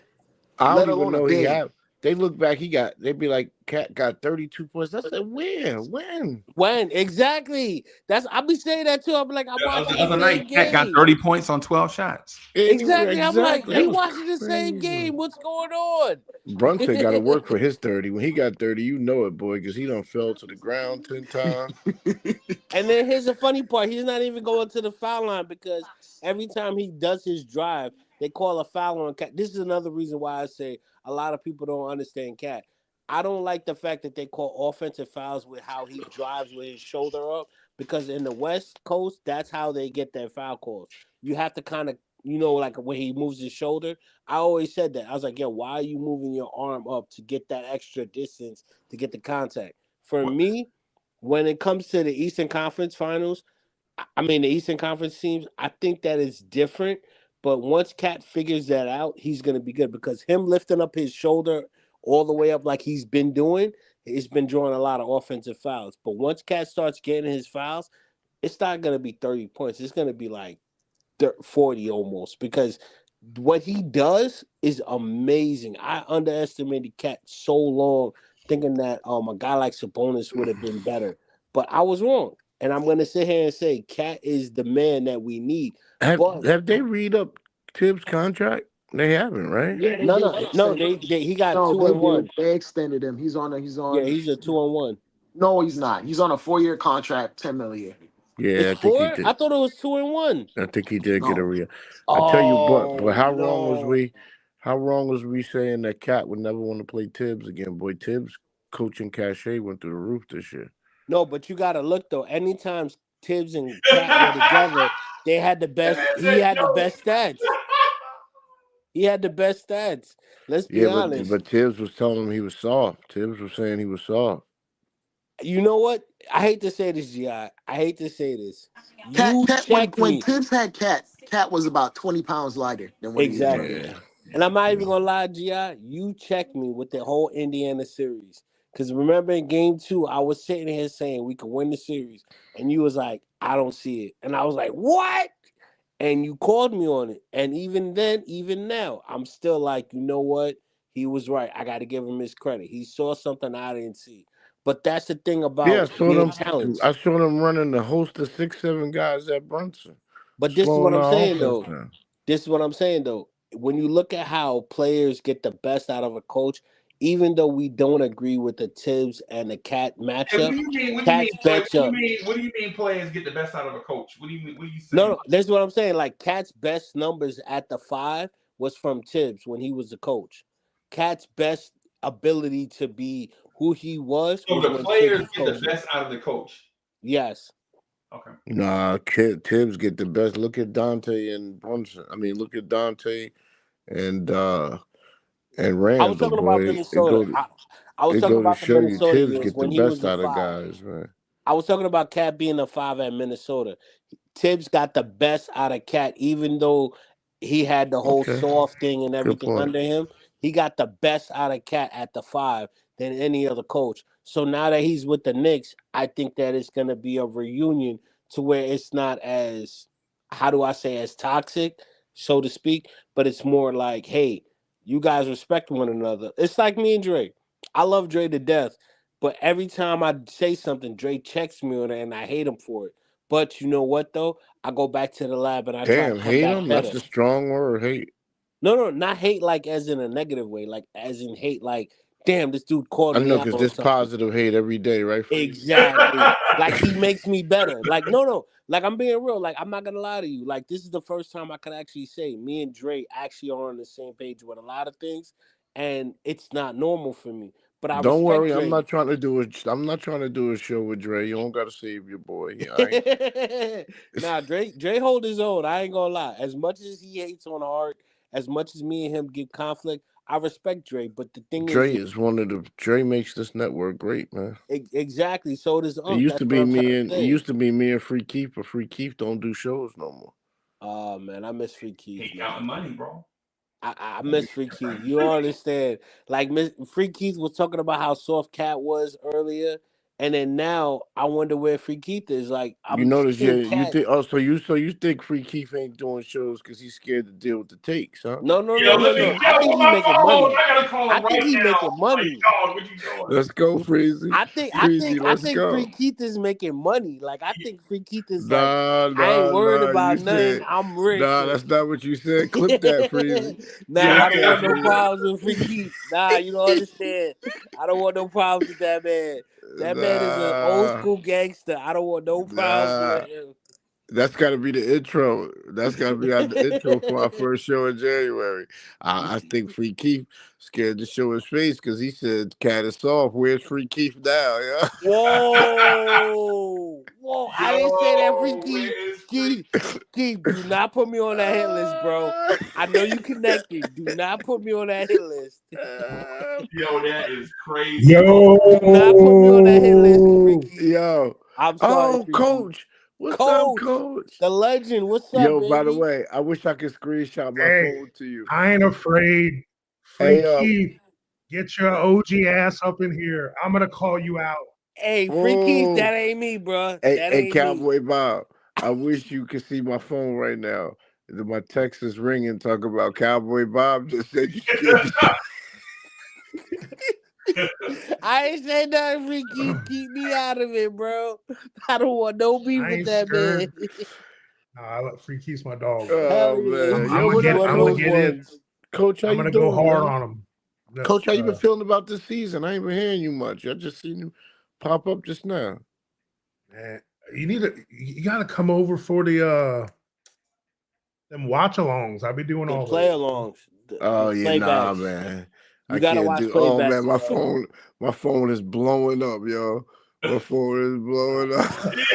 S10: I
S9: Let
S10: don't even
S9: alone a
S10: know he
S9: big.
S10: had. They look back, they'd be like, Cat got 32 points. I said, where? When?
S11: When? Exactly. I'll be saying that too. I'll be like, I'm
S4: The
S11: watching the
S4: other night,
S11: same
S4: Cat got
S11: game.
S4: 30 points on 12 shots.
S11: Exactly. I'm like,
S10: Exactly. That
S11: we
S10: was
S11: watching the same
S10: crazy.
S11: game. What's going on?
S10: Brunson got to work for his 30. When he got 30, you know it, boy, because he done fell to the ground 10 times.
S11: And then here's the funny part. He's not even going to the foul line because every time he does his drive, they call a foul on Cat. This is another reason why I say a lot of people don't understand Cat. I don't like the fact that they call offensive fouls with how he drives with his shoulder up because in the West Coast, that's how they get their foul calls. You have to kind of, like when he moves his shoulder. I always said that. I was like, yo, why are you moving your arm up to get that extra distance to get the contact? For me, when it comes to the Eastern Conference Finals, I mean the Eastern Conference teams, I think that is different. But once Cat figures that out, he's gonna be good because him lifting up his shoulder all the way up like he's been doing, it's been drawing a lot of offensive fouls. But once Cat starts getting his fouls, it's not gonna be 30 points. It's gonna be like 40 almost because what he does is amazing. I underestimated Cat so long, thinking that a guy like Sabonis would have been better, but I was wrong. And I'm gonna sit here and say Cat is the man that we need. But
S10: Have they read up Tibbs' contract? They haven't, right?
S9: Yeah, they
S11: no,
S9: did.
S11: no,
S9: They
S11: no.
S9: extended.
S11: They he got
S9: No,
S11: two
S9: they
S11: and
S9: did.
S11: one.
S9: They extended him. He's on. He's
S11: Yeah,
S9: on.
S11: he's a 2-1.
S9: No, he's not. He's on a 4-year contract, 10 million.
S10: Yeah,
S11: It's
S10: I think he
S11: 4.
S10: did.
S11: I thought it was 2-1.
S10: I think he did get a
S9: No,
S10: real. I tell you, but
S11: Oh
S10: how wrong was
S11: no.
S10: we? How wrong was we saying that Cat would never want to play Tibbs again? Boy, Tibbs' coaching cachet went through the roof this year.
S11: No, but you gotta look though. Anytime Tibbs and Cat were together, they had the
S4: That
S11: best.
S4: man
S11: He
S4: said,
S11: had the
S4: "Yo."
S11: best stats. He had the best stats. Let's be
S10: Yeah,
S11: honest.
S10: but Tibbs was telling him he was soft. Tibbs was saying he was soft.
S11: You know what? I hate to say this, Gi. I hate to say this. You
S9: Cat.
S11: check
S9: When
S11: me.
S9: Tibbs had Cat was about 20 pounds lighter than what he is right
S11: Exactly.
S9: now.
S10: Yeah.
S11: And I'm not even gonna lie, Gi. You check me with the whole Indiana series. Because remember in game 2, I was sitting here saying we could win the series. And you was like, I don't see it. And I was like, what? And you called me on it. And even then, even now, I'm still like, you know what? He was right. I got to give him his credit. He saw something I didn't see. But that's the thing
S10: Yeah,
S11: about being challenged.
S10: I saw them running the host of 6-7 guys at Brunson,
S11: But this is what
S10: slowing
S11: I'm
S10: our
S11: saying,
S10: offense
S11: though.
S10: down.
S11: This is what I'm saying, though. When you look at how players get the best out of a coach, even though we don't agree with the Tibbs and the Cat
S4: Hey,
S11: matchup,
S4: what do you mean?
S11: Cat's bench up.
S4: What do you mean? Players get the best out of a coach? What do you mean? What are you saying?
S11: No, that's what I'm saying. Like Cat's best numbers at the 5 was from Tibbs when he was the coach. Cat's best ability to be who he was
S4: So the
S11: when Tibbs
S4: players
S11: was
S4: get the
S11: coaching.
S4: best out of the coach.
S11: Yes.
S4: Okay.
S10: Nah, Tibbs get the best. Look at Dante and Brunson. I mean, look at Dante and Randall.
S11: I was talking about Minnesota. I was
S10: It
S11: talking
S10: go to
S11: about the
S10: show you
S11: Minnesota
S10: Tibbs
S11: years
S10: get the
S11: when he was
S10: best
S11: the
S10: out of
S11: 5.
S10: guys, man.
S11: I was talking about Cat being the 5 at Minnesota. Tibbs got the best out of Cat, even though he had the whole
S10: Okay.
S11: soft thing and
S10: Good
S11: everything
S10: point.
S11: under him. He got the best out of Cat at the 5 than any other coach. So now that he's with the Knicks, I think that it's going to be a reunion to where it's not as, how do I say, as toxic, so to speak, but it's more like, hey, you guys respect one another. It's like me and Dre. I love Dre to death. But every time I say something, Dre checks me on it, and I hate him for it. But you know what, though? I go back to the lab, and I try to
S10: Damn,
S11: come
S10: hate
S11: back
S10: him?
S11: better.
S10: That's a strong word, hate.
S11: No, not hate like as in a negative way, like as in hate like, damn, this dude called
S10: I
S11: me
S10: know,
S11: out
S10: because
S11: on
S10: there's
S11: something.
S10: positive hate every day, right? Freezy?
S11: Exactly. Like he makes me better. Like, no. Like I'm being real. Like I'm not gonna lie to you. Like this is the first time I can actually say me and Dre actually are on the same page with a lot of things, and it's not normal for me. But I
S10: Don't
S11: respect
S10: worry, I'm
S11: Dre.
S10: not trying to do it. I'm not trying to do a show with Dre. You don't got to save your boy. All right?
S11: Nah, Dre hold his own. I ain't gonna lie. As much as he hates on Hart, as much as me and him get conflict, I respect Dre. But the thing
S10: Dre
S11: is,
S10: is one of the. Dre makes this network great, man.
S11: exactly. So does
S10: It used
S11: That's
S10: to
S11: what
S10: be
S11: I'm trying
S10: me
S11: to
S10: and
S11: say.
S10: Free Keith, but Free Keith don't do shows no more.
S11: Oh man, I miss Free Keith,
S4: Ain't
S11: man.
S4: counting money, bro.
S11: I miss Free Keith. You don't understand. Like Free Keith was talking about how soft Cat was earlier, and then now I wonder where Free Keith is. Like
S10: You
S11: I'm
S10: notice, yeah,
S11: seeing
S10: you
S11: Cat.
S10: think. Oh, so you think Free Keith ain't doing shows because he's scared to deal with the takes, huh?
S11: No.
S4: Yo, let me.
S11: I
S4: Yo,
S11: think
S4: where
S11: he
S4: my
S11: making
S4: phone?
S11: money.
S4: I gotta call
S11: I
S4: him
S11: think
S4: right
S11: he
S4: now.
S11: making
S4: Like,
S11: money.
S4: dog, what you doing?
S10: Let's go, Freezy. Freezy,
S11: I
S10: let's
S11: think
S10: go.
S11: Free Keith is making money. Like I think Free Keith is like, I ain't worried
S10: Nah. You
S11: about nothing.
S10: said,
S11: I'm rich.
S10: nah, that's not what you said. Clip that, Freezy.
S11: Nah,
S4: Yeah,
S10: Clip
S11: I don't
S10: that,
S11: want no
S10: Freezy.
S11: problems with Free Keith. Nah, you don't understand. I don't want no problems with that man. That man is an old
S10: Nah,
S11: school gangster. I don't want no problems
S10: nah.
S11: with him.
S10: That's got to be the intro. That's got to be the intro for our first show in January. I think Free Keith scared to show his face because he said, "Cat is soft. Where's Free Keith now?" Yeah.
S11: Whoa! I didn't say that, Free
S4: yo,
S11: Keith.
S4: where is Free?
S11: Keith, do not put me on that hit list, bro. I know you connected. Do not put me on that hit list.
S4: Yo, that is crazy.
S12: Yo,
S11: Do not put me on that hit list, Free Keith.
S10: Yo.
S11: I'm sorry,
S10: Oh,
S11: Free Keith.
S10: Coach. What's up,
S11: Coach,
S10: Coach?
S11: the legend. What's up,
S10: Yo, by the
S11: baby?
S10: way, I wish I could screenshot my
S12: hey,
S10: phone to you.
S12: I ain't afraid. Free
S10: Hey,
S12: Keith, get your OG ass up in here. I'm gonna call you out.
S11: Hey, Free Keith,
S10: whoa.
S11: that ain't me, bro.
S10: Hey,
S11: That
S10: hey,
S11: ain't me.
S10: Cowboy Bob. I wish you could see my phone right now. My text is ringing, talking about Cowboy Bob just said you scared the
S11: I ain't say nothing, Free Keith. Keep me out of it, bro. I don't want no beef
S12: I
S11: with
S12: ain't
S11: that man.
S12: scared. Nah, Free Keith's my dog, bro.
S11: Hell
S10: Oh
S11: yeah,
S10: man.
S12: I'm
S10: Yo,
S12: gonna
S11: he's
S10: what
S12: get.
S10: up,
S11: one of
S12: I'm gonna
S11: those
S10: Coach?
S12: get in.
S11: ones.
S10: Coach, how
S12: I'm
S10: you
S12: gonna go
S10: doing,
S12: hard
S10: man?
S12: on him.
S10: Coach, how you been feeling about this season? I ain't been hearing you much. I just seen you pop up just now.
S12: Man, you gotta come over for the them watch alongs. I'll be doing
S11: The
S12: all
S11: play
S12: those.
S11: alongs,
S10: Oh
S11: the
S10: yeah, nah,
S11: playbacks.
S10: man.
S11: You
S10: I
S11: gotta
S10: can't
S11: watch
S10: do. Oh
S11: playbacks,
S10: man,
S11: bro.
S10: my phone is blowing up, yo. My phone is blowing up.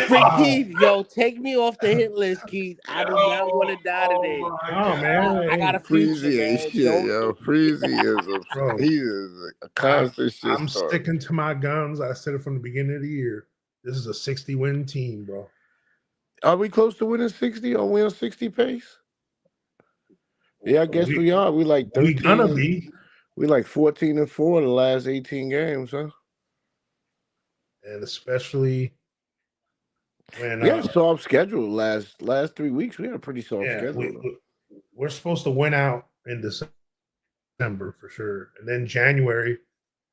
S11: Free
S12: Wow.
S11: Keith, yo, take me off the hit list, Keith. I do not want to die
S4: Oh
S11: today.
S4: my
S12: Oh man,
S11: I got
S12: hey,
S11: a future,
S10: Freezy ain't
S11: man.
S10: shit,
S11: Don't.
S10: yo. Freezy
S12: bro,
S10: he is a constant shit
S12: I'm
S10: star.
S12: sticking to my guns. I said it from the beginning of the year. This is a 60-win team, bro.
S10: Are we close to winning 60? Are we on 60 pace? Yeah, I guess we are. We like
S12: We
S10: 13
S12: gonna
S10: and
S12: be,
S10: we like 14-4 the last 18 games, huh?
S12: and especially when
S10: We had a soft schedule last 3 weeks. We had a pretty soft
S12: yeah,
S10: schedule though.
S12: we're supposed to win out in December for sure, and then January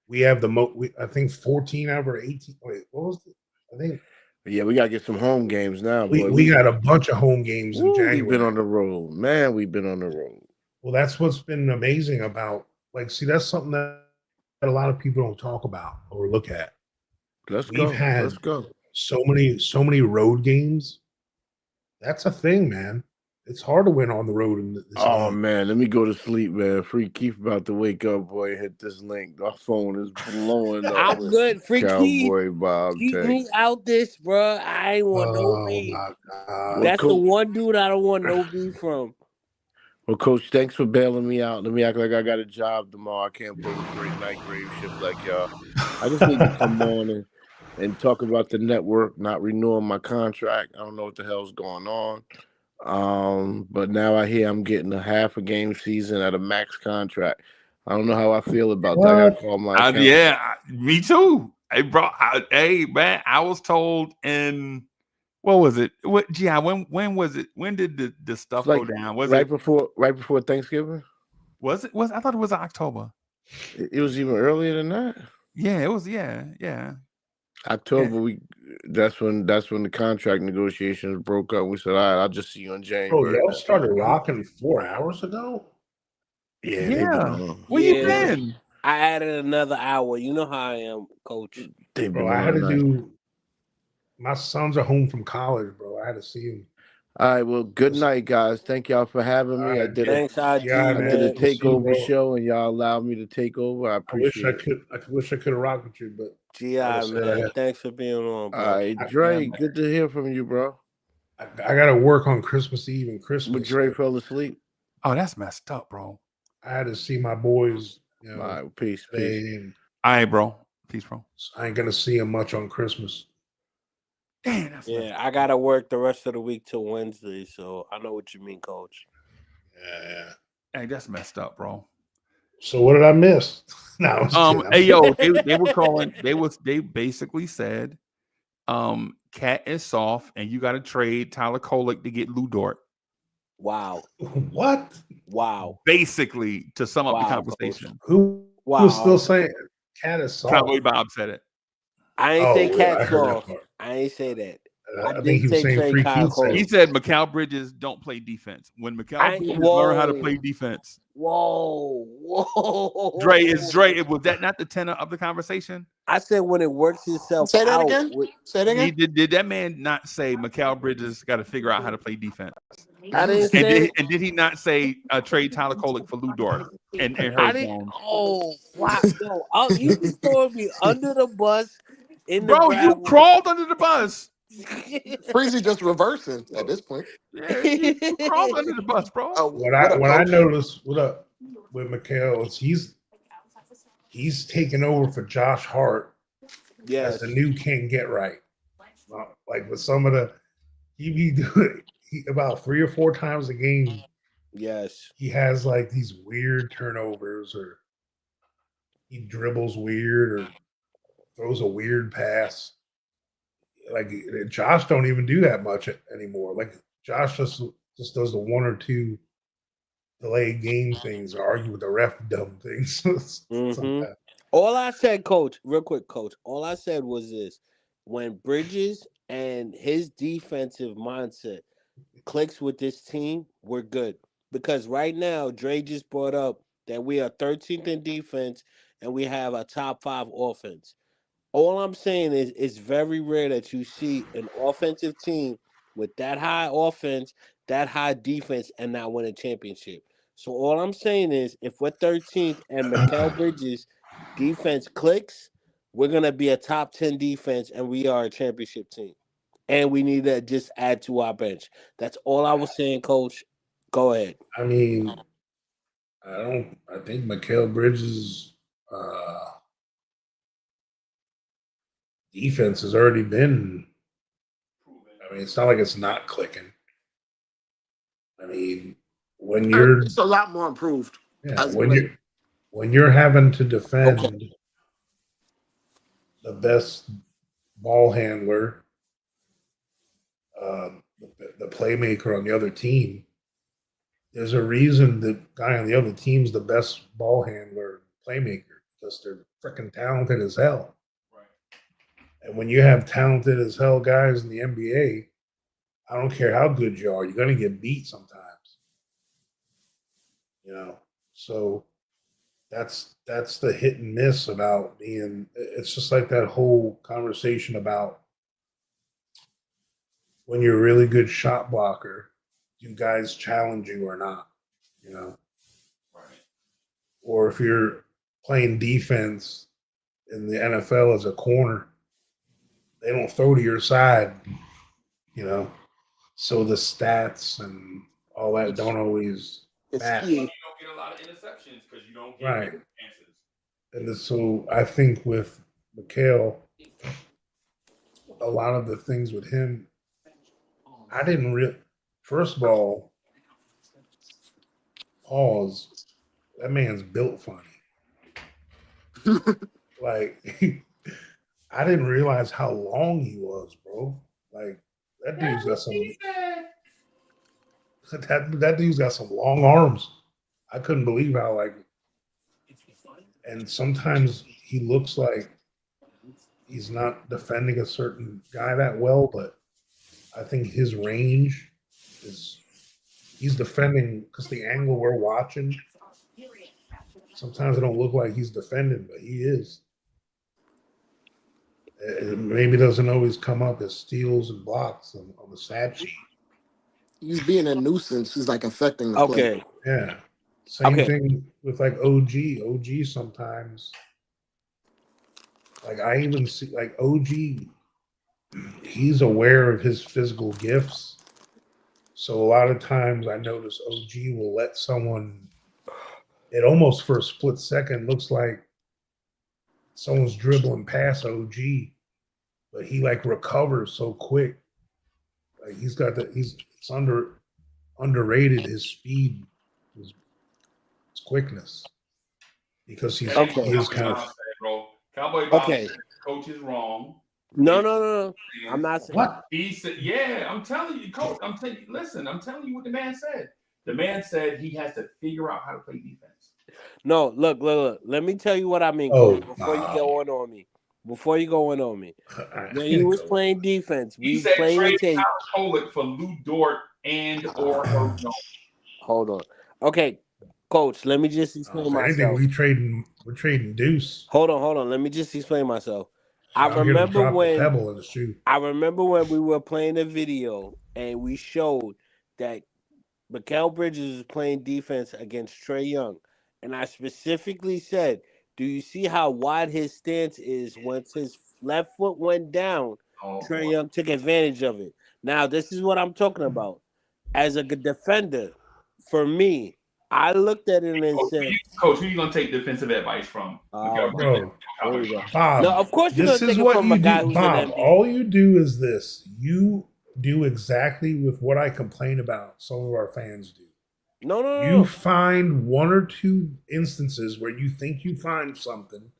S12: we have I think 14 out of our 18. Wait, what was it? I think
S10: Yeah, we gotta get some home games now, boy.
S12: we got a bunch of home games in
S10: We've been
S12: January.
S10: on the road, man. We've been on the road.
S12: Well, that's what's been amazing about, like, see, that's something that a lot of people don't talk about or look at.
S10: Let's
S12: We've
S10: go.
S12: had
S10: Let's go.
S12: so many road games. That's a thing, man. It's hard to win on the road in this
S10: Oh
S12: league.
S10: man, let me go to sleep, man. Free Keith about to wake up, boy. Hit this link. My phone is blowing up
S11: I'm
S10: with
S11: good. Free Keith.
S10: Cowboy Bob
S11: Keep
S10: text.
S11: me out this, bro. I ain't want no
S12: Oh
S11: beef.
S12: my
S10: Well,
S12: god.
S11: That's the
S10: coach,
S11: one dude I don't want no beef from.
S10: well, coach, thanks for bailing me out. Let me act like I got a job tomorrow. I can't pull a great night grave shift like y'all. I just need to come on and talk about the network not renewing my contract. I don't know what the hell's going on. But now I hear I'm getting a half a game season at a max contract. I don't know how I feel about that. I gotta
S12: What?
S10: call my account.
S4: Yeah, me too. Hey, bro. Hey, man, I was told in what was it? What? Yeah, when was it? When did the stuff
S10: It's like
S4: go down? Was
S10: right
S4: it?
S10: before Thanksgiving.
S4: Was it? I thought it was October.
S10: It was even earlier than that.
S4: Yeah, it was. Yeah.
S10: October. That's when the contract negotiations broke up. We said, all right, I'll just see you in
S12: Bro,
S10: January.
S12: y'all started rocking 4 hours ago?
S10: Yeah, they've been on.
S4: Where you
S11: Yeah.
S4: been?
S11: I added another hour. You know how I am, coach.
S10: They've
S12: Bro,
S10: been
S12: I
S10: on
S12: had to
S10: tonight.
S12: do my sons are home from college, bro. I had to see them.
S10: All right, well, good night, guys. Thank y'all for having me. I did
S11: Thanks, IG,
S12: Yeah,
S10: I
S11: man.
S10: did a
S12: We'll see you,
S10: takeover
S12: bro.
S10: show, and y'all allowed me to take over. I
S12: I wish
S10: appreciate it.
S12: I wish I could have rocked with you, but
S11: GI,
S12: like I said,
S11: man. Thanks for being on, bro.
S10: All right, Dre, good to hear from you, bro.
S12: I got to work on Christmas Eve and
S10: But
S12: Christmas.
S10: Dre
S12: So
S10: fell asleep.
S4: Oh, that's messed up, bro.
S12: I had to see my boys,
S10: All right, peace.
S12: today, and
S4: All right, bro. Peace, bro.
S12: I ain't gonna see him much on Christmas.
S4: Damn, that's messed
S11: Yeah, I gotta work the rest of the week till Wednesday, so I know what you mean, coach.
S12: Yeah.
S4: Hey, that's messed up, bro.
S12: So what did I miss? No, I was kidding.
S4: Hey, yo, they were calling. They basically said, Cat is soft, and you got to trade Tyler Kolek to get Lou Dort.
S11: Wow.
S12: What?
S11: Wow.
S4: Basically, to sum up the conversation.
S12: Who was still saying Cat is soft?
S4: Cowboy Bob said it.
S11: I ain't say
S12: yeah,
S11: Cat
S12: I heard that
S11: soft.
S12: part.
S11: I ain't say that.
S12: I think he was saying
S11: trade
S12: Free
S11: Kyle
S12: Keith said
S11: Cole.
S4: He said Mikal Bridges don't play defense. When Mikal Bridges learn how to play defense.
S11: Whoa.
S4: Dre, was that not the tenor of the conversation?
S11: I said when it works itself
S9: Say that
S11: out.
S9: again. Say that again.
S4: Did that man not say Mikal Bridges got to figure out how to play defense?
S11: I didn't say.
S4: And did he not say trade Tyler Kolek for Lou Dort and
S11: I
S4: Herb
S11: didn't.
S4: Jones?
S11: Oh wow, yo, you just throwing me under the bus in the
S4: Bro, you
S11: gravel.
S4: crawled under the bus.
S9: Freezie just reversing at this point.
S4: Yeah, you crawled under the bus, bro.
S12: What
S9: up,
S12: I
S9: coach?
S12: noticed, what up with Mikal is he's taking over for Josh Hart as the new King Get Right. Like with some of the he be doing about 3 or 4 times a game.
S11: Yes.
S12: He has like these weird turnovers, or he dribbles weird, or throws a weird pass. Like Josh don't even do that much anymore. Like Josh just does the 1 or 2 delayed game things, or argue with the ref dumb things. Sometimes.
S11: All I said, coach, real quick, coach, all I said was this: when Bridges and his defensive mindset clicks with this team, we're good. Because right now, Dre just brought up that we are 13th in defense and we have a top 5 offense. All I'm saying is it's very rare that you see an offensive team with that high offense, that high defense, and not win a championship. So all I'm saying is if we're 13th and Mikal Bridges defense clicks, we're gonna be a top 10 defense and we are a championship team. And we need to just add to our bench. That's all I was saying, coach. Go ahead.
S12: I mean, I think Mikal Bridges' defense has already been. I mean, it's not like it's not clicking. I mean, when you're
S9: It's a lot more improved.
S12: when you're having to defend the best ball handler, the playmaker on the other team, there's a reason the guy on the other team's the best ball handler, playmaker, because they're freaking talented as hell. And when you have talented as hell guys in the NBA, I don't care how good you are, you're going to get beat sometimes. So that's the hit and miss about being. It's just like that whole conversation about when you're a really good shot blocker, do guys challenge you or not? You know,
S4: Right.
S12: or if you're playing defense in the NFL as a corner, they don't throw to your side. You know, so the stats and all that don't always
S9: It's
S12: match.
S9: key.
S4: You don't get a lot of interceptions because you don't get
S12: Right.
S4: chances.
S12: And so I think with Mikhail, a lot of the things with him, I didn't really. First of all, pause. That man's built funny. Like I didn't realize how long he was, bro. Like that dude's got some. That dude's got some long arms. I couldn't believe how like. And sometimes he looks like he's not defending a certain guy that well, but I think his range is he's defending because the angle we're watching. Sometimes it don't look like he's defending, but he is. It maybe doesn't always come up as steals and blocks on the stat sheet.
S9: He's being a nuisance. He's like affecting the play.
S11: Okay.
S12: Yeah. Same
S11: Okay.
S12: thing with like OG. OG sometimes. Like I even see like OG, he's aware of his physical gifts. So a lot of times I notice OG will let someone, it almost for a split second looks like someone's dribbling past OG, but he like recovers so quick. Like he's got it's underrated his speed, his quickness. Because he is kind of
S4: bro. Cowboy Bob
S11: Okay.
S4: said coach is wrong.
S11: No. I'm not saying
S12: what
S4: He said, yeah, I'm telling you, coach. I'm telling you, listen, I'm telling you what the man said. The man said he has to figure out how to play defense.
S11: No, look. Let me tell you what I mean,
S12: Oh,
S11: Coach, before you
S12: wow.
S11: go on me. Before you go on me. When he was playing defense,
S4: He
S11: we
S4: said
S11: playing
S4: trade
S11: tape.
S4: Kolek for Lou Dort and or no.
S11: Hold on. Okay, Coach, let me just explain
S12: if anything,
S11: myself.
S12: we're trading Deuce.
S11: Hold on. Let me just explain myself. I
S12: I'm here to
S11: remember
S12: drop the
S11: when
S12: pebble in the shoe.
S11: I remember when we were playing a video and we showed that Mikal Bridges was playing defense against Trey Young. And I specifically said, do you see how wide his stance is once his left foot went down? Trey Young took advantage of it. Now, this is what I'm talking about. As a good defender, for me, I looked at it and said,
S4: Coach, who you gonna take defensive advice from?
S12: Bro,
S11: here we go.
S12: Bob,
S11: No, of course you're
S12: this
S11: gonna
S12: is
S11: take it
S12: what
S11: from
S12: you
S11: a guy
S12: do.
S11: who's
S12: Bob,
S11: an MVP.
S12: all you do is this. You do exactly with what I complain about some of our fans do.
S11: No.
S12: You find one or two instances where you think you find something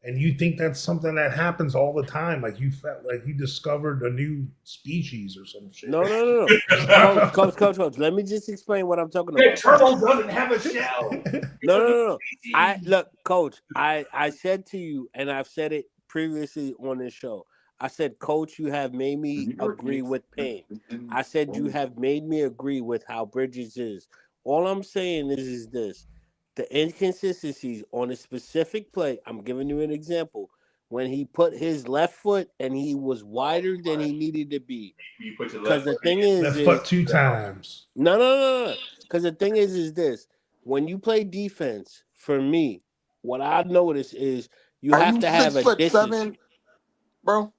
S12: and you think that's something that happens all the time. Like you felt like you discovered a new species or some shit.
S11: No. Coach. Let me just explain what I'm talking about.
S4: That turtle doesn't have a shell.
S11: No. I look, Coach. I said to you, and I've said it previously on this show. I said, Coach, you have made me agree with Payne. I said you have made me agree with how Bridges is. All I'm saying is this: the inconsistencies on a specific play. I'm giving you an example. When he put his left foot and he was wider than he needed to be.
S4: You put your
S11: Because
S4: left
S11: the thing is,
S12: Left foot two times.
S11: No. Because the thing is this: when you play defense, for me, what I notice is you
S9: Are
S11: have
S9: you
S11: to have
S9: 6'7", bro?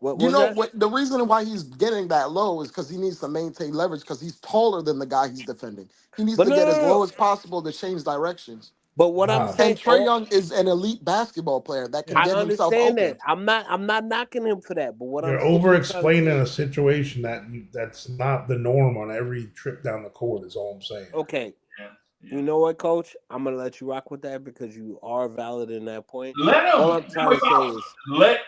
S11: What
S9: You
S11: was
S9: know
S11: that?
S9: what? The reason why he's getting that low is because he needs to maintain leverage because he's taller than the guy he's defending. He needs
S11: But
S9: to get as low
S11: no.
S9: as possible to change directions.
S11: But what I'm
S12: Bob,
S11: saying,
S9: And Trey Young is an elite basketball player that can
S11: I
S9: get himself
S11: understand
S9: open.
S11: that. I'm not knocking him for that. But what I'm
S12: you're
S11: simply
S12: over
S11: trying to
S12: explaining
S11: say,
S12: a situation that's not the norm on every trip down the court, is all I'm saying.
S11: okay, you know what, Coach? I'm gonna let you rock with that because you are valid in that point.
S4: Let him.
S11: All I'm trying to say is
S4: let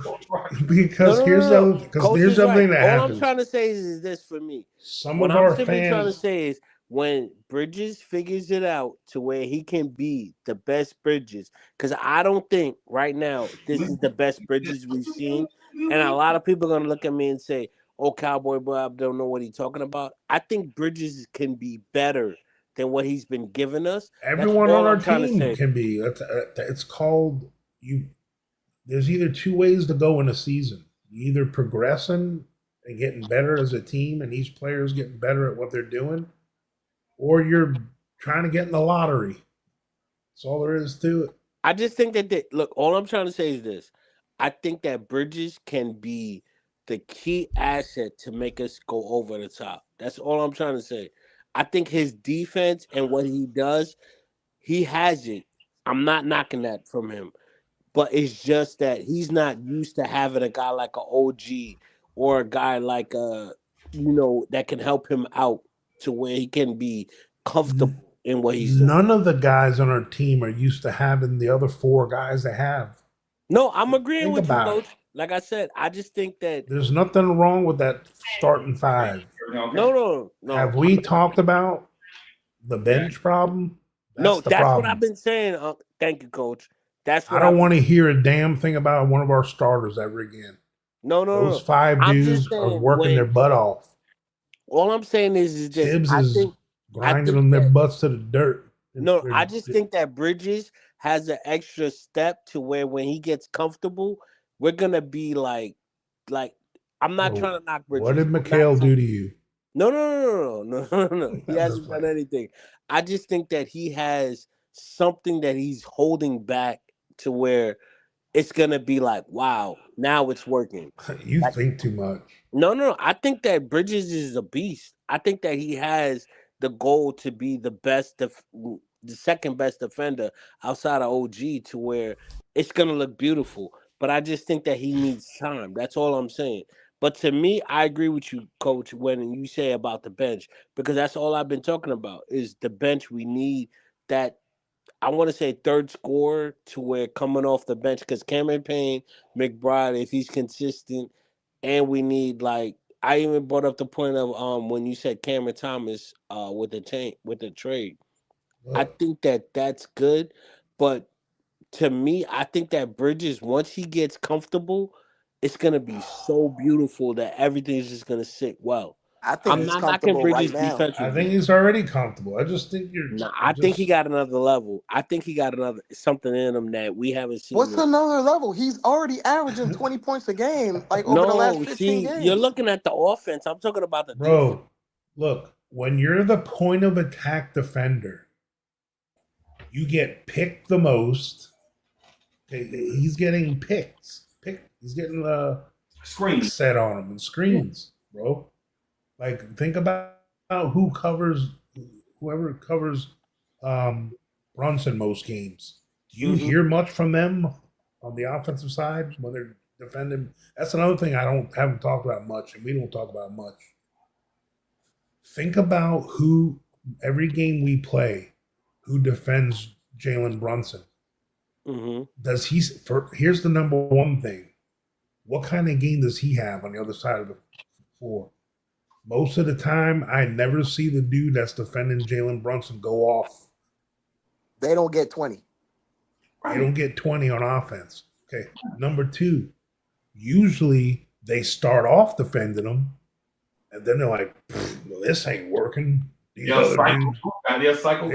S4: coach rock.
S12: Because here's the other
S11: Coach
S12: here's
S11: is
S12: the other
S11: right.
S12: thing that
S11: All
S12: happens.
S11: I'm trying to say is this for me.
S12: Some
S11: What
S12: of
S11: I'm
S12: our
S11: simply trying to
S12: fans,
S11: say is when Bridges figures it out to where he can be the best Bridges, because I don't think right now this is the best Bridges we've seen, and a lot of people are gonna look at me and say, "Oh, Cowboy Bob don't know what he's talking about." I think Bridges can be better than what he's been giving us.
S12: Everyone
S11: That's all
S12: on our
S11: I'm trying to
S12: team
S11: say.
S12: can be. It's called you. There's either two ways to go in a season. You either progressing and getting better as a team, and each player's getting better at what they're doing, or you're trying to get in the lottery. That's all there is to it.
S11: I just think that look, all I'm trying to say is this. I think that Bridges can be the key asset to make us go over the top. That's all I'm trying to say. I think his defense and what he does, he has it. I'm not knocking that from him. But it's just that he's not used to having a guy like an OG or a guy like that can help him out to where he can be comfortable in what he's doing.
S12: None of the guys on our team are used to having the other four guys they have.
S11: No, I'm agreeing
S12: Think
S11: with you,
S12: about it.
S11: Coach. Like I said, I just think that
S12: There's nothing wrong with that starting five.
S11: no.
S12: Have we talked about the bench problem?
S11: That's
S12: the problem.
S11: what I've been saying. Thank you, Coach. That's what
S12: I don't want to hear a damn thing about one of our starters ever again.
S11: No.
S12: Those five
S11: I'm
S12: dudes
S11: just saying,
S12: are working their butt off.
S11: All I'm saying is this.
S12: Tibbs is grinding them their butts to the dirt.
S11: No, I just think that Bridges has an extra step to where when he gets comfortable, we're gonna be like I'm not trying to knock Bridges.
S12: What did Mikhail do to you?
S11: No. He hasn't done anything. I just think that he has something that he's holding back to where it's gonna be like, wow, now it's working.
S12: You think too much.
S11: No. I think that Bridges is a beast. I think that he has the goal to be the best, the second best defender outside of OG, to where it's gonna look beautiful. But I just think that he needs time. That's all I'm saying. But to me, I agree with you, Coach, when you say about the bench, because that's all I've been talking about is the bench. We need that. I want to say third scorer to where coming off the bench, because Cameron Payne, McBride, if he's consistent, and we need I even brought up the point of when you said Cameron Thomas with the trade. I think that that's good, but to me, I think that Bridges, once he gets comfortable, it's gonna be so beautiful that everything's just gonna sit well.
S9: I think
S11: I'm
S9: he's
S11: not knocking
S9: comfortable right
S11: Bridges
S9: now.
S11: defensively.
S12: I think he's already comfortable. I just think you're.
S11: No, I think he got another level. I think he got something in him that we haven't seen.
S9: What's another level? He's already averaging 20 points a game, like over the last 15
S11: see,
S9: games.
S11: you're looking at the offense. I'm talking about the
S12: Bro,
S11: defense.
S12: look, when you're the point of attack defender, you get picked the most. He's getting picks. He's getting screens set on him and screens, bro. Like, think about whoever covers Brunson most games. Do you hear much from them on the offensive side when they're defending? That's another thing haven't talked about much, and we don't talk about much. Think about who every game we play, who defends Jalen Brunson. Does here's the number one thing. What kind of game does he have on the other side of the floor? Most of the time, I never see the dude that's defending Jalen Brunson go off.
S9: They don't get 20.
S12: They don't get 20 on offense. Okay. Number two, usually they start off defending them, and then they're like, well, this ain't working. They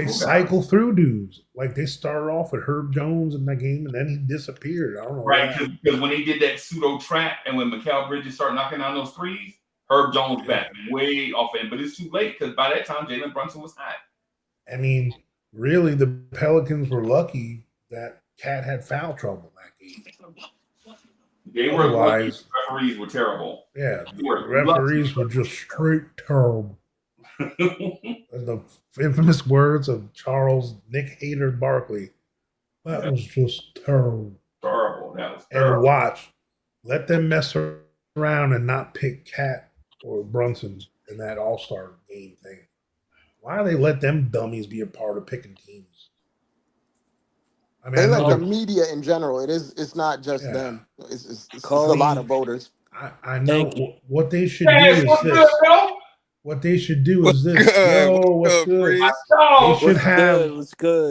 S12: cycle through dudes. Like, they started off with Herb Jones in that game, and then he disappeared. I don't know.
S13: Right, because when he did that pseudo trap, and when Mikal Bridges started knocking down those threes, Herb Jones back way off end. But it's too late, because by that time, Jalen Brunson was hot.
S12: I mean, really, the Pelicans were lucky that Cat had foul trouble that game.
S13: They were lucky. Referees were terrible.
S12: Yeah, the referees were just straight terrible. The infamous words of Charles Nick Hader Barkley. That was just terrible.
S13: Terrible. That was terrible.
S12: And watch, let them mess around and not pick Cat or Brunson in that All-Star game thing. Why do they let them dummies be a part of picking teams? I mean,
S9: they let the media in general. It's not just them. It's a lot of voters.
S12: I know what they should do is this. What they should do is this. Yo, what's good?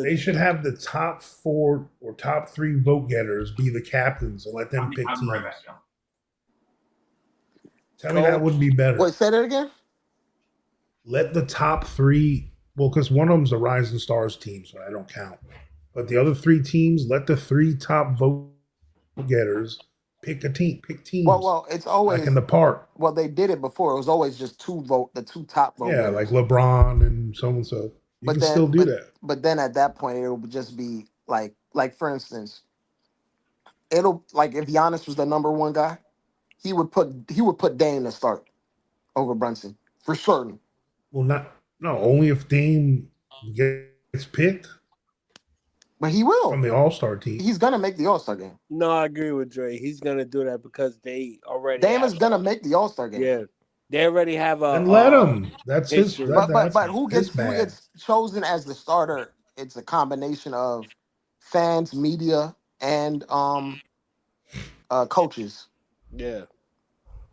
S12: They should have the top 4 or top 3 vote getters be the captains and let them pick teams. Right back, Tell me that wouldn't be better.
S9: Wait, say that again?
S12: Let the top 3 Well, because one of them's the Rising Stars team, so I don't count. But the other 3 teams, let the 3 top vote getters pick a team, pick teams.
S9: Well, it's always
S12: like in the park.
S9: Well, they did it before. It was always just the 2 top vote
S12: Yeah,
S9: getters.
S12: like LeBron and so and so. You can still do that.
S9: But then at that point, it would just be like for instance, it'll like if Giannis was the number 1 guy, he would put Dame to start over Brunson for certain.
S12: Well, only if Dame gets picked.
S9: But he will
S12: from the All-Star team.
S9: He's gonna make the All-Star game.
S11: No, I agree with Dre. He's gonna do that because they already.
S9: Dame is gonna make the All-Star game.
S11: Yeah, they already have a.
S12: And let him. That's his.
S9: But who gets chosen as the starter? It's a combination of fans, media, and coaches.
S11: Yeah.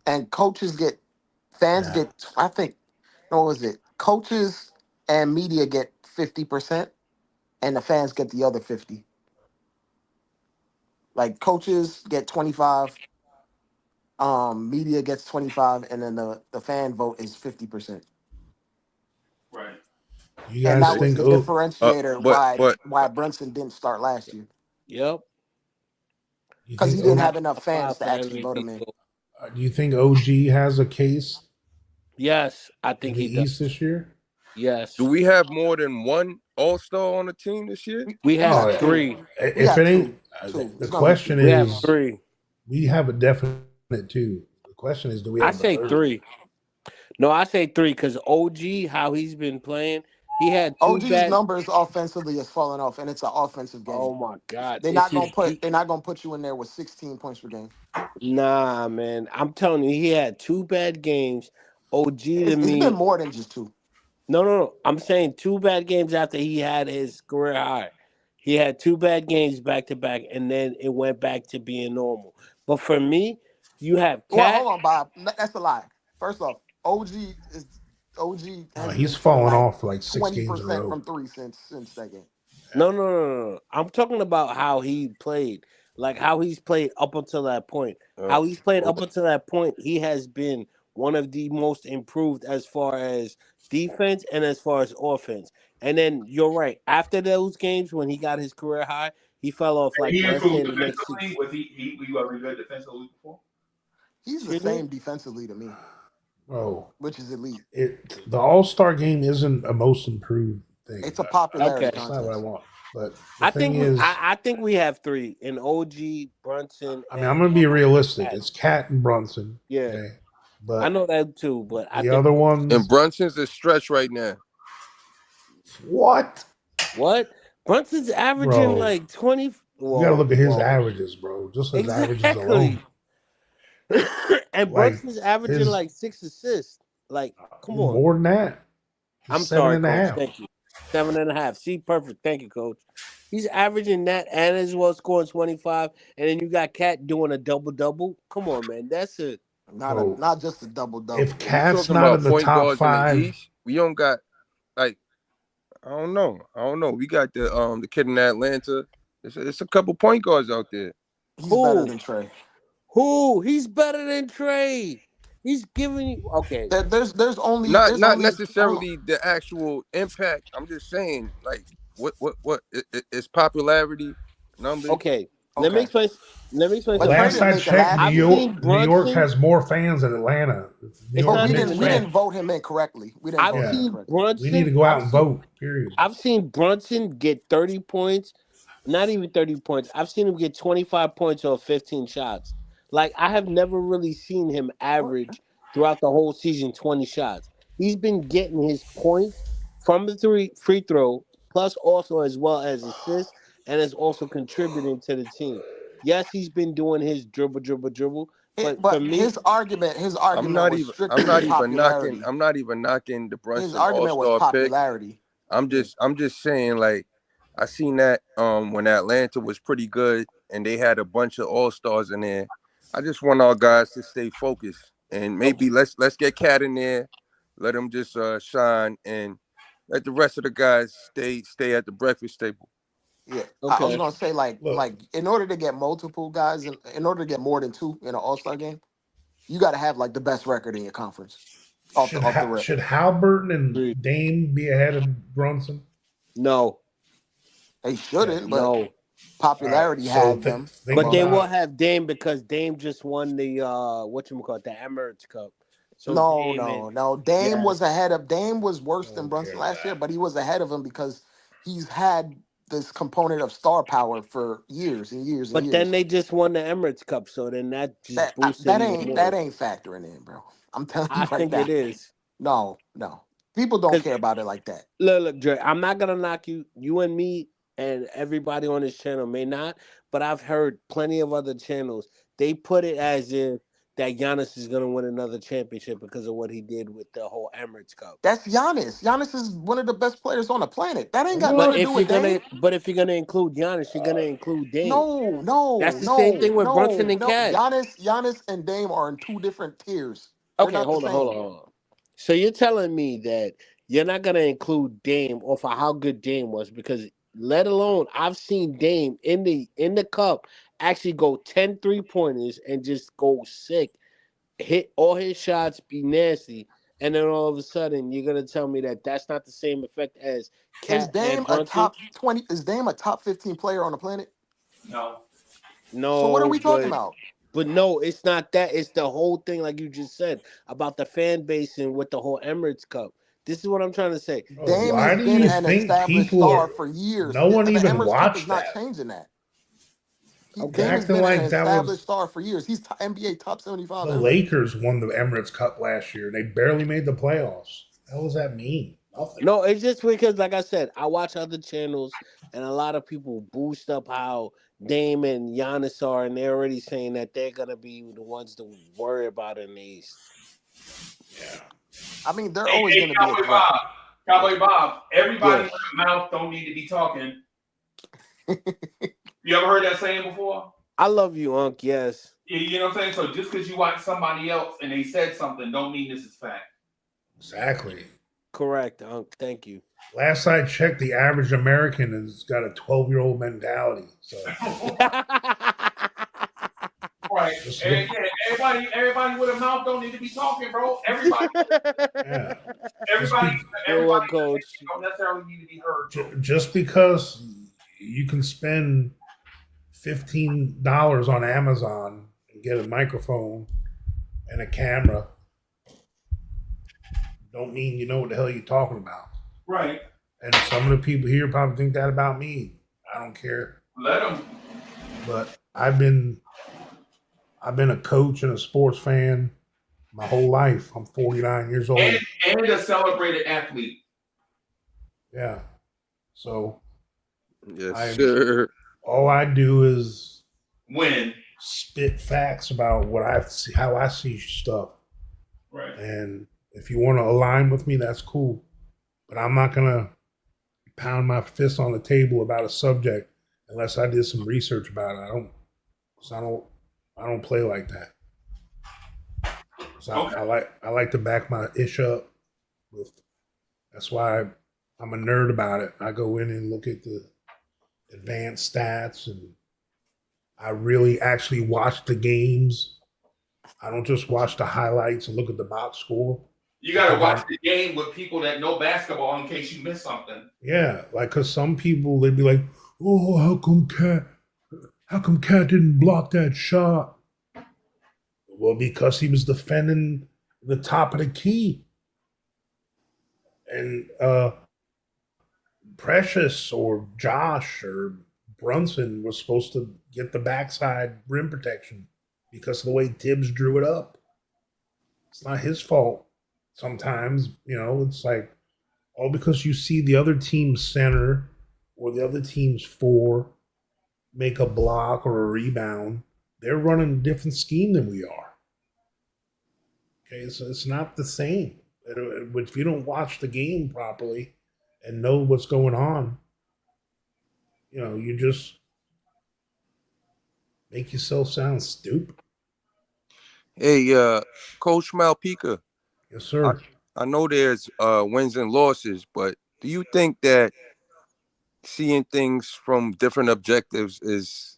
S9: And fans get. I think. What was it? Coaches and media get 50%, and the fans get the other 50. Like coaches get 25, media gets 25, and then the fan vote is 50%.
S13: Right.
S12: You guys
S9: and that
S12: think
S9: was the differentiator why Brunson didn't start last year.
S11: Yep.
S9: Because he didn't have enough fans to actually vote him in.
S12: Do you think OG has a case?
S11: Yes, I think
S12: in
S11: he
S12: the
S11: does.
S12: East this year.
S11: Yes.
S14: Do we have more than one All-Star on the team this year?
S11: We have 3.
S12: If it ain't, the question is,
S11: we have 3.
S12: We have a definite 2. The question is, do we have
S11: I say 3. No, I say 3 because OG, how he's been playing, he had 2
S9: OG's numbers offensively is falling off, and it's an offensive game.
S11: Oh my God!
S9: They're not gonna put you in there with 16 points per game.
S11: Nah, man, I'm telling you, he had 2 bad games. OG to me,
S9: it's been more than just 2.
S11: No. I'm saying 2 bad games after he had his career high. He had 2 bad games back to back, and then it went back to being normal. But for me, you have Cat.
S9: Well, hold on, Bob. That's a lie. First off, OG has
S12: he's fallen off like 6 games in a
S9: 20%
S12: row
S9: from 3 since that game.
S11: No. I'm talking about how he played, like how he's played up until that point. How he's played up until that point, he has been one of the most improved as far as defense and as far as offense. And then you're right. After those games, when he got his career high, he fell off like
S13: he
S11: let's say
S13: improved
S11: the next 6.
S13: defensively. Was he ever good defensively before?
S9: He's the same defensively to me.
S12: Bro,
S9: which is elite.
S12: The All-Star game isn't a most improved thing.
S9: It's a popularity
S12: contest. That's not what I want. But
S11: I think we have 3 in OG, Brunson.
S12: I mean, I'm gonna be realistic. It's Cat and Brunson.
S11: Yeah,
S12: okay? But
S11: I know that too. But
S12: the other ones
S14: and Brunson's a stretch right now.
S12: What?
S11: Brunson's averaging like 20.
S12: You gotta look at his averages, bro. Just his averages alone.
S11: And Brunson's averaging like 6 assists. Like, come on.
S12: More than that.
S11: I'm
S12: 7.5.
S11: sorry, Coach. Thank you. 7.5. See, perfect. Thank you, Coach. He's averaging that and as well scoring 25. And then you got Cat doing a double-double. Come on, man. That's it.
S9: Not just a double-double.
S12: If Cat's not in the top 5,
S14: in the East, we don't got like I don't know. We got the kid in Atlanta. It's a couple point guards out there.
S9: He's better than Trey.
S11: Who? He's better than Trey. He's giving you okay.
S9: There's only
S14: not necessarily the actual impact. I'm just saying, like, what is popularity numbers?
S11: Okay. Let me explain.
S12: Last I checked, New York has more fans than Atlanta.
S9: We didn't vote him in correctly. We didn't vote him correctly.
S11: Brunson,
S12: we need to go out and vote. Period.
S11: I've seen Brunson get 30 points, not even 30 points. I've seen him get 25 points or 15 shots. Like, I have never really seen him average throughout the whole season 20 shots. He's been getting his points from the free throw, plus also as well as assists, and is also contributing to the team. Yes, he's been doing his dribble, but for me,
S9: his argument
S14: I'm not
S9: was
S14: even
S9: strictly popularity.
S14: I'm not even knocking the Brunson
S9: His argument was
S14: All-Star pick.
S9: popularity.
S14: I'm just saying, like, I seen that when Atlanta was pretty good and they had a bunch of All-Stars in there. I just want our guys to stay focused and maybe let's get Cat in there, let him just shine, and let the rest of the guys stay at the breakfast table.
S9: Yeah, okay. I was gonna say like in order to get multiple guys, in order to get more than 2 in an All-Star game, you got to have like the best record in your conference. off the rip.
S12: Should Halliburton and
S11: Agreed.
S12: Dame be ahead of Brunson?
S11: No,
S9: They shouldn't, but
S11: no.
S9: popularity
S12: All right, so
S9: had them
S12: think
S11: But they
S9: above.
S11: will
S12: about
S11: have Dame because Dame just won the whatchamacallit, the Emirates Cup. So
S9: No,
S11: Dame
S9: no,
S11: and
S9: no. Dame was
S11: yes.
S9: ahead of Dame was worse
S12: I
S9: than
S12: don't
S9: Brunson
S12: care
S9: last year,
S12: that.
S9: but he was ahead of him because he's had this component of star power for years and years and
S11: But then
S9: years.
S11: they just won the Emirates Cup, so then that just boosted even more.
S9: That ain't factoring in, bro. I'm telling you
S11: I
S9: right
S11: think
S9: now.
S11: it is.
S9: No, no. People don't care about it like that.
S11: Look, Dre, I'm not gonna knock you. You and me and everybody on this channel may not, but I've heard plenty of other channels. They put it as if that Giannis is gonna win another championship because of what he did with the whole Emirates Cup.
S9: That's Giannis. Giannis is one of the best players on the planet. That ain't got
S11: But
S9: nothing to
S12: What?
S9: do with Dame.
S11: if you're gonna include Giannis, you're gonna include Dame.
S9: No, no,
S11: That's the same
S9: no,
S11: thing with Brunson
S9: no,
S11: and
S9: no.
S11: Cat.
S9: Giannis and Dame are in two different tiers. They're
S11: Okay,
S9: not the
S11: hold
S9: same.
S11: on. So you're telling me that you're not gonna include Dame off of how good Dame was because let alone I've seen Dame in the cup actually go 10 3-pointers and just go sick, hit all his shots, be nasty, and then all of a sudden you're gonna tell me that that's not the same effect as
S9: Is
S11: Cat
S9: Dame
S11: and
S9: a
S11: Brunson?
S9: top 20? Is Dame a top 15 player on the planet?
S13: No.
S9: So what are
S11: No,
S9: we talking about?
S11: but no, it's not that. It's the whole thing, like you just said, about the fan base and with the whole Emirates Cup. This is what I'm trying to say.
S12: Oh,
S9: Dame
S12: why
S9: has
S12: do
S9: been
S12: you
S9: an
S12: think
S9: established
S12: people
S9: star
S12: are?
S9: for years.
S12: No
S9: The
S12: one even
S9: Emirates Cup is
S12: watched
S9: not
S12: that.
S9: changing that.
S12: You're
S11: Okay.
S9: Dame has
S12: acting
S9: been an
S12: like that
S9: established
S12: was
S9: star for years. He's NBA top 75
S12: the
S9: ever.
S12: Lakers won the Emirates Cup last year. They barely made the playoffs. What the hell does that mean? Nothing.
S11: No, it's just because, like I said, I watch other channels and a lot of people boost up how Dame and Giannis are, and they're already saying that they're gonna be the ones to worry about in the East.
S12: Yeah.
S9: I mean, they're
S13: Hey,
S9: always
S13: hey,
S9: going to be a
S13: Cowboy
S9: threat.
S13: Bob. Cowboy Bob. Everybody
S11: Yes.
S13: with a mouth don't need to be talking. You ever heard that saying before?
S11: I love you, Unc. Yes.
S13: You know what I'm saying? So just because you watch somebody else and they said something, don't mean this is fact.
S12: Exactly.
S11: Correct, Unc. Thank you.
S12: Last I checked, the average American has got a 12-year-old mentality. So
S13: Right.
S12: just
S13: And,
S12: look,
S13: yeah, everybody with a mouth don't need to be talking, bro. Everybody,
S12: yeah.
S13: everybody,
S11: You're what,
S13: everybody
S11: Coach?
S13: don't necessarily need to be heard.
S12: Just because you can spend $15 on Amazon and get a microphone and a camera, don't mean you know what the hell you're talking about.
S13: Right.
S12: And some of the people here probably think that about me. I don't care.
S13: Let them.
S12: But I've been a coach and a sports fan my whole life. I'm 49 years old.
S13: And a celebrated athlete.
S12: Yeah. So
S14: Yes, sir.
S12: all I do is
S13: Win.
S12: spit facts about what I see, how I see stuff.
S13: Right.
S12: And if you want to align with me, that's cool. But I'm not gonna pound my fist on the table about a subject unless I did some research about it. I don't play like that. So
S13: Okay.
S12: I like to back my ish up with. That's why I'm a nerd about it. I go in and look at the advanced stats, and I really actually watch the games. I don't just watch the highlights and look at the box score.
S13: You got to watch the game with people that know basketball in case you miss something.
S12: Yeah, like because some people they'd be like, "Oh, how come Cat didn't block that shot?" Well, because he was defending the top of the key, and Precious or Josh or Brunson was supposed to get the backside rim protection because of the way Tibbs drew it up. It's not his fault. Sometimes, it's like, all because you see the other team's center or the other team's four make a block or a rebound, they're running a different scheme than we are. Okay, so it's not the same. If you don't watch the game properly and know what's going on, you just make yourself sound stupid.
S14: Hey, Coach Malpica.
S12: Yes, sir.
S14: I know there's wins and losses, but do you think that seeing things from different objectives is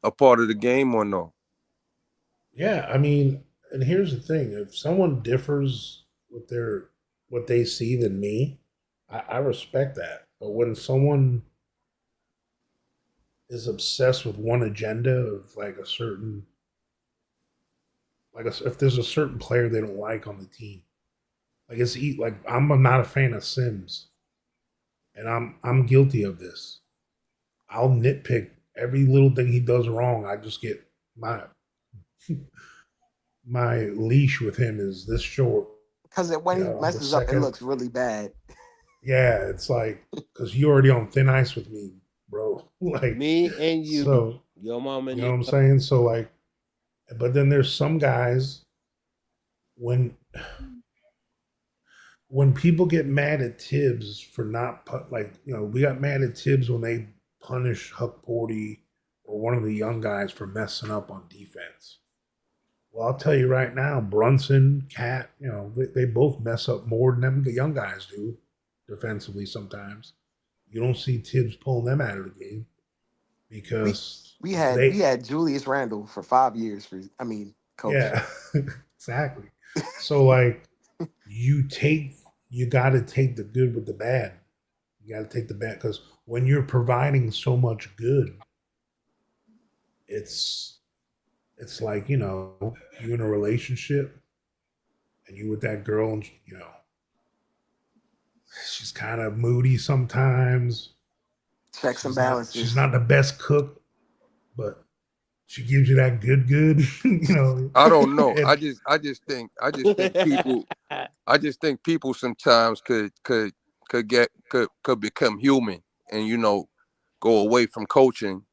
S14: a part of the game or no?
S12: Yeah, I mean, and here's the thing: if someone differs with what they see than me, I respect that. But when someone is obsessed with one agenda of like a certain, if there's a certain player they don't like on the team, like I'm not a fan of Sims, and I'm guilty of this. I'll nitpick every little thing he does wrong. I just get my my leash with him is this short.
S9: Because when he
S12: The
S9: messes up, it
S12: second,
S9: looks really bad.
S12: yeah, it's like because you already on thin ice with me, bro. Like,
S11: Me and you,
S12: so
S11: your mom and
S12: you know
S11: your
S12: what I'm saying. So like, but then there's some guys when people get mad at Tibbs for not we got mad at Tibbs when they punish Huck Porty or one of the young guys for messing up on defense. Well, I'll tell you right now, Brunson, Cat, they both mess up more than them the young guys do defensively sometimes. You don't see Tibbs pulling them out of the game because
S9: We had Julius Randle for 5 years coach.
S12: yeah, exactly. So like you got to take the good with the bad. You got to take the bad because when you're providing so much good, it's like you in a relationship and you with that girl and she's kind of moody sometimes.
S9: Checks and balances.
S12: She's not the best cook, but she gives you that good.
S14: I don't know. I just think people sometimes could become human and go away from coaching,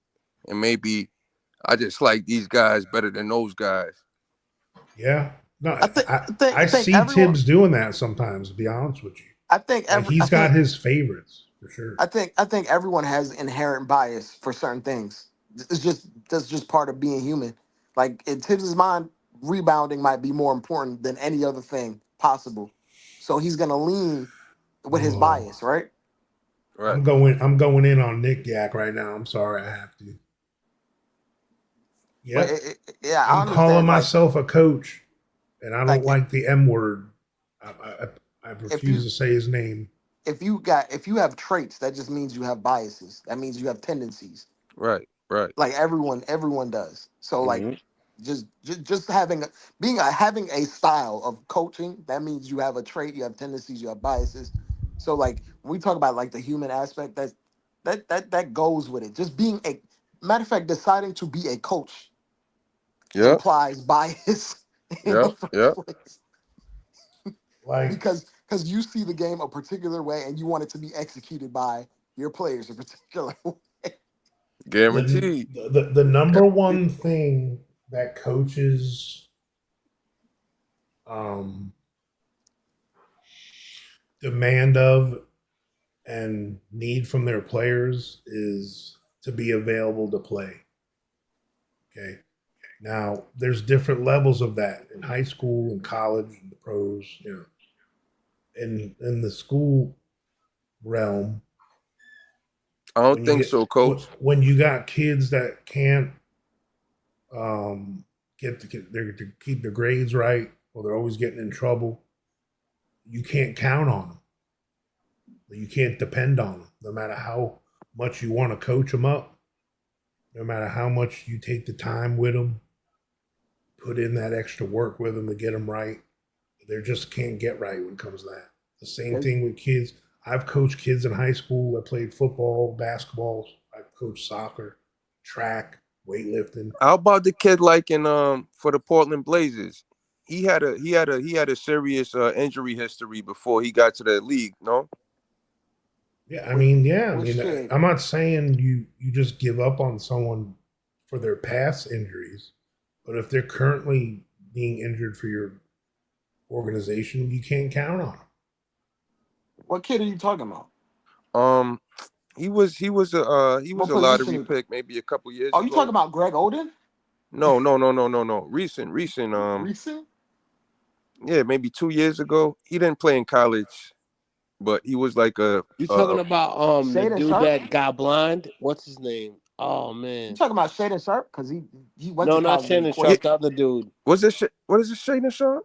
S14: and maybe I just like these guys better than those guys.
S12: Yeah. No,
S9: I
S12: see Tibbs doing that sometimes, to be honest with you.
S9: I think
S12: he's got his favorites for sure.
S9: I think everyone has inherent bias for certain things. That's just part of being human. Like in Tibbs' mind, rebounding might be more important than any other thing possible. So he's gonna lean with his bias, right?
S14: Right.
S12: I'm going in on Nick Yak right now. I'm sorry, I have to. Yeah,
S9: yeah.
S12: I'm calling myself a coach, and I don't like the M word. I refuse to say his name.
S9: If you have traits, that just means you have biases. That means you have tendencies.
S14: Right.
S9: Like everyone does. So like just having a style of coaching, that means you have a trait, you have tendencies, you have biases. So like when we talk about like the human aspect, that goes with it. Just being a matter of fact, deciding to be a coach implies bias in the first place.
S12: Like
S9: because you see the game a particular way and you want it to be executed by your players a particular way.
S14: Guaranteed.
S12: The number one thing that coaches demand of and need from their players is to be available to play. Okay. Now, there's different levels of that in high school and college and the pros, In the school realm,
S14: I don't think so, Coach.
S12: When you got kids that can't get to keep their grades right, or they're always getting in trouble, you can't count on them. You can't depend on them, no matter how much you want to coach them up, no matter how much you take the time with them, put in that extra work with them to get them right. They just can't get right when it comes to that. The same thing with kids. I've coached kids in high school that played football, basketball. I've coached soccer, track, weightlifting.
S14: How about the kid like in for the Portland Blazers? He had a serious injury history before he got to the league. No.
S12: Yeah, I'm not saying you just give up on someone for their past injuries, but if they're currently being injured for your organization, you can't count on them.
S9: What kid are you talking about?
S14: He was a lottery pick maybe a couple years ago.
S9: Are you talking about Greg Oden?
S14: No. Recent.
S9: Recent?
S14: Yeah, maybe 2 years ago. He didn't play in college, but he was like a.
S11: You talking about the dude that got blind? What's his name? Oh
S6: You
S11: man.
S6: talking about Shaden Sharp? Because he went
S11: No,
S6: to
S11: not
S6: college and he
S11: Shannon
S6: quit.
S11: Sharp, the other dude.
S14: What is it, Shaden Sharp?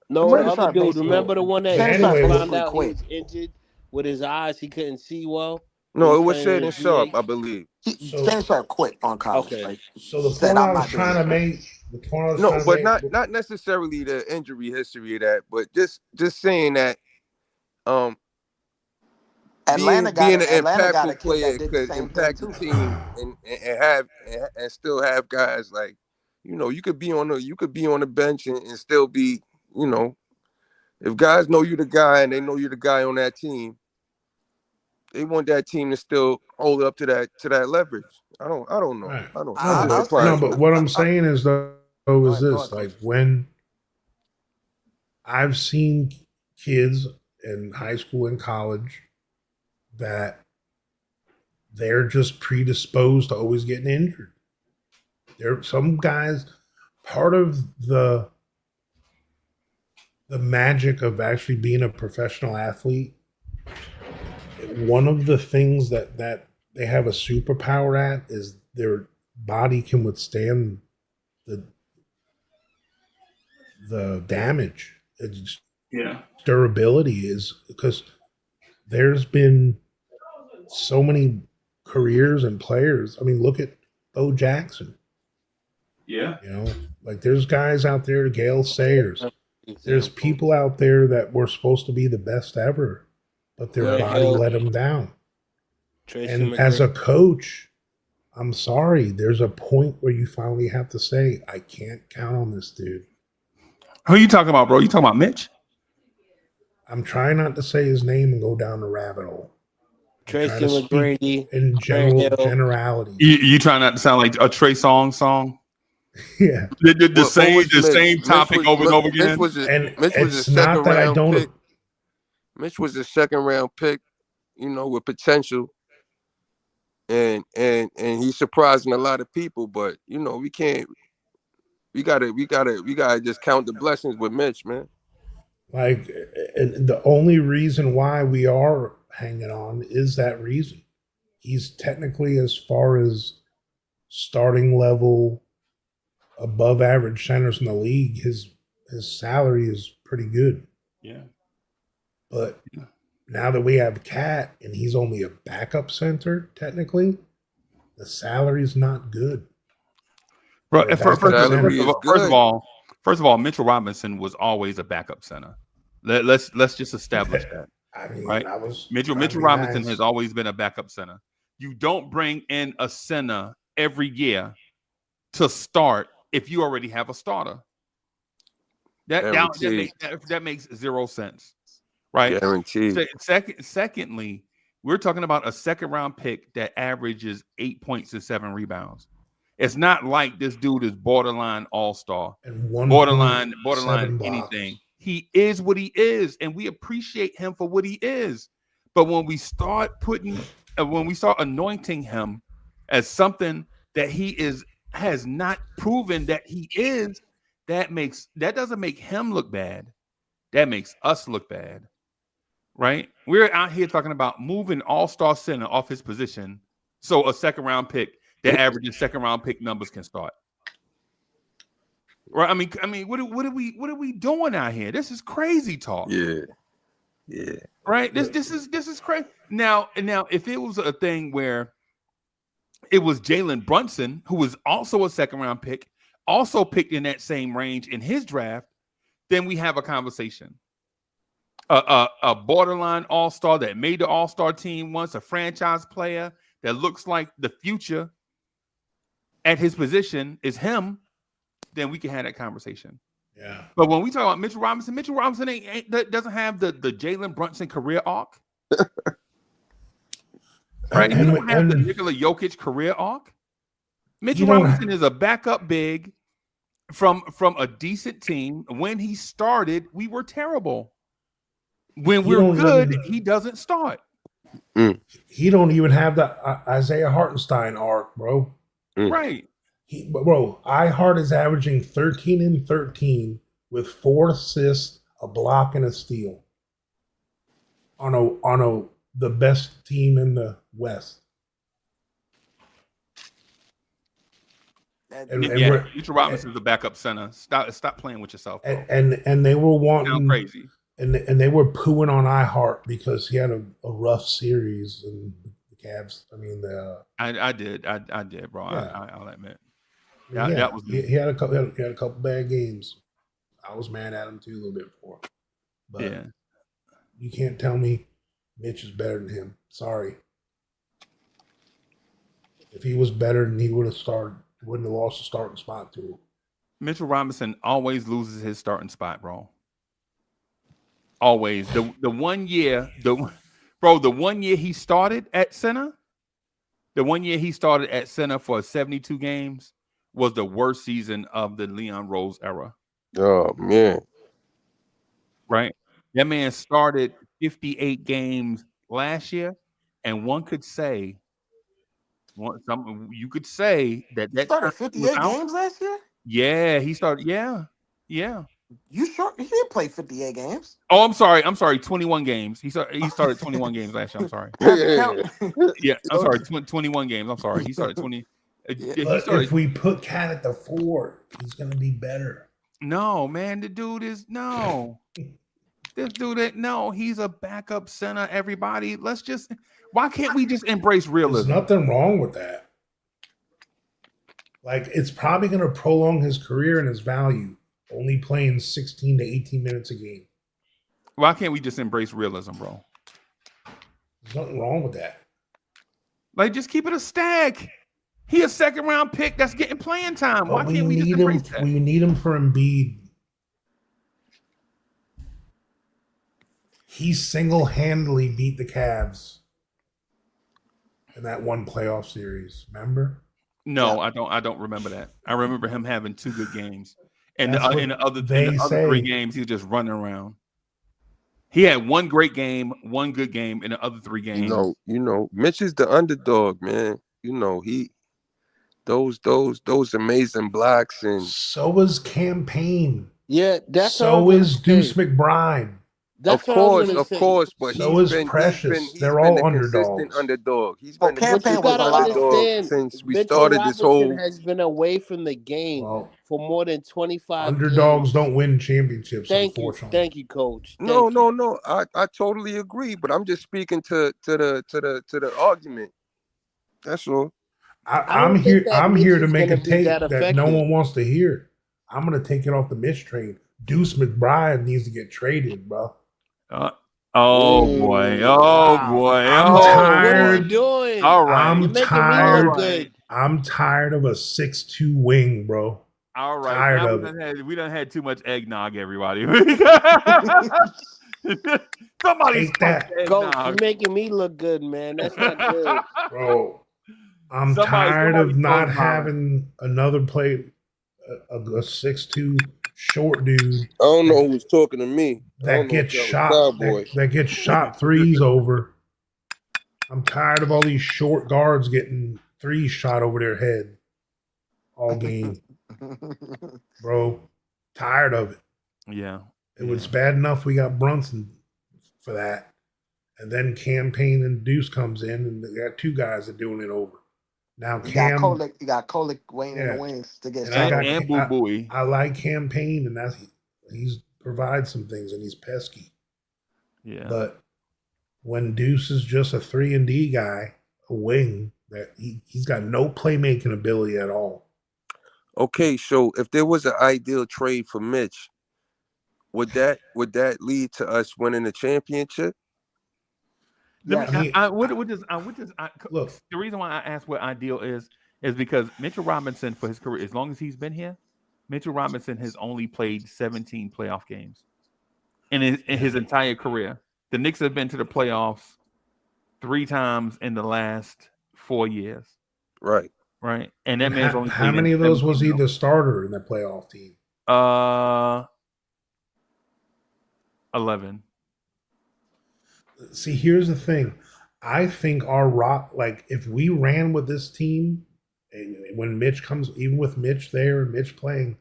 S11: No, the
S6: Shannon
S11: other
S6: Sharp
S11: dude.
S6: basically.
S11: Remember the one that
S6: Shannon Sharp
S12: Anyway,
S11: found
S6: basically
S11: out he
S6: quit.
S11: was injured with his eyes, he couldn't see well when
S14: No,
S11: he
S14: it was
S11: played in
S14: Shaden
S11: the
S14: Sharp,
S11: NBA.
S14: I believe.
S12: so
S6: Shannon Sharp quit on college.
S11: Okay.
S6: Like
S12: so the
S6: said,
S12: point
S6: I'm
S12: I was
S6: not doing
S12: trying
S6: this.
S12: to make,
S14: No, but not necessarily the injury history of that, but just saying that being
S6: Atlanta got
S14: an
S6: a
S14: impactful
S6: kid that
S14: player
S6: did the
S14: could
S6: same thing
S14: impact the
S6: too.
S14: team and still have guys like, you could be on the bench and still be, if guys know you the guy and they know you're the guy on that team, they want that team to still hold up to that leverage. I don't know.
S12: right.
S14: I don't.
S12: No,
S14: I'm just
S6: I'll
S12: but
S6: say,
S14: surprised.
S12: what I'm saying is though
S6: go
S12: is
S6: ahead,
S12: this:
S6: Coach.
S12: like when I've seen kids in high school and college that they're just predisposed to always getting injured. There, some guys, part of the magic of actually being a professional athlete, one of the things that they have a superpower at is their body can withstand the damage. It's
S13: Yeah.
S12: durability is because there's been so many careers and players. I mean, look at Bo Jackson.
S13: Yeah.
S12: Like there's guys out there, Gale Sayers. There's
S11: Example.
S12: people out there that were supposed to be the best ever, but their
S11: Grant
S12: body
S11: Hill,
S12: let them down.
S11: Tracy
S12: And as
S11: McGrady.
S12: a coach, I'm sorry, there's a point where you finally have to say, I can't count on this dude.
S4: Who you talking about, bro? You talking about Mitch?
S12: I'm trying not to say his name and go down the rabbit hole. I'm trying
S11: Tracy
S12: to speak
S11: McGrady,
S12: in
S11: Grant Hill.
S12: generalities.
S4: You trying not to sound like a Trey Songz song?
S12: Yeah.
S4: The
S14: What was Mitch?
S4: same topic over and over again.
S12: And
S14: Mitch was a
S12: it's not
S14: second
S12: that I
S14: round
S12: don't.
S14: pick. Mitch was a second round pick, with potential. And he's surprising a lot of people, but we can't. We gotta just count the blessings with Mitch, man.
S12: Like, and the only reason why we are hanging on is that reason. He's technically, as far as starting level, above average centers in the league, his salary is pretty good.
S13: Yeah.
S12: But now that we have Cat and he's only a backup center, technically, the salary's not good.
S4: Bro,
S12: For a backup center.
S4: first of all, Mitchell Robinson was always a backup center. Let's just establish that.
S12: I mean,
S4: right? Mitchell Robinson has always been a backup center. You don't bring in a center every year to start if you already have a starter. That makes zero sense, right?
S14: Guaranteed.
S4: Secondly, we're talking about a second round pick that averages 8 points and 7 rebounds. It's not like this dude is borderline all-star, borderline anything. He is what he is, and we appreciate him for what he is. But when we start anointing him as something that he has not proven that he is, that doesn't make him look bad. That makes us look bad, right? We're out here talking about moving all-star center off his position, so a second round pick that averages second round pick numbers can start. Right? I mean, what are we doing out here? This is crazy talk.
S14: Yeah.
S4: Right? This is crazy. Now, if it was a thing where it was Jalen Brunson, who was also a second round pick, also picked in that same range in his draft, then we have a conversation. A borderline all-star that made the all-star team once, a franchise player that looks like the future at his position is him, then we can have that conversation.
S12: Yeah.
S4: But when we talk about Mitchell Robinson doesn't have the Jalen Brunson career arc. Right? He don't have the Nikola Jokic career arc. Mitchell Robinson is a backup big from a decent team. When he started, we were terrible. When we're good, he doesn't start.
S12: He don't even have the Isaiah Hartenstein arc, bro.
S4: Right.
S12: Ihart is averaging 13 and 13 with 4 assists, a block, and a steal on the best team in the West.
S4: Mitchell Robinson's the backup center. Stop playing with yourself, bro.
S12: And they were wanting
S4: Sound crazy.
S12: And they were pooing on iHeart because he had a rough series and the Cavs. I mean,
S4: I did, bro. Yeah. I'll admit.
S12: That was me. He had a couple bad games. I was mad at him too a little bit before. But you can't tell me Mitch is better than him. Sorry. If he was better, then he wouldn't have lost the starting spot to him.
S4: Mitchell Robinson always loses his starting spot, bro. Always. The 1 year, the 1 year he started at center, for 72 games was the worst season of the Leon Rose era.
S14: Oh man.
S4: Right? That man started 58 games last year, and one could say you could say that
S9: started 58 games last year?
S4: Yeah, he started. Yeah.
S9: You sure he didn't play 58 games?
S4: Oh, I'm sorry. 21 games. He started 21 games last year. I'm sorry. Yeah, I'm sorry. 21 games. I'm sorry. He started 20.
S12: If we put Cat at the 4, he's gonna be better.
S4: No, man. The dude is This dude, he's a backup center. Everybody, why can't we just embrace realism?
S12: There's nothing wrong with that. Like, it's probably going to prolong his career and his value, only playing 16 to 18 minutes a game.
S4: Why can't we just embrace realism, bro?
S12: There's nothing wrong with that.
S4: Like, just keep it a stack. He a second round pick that's getting playing time. Why can't we just embrace that?
S12: We need him for Embiid. He single-handedly beat the Cavs in that one playoff series. Remember?
S4: No, I don't remember that. I remember him having 2 good games, and in the other 3 games he was just running around. He had 1 great game, 1 good game, in the other 3 games.
S14: You know, Mitch is the underdog, man. You know, those amazing blocks, and
S12: so is Campaign.
S6: Yeah, that's
S12: so is Deuce McBride.
S14: Of course, but
S12: so is Precious. They're all underdogs.
S14: Underdog. He's been
S6: a underdog
S14: since we started this whole.
S6: Has been away from the game for more than 25.
S12: Underdogs don't win championships. Unfortunately,
S6: thank you, Coach.
S14: No. I totally agree, but I'm just speaking to the argument. That's all.
S12: I'm here to make a take that no one wants to hear. I'm gonna take it off the Mitch train. Deuce McBride needs to get traded, bro.
S4: Boy.
S12: I'm tired.
S6: What are you doing?
S4: All right.
S12: I'm tired. I'm tired of a 6'2" wing, bro.
S4: All right.
S12: Tired of it.
S4: We done had too much eggnog, everybody. Somebody
S12: take that.
S6: Coach, you're making me look good, man. That's not good.
S12: Bro, I'm tired of not having another play, a 6'2" short dude.
S14: I don't know who's talking to me.
S12: That gets shot. That gets shot threes over. I'm tired of all these short guards getting threes shot over their head all game. Bro, tired of it.
S4: Yeah.
S12: It was bad enough we got Brunson for that. And then Campaign and Deuce comes in, and they got 2 guys that are doing it over. Now
S9: you got Kolek waiting in the wings to get shot.
S12: I like Campaign, and he's provides some things, and he's pesky.
S4: Yeah.
S12: But when Deuce is just a 3-and-D guy, a wing, that he's got no playmaking ability at all.
S14: Okay, so if there was an ideal trade for Mitch, would that lead to us winning the championship?
S4: Look, the reason why I asked what ideal is because Mitchell Robinson, for his career, as long as he's been here, Mitchell Robinson has only played 17 playoff games in his entire career. The Knicks have been to the playoffs 3 times in the last 4 years.
S14: Right.
S4: And that man's only
S12: how many of those was he the starter in the playoff team?
S4: 11.
S12: See, here's the thing. I think if we ran with this team, when Mitch comes, even with Mitch there and Mitch playing,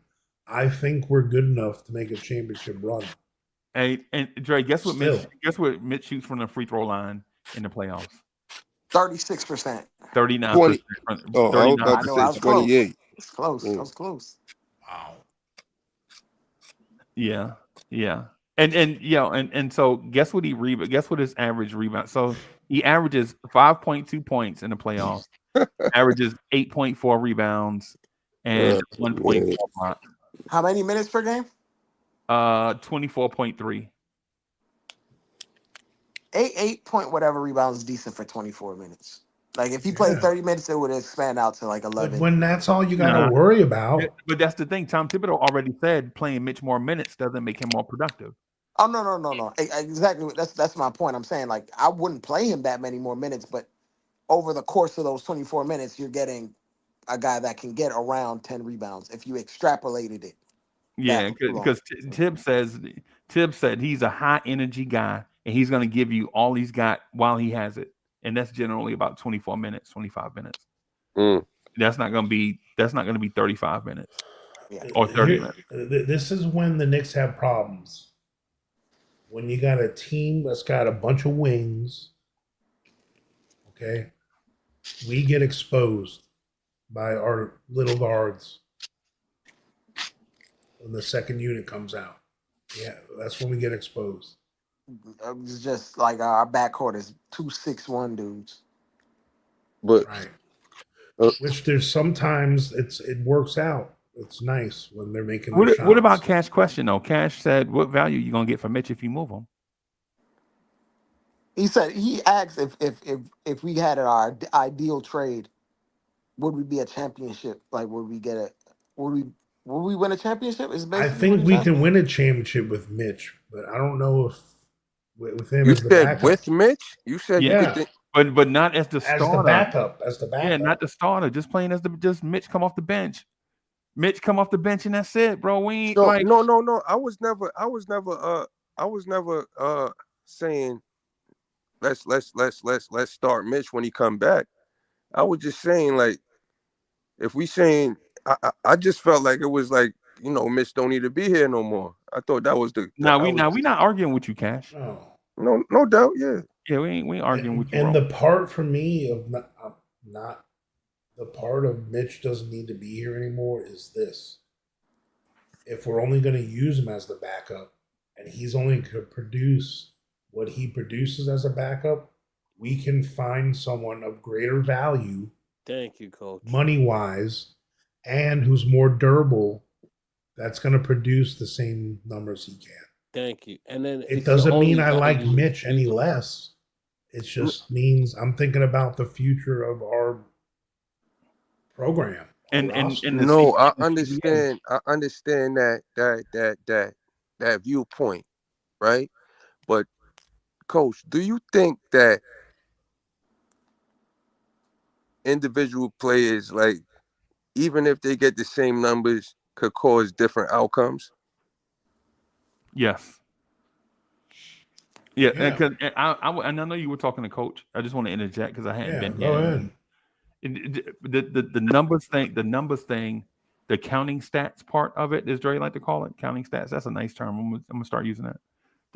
S12: I think we're good enough to make a championship run.
S4: Hey, and Dre, guess what Mitch shoots from the free throw line in the playoffs?
S9: 36%.
S4: 39%.
S14: I was about to say 28.
S9: It's close. That was close.
S12: Wow.
S4: Yeah, yeah. And so guess what guess what his average rebound. So he averages 5.2 points in the playoffs, averages 8.4 rebounds and 1.4
S14: Man.
S4: blocks.
S9: How many minutes per game?
S4: 24.3.
S9: 8 point whatever rebounds is decent for 24 minutes. Like if he played
S12: Yeah.
S9: 30 minutes, it would expand out to like
S12: But
S9: 11.
S12: when that's all you got to
S4: Nah.
S12: worry about,
S4: But that's the thing. Tom Thibodeau already said playing Mitch more minutes doesn't make him more productive.
S9: Oh no. Exactly. That's my point. I'm saying like I wouldn't play him that many more minutes, but over the course of those 24 minutes, you're getting a guy that can get around 10 rebounds if you extrapolated it.
S4: Yeah, because Tibbs said he's a high energy guy and he's going to give you all he's got while he has it, and that's generally about 24 minutes, 25 minutes.
S14: Mm.
S4: That's not going to be 35 minutes
S9: Yeah.
S4: or 30 minutes.
S12: This is when the Knicks have problems. When you got a team that's got a bunch of wings, okay, we get exposed by our little guards when the second unit comes out. Yeah, that's when we get exposed.
S9: It's just like our backcourt is 2-6-1 dudes.
S14: But
S12: Right. Which there's sometimes it works out. It's nice when they're making the shots.
S4: What about Cash question though? Cash said, "What value you gonna get for Mitch if you move him?"
S9: He said he asked if we had our ideal trade, would we be a championship? Like would we win a championship? Is
S12: I
S9: basically
S12: think
S9: what
S12: we
S9: he's
S12: can
S9: asking.
S12: win a championship with Mitch, but I don't know if with him
S14: you
S12: as the
S14: said
S12: backup.
S14: with Mitch? You said you
S12: Yeah.
S14: could think
S4: But not as the starter.
S12: As the backup.
S4: Yeah, not the starter. Just playing as just Mitch come off the bench. Mitch come off the bench and that's it, bro. We ain't
S14: no,
S4: like
S14: no. I was never saying let's start Mitch when he come back. I was just saying like if we saying I just felt like it was like, Mitch don't need to be here no more. I thought that was
S4: we not arguing with you, Cash.
S14: no doubt, yeah.
S4: Yeah, we ain't arguing with you.
S12: And
S4: bro.
S12: the part for me of not the part of Mitch doesn't need to be here anymore is this. If we're only going to use him as the backup and he's only going to produce what he produces as a backup, we can find someone of greater value.
S11: Thank you, Coach.
S12: Money-wise, and who's more durable, that's going to produce the same numbers he can.
S11: Thank you. And then
S12: It doesn't mean I like Mitch any less. It just means I'm thinking about the future of our program.
S4: And
S14: no, I understand that viewpoint, right? But Coach, do you think that individual players, like even if they get the same numbers, could cause different outcomes?
S4: Yes. Yeah, because I know you were talking to Coach. I just want to interject because I hadn't been
S12: go
S4: here.
S12: ahead.
S4: The numbers thing, the counting stats part of it, as Dre like to call it, counting stats. That's a nice term. I'm gonna start using that.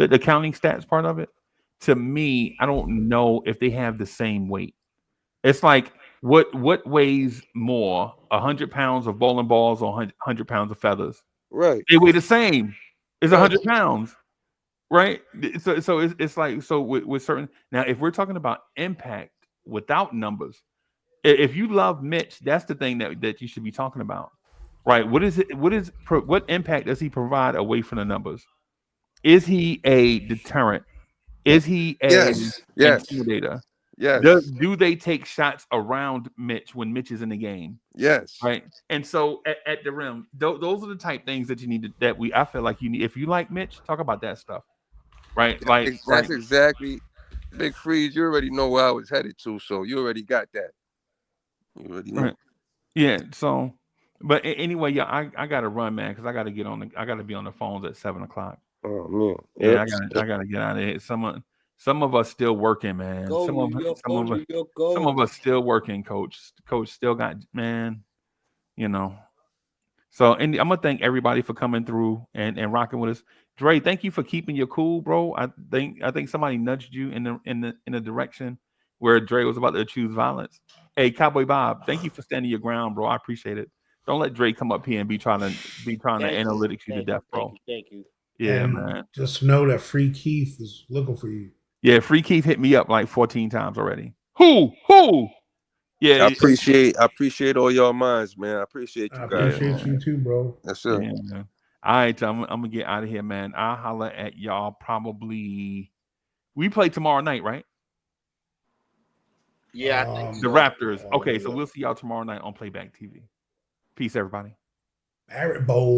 S4: The counting stats part of it, to me, I don't know if they have the same weight. It's like what weighs more, 100 pounds of bowling balls or 100 pounds of feathers?
S14: Right.
S4: They weigh the same. It's 100 pounds. Right. So it's like, so with certain, now, if we're talking about impact without numbers, if you love Mitch, that's the thing that you should be talking about. Right. What impact does he provide away from the numbers? Is he a deterrent? Is he a intimidator?
S14: Yes.
S4: Do they take shots around Mitch when Mitch is in the game?
S14: Yes.
S4: Right. And so at the rim, those are the type things that you need I feel like you need. If you like Mitch, talk about that stuff. Right.
S14: That's exactly, Big Freeze. You already know where I was headed to, so you already got that. You already know.
S4: Right. Yeah. So, but anyway, yeah, I gotta run, man, because I gotta be on the phones at 7:00.
S14: Oh man.
S4: Yeah, I gotta get out of here. Some of us still working, man. Some of us still working, Coach. Coach still got, man. So, and I'm gonna thank everybody for coming through and rocking with us. Dre, thank you for keeping your cool, bro. I think somebody nudged you in the direction where Dre was about to choose violence. Hey, Cowboy Bob, thank you for standing your ground, bro. I appreciate it. Don't let Drake come up here and be trying to analytics you to death, bro.
S11: Thank you.
S4: Yeah,
S12: and
S4: man.
S12: Just know that Free Keith is looking for you.
S4: Yeah, Free Keith hit me up like 14 times already. Who? Yeah,
S14: I appreciate all y'all minds, man. I appreciate you
S12: I
S14: guys.
S12: appreciate you too, bro.
S14: That's it.
S4: Yeah, man. All right, I'm gonna get out of here, man. I'll holler at y'all probably. We play tomorrow night, right?
S10: Yeah, I think
S4: The
S10: so.
S4: Raptors. Okay, so we'll see y'all tomorrow night on Playback TV. Peace, everybody.
S12: Barrett Bowl.